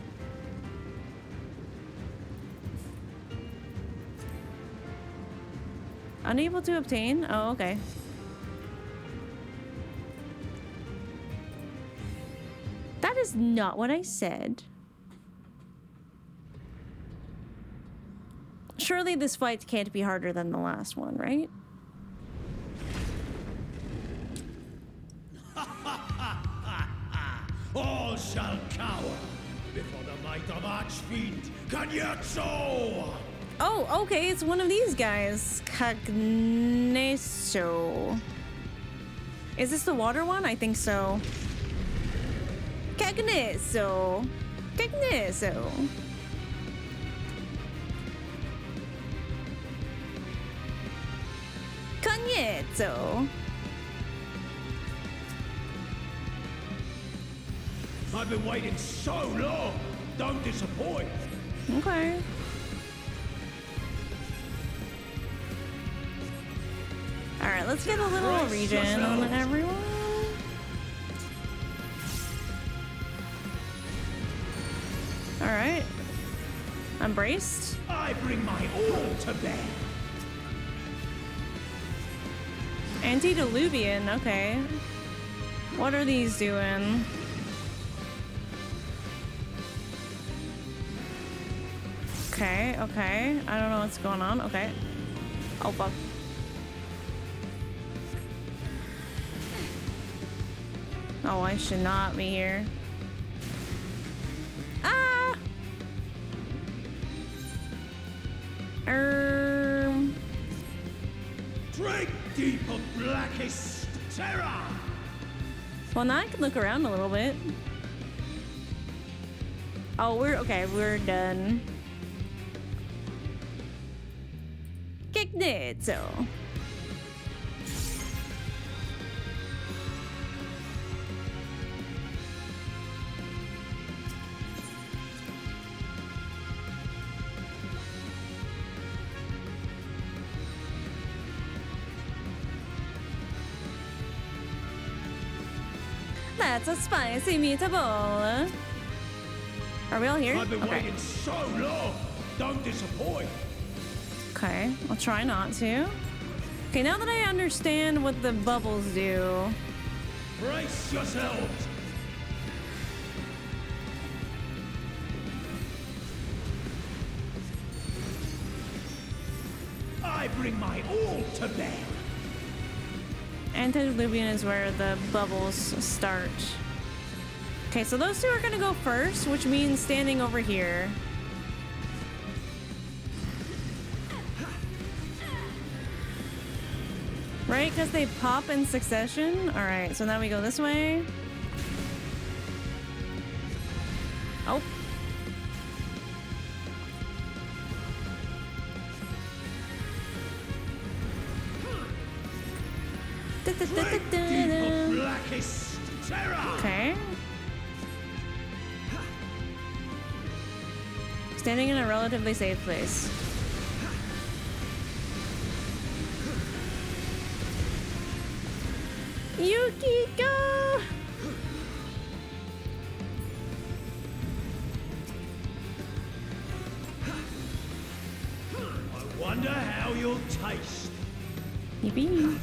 Unable to obtain? Oh, okay. That is not what I said. Surely this fight can't be harder than the last one, right?
All shall cower before the might of Archfiend Cagnazzo!
Oh, okay, it's one of these guys. Cagnazzo. Is this the water one? I think so. Cagnazzo. Cagnazzo. Cagnazzo.
I've been waiting so long. Don't disappoint.
Okay. All right, let's get a little regen on everyone. All right. I'm braced.
I bring my all to bear.
Antediluvian, okay. What are these doing? Okay, okay. I don't know what's going on. Okay. Oh, fuck. Oh, I should not be here. Ah!
Drink deep of blackest terror.
Well, now I can look around a little bit. Oh, we're done. Cagnazzo. That's a spicy meatball. Are we all here?
I've been waiting so long. Don't disappoint.
Okay, I'll try not to. Okay, now that I understand what the bubbles do.
Brace yourselves. I bring my all to bear.
Antediluvian is where the bubbles start. Okay, so those two are gonna go first, which means standing over here. Right, because they pop in succession? Alright, so now we go this way. Oh. Okay. Standing in a relatively safe place. Yukiko!
I wonder how you'll taste.
Yippee.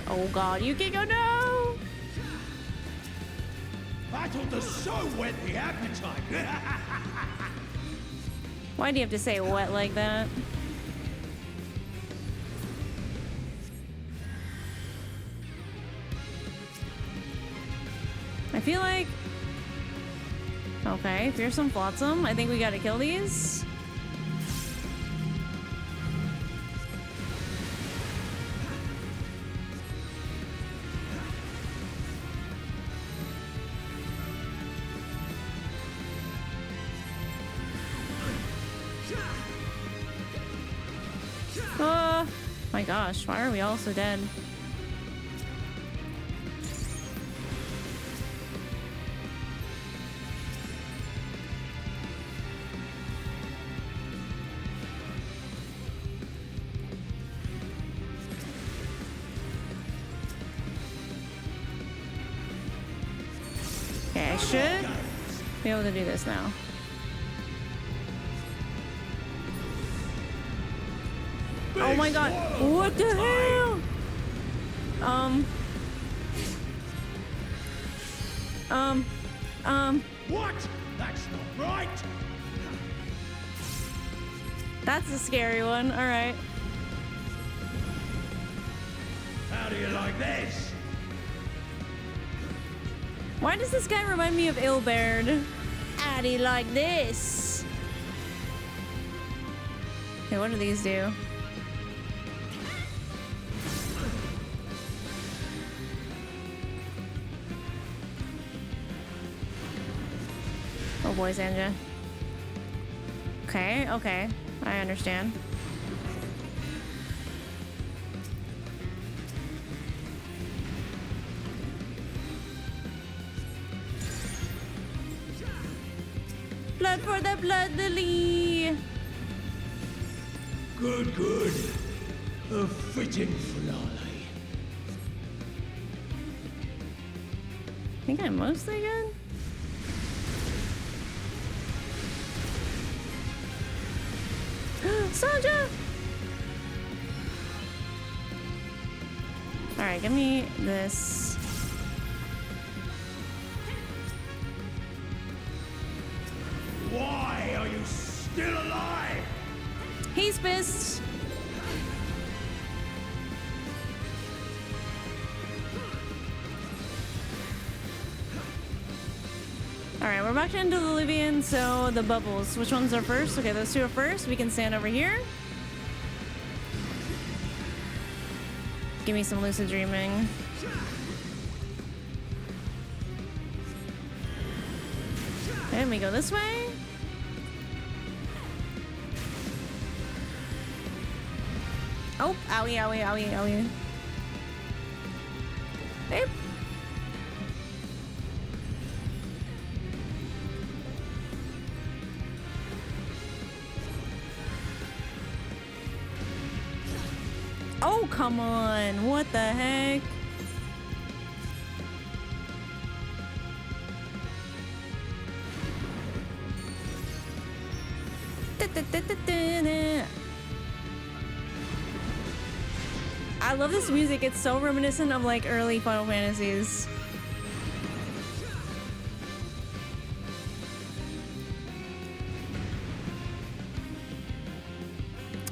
Oh god, Yukiko, no!
Battle does so whet the appetite.
Why do you have to say wet like that? I feel like... Okay, Fearsome Flotsam. I think we gotta kill these. My gosh, why are we all so dead? I should be able to do this now. Oh my god. What the hell?
What? That's not right.
That's a scary one. All right.
How do you like this?
Why does this guy remind me of Ilberd? How do you like this? Okay, what do these do? Oh boy, Sanja. Okay, okay. I understand. Blood for the blood lily.
Good, good. A fitting finale.
I think I'm mostly good. Sanja! Alright, give me this.
Why are you still alive?
He's pissed. Alright, we're back into the Livian, so the bubbles. Which ones are first? Okay, those two are first. We can stand over here. Give me some lucid dreaming. And we go this way. Oh, owie, owie, owie, owie. Babe. Oh, come on. What the heck? I love this music. It's so reminiscent of like early Final Fantasies.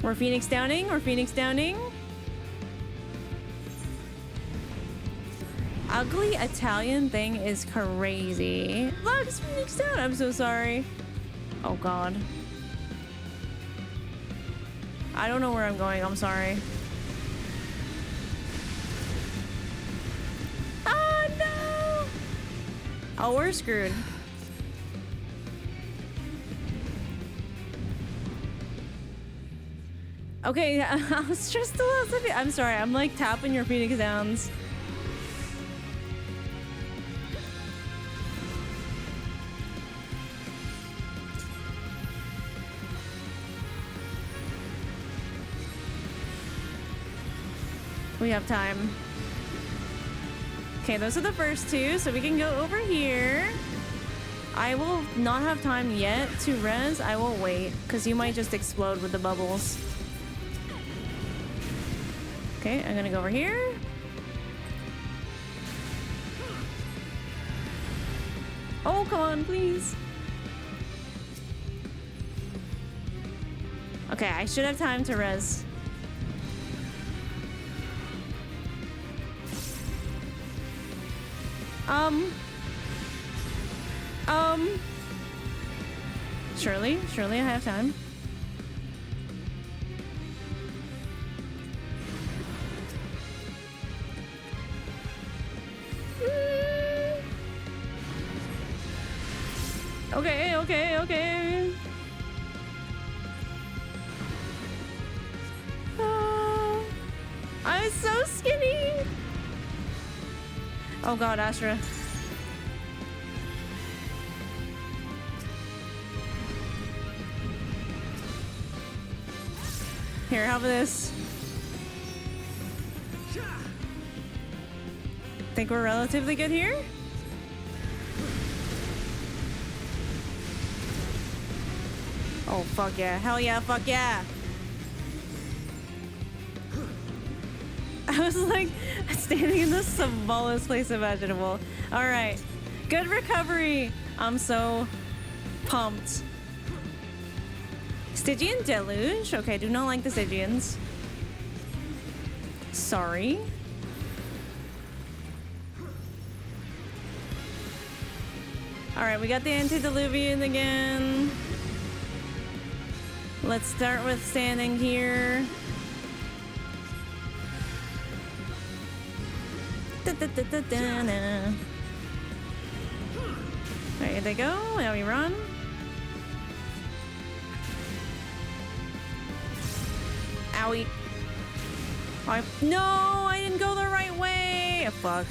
We're Phoenix Downing. We're Phoenix Downing. Ugly Italian thing is crazy. Look, it's Phoenix Down. I'm so sorry. Oh God. I don't know where I'm going. I'm sorry. Oh no! Oh, we're screwed. Okay, I was just a little bit. I'm sorry. I'm like tapping your Phoenix Downs. We have time. Okay, those are the first two, so we can go over here. I will not have time yet to res. I will wait, because you might just explode with the bubbles. Okay, I'm gonna go over here. Oh, come on, please. Okay, I should have time to res. Surely I have time. Okay. I'm so skinny. Oh God, Astra. Here, how about this? Think we're relatively good here? Oh, fuck yeah. Hell yeah, fuck yeah. I was like standing in the smallest place imaginable. All right. Good recovery. I'm so pumped. Stygian Deluge. Okay, do not like the Stygians. Sorry. All right, we got the Antediluvian again. Let's start with standing here. There they go. Now we run. Owie. No, I didn't go the right way. Fuck.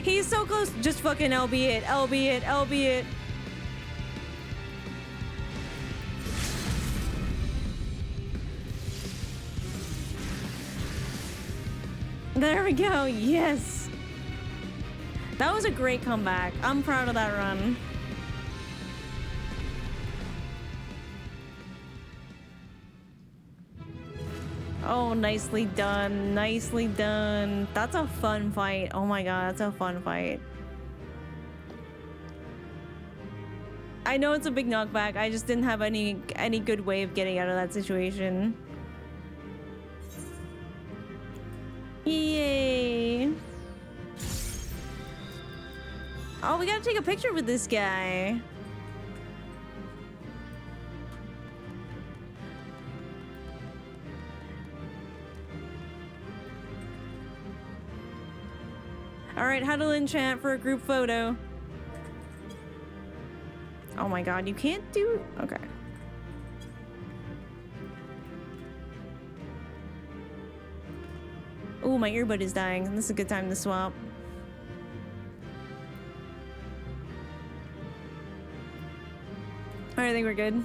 He's so close. Just fucking LB it. LB it. LB it. There we go. Yes. That was a great comeback. I'm proud of that run. Oh, nicely done. Nicely done. That's a fun fight. Oh my god, that's a fun fight. I know it's a big knockback. I just didn't have any good way of getting out of that situation. Yay. Oh, we gotta take a picture with this guy. All right, huddle in chat for a group photo. Oh my god, you can't do... Okay. Oh, my earbud is dying. This is a good time to swap. All right, I think we're good.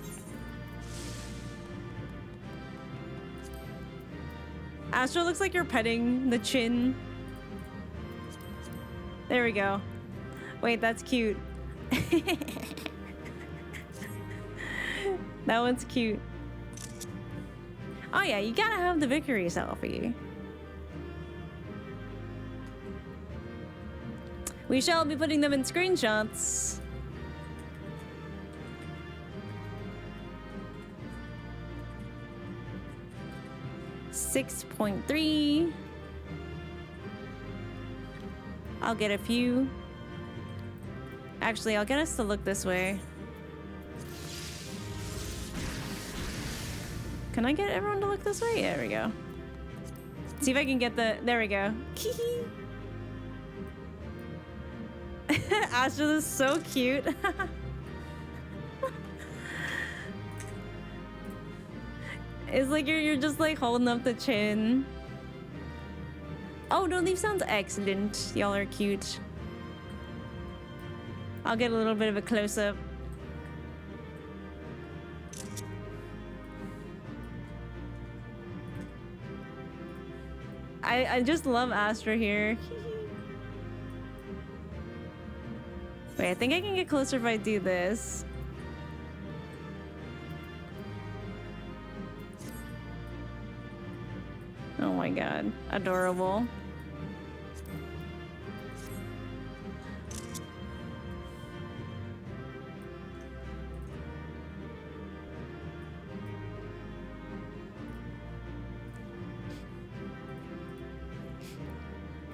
Astro looks like you're petting the chin. There we go. Wait, that's cute. That one's cute. Oh yeah, you gotta have the victory selfie. We shall be putting them in screenshots. .3. I'll get a few. Actually, I'll get us to look this way. Can I get everyone to look this way? Yeah, there we go. See if I can get the... There we go. Astro is so cute. It's like you're just like holding up the chin. Oh, no, these sounds excellent. Y'all are cute. I'll get a little bit of a close-up. I just love Astra here. Wait, I think I can get closer if I do this. Oh my god, adorable.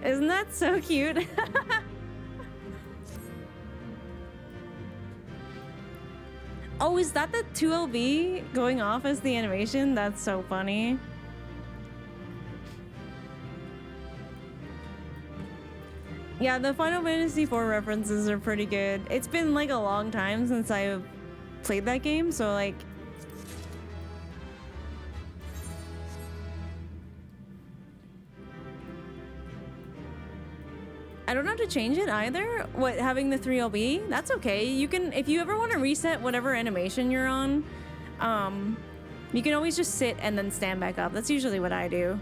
Isn't that so cute? Oh, is that the 2LB going off as the animation? That's so funny. Yeah, the Final Fantasy IV references are pretty good. It's been like a long time since I've played that game, so like... I don't know how to change it either. What, having the 3LB? That's okay. You can, if you ever want to reset whatever animation you're on, you can always just sit and then stand back up. That's usually what I do.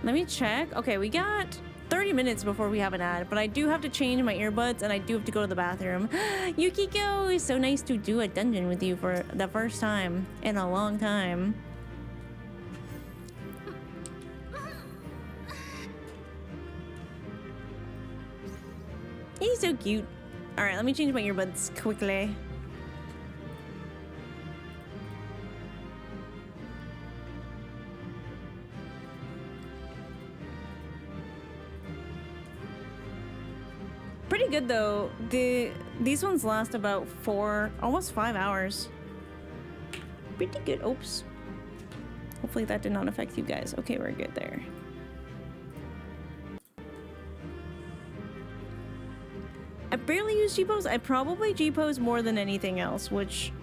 Let me check. Okay, we got 30 minutes before we have an ad, but I do have to change my earbuds and I do have to go to the bathroom. Yukiko, it's so nice to do a dungeon with you for the first time in a long time. He's so cute. All right, let me change my earbuds quickly. Pretty good though. These ones last about 4, almost 5 hours. Pretty good. Oops. Hopefully that did not affect you guys. Okay, we're good there. I barely use G-Pose. I probably G-Pose more than anything else, which,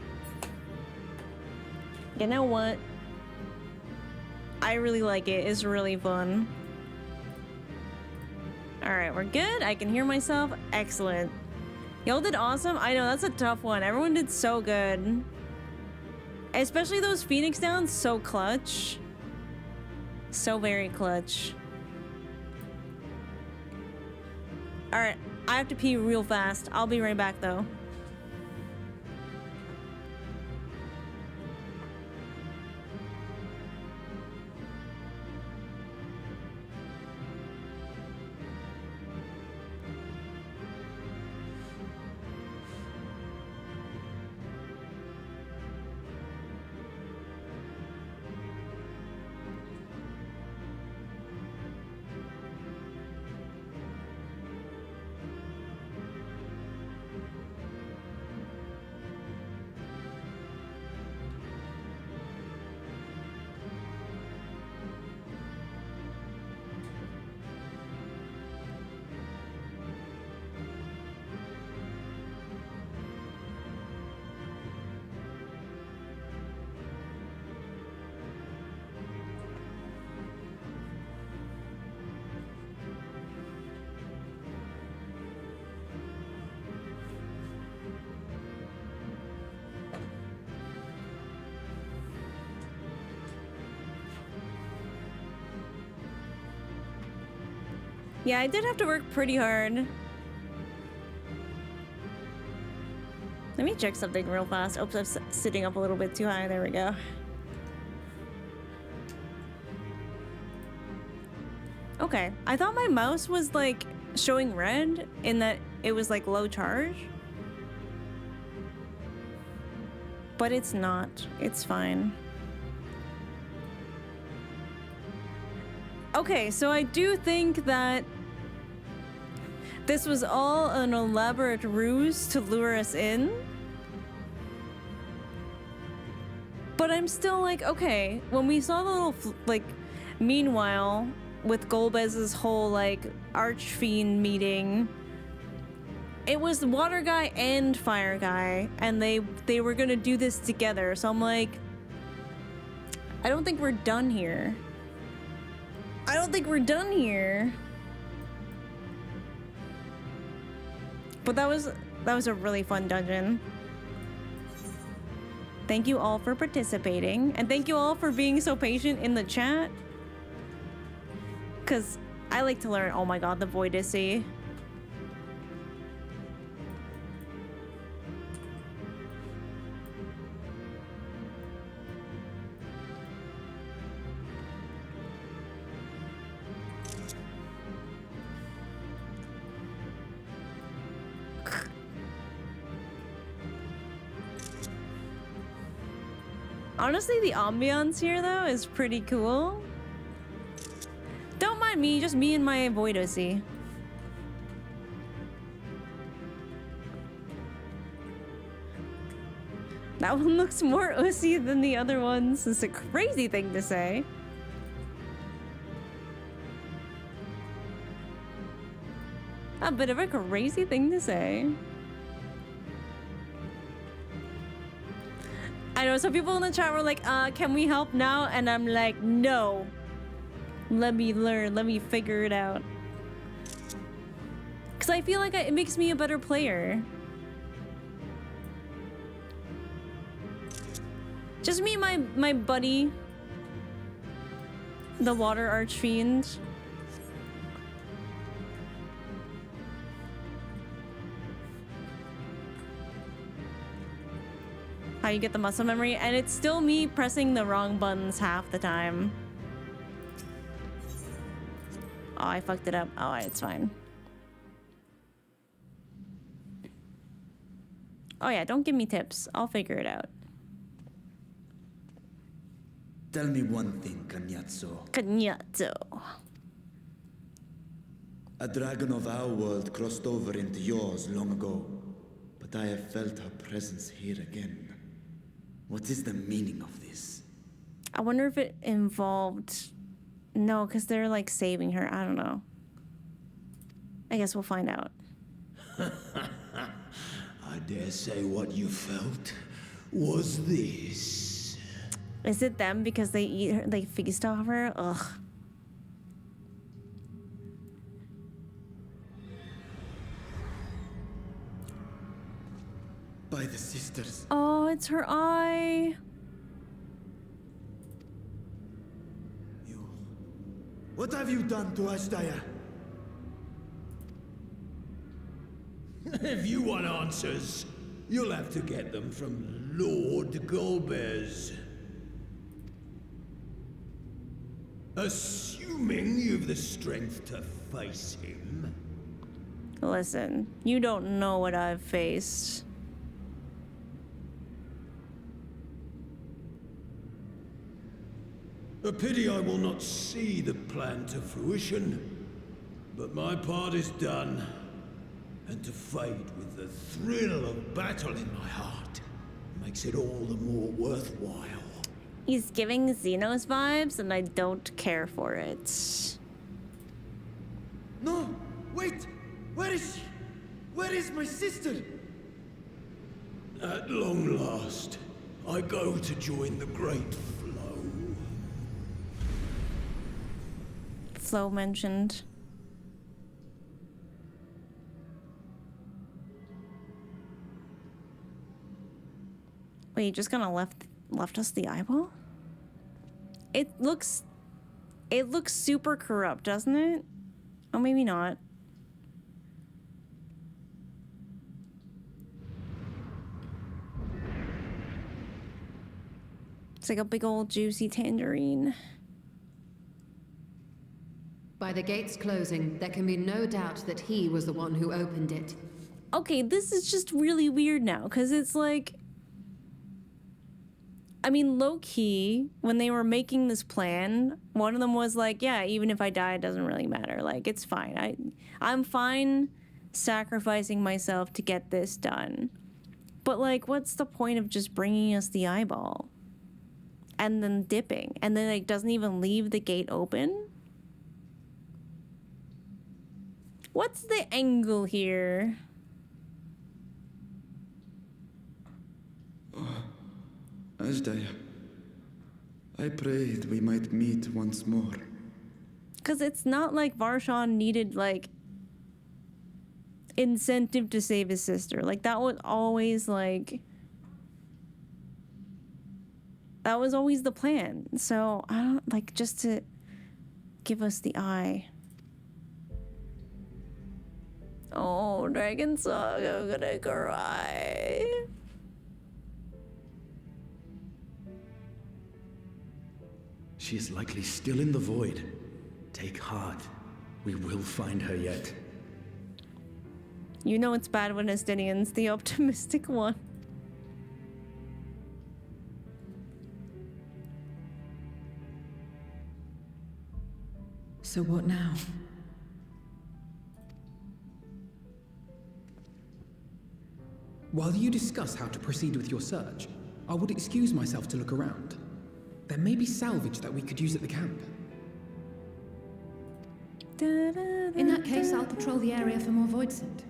you know what? I really like it. It's really fun. All right, we're good. I can hear myself. Excellent. Y'all did awesome. I know, that's a tough one. Everyone did so good. Especially those Phoenix downs, so clutch. So very clutch. All right, I have to pee real fast. I'll be right back though. Yeah, I did have to work pretty hard. Let me check something real fast. Oops, I'm sitting up a little bit too high. There we go. Okay, I thought my mouse was like showing red in that it was like low charge. But it's not. It's fine. Okay, so I do think that this was all an elaborate ruse to lure us in. But I'm still like, okay, when we saw the little, like, meanwhile, with Golbez's whole, like, Archfiend meeting, it was the Water Guy and Fire Guy, and they were gonna do this together, so I'm like, I don't think we're done here. I don't think we're done here. But that was a really fun dungeon. Thank you all for participating, and thank you all for being so patient in the chat. Cause I like to learn. Oh my god, the Voidacy. Honestly, the ambiance here, though, is pretty cool. Don't mind me, just me and my Voidacy. That one looks more ussy than the other ones. It's a crazy thing to say. A bit of a crazy thing to say. I know some people in the chat were like, can we help now? And I'm like, no. Let me learn, let me figure it out. Because I feel like it makes me a better player. Just me and my buddy, the Water Archfiend. how you get the muscle memory, and it's still me pressing the wrong buttons half the time. Oh, I fucked it up. Oh, it's fine. Oh yeah, don't give me tips. I'll figure it out.
Tell me one thing, Cagnazzo.
Cagnazzo.
A dragon of our world crossed over into yours long ago, but I have felt her presence here again. What is the meaning of this?
I wonder if it involved... No, because they're like saving her. I don't know. I guess we'll find out.
I dare say what you felt was this.
Is it them because they eat her, they feast off her? Ugh.
By the sisters.
Oh, it's her eye.
What have you done to Ashdaya?
If you want answers, you'll have to get them from Lord Golbez. Assuming you've the strength to face him.
Listen, you don't know what I've faced.
A pity I will not see the plan to fruition, but my part is done, and to fade with the thrill of battle in my heart makes it all the more worthwhile.
He's giving Xenos vibes, and I don't care for it.
No! Wait! Where is she? Where is my sister?
At long last, I go to join the great flow.
Flo mentioned. Wait, you just gonna left us the eyeball? It looks super corrupt, doesn't it? Oh, maybe not. It's like a big old juicy tangerine.
By the gates closing, there can be no doubt that he was the one who opened it.
Okay, this is just really weird now, because it's like... I mean, low-key, when they were making this plan, one of them was like, yeah, even if I die, it doesn't really matter. Like, it's fine. I'm fine sacrificing myself to get this done. But, like, what's the point of just bringing us the eyeball? And then dipping. And then, like, doesn't even leave the gate open? What's the angle here?
Ashdaya, I prayed we might meet once more.
Because it's not like Varshan needed, like, incentive to save his sister. Like, that was always, like... That was always the plan. So, I don't, like, just to give us the eye. Oh, Dragon Song, I'm gonna cry.
She is likely still in the void. Take heart. We will find her yet.
You know it's bad when Estinian's the optimistic one.
So what now?
While you discuss how to proceed with your search, I would excuse myself to look around. There may be salvage that we could use at the camp.
In that case, I'll patrol the area for more Voidsent.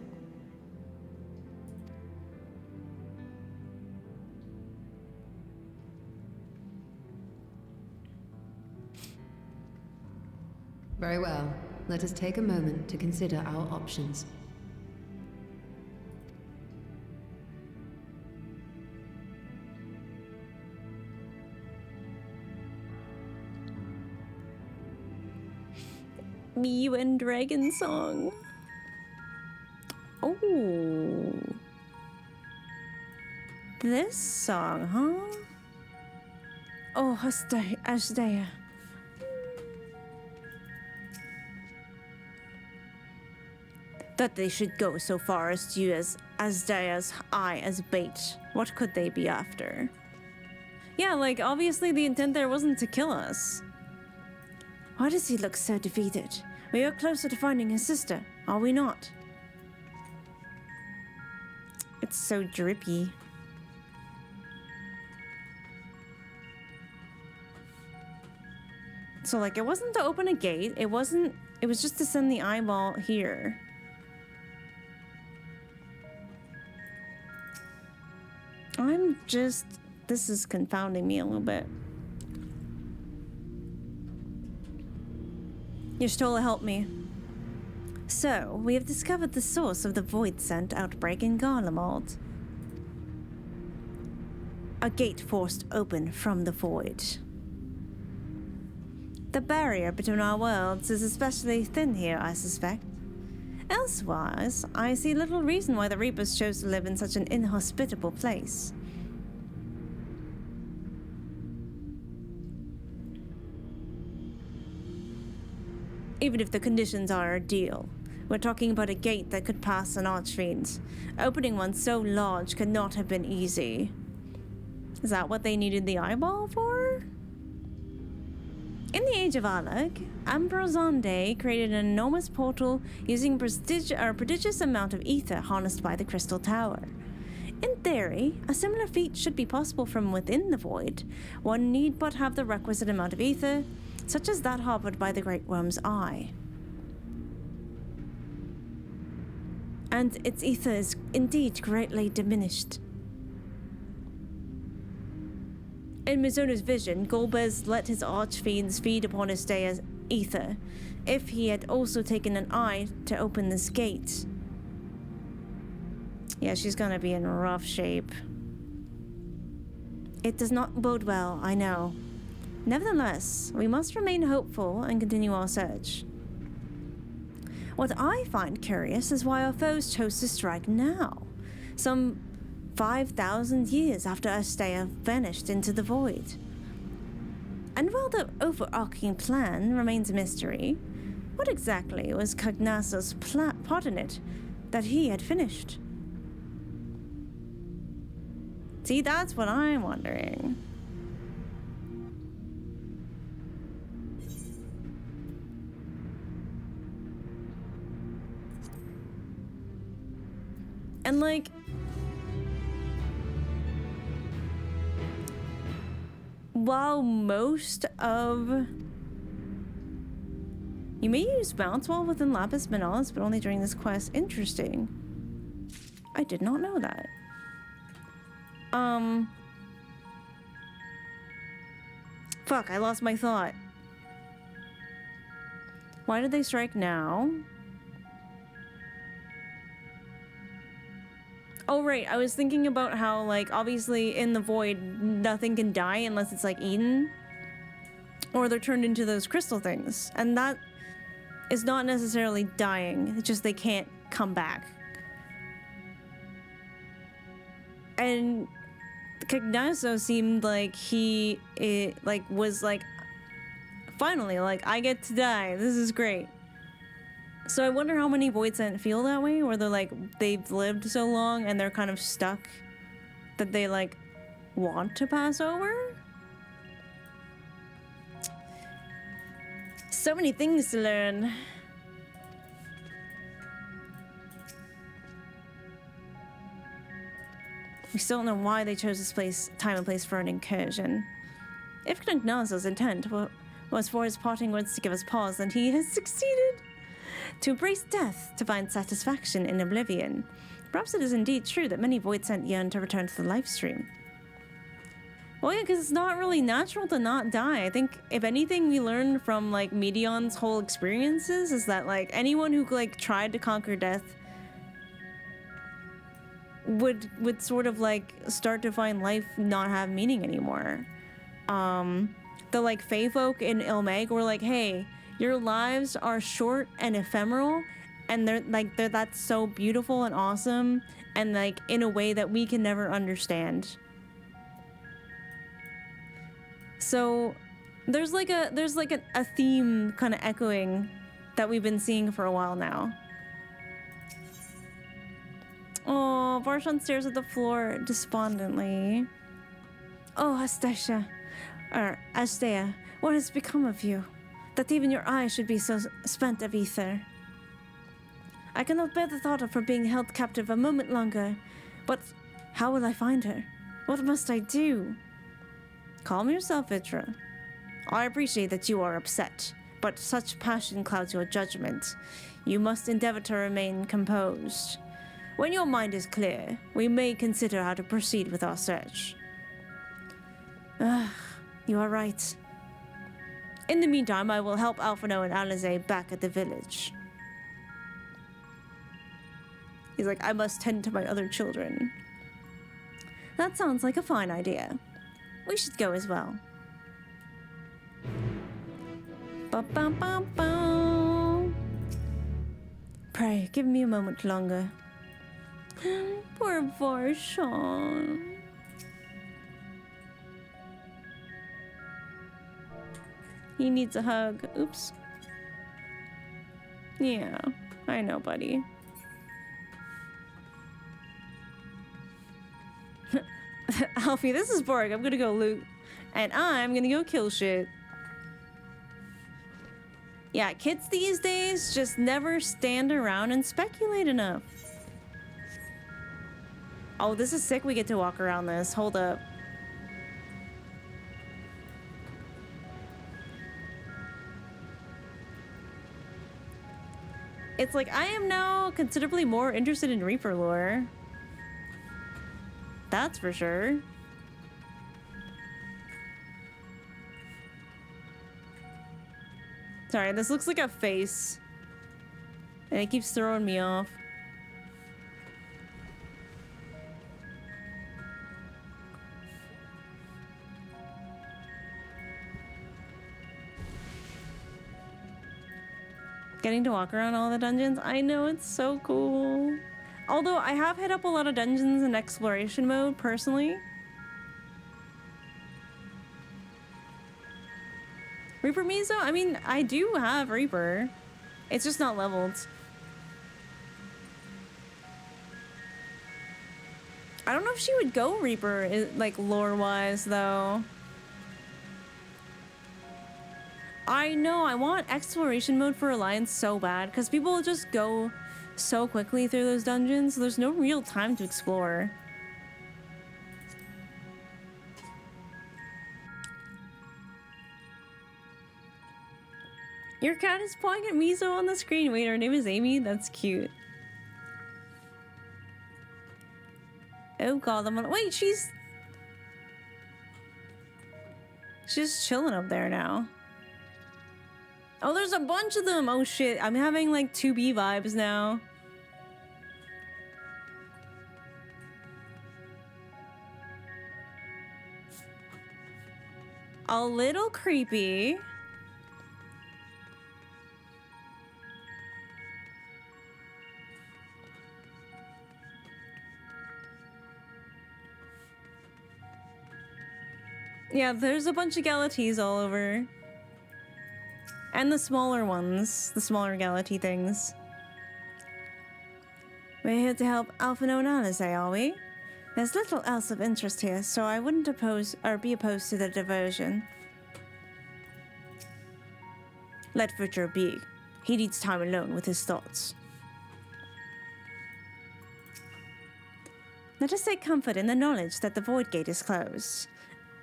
Very well. Let us take a moment to consider our options.
You and Dragon Song. Oh. This song, huh? Oh, Ashdaya. That they should go so far as to use Asdaya's eye as bait. What could they be after? Yeah, like, obviously the intent there wasn't to kill us.
Why does he look so defeated? We are closer to finding his sister, are we not?
It's so drippy. So, like, it wasn't to open a gate. It was just to send the eyeball here. This is confounding me a little bit. Y'shtola, help me.
So, we have discovered the source of the void scent outbreak in Garlemald. A gate forced open from the void. The barrier between our worlds is especially thin here, I suspect. Elsewise, I see little reason why the Reapers chose to live in such an inhospitable place.
Even if the conditions are ideal, we're talking about a gate that could pass an archfiend. Opening one so large could not have been easy. Is that what they needed the eyeball for? In the Age of Alag, Emperor Zonde created an enormous portal using a prodigious amount of ether harnessed by the Crystal Tower. In theory, a similar feat should be possible from within the void. One need but have the requisite amount of ether, such as that harbored by the Great Worm's eye. And its ether is indeed greatly diminished. In Mizuno's vision, Golbez let his archfiends feed upon Asdaya's ether, if he had also taken an eye to open this gate. Yeah, she's gonna be in rough shape.
It does not bode well, I know.
Nevertheless, we must remain hopeful and continue our search.
What I find curious is why our foes chose to strike now, some 5,000 years after Asdaya vanished into the void. And while the overarching plan remains a mystery, what exactly was Cagnazzo's part in it that he had finished?
See, that's what I'm wondering. And like, while most of... You may use bounce wall within Lapis Manalis, but only during this quest. Interesting. I did not know that. Fuck, I lost my thought. Why did they strike now? Oh, right. I was thinking about how, like, obviously in the void, nothing can die unless it's, like, eaten. Or they're turned into those crystal things. And that is not necessarily dying. It's just they can't come back. And Cagnazzo seemed like he, was like, finally, like, I get to die. This is great. So I wonder how many Void Scent feel that way, where they're like, they've lived so long and they're kind of stuck that they, like, want to pass over? So many things to learn. We still don't know why they chose this time and place for an incursion. If Cagnazzo's intent was for his parting words to give us pause, then he has succeeded. To embrace death, to find satisfaction in oblivion. Perhaps it is indeed true that many Void Scent yearn to return to the life stream. Well, yeah, because it's not really natural to not die. I think, if anything, we learned from, like, Medion's whole experiences is that, like, anyone who, like, tried to conquer death would sort of, like, start to find life not have meaning anymore. The, like, Fae folk in Ilmeg were like, hey, your lives are short and ephemeral, and that's so beautiful and awesome, and like in a way that we can never understand. So there's like a theme kind of echoing that we've been seeing for a while now. Oh, Varshan stares at the floor despondently. Oh, Astasha, Astea, what has become of you? That even your eyes should be so spent of ether. I cannot bear the thought of her being held captive a moment longer. But how will I find her? What must I do? Calm yourself, Vrtra. I appreciate that you are upset, but such passion clouds your judgment. You must endeavor to remain composed. When your mind is clear, we may consider how to proceed with our search. You are right. In the meantime, I will help Alphino and Alize back at the village. He's like, I must tend to my other children. That sounds like a fine idea. We should go as well. Ba-bum-bum-bum. Pray, give me a moment longer. Poor Varshan. He needs a hug. Oops. Yeah, I know, buddy. Alfie, this is Borg. I'm gonna go loot. And I'm gonna go kill shit. Yeah, kids these days just never stand around and speculate enough. Oh, this is sick. We get to walk around this. Hold up. It's like I am now considerably more interested in Reaper lore. That's for sure. Sorry, this looks like a face. And it keeps throwing me off. Getting to walk around all the dungeons. I know, it's so cool. Although I have hit up a lot of dungeons in exploration mode personally. Reaper Mizo? I mean, I do have Reaper. It's just not leveled. I don't know if she would go Reaper, like, lore-wise, though. I know, I want exploration mode for Alliance so bad, because people just go so quickly through those dungeons, so there's no real time to explore. Your cat is pawing at Mizo on the screen. Wait, her name is Amy? That's cute. Oh god, wait, she's just chilling up there now. Oh, there's a bunch of them. Oh shit, I'm having like 2B vibes now. A little creepy. Yeah, there's a bunch of Galatees all over. And the smaller ones. The smaller Galatee things. We're here to help Alphino and Alice, are we? There's little else of interest here, so I wouldn't be opposed to the diversion. Let Vrtra be. He needs time alone with his thoughts. Let us take comfort in the knowledge that the Void Gate is closed,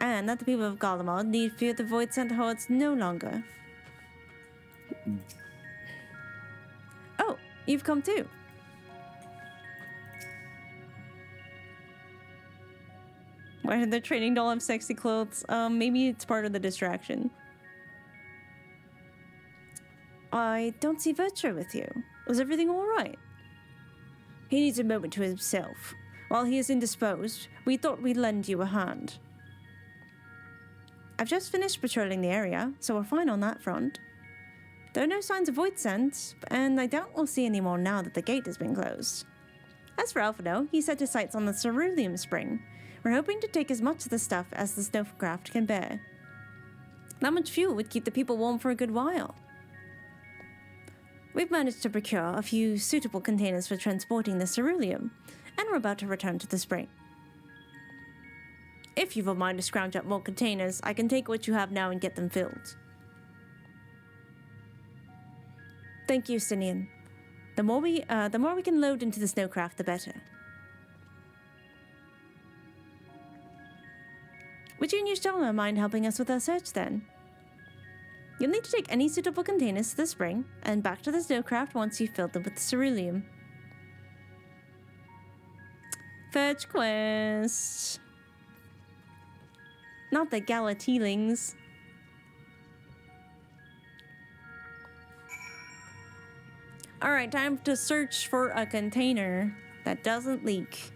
and that the people of Garlemald need fear the Void Sent hordes no longer. Oh, you've come too. Why did the training doll have sexy clothes? Maybe it's part of the distraction. I don't see Vrtra with you. Was everything alright? He needs a moment to himself. While he is indisposed, we thought we'd lend you a hand. I've just finished patrolling the area, so we're fine on that front. There are no signs of void scent, and I doubt we'll see any more now that the gate has been closed. As for Alphino, he set his sights on the cerulean spring. We're hoping to take as much of the stuff as the snowcraft can bear. That much fuel would keep the people warm for a good while. We've managed to procure a few suitable containers for transporting the ceruleum, and we're about to return to the spring. If you've a mind to scrounge up more containers, I can take what you have now and get them filled. Thank you, Stinian. The more we can load into the snowcraft, the better. Would you and your Stalma mind helping us with our search then? You'll need to take any suitable containers to the spring and back to the snowcraft once you've filled them with the ceruleum. Fetch quest. Not the Galatelings. Alright, time to search for a container that doesn't leak.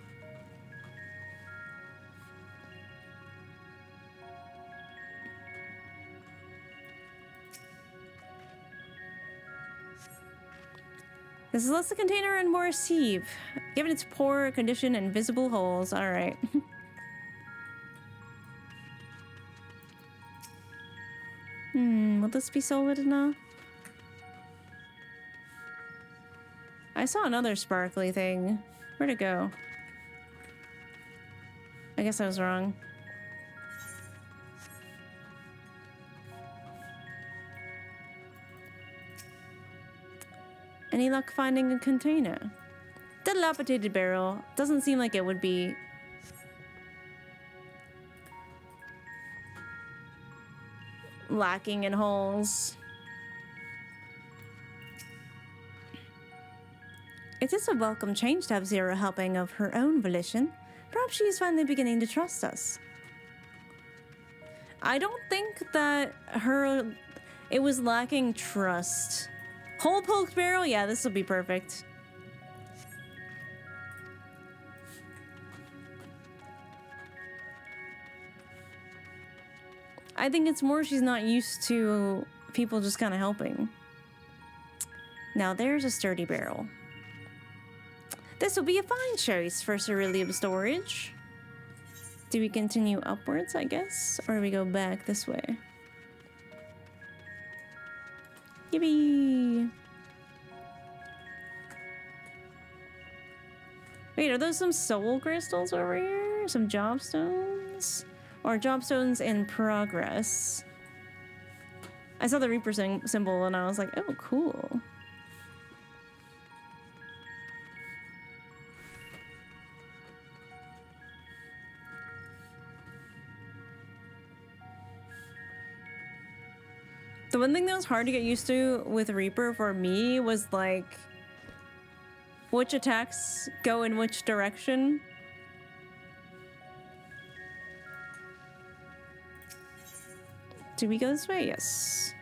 This is less a container and more a sieve, given its poor condition and visible holes. Alright. Will this be solid enough? I saw another sparkly thing. Where'd it go? I guess I was wrong. Any luck finding a container? Dilapidated barrel. Doesn't seem like it would be... lacking in holes. It is a welcome change to have Zero helping of her own volition. Perhaps she is finally beginning to trust us. I don't think that it was lacking trust. Hole poked barrel? Yeah, this will be perfect. I think it's more she's not used to people just kind of helping. Now there's a sturdy barrel. This will be a fine choice for ceruleum storage. Do we continue upwards, I guess? Or do we go back this way? Yippee! Wait, are those some soul crystals over here? Some jobstones? Or jobstones in progress? I saw the Reaper symbol and I was like, oh, cool. The one thing that was hard to get used to with Reaper for me was like which attacks go in which direction. Do we go this way? Yes.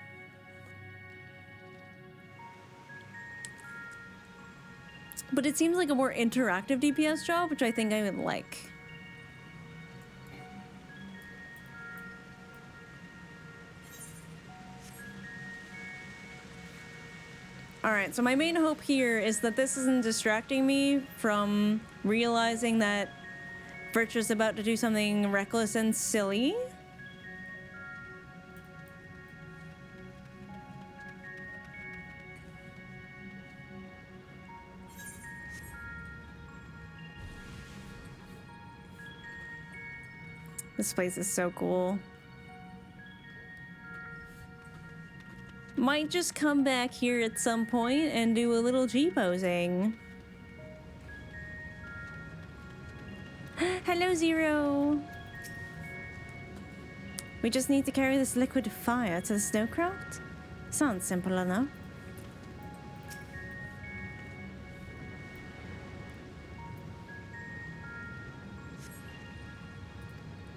But it seems like a more interactive DPS job, which I think I would like. Alright, so my main hope here is that this isn't distracting me from realizing that Vrtra's about to do something reckless and silly. This place is so cool. Might just come back here at some point and do a little G-posing. Hello, Zero. We just need to carry this liquid fire to the snowcraft? Sounds simple enough.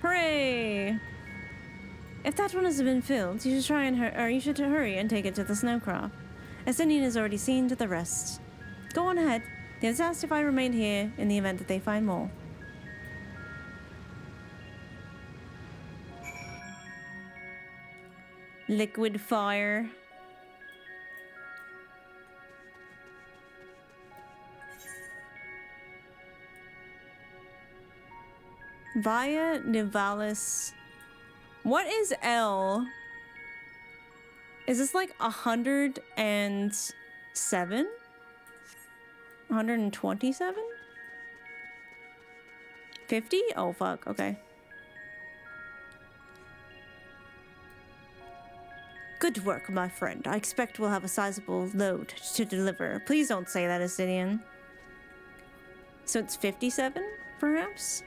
Hooray! If that one has been filled, you should hurry and take it to the snowcraft. Estinian has already seen to the rest. Go on ahead. They have asked if I remain here in the event that they find more. Liquid fire. Via Nivalis. What is L? Is this like 107? 127? 50? Oh, fuck. Okay. Good work, my friend. I expect we'll have a sizable load to deliver. Please don't say that, Astidian. So it's 57, perhaps?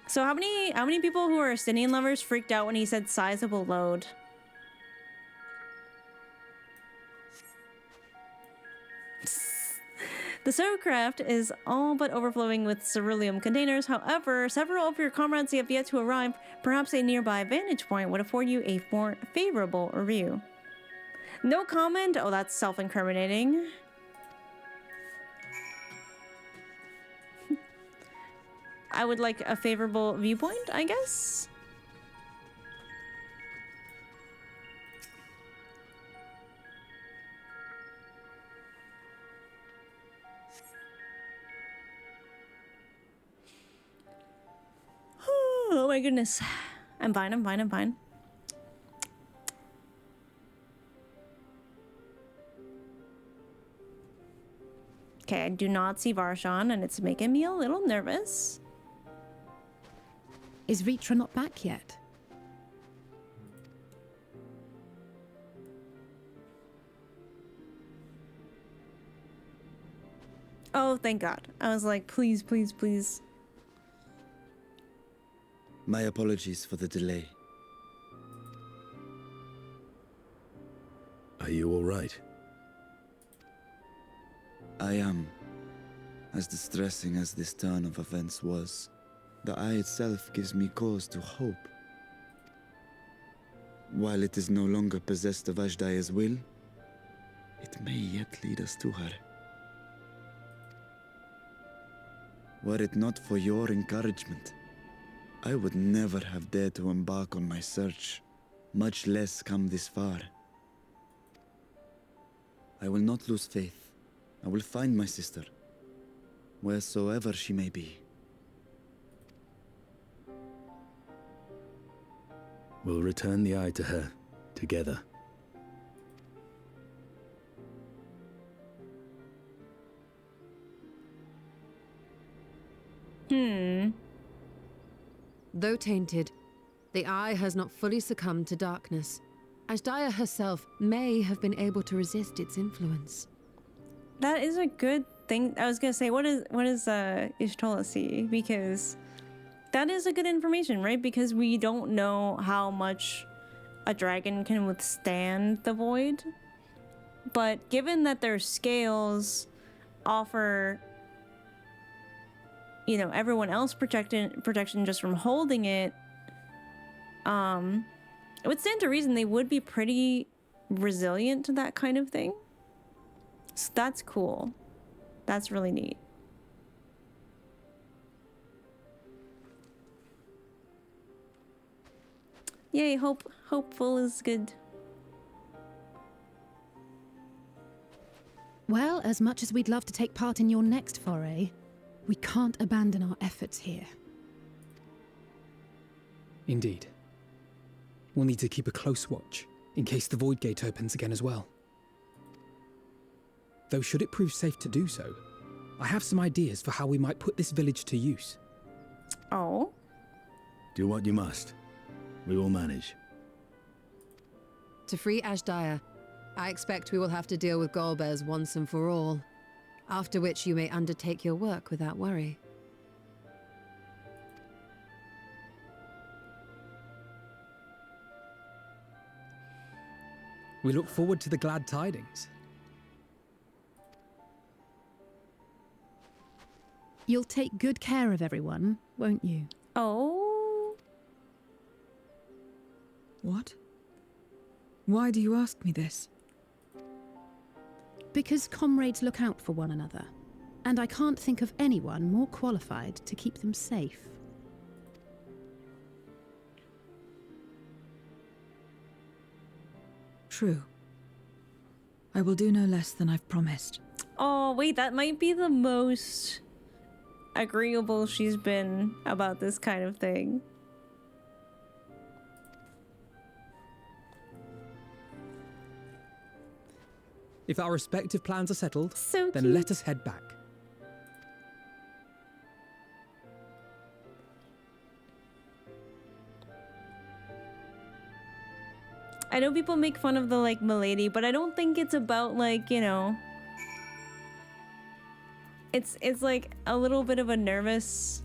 So how many people who are Astidian lovers freaked out when he said sizable load? The servercraft is all but overflowing with ceruleum containers. However, several of your comrades have yet to arrive. Perhaps a nearby vantage point would afford you a more favorable review. No comment? Oh, that's self-incriminating. I would like a favorable viewpoint, I guess. Oh my goodness. I'm fine, I'm fine, I'm fine. Okay, I do not see Varshan, and it's making me a little nervous.
Is Vrtra not back yet?
Oh, thank God. I was like, please, please, please.
My apologies for the delay.
Are you all right?
I am. As distressing as this turn of events was, the eye itself gives me cause to hope. While it is no longer possessed of Ashdaya's will, it may yet lead us to her. Were it not for your encouragement, I would never have dared to embark on my search, much less come this far. I will not lose faith. I will find my sister, wheresoever she may be.
We'll return the eye to her, together.
Though tainted, the eye has not fully succumbed to darkness. Ashdaya herself may have been able to resist its influence.
That is a good thing. I was gonna say, what is Ishtola see? Because that is a good information, right? Because we don't know how much a dragon can withstand the void. But given that their scales offer, you know, everyone else protection just from holding it, it would stand to reason they would be pretty resilient to that kind of thing. So that's cool. That's really neat. Yay, hopeful is good.
Well, as much as we'd love to take part in your next foray, we can't abandon our efforts here.
Indeed. We'll need to keep a close watch, in case the Void Gate opens again as well. Though should it prove safe to do so, I have some ideas for how we might put this village to use.
Oh?
Do what you must. We will manage.
To free Ashdaya, I expect we will have to deal with Golbez once and for all, after which you may undertake your work without worry.
We look forward to the glad tidings.
You'll take good care of everyone, won't you?
Oh?
What? Why do you ask me this?
Because comrades look out for one another, and I can't think of anyone more qualified to keep them safe.
True. I will do no less than I've promised.
Oh, wait, that might be the most agreeable she's been about this kind of thing.
If our respective plans are settled,
So
then
cute.
let us head back.
I know people make fun of the, like, milady, but I don't think it's about, like, you know... It's like a little bit of a nervous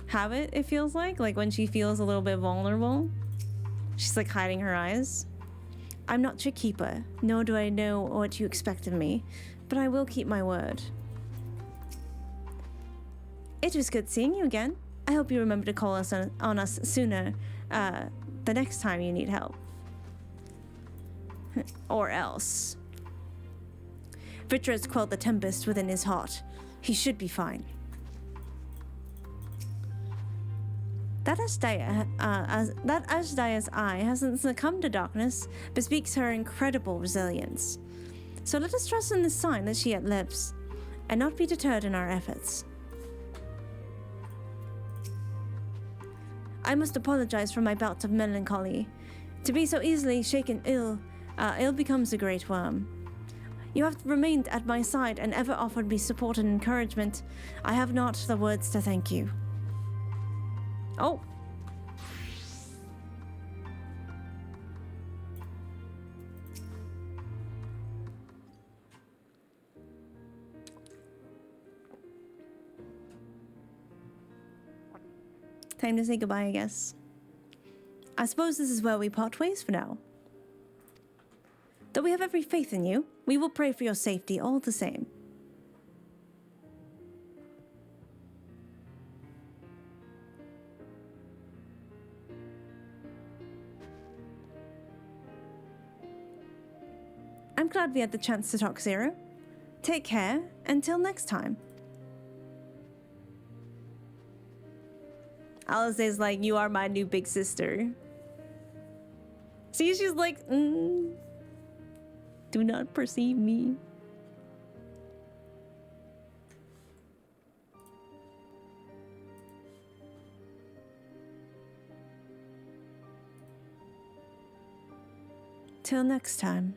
habit, it feels like when she feels a little bit vulnerable. She's, like, hiding her eyes. I'm not your keeper, nor do I know what you expect of me, but I will keep my word. It was good seeing you again. I hope you remember to call us on us sooner, the next time you need help. Or else. Vrtra has quelled the tempest within his heart. He should be fine. That Ashdaya's eye hasn't succumbed to darkness, bespeaks her incredible resilience. So let us trust in this sign that she yet lives, and not be deterred in our efforts. I must apologize for my bout of melancholy. To be so easily shaken ill becomes a great worm. You have remained at my side and ever offered me support and encouragement. I have not the words to thank you. Oh. Time to say goodbye, I guess. I suppose this is where we part ways for now. Though we have every faith in you, we will pray for your safety all the same. I'm glad we had the chance to talk, Zero. Take care until next time. Alice is like, you are my new big sister. See, she's like, do not perceive me. Till next time.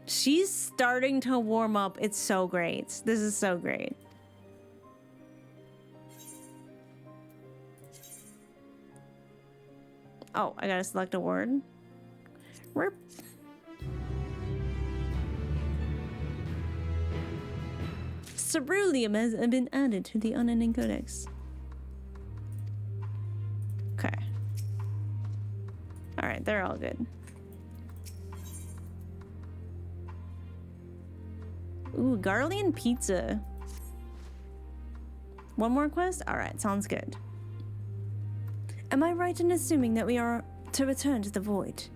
She's starting to warm up. It's so great. This is so great. Oh, I gotta select a word. Rip. Ceruleum has been added to the unending codex. Okay. Alright, they're all good. Ooh, Garlemald pizza. One more quest? Alright, sounds good. Am I right in assuming that we are to return to the Void?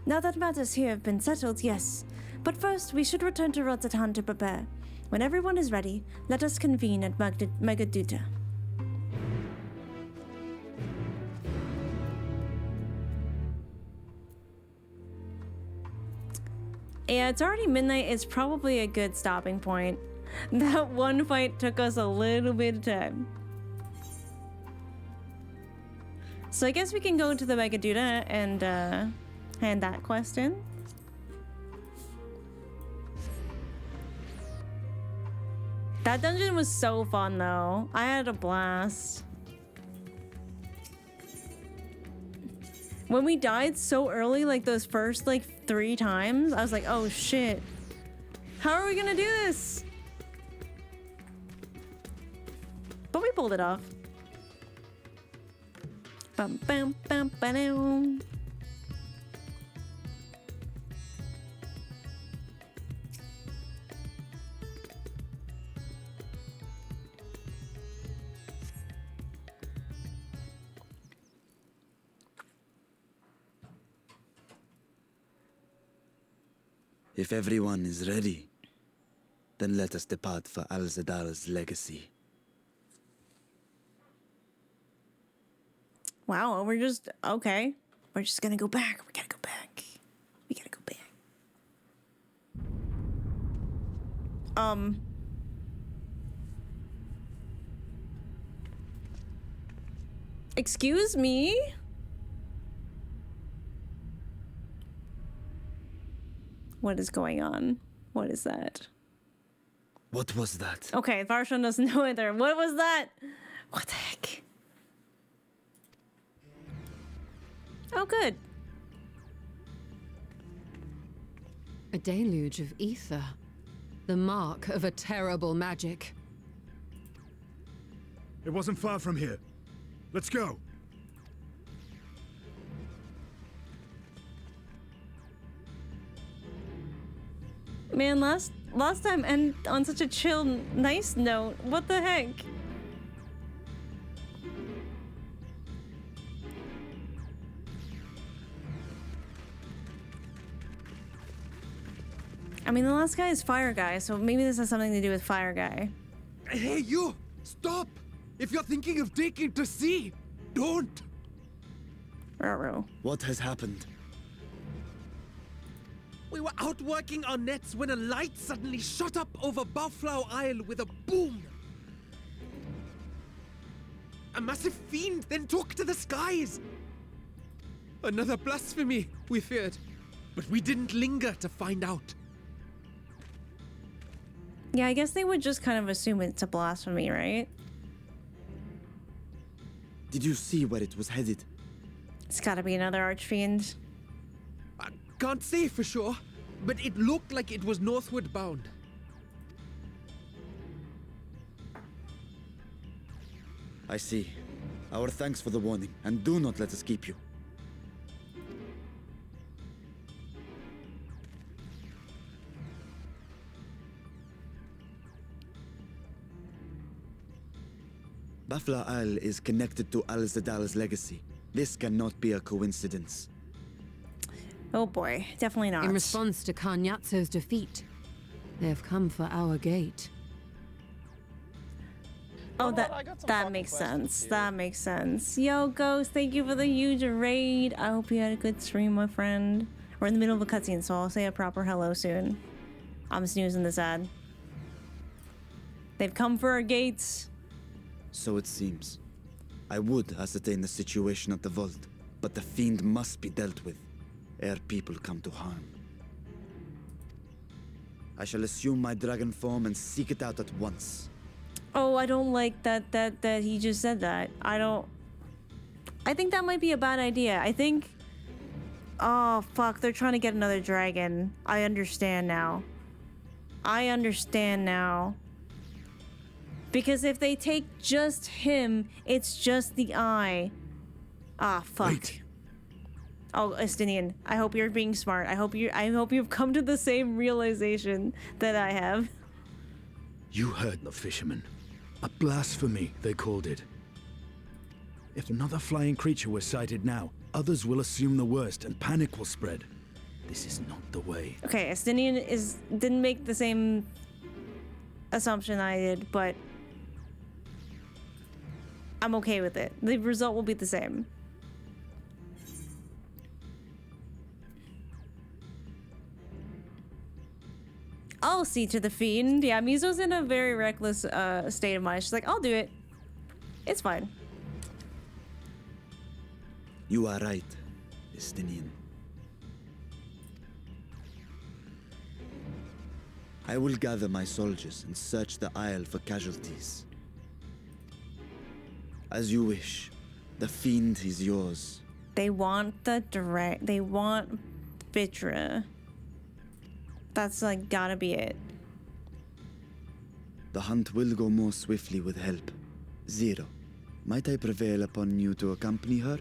Now that matters here have been settled, yes. But first, we should return to Rotterdam to prepare. When everyone is ready, let us convene at Magaduta. Yeah, it's already midnight. It's probably a good stopping point. That one fight took us a little bit of time. So I guess we can go to the Magaduta and hand that quest in. That dungeon was so fun though. I had a blast. When we died so early, like those first like 3 times, I was like, oh shit. How are we gonna do this? But we pulled it off. Bum, bum, bum, ba-dum.
If everyone is ready, then let us depart for Al-Zadal's legacy.
Wow, we're just okay. We're just gonna go back. We gotta go back. We gotta go back. Excuse me? What is going on? What is that?
What was that?
Okay, Vrtra doesn't know either. What was that? What the heck? Oh, good.
A deluge of ether. The mark of a terrible magic.
It wasn't far from here. Let's go.
Man, last time and on such a chill, nice note. What the heck? I mean, the last guy is Fire Guy, so maybe this has something to do with Fire Guy.
Hey, you! Stop! If you're thinking of taking to sea, don't!
Ruh-roh.
What has happened?
We were out working our nets when a light suddenly shot up over Buffalo Isle with a boom. A massive fiend then took to the skies. Another blasphemy, we feared. But we didn't linger to find out.
Yeah, I guess they would just kind of assume it's a blasphemy, right?
Did you see where it was headed?
It's gotta be another archfiend.
I can't say for sure, but it looked like it was northward bound.
I see. Our thanks for the warning, and do not let us keep you. Buffalo Isle is connected to Al-Zadal's legacy. This cannot be a coincidence.
Oh boy, definitely not.
In response to Cagnazzo's defeat, they have come for our gate.
Oh, that makes sense. That makes sense. Yo, Ghost, thank you for the huge raid. I hope you had a good stream, my friend. We're in the middle of a cutscene, so I'll say a proper hello soon. I'm snoozing this ad. They've come for our gates.
So it seems. I would ascertain the situation at the vault, but the fiend must be dealt with, ere people come to harm. I shall assume my dragon form and seek it out at once.
Oh, I don't like that he just said that. I think that might be a bad idea. I think... Oh, fuck, they're trying to get another dragon. I understand now. Because if they take just him, it's just the eye. Ah, fuck.
Wait.
Oh, Estinian, I hope you're being smart. I hope you've come to the same realization that I have.
You heard the fisherman. A blasphemy, they called it. If another flying creature was sighted now, others will assume the worst and panic will spread. This is not the way.
Okay, Estinian didn't make the same assumption I did, but I'm okay with it. The result will be the same. I'll see to the fiend. Yeah, Mizo's in a very reckless state of mind. She's like, I'll do it. It's fine.
You are right, Estinian. I will gather my soldiers and search the Isle for casualties. As you wish. The fiend is yours.
They want they want Vrtra. That's like gotta be it.
The hunt will go more swiftly with help. Zero, might I prevail upon you to accompany her?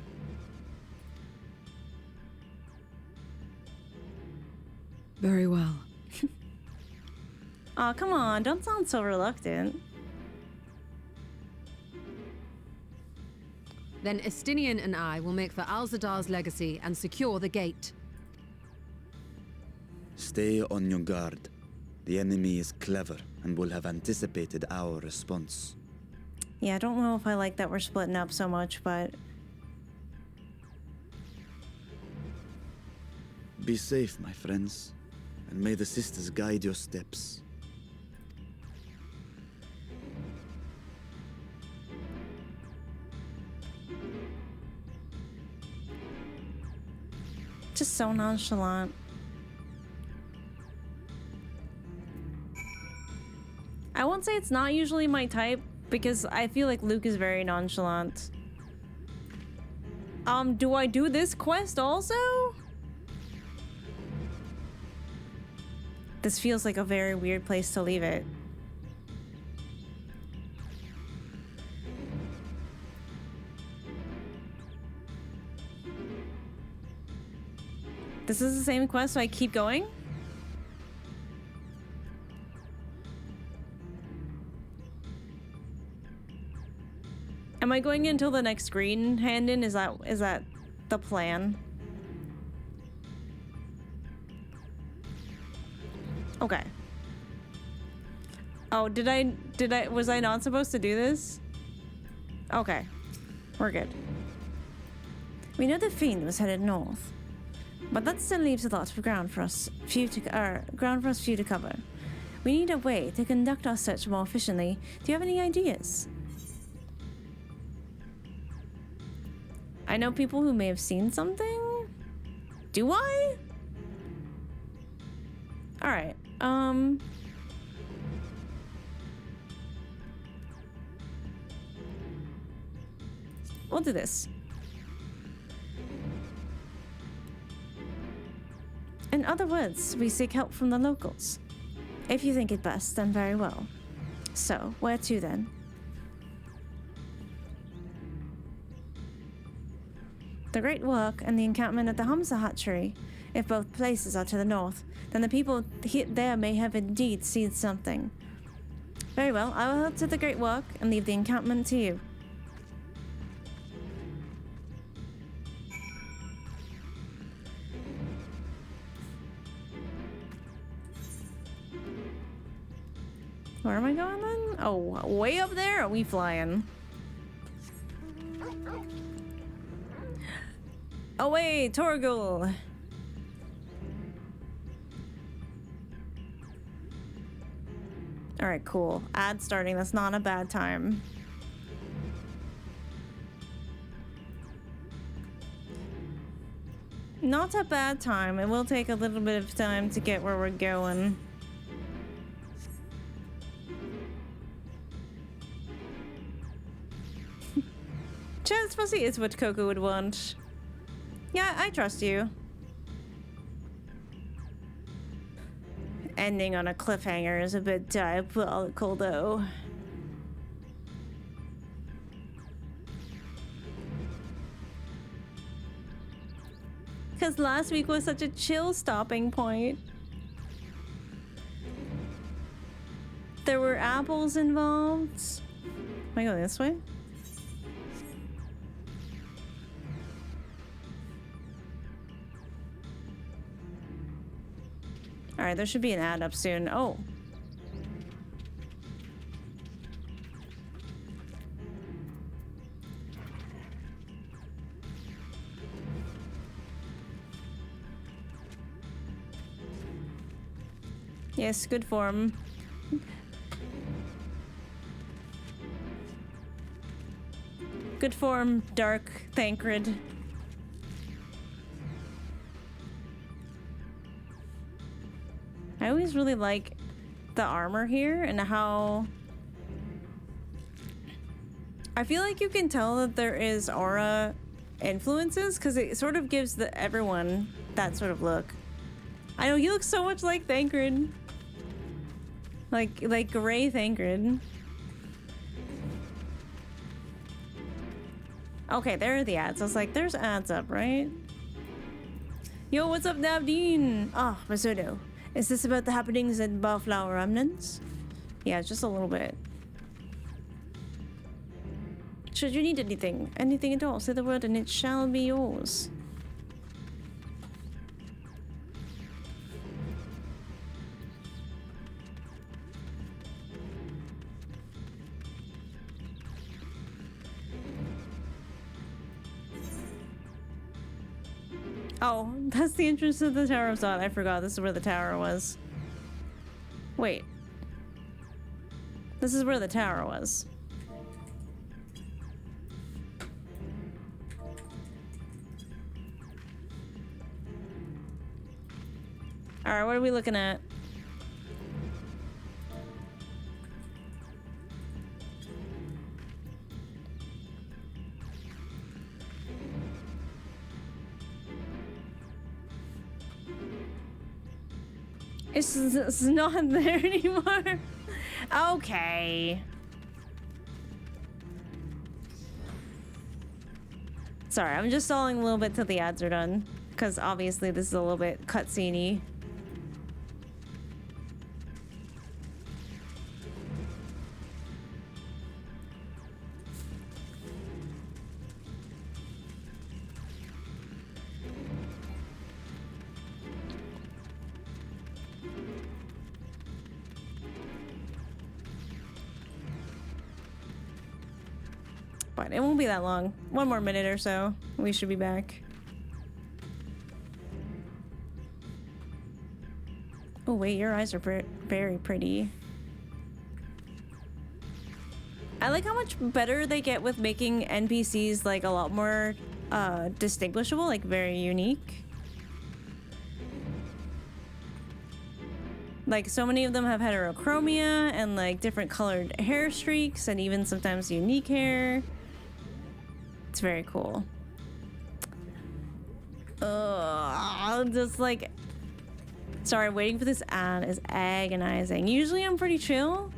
Very well.
Aw, come on, don't sound so reluctant.
Then Estinian and I will make for Al-Zadar's legacy and secure the gate.
Stay on your guard. The enemy is clever and will have anticipated our response.
Yeah, I don't know if I like that we're splitting up so much, but...
Be safe, my friends, and may the sisters guide your steps.
Just so nonchalant. I won't say it's not usually my type, because I feel like Luke is very nonchalant. Do I do this quest also? This feels like a very weird place to leave it. This is the same quest, so I keep going? Am I going until the next screen hand in? Is that the plan? Okay. Oh, was I not supposed to do this? Okay. We're good.
We know the Fiend was headed north, but that still leaves a lot of ground for us few to cover. We need a way to conduct our search more efficiently. Do you have any ideas?
I know people who may have seen something. Do I? All right. We'll do this.
In other words, we seek help from the locals. If you think it best, then very well. So, where to then? The Great Work and the encampment at the Hamza Hatchery. If both places are to the north, then the people there may have indeed seen something. Very well, I will head to the Great Work and leave the encampment to you.
Where am I going then? Oh, way up there? Are we flying? Away, Torgal! Alright, cool. Ad starting. That's not a bad time. Not a bad time. It will take a little bit of time to get where we're going. Chance Fuzzy is what Coco would want. Yeah, I trust you. Ending on a cliffhanger is a bit diabolical, though. Because last week was such a chill stopping point. There were apples involved. Am I going this way? Alright, there should be an ad up soon. Oh. Yes, good form. Good form, Dark Thancred. I always really like the armor here and how I feel like you can tell that there is aura influences because it sort of gives everyone that sort of look. I know he looks so much like Thancred, like gray Thancred. Okay, there are the ads. I was like, there's ads up, right? Yo, what's up, Navdeen?
Ah, Risotto. Is this about the happenings at Barflower Remnants?
Yeah, just a little bit.
Should you need anything at all, say the word and it shall be yours.
Oh, that's the entrance to the Tower of Zod. I forgot this is where the tower was. Wait. This is where the tower was. Alright, what are we looking at? It's not there anymore. Okay. Sorry, I'm just stalling a little bit till the ads are done. Because obviously this is a little bit cutscene-y. But it won't be that long. 1 more minute or so. We should be back. Oh wait, your eyes are very pretty. I like how much better they get with making NPCs like a lot more distinguishable, like very unique. Like so many of them have heterochromia and like different colored hair streaks and even sometimes unique hair. It's very cool. Just like, sorry, waiting for this ad is agonizing. Usually I'm pretty chill,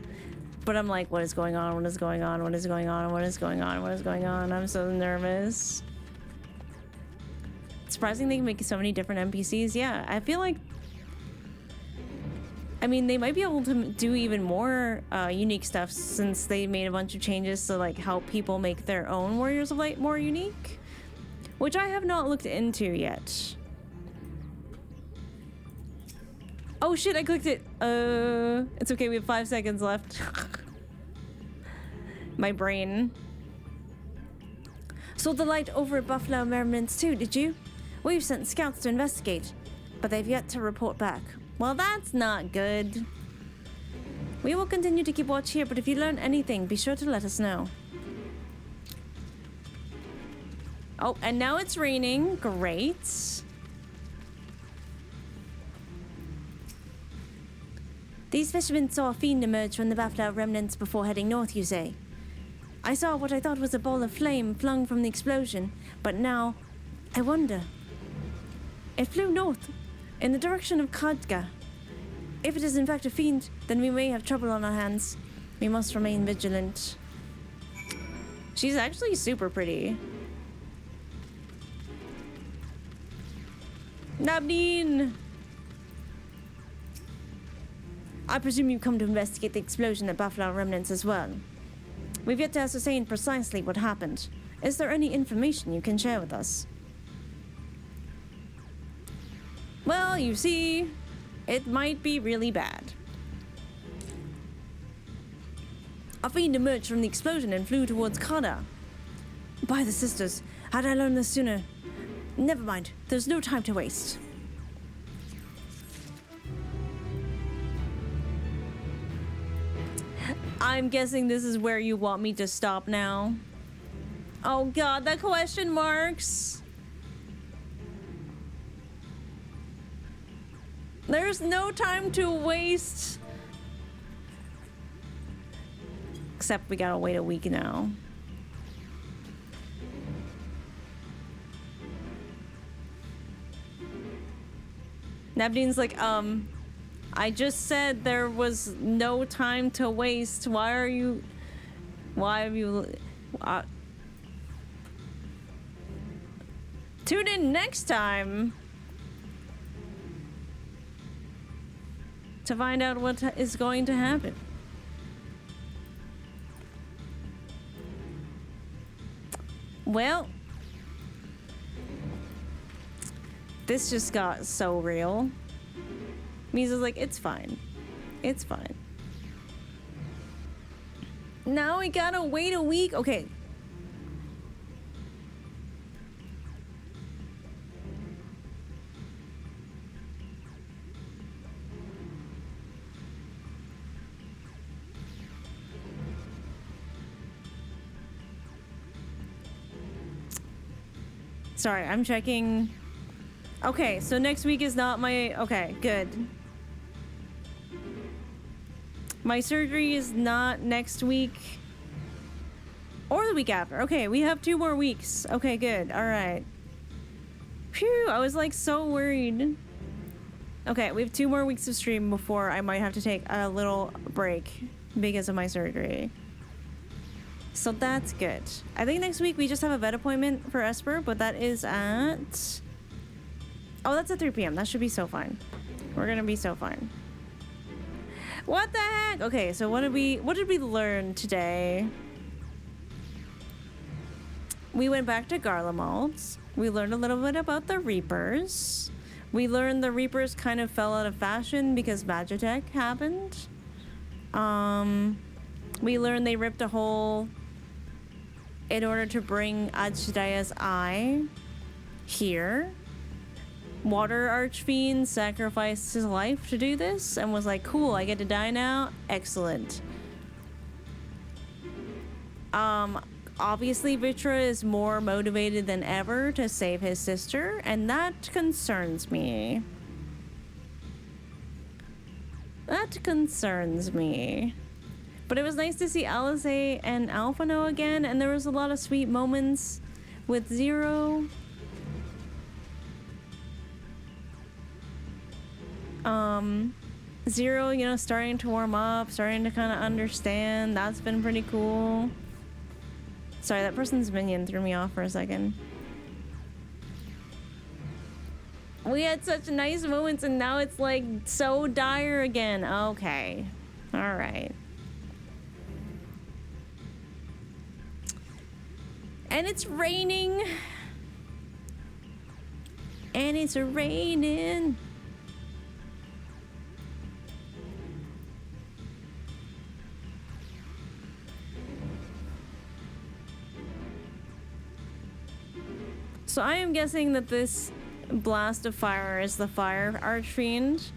but I'm like, what is going on? What is going on? What is going on? What is going on? What is going on? I'm so nervous. It's surprising they can make so many different NPCs. Yeah, I feel like, I mean, they might be able to do even more unique stuff since they made a bunch of changes to like help people make their own Warriors of Light more unique, which I have not looked into yet. Oh shit, I clicked it. It's okay, we have 5 seconds left. My brain.
Saw the light over at Buffalo Remnants too, did you? We've sent scouts to investigate, but they've yet to report back.
Well, that's not good.
We will continue to keep watch here, but if you learn anything, be sure to let us know.
Oh, and now it's raining. Great.
These fishermen saw a fiend emerge from the Buffalo Remnants before heading north, you say? I saw what I thought was a ball of flame flung from the explosion, but now, I wonder. It flew north, in the direction of Khadga. If it is in fact a fiend, then we may have trouble on our hands. We must remain vigilant.
She's actually super pretty. Nabdeen!
I presume you've come to investigate the explosion at Buffalo Remnants as well. We've yet to ascertain precisely what happened. Is there any information you can share with us?
Well, you see, it might be really bad.
A fiend emerged from the explosion and flew towards Kada. By the sisters, had I learned this sooner. Never mind, there's no time to waste.
I'm guessing this is where you want me to stop now. Oh god, the question marks. There's no time to waste. Except we gotta wait a week now. Nabdeen's like, I just said there was no time to waste. Why have you... Tune in next time to find out what is going to happen. Well, this just got so real. Misa's like, it's fine. It's fine. Now we gotta wait a week. Okay. Sorry, I'm checking Okay, so next week is not my... Okay, good. My surgery is not next week. Or the week after. Okay, we have 2 more weeks. Okay, good. Alright. Phew, I was like so worried. Okay, we have 2 more weeks of stream before I might have to take a little break because of my surgery. So that's good. I think next week we just have a vet appointment for Esper, but that is at... Oh, that's at 3 p.m. That should be so fine. We're gonna be so fine. What the heck? Okay, so what did we learn today? We went back to Garlemald's. We learned a little bit about the Reapers. We learned the Reapers kind of fell out of fashion because Magitech happened. We learned they ripped a hole in order to bring Ajdaya's eye here. Water Archfiend sacrificed his life to do this and was like, cool, I get to die now? Excellent. Obviously Vrtra is more motivated than ever to save his sister, and that concerns me. That concerns me. But it was nice to see Alice and Alphino again, and there was a lot of sweet moments with Zero. Zero, you know, starting to warm up, starting to kind of understand. That's been pretty cool. Sorry, that person's minion threw me off for a second. We had such nice moments and now it's like so dire again. Okay. All right. And it's raining. And it's raining. So I am guessing that this blast of fire is the Fire Archfiend.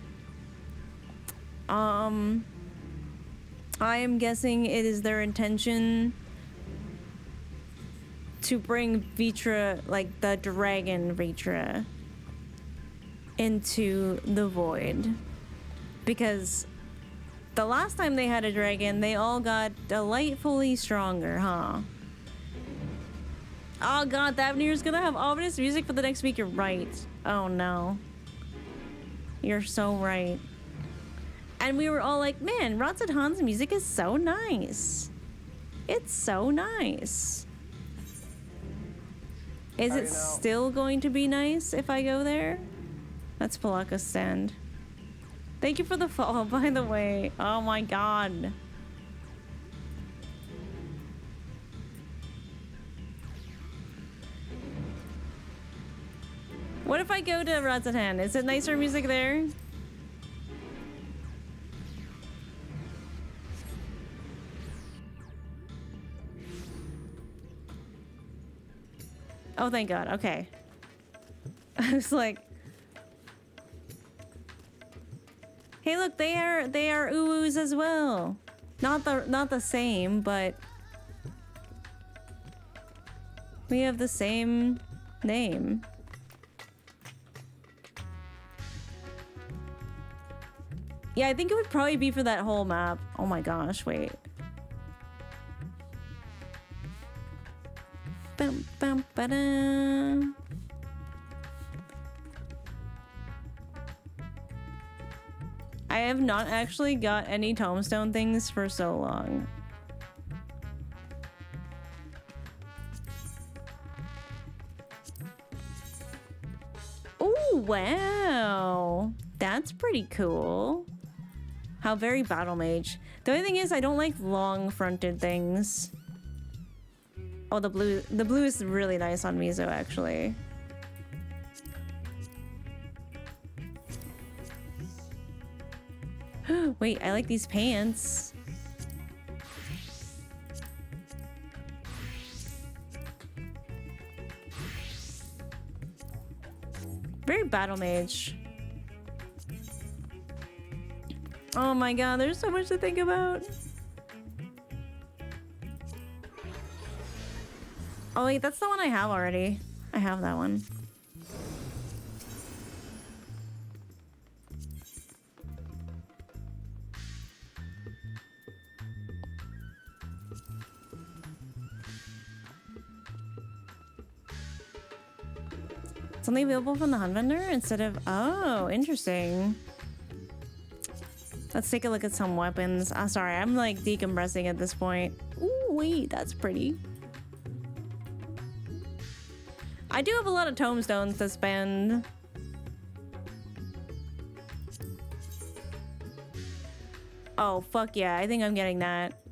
I am guessing it is their intention to bring Vrtra, like the dragon Vrtra, into the void. Because the last time they had a dragon, they all got delightfully stronger, huh? Oh god, Thavnir's gonna have ominous music for the next week. You're right. Oh no. You're so right. And we were all like, man, Ratsadhan's music is so nice. It's so nice. Is it still going to be nice if I go there? That's Palaka's stand. Thank you for the follow, by the way. Oh my god. What if I go to Ratsadhan? Is it nicer music there? Oh, thank God. Okay. I was like, hey, look, they are uwus as well. Not the same, but we have the same name. Yeah, I think it would probably be for that whole map. Oh my gosh, wait. Bum, bum, ba-da. I have not actually got any tombstone things for so long. Oh, wow. That's pretty cool. How very battle mage. The only thing is I don't like long fronted things. Oh, the blue is really nice on Mizo actually. Wait, I like these pants. Very battle mage. Oh my god, there's so much to think about. Oh wait, that's the one I have already. I have that one. It's only available from the hunt vendor instead of... Oh, interesting. Let's take a look at some weapons. I'm sorry, I'm like decompressing at this point. Ooh, wait, that's pretty. I do have a lot of tomestones to spend. Oh, fuck yeah, I think I'm getting that.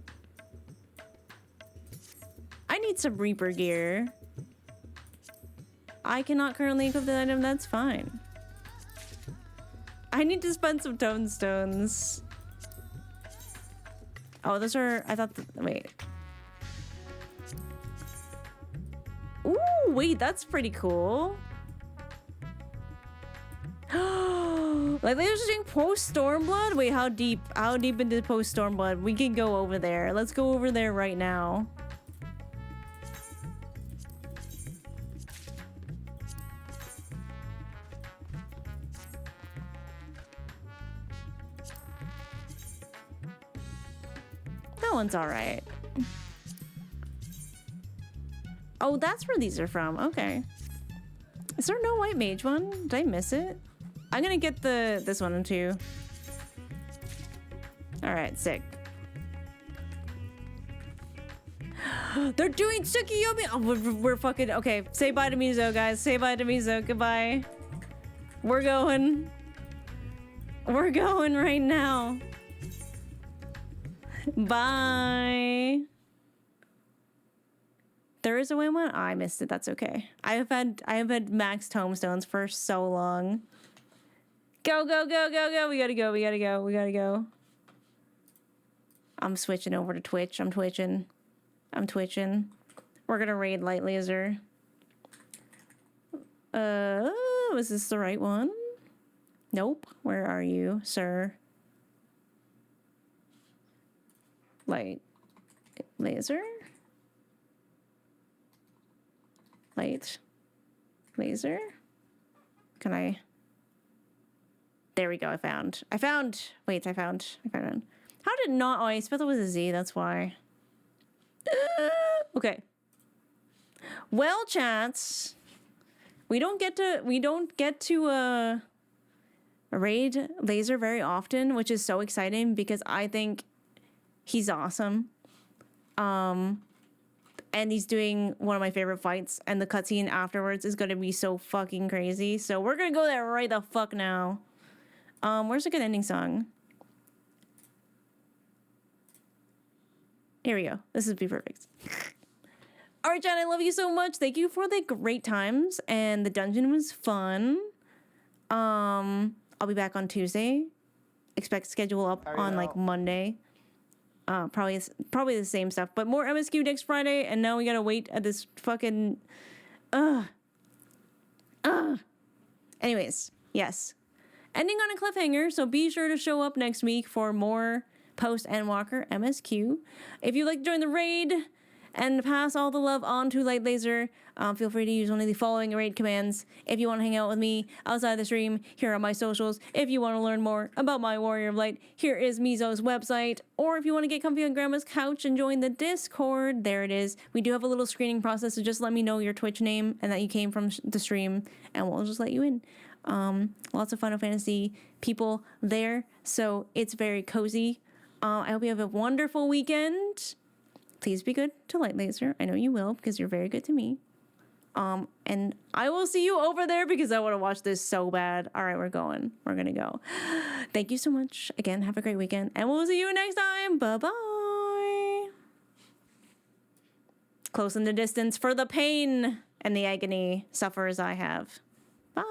I need some Reaper gear. I cannot currently equip the item, that's fine. I need to spend some tomestones. Oh, those are... I thought... Wait. Ooh, wait, that's pretty cool. Like, they're just doing post-Stormblood? Wait, how deep into post-Stormblood? We can go over there. Let's go over there right now. That one's all right. Oh, that's where these are from. Okay. Is there no white mage one? Did I miss it? I'm gonna get this one too. All right, sick. They're doing Tsukiyomi. Oh, we're fucking okay. Say bye to Mizo, guys. Say bye to Mizo. Goodbye. We're going. We're going right now. Bye. There is a win one. Oh, I missed it. That's okay. I have had max tomestones for so long. Go, go, go, go, go. We gotta go. We gotta go. We gotta go. I'm switching over to Twitch. I'm twitching. I'm twitching. We're gonna raid Light Laser. Was this the right one? Nope. Where are you, sir? Light Laser? Light Laser? Can I... There we go, I found. Wait, I found it. How did not... Oh, I spelled it with a Z, that's why. Okay. Well, chats. We don't get to raid Laser very often, which is so exciting because I think he's awesome. And he's doing one of my favorite fights, and the cutscene afterwards is gonna be so fucking crazy. So we're gonna go there right the fuck now. Where's a good ending song? Here we go. This would be perfect. All right, Jen, I love you so much. Thank you for the great times, and the dungeon was fun. I'll be back on Tuesday. Expect schedule up on like Monday. Probably the same stuff, but more MSQ next Friday, and now we gotta wait at this fucking Anyways, yes. Ending on a cliffhanger, so be sure to show up next week for more Post-Endwalker MSQ. If you'd like to join the raid and pass all the love on to Light Laser, feel free to use one of the following raid commands. If you want to hang out with me outside the stream, here are my socials. If you want to learn more about my Warrior of Light, here is Mizo's website. Or if you want to get comfy on Grandma's couch and join the Discord, there it is. We do have a little screening process, so just let me know your Twitch name and that you came from the stream, and we'll just let you in. Lots of Final Fantasy people there, so it's very cozy. I hope you have a wonderful weekend. Please be good to Light Laser. I know you will, because you're very good to me. And I will see you over there because I want to watch this so bad. All right, we're going. We're going to go. Thank you so much. Again, have a great weekend, and we'll see you next time. Bye-bye. Close in the distance for the pain and the agony sufferers I have. Bye.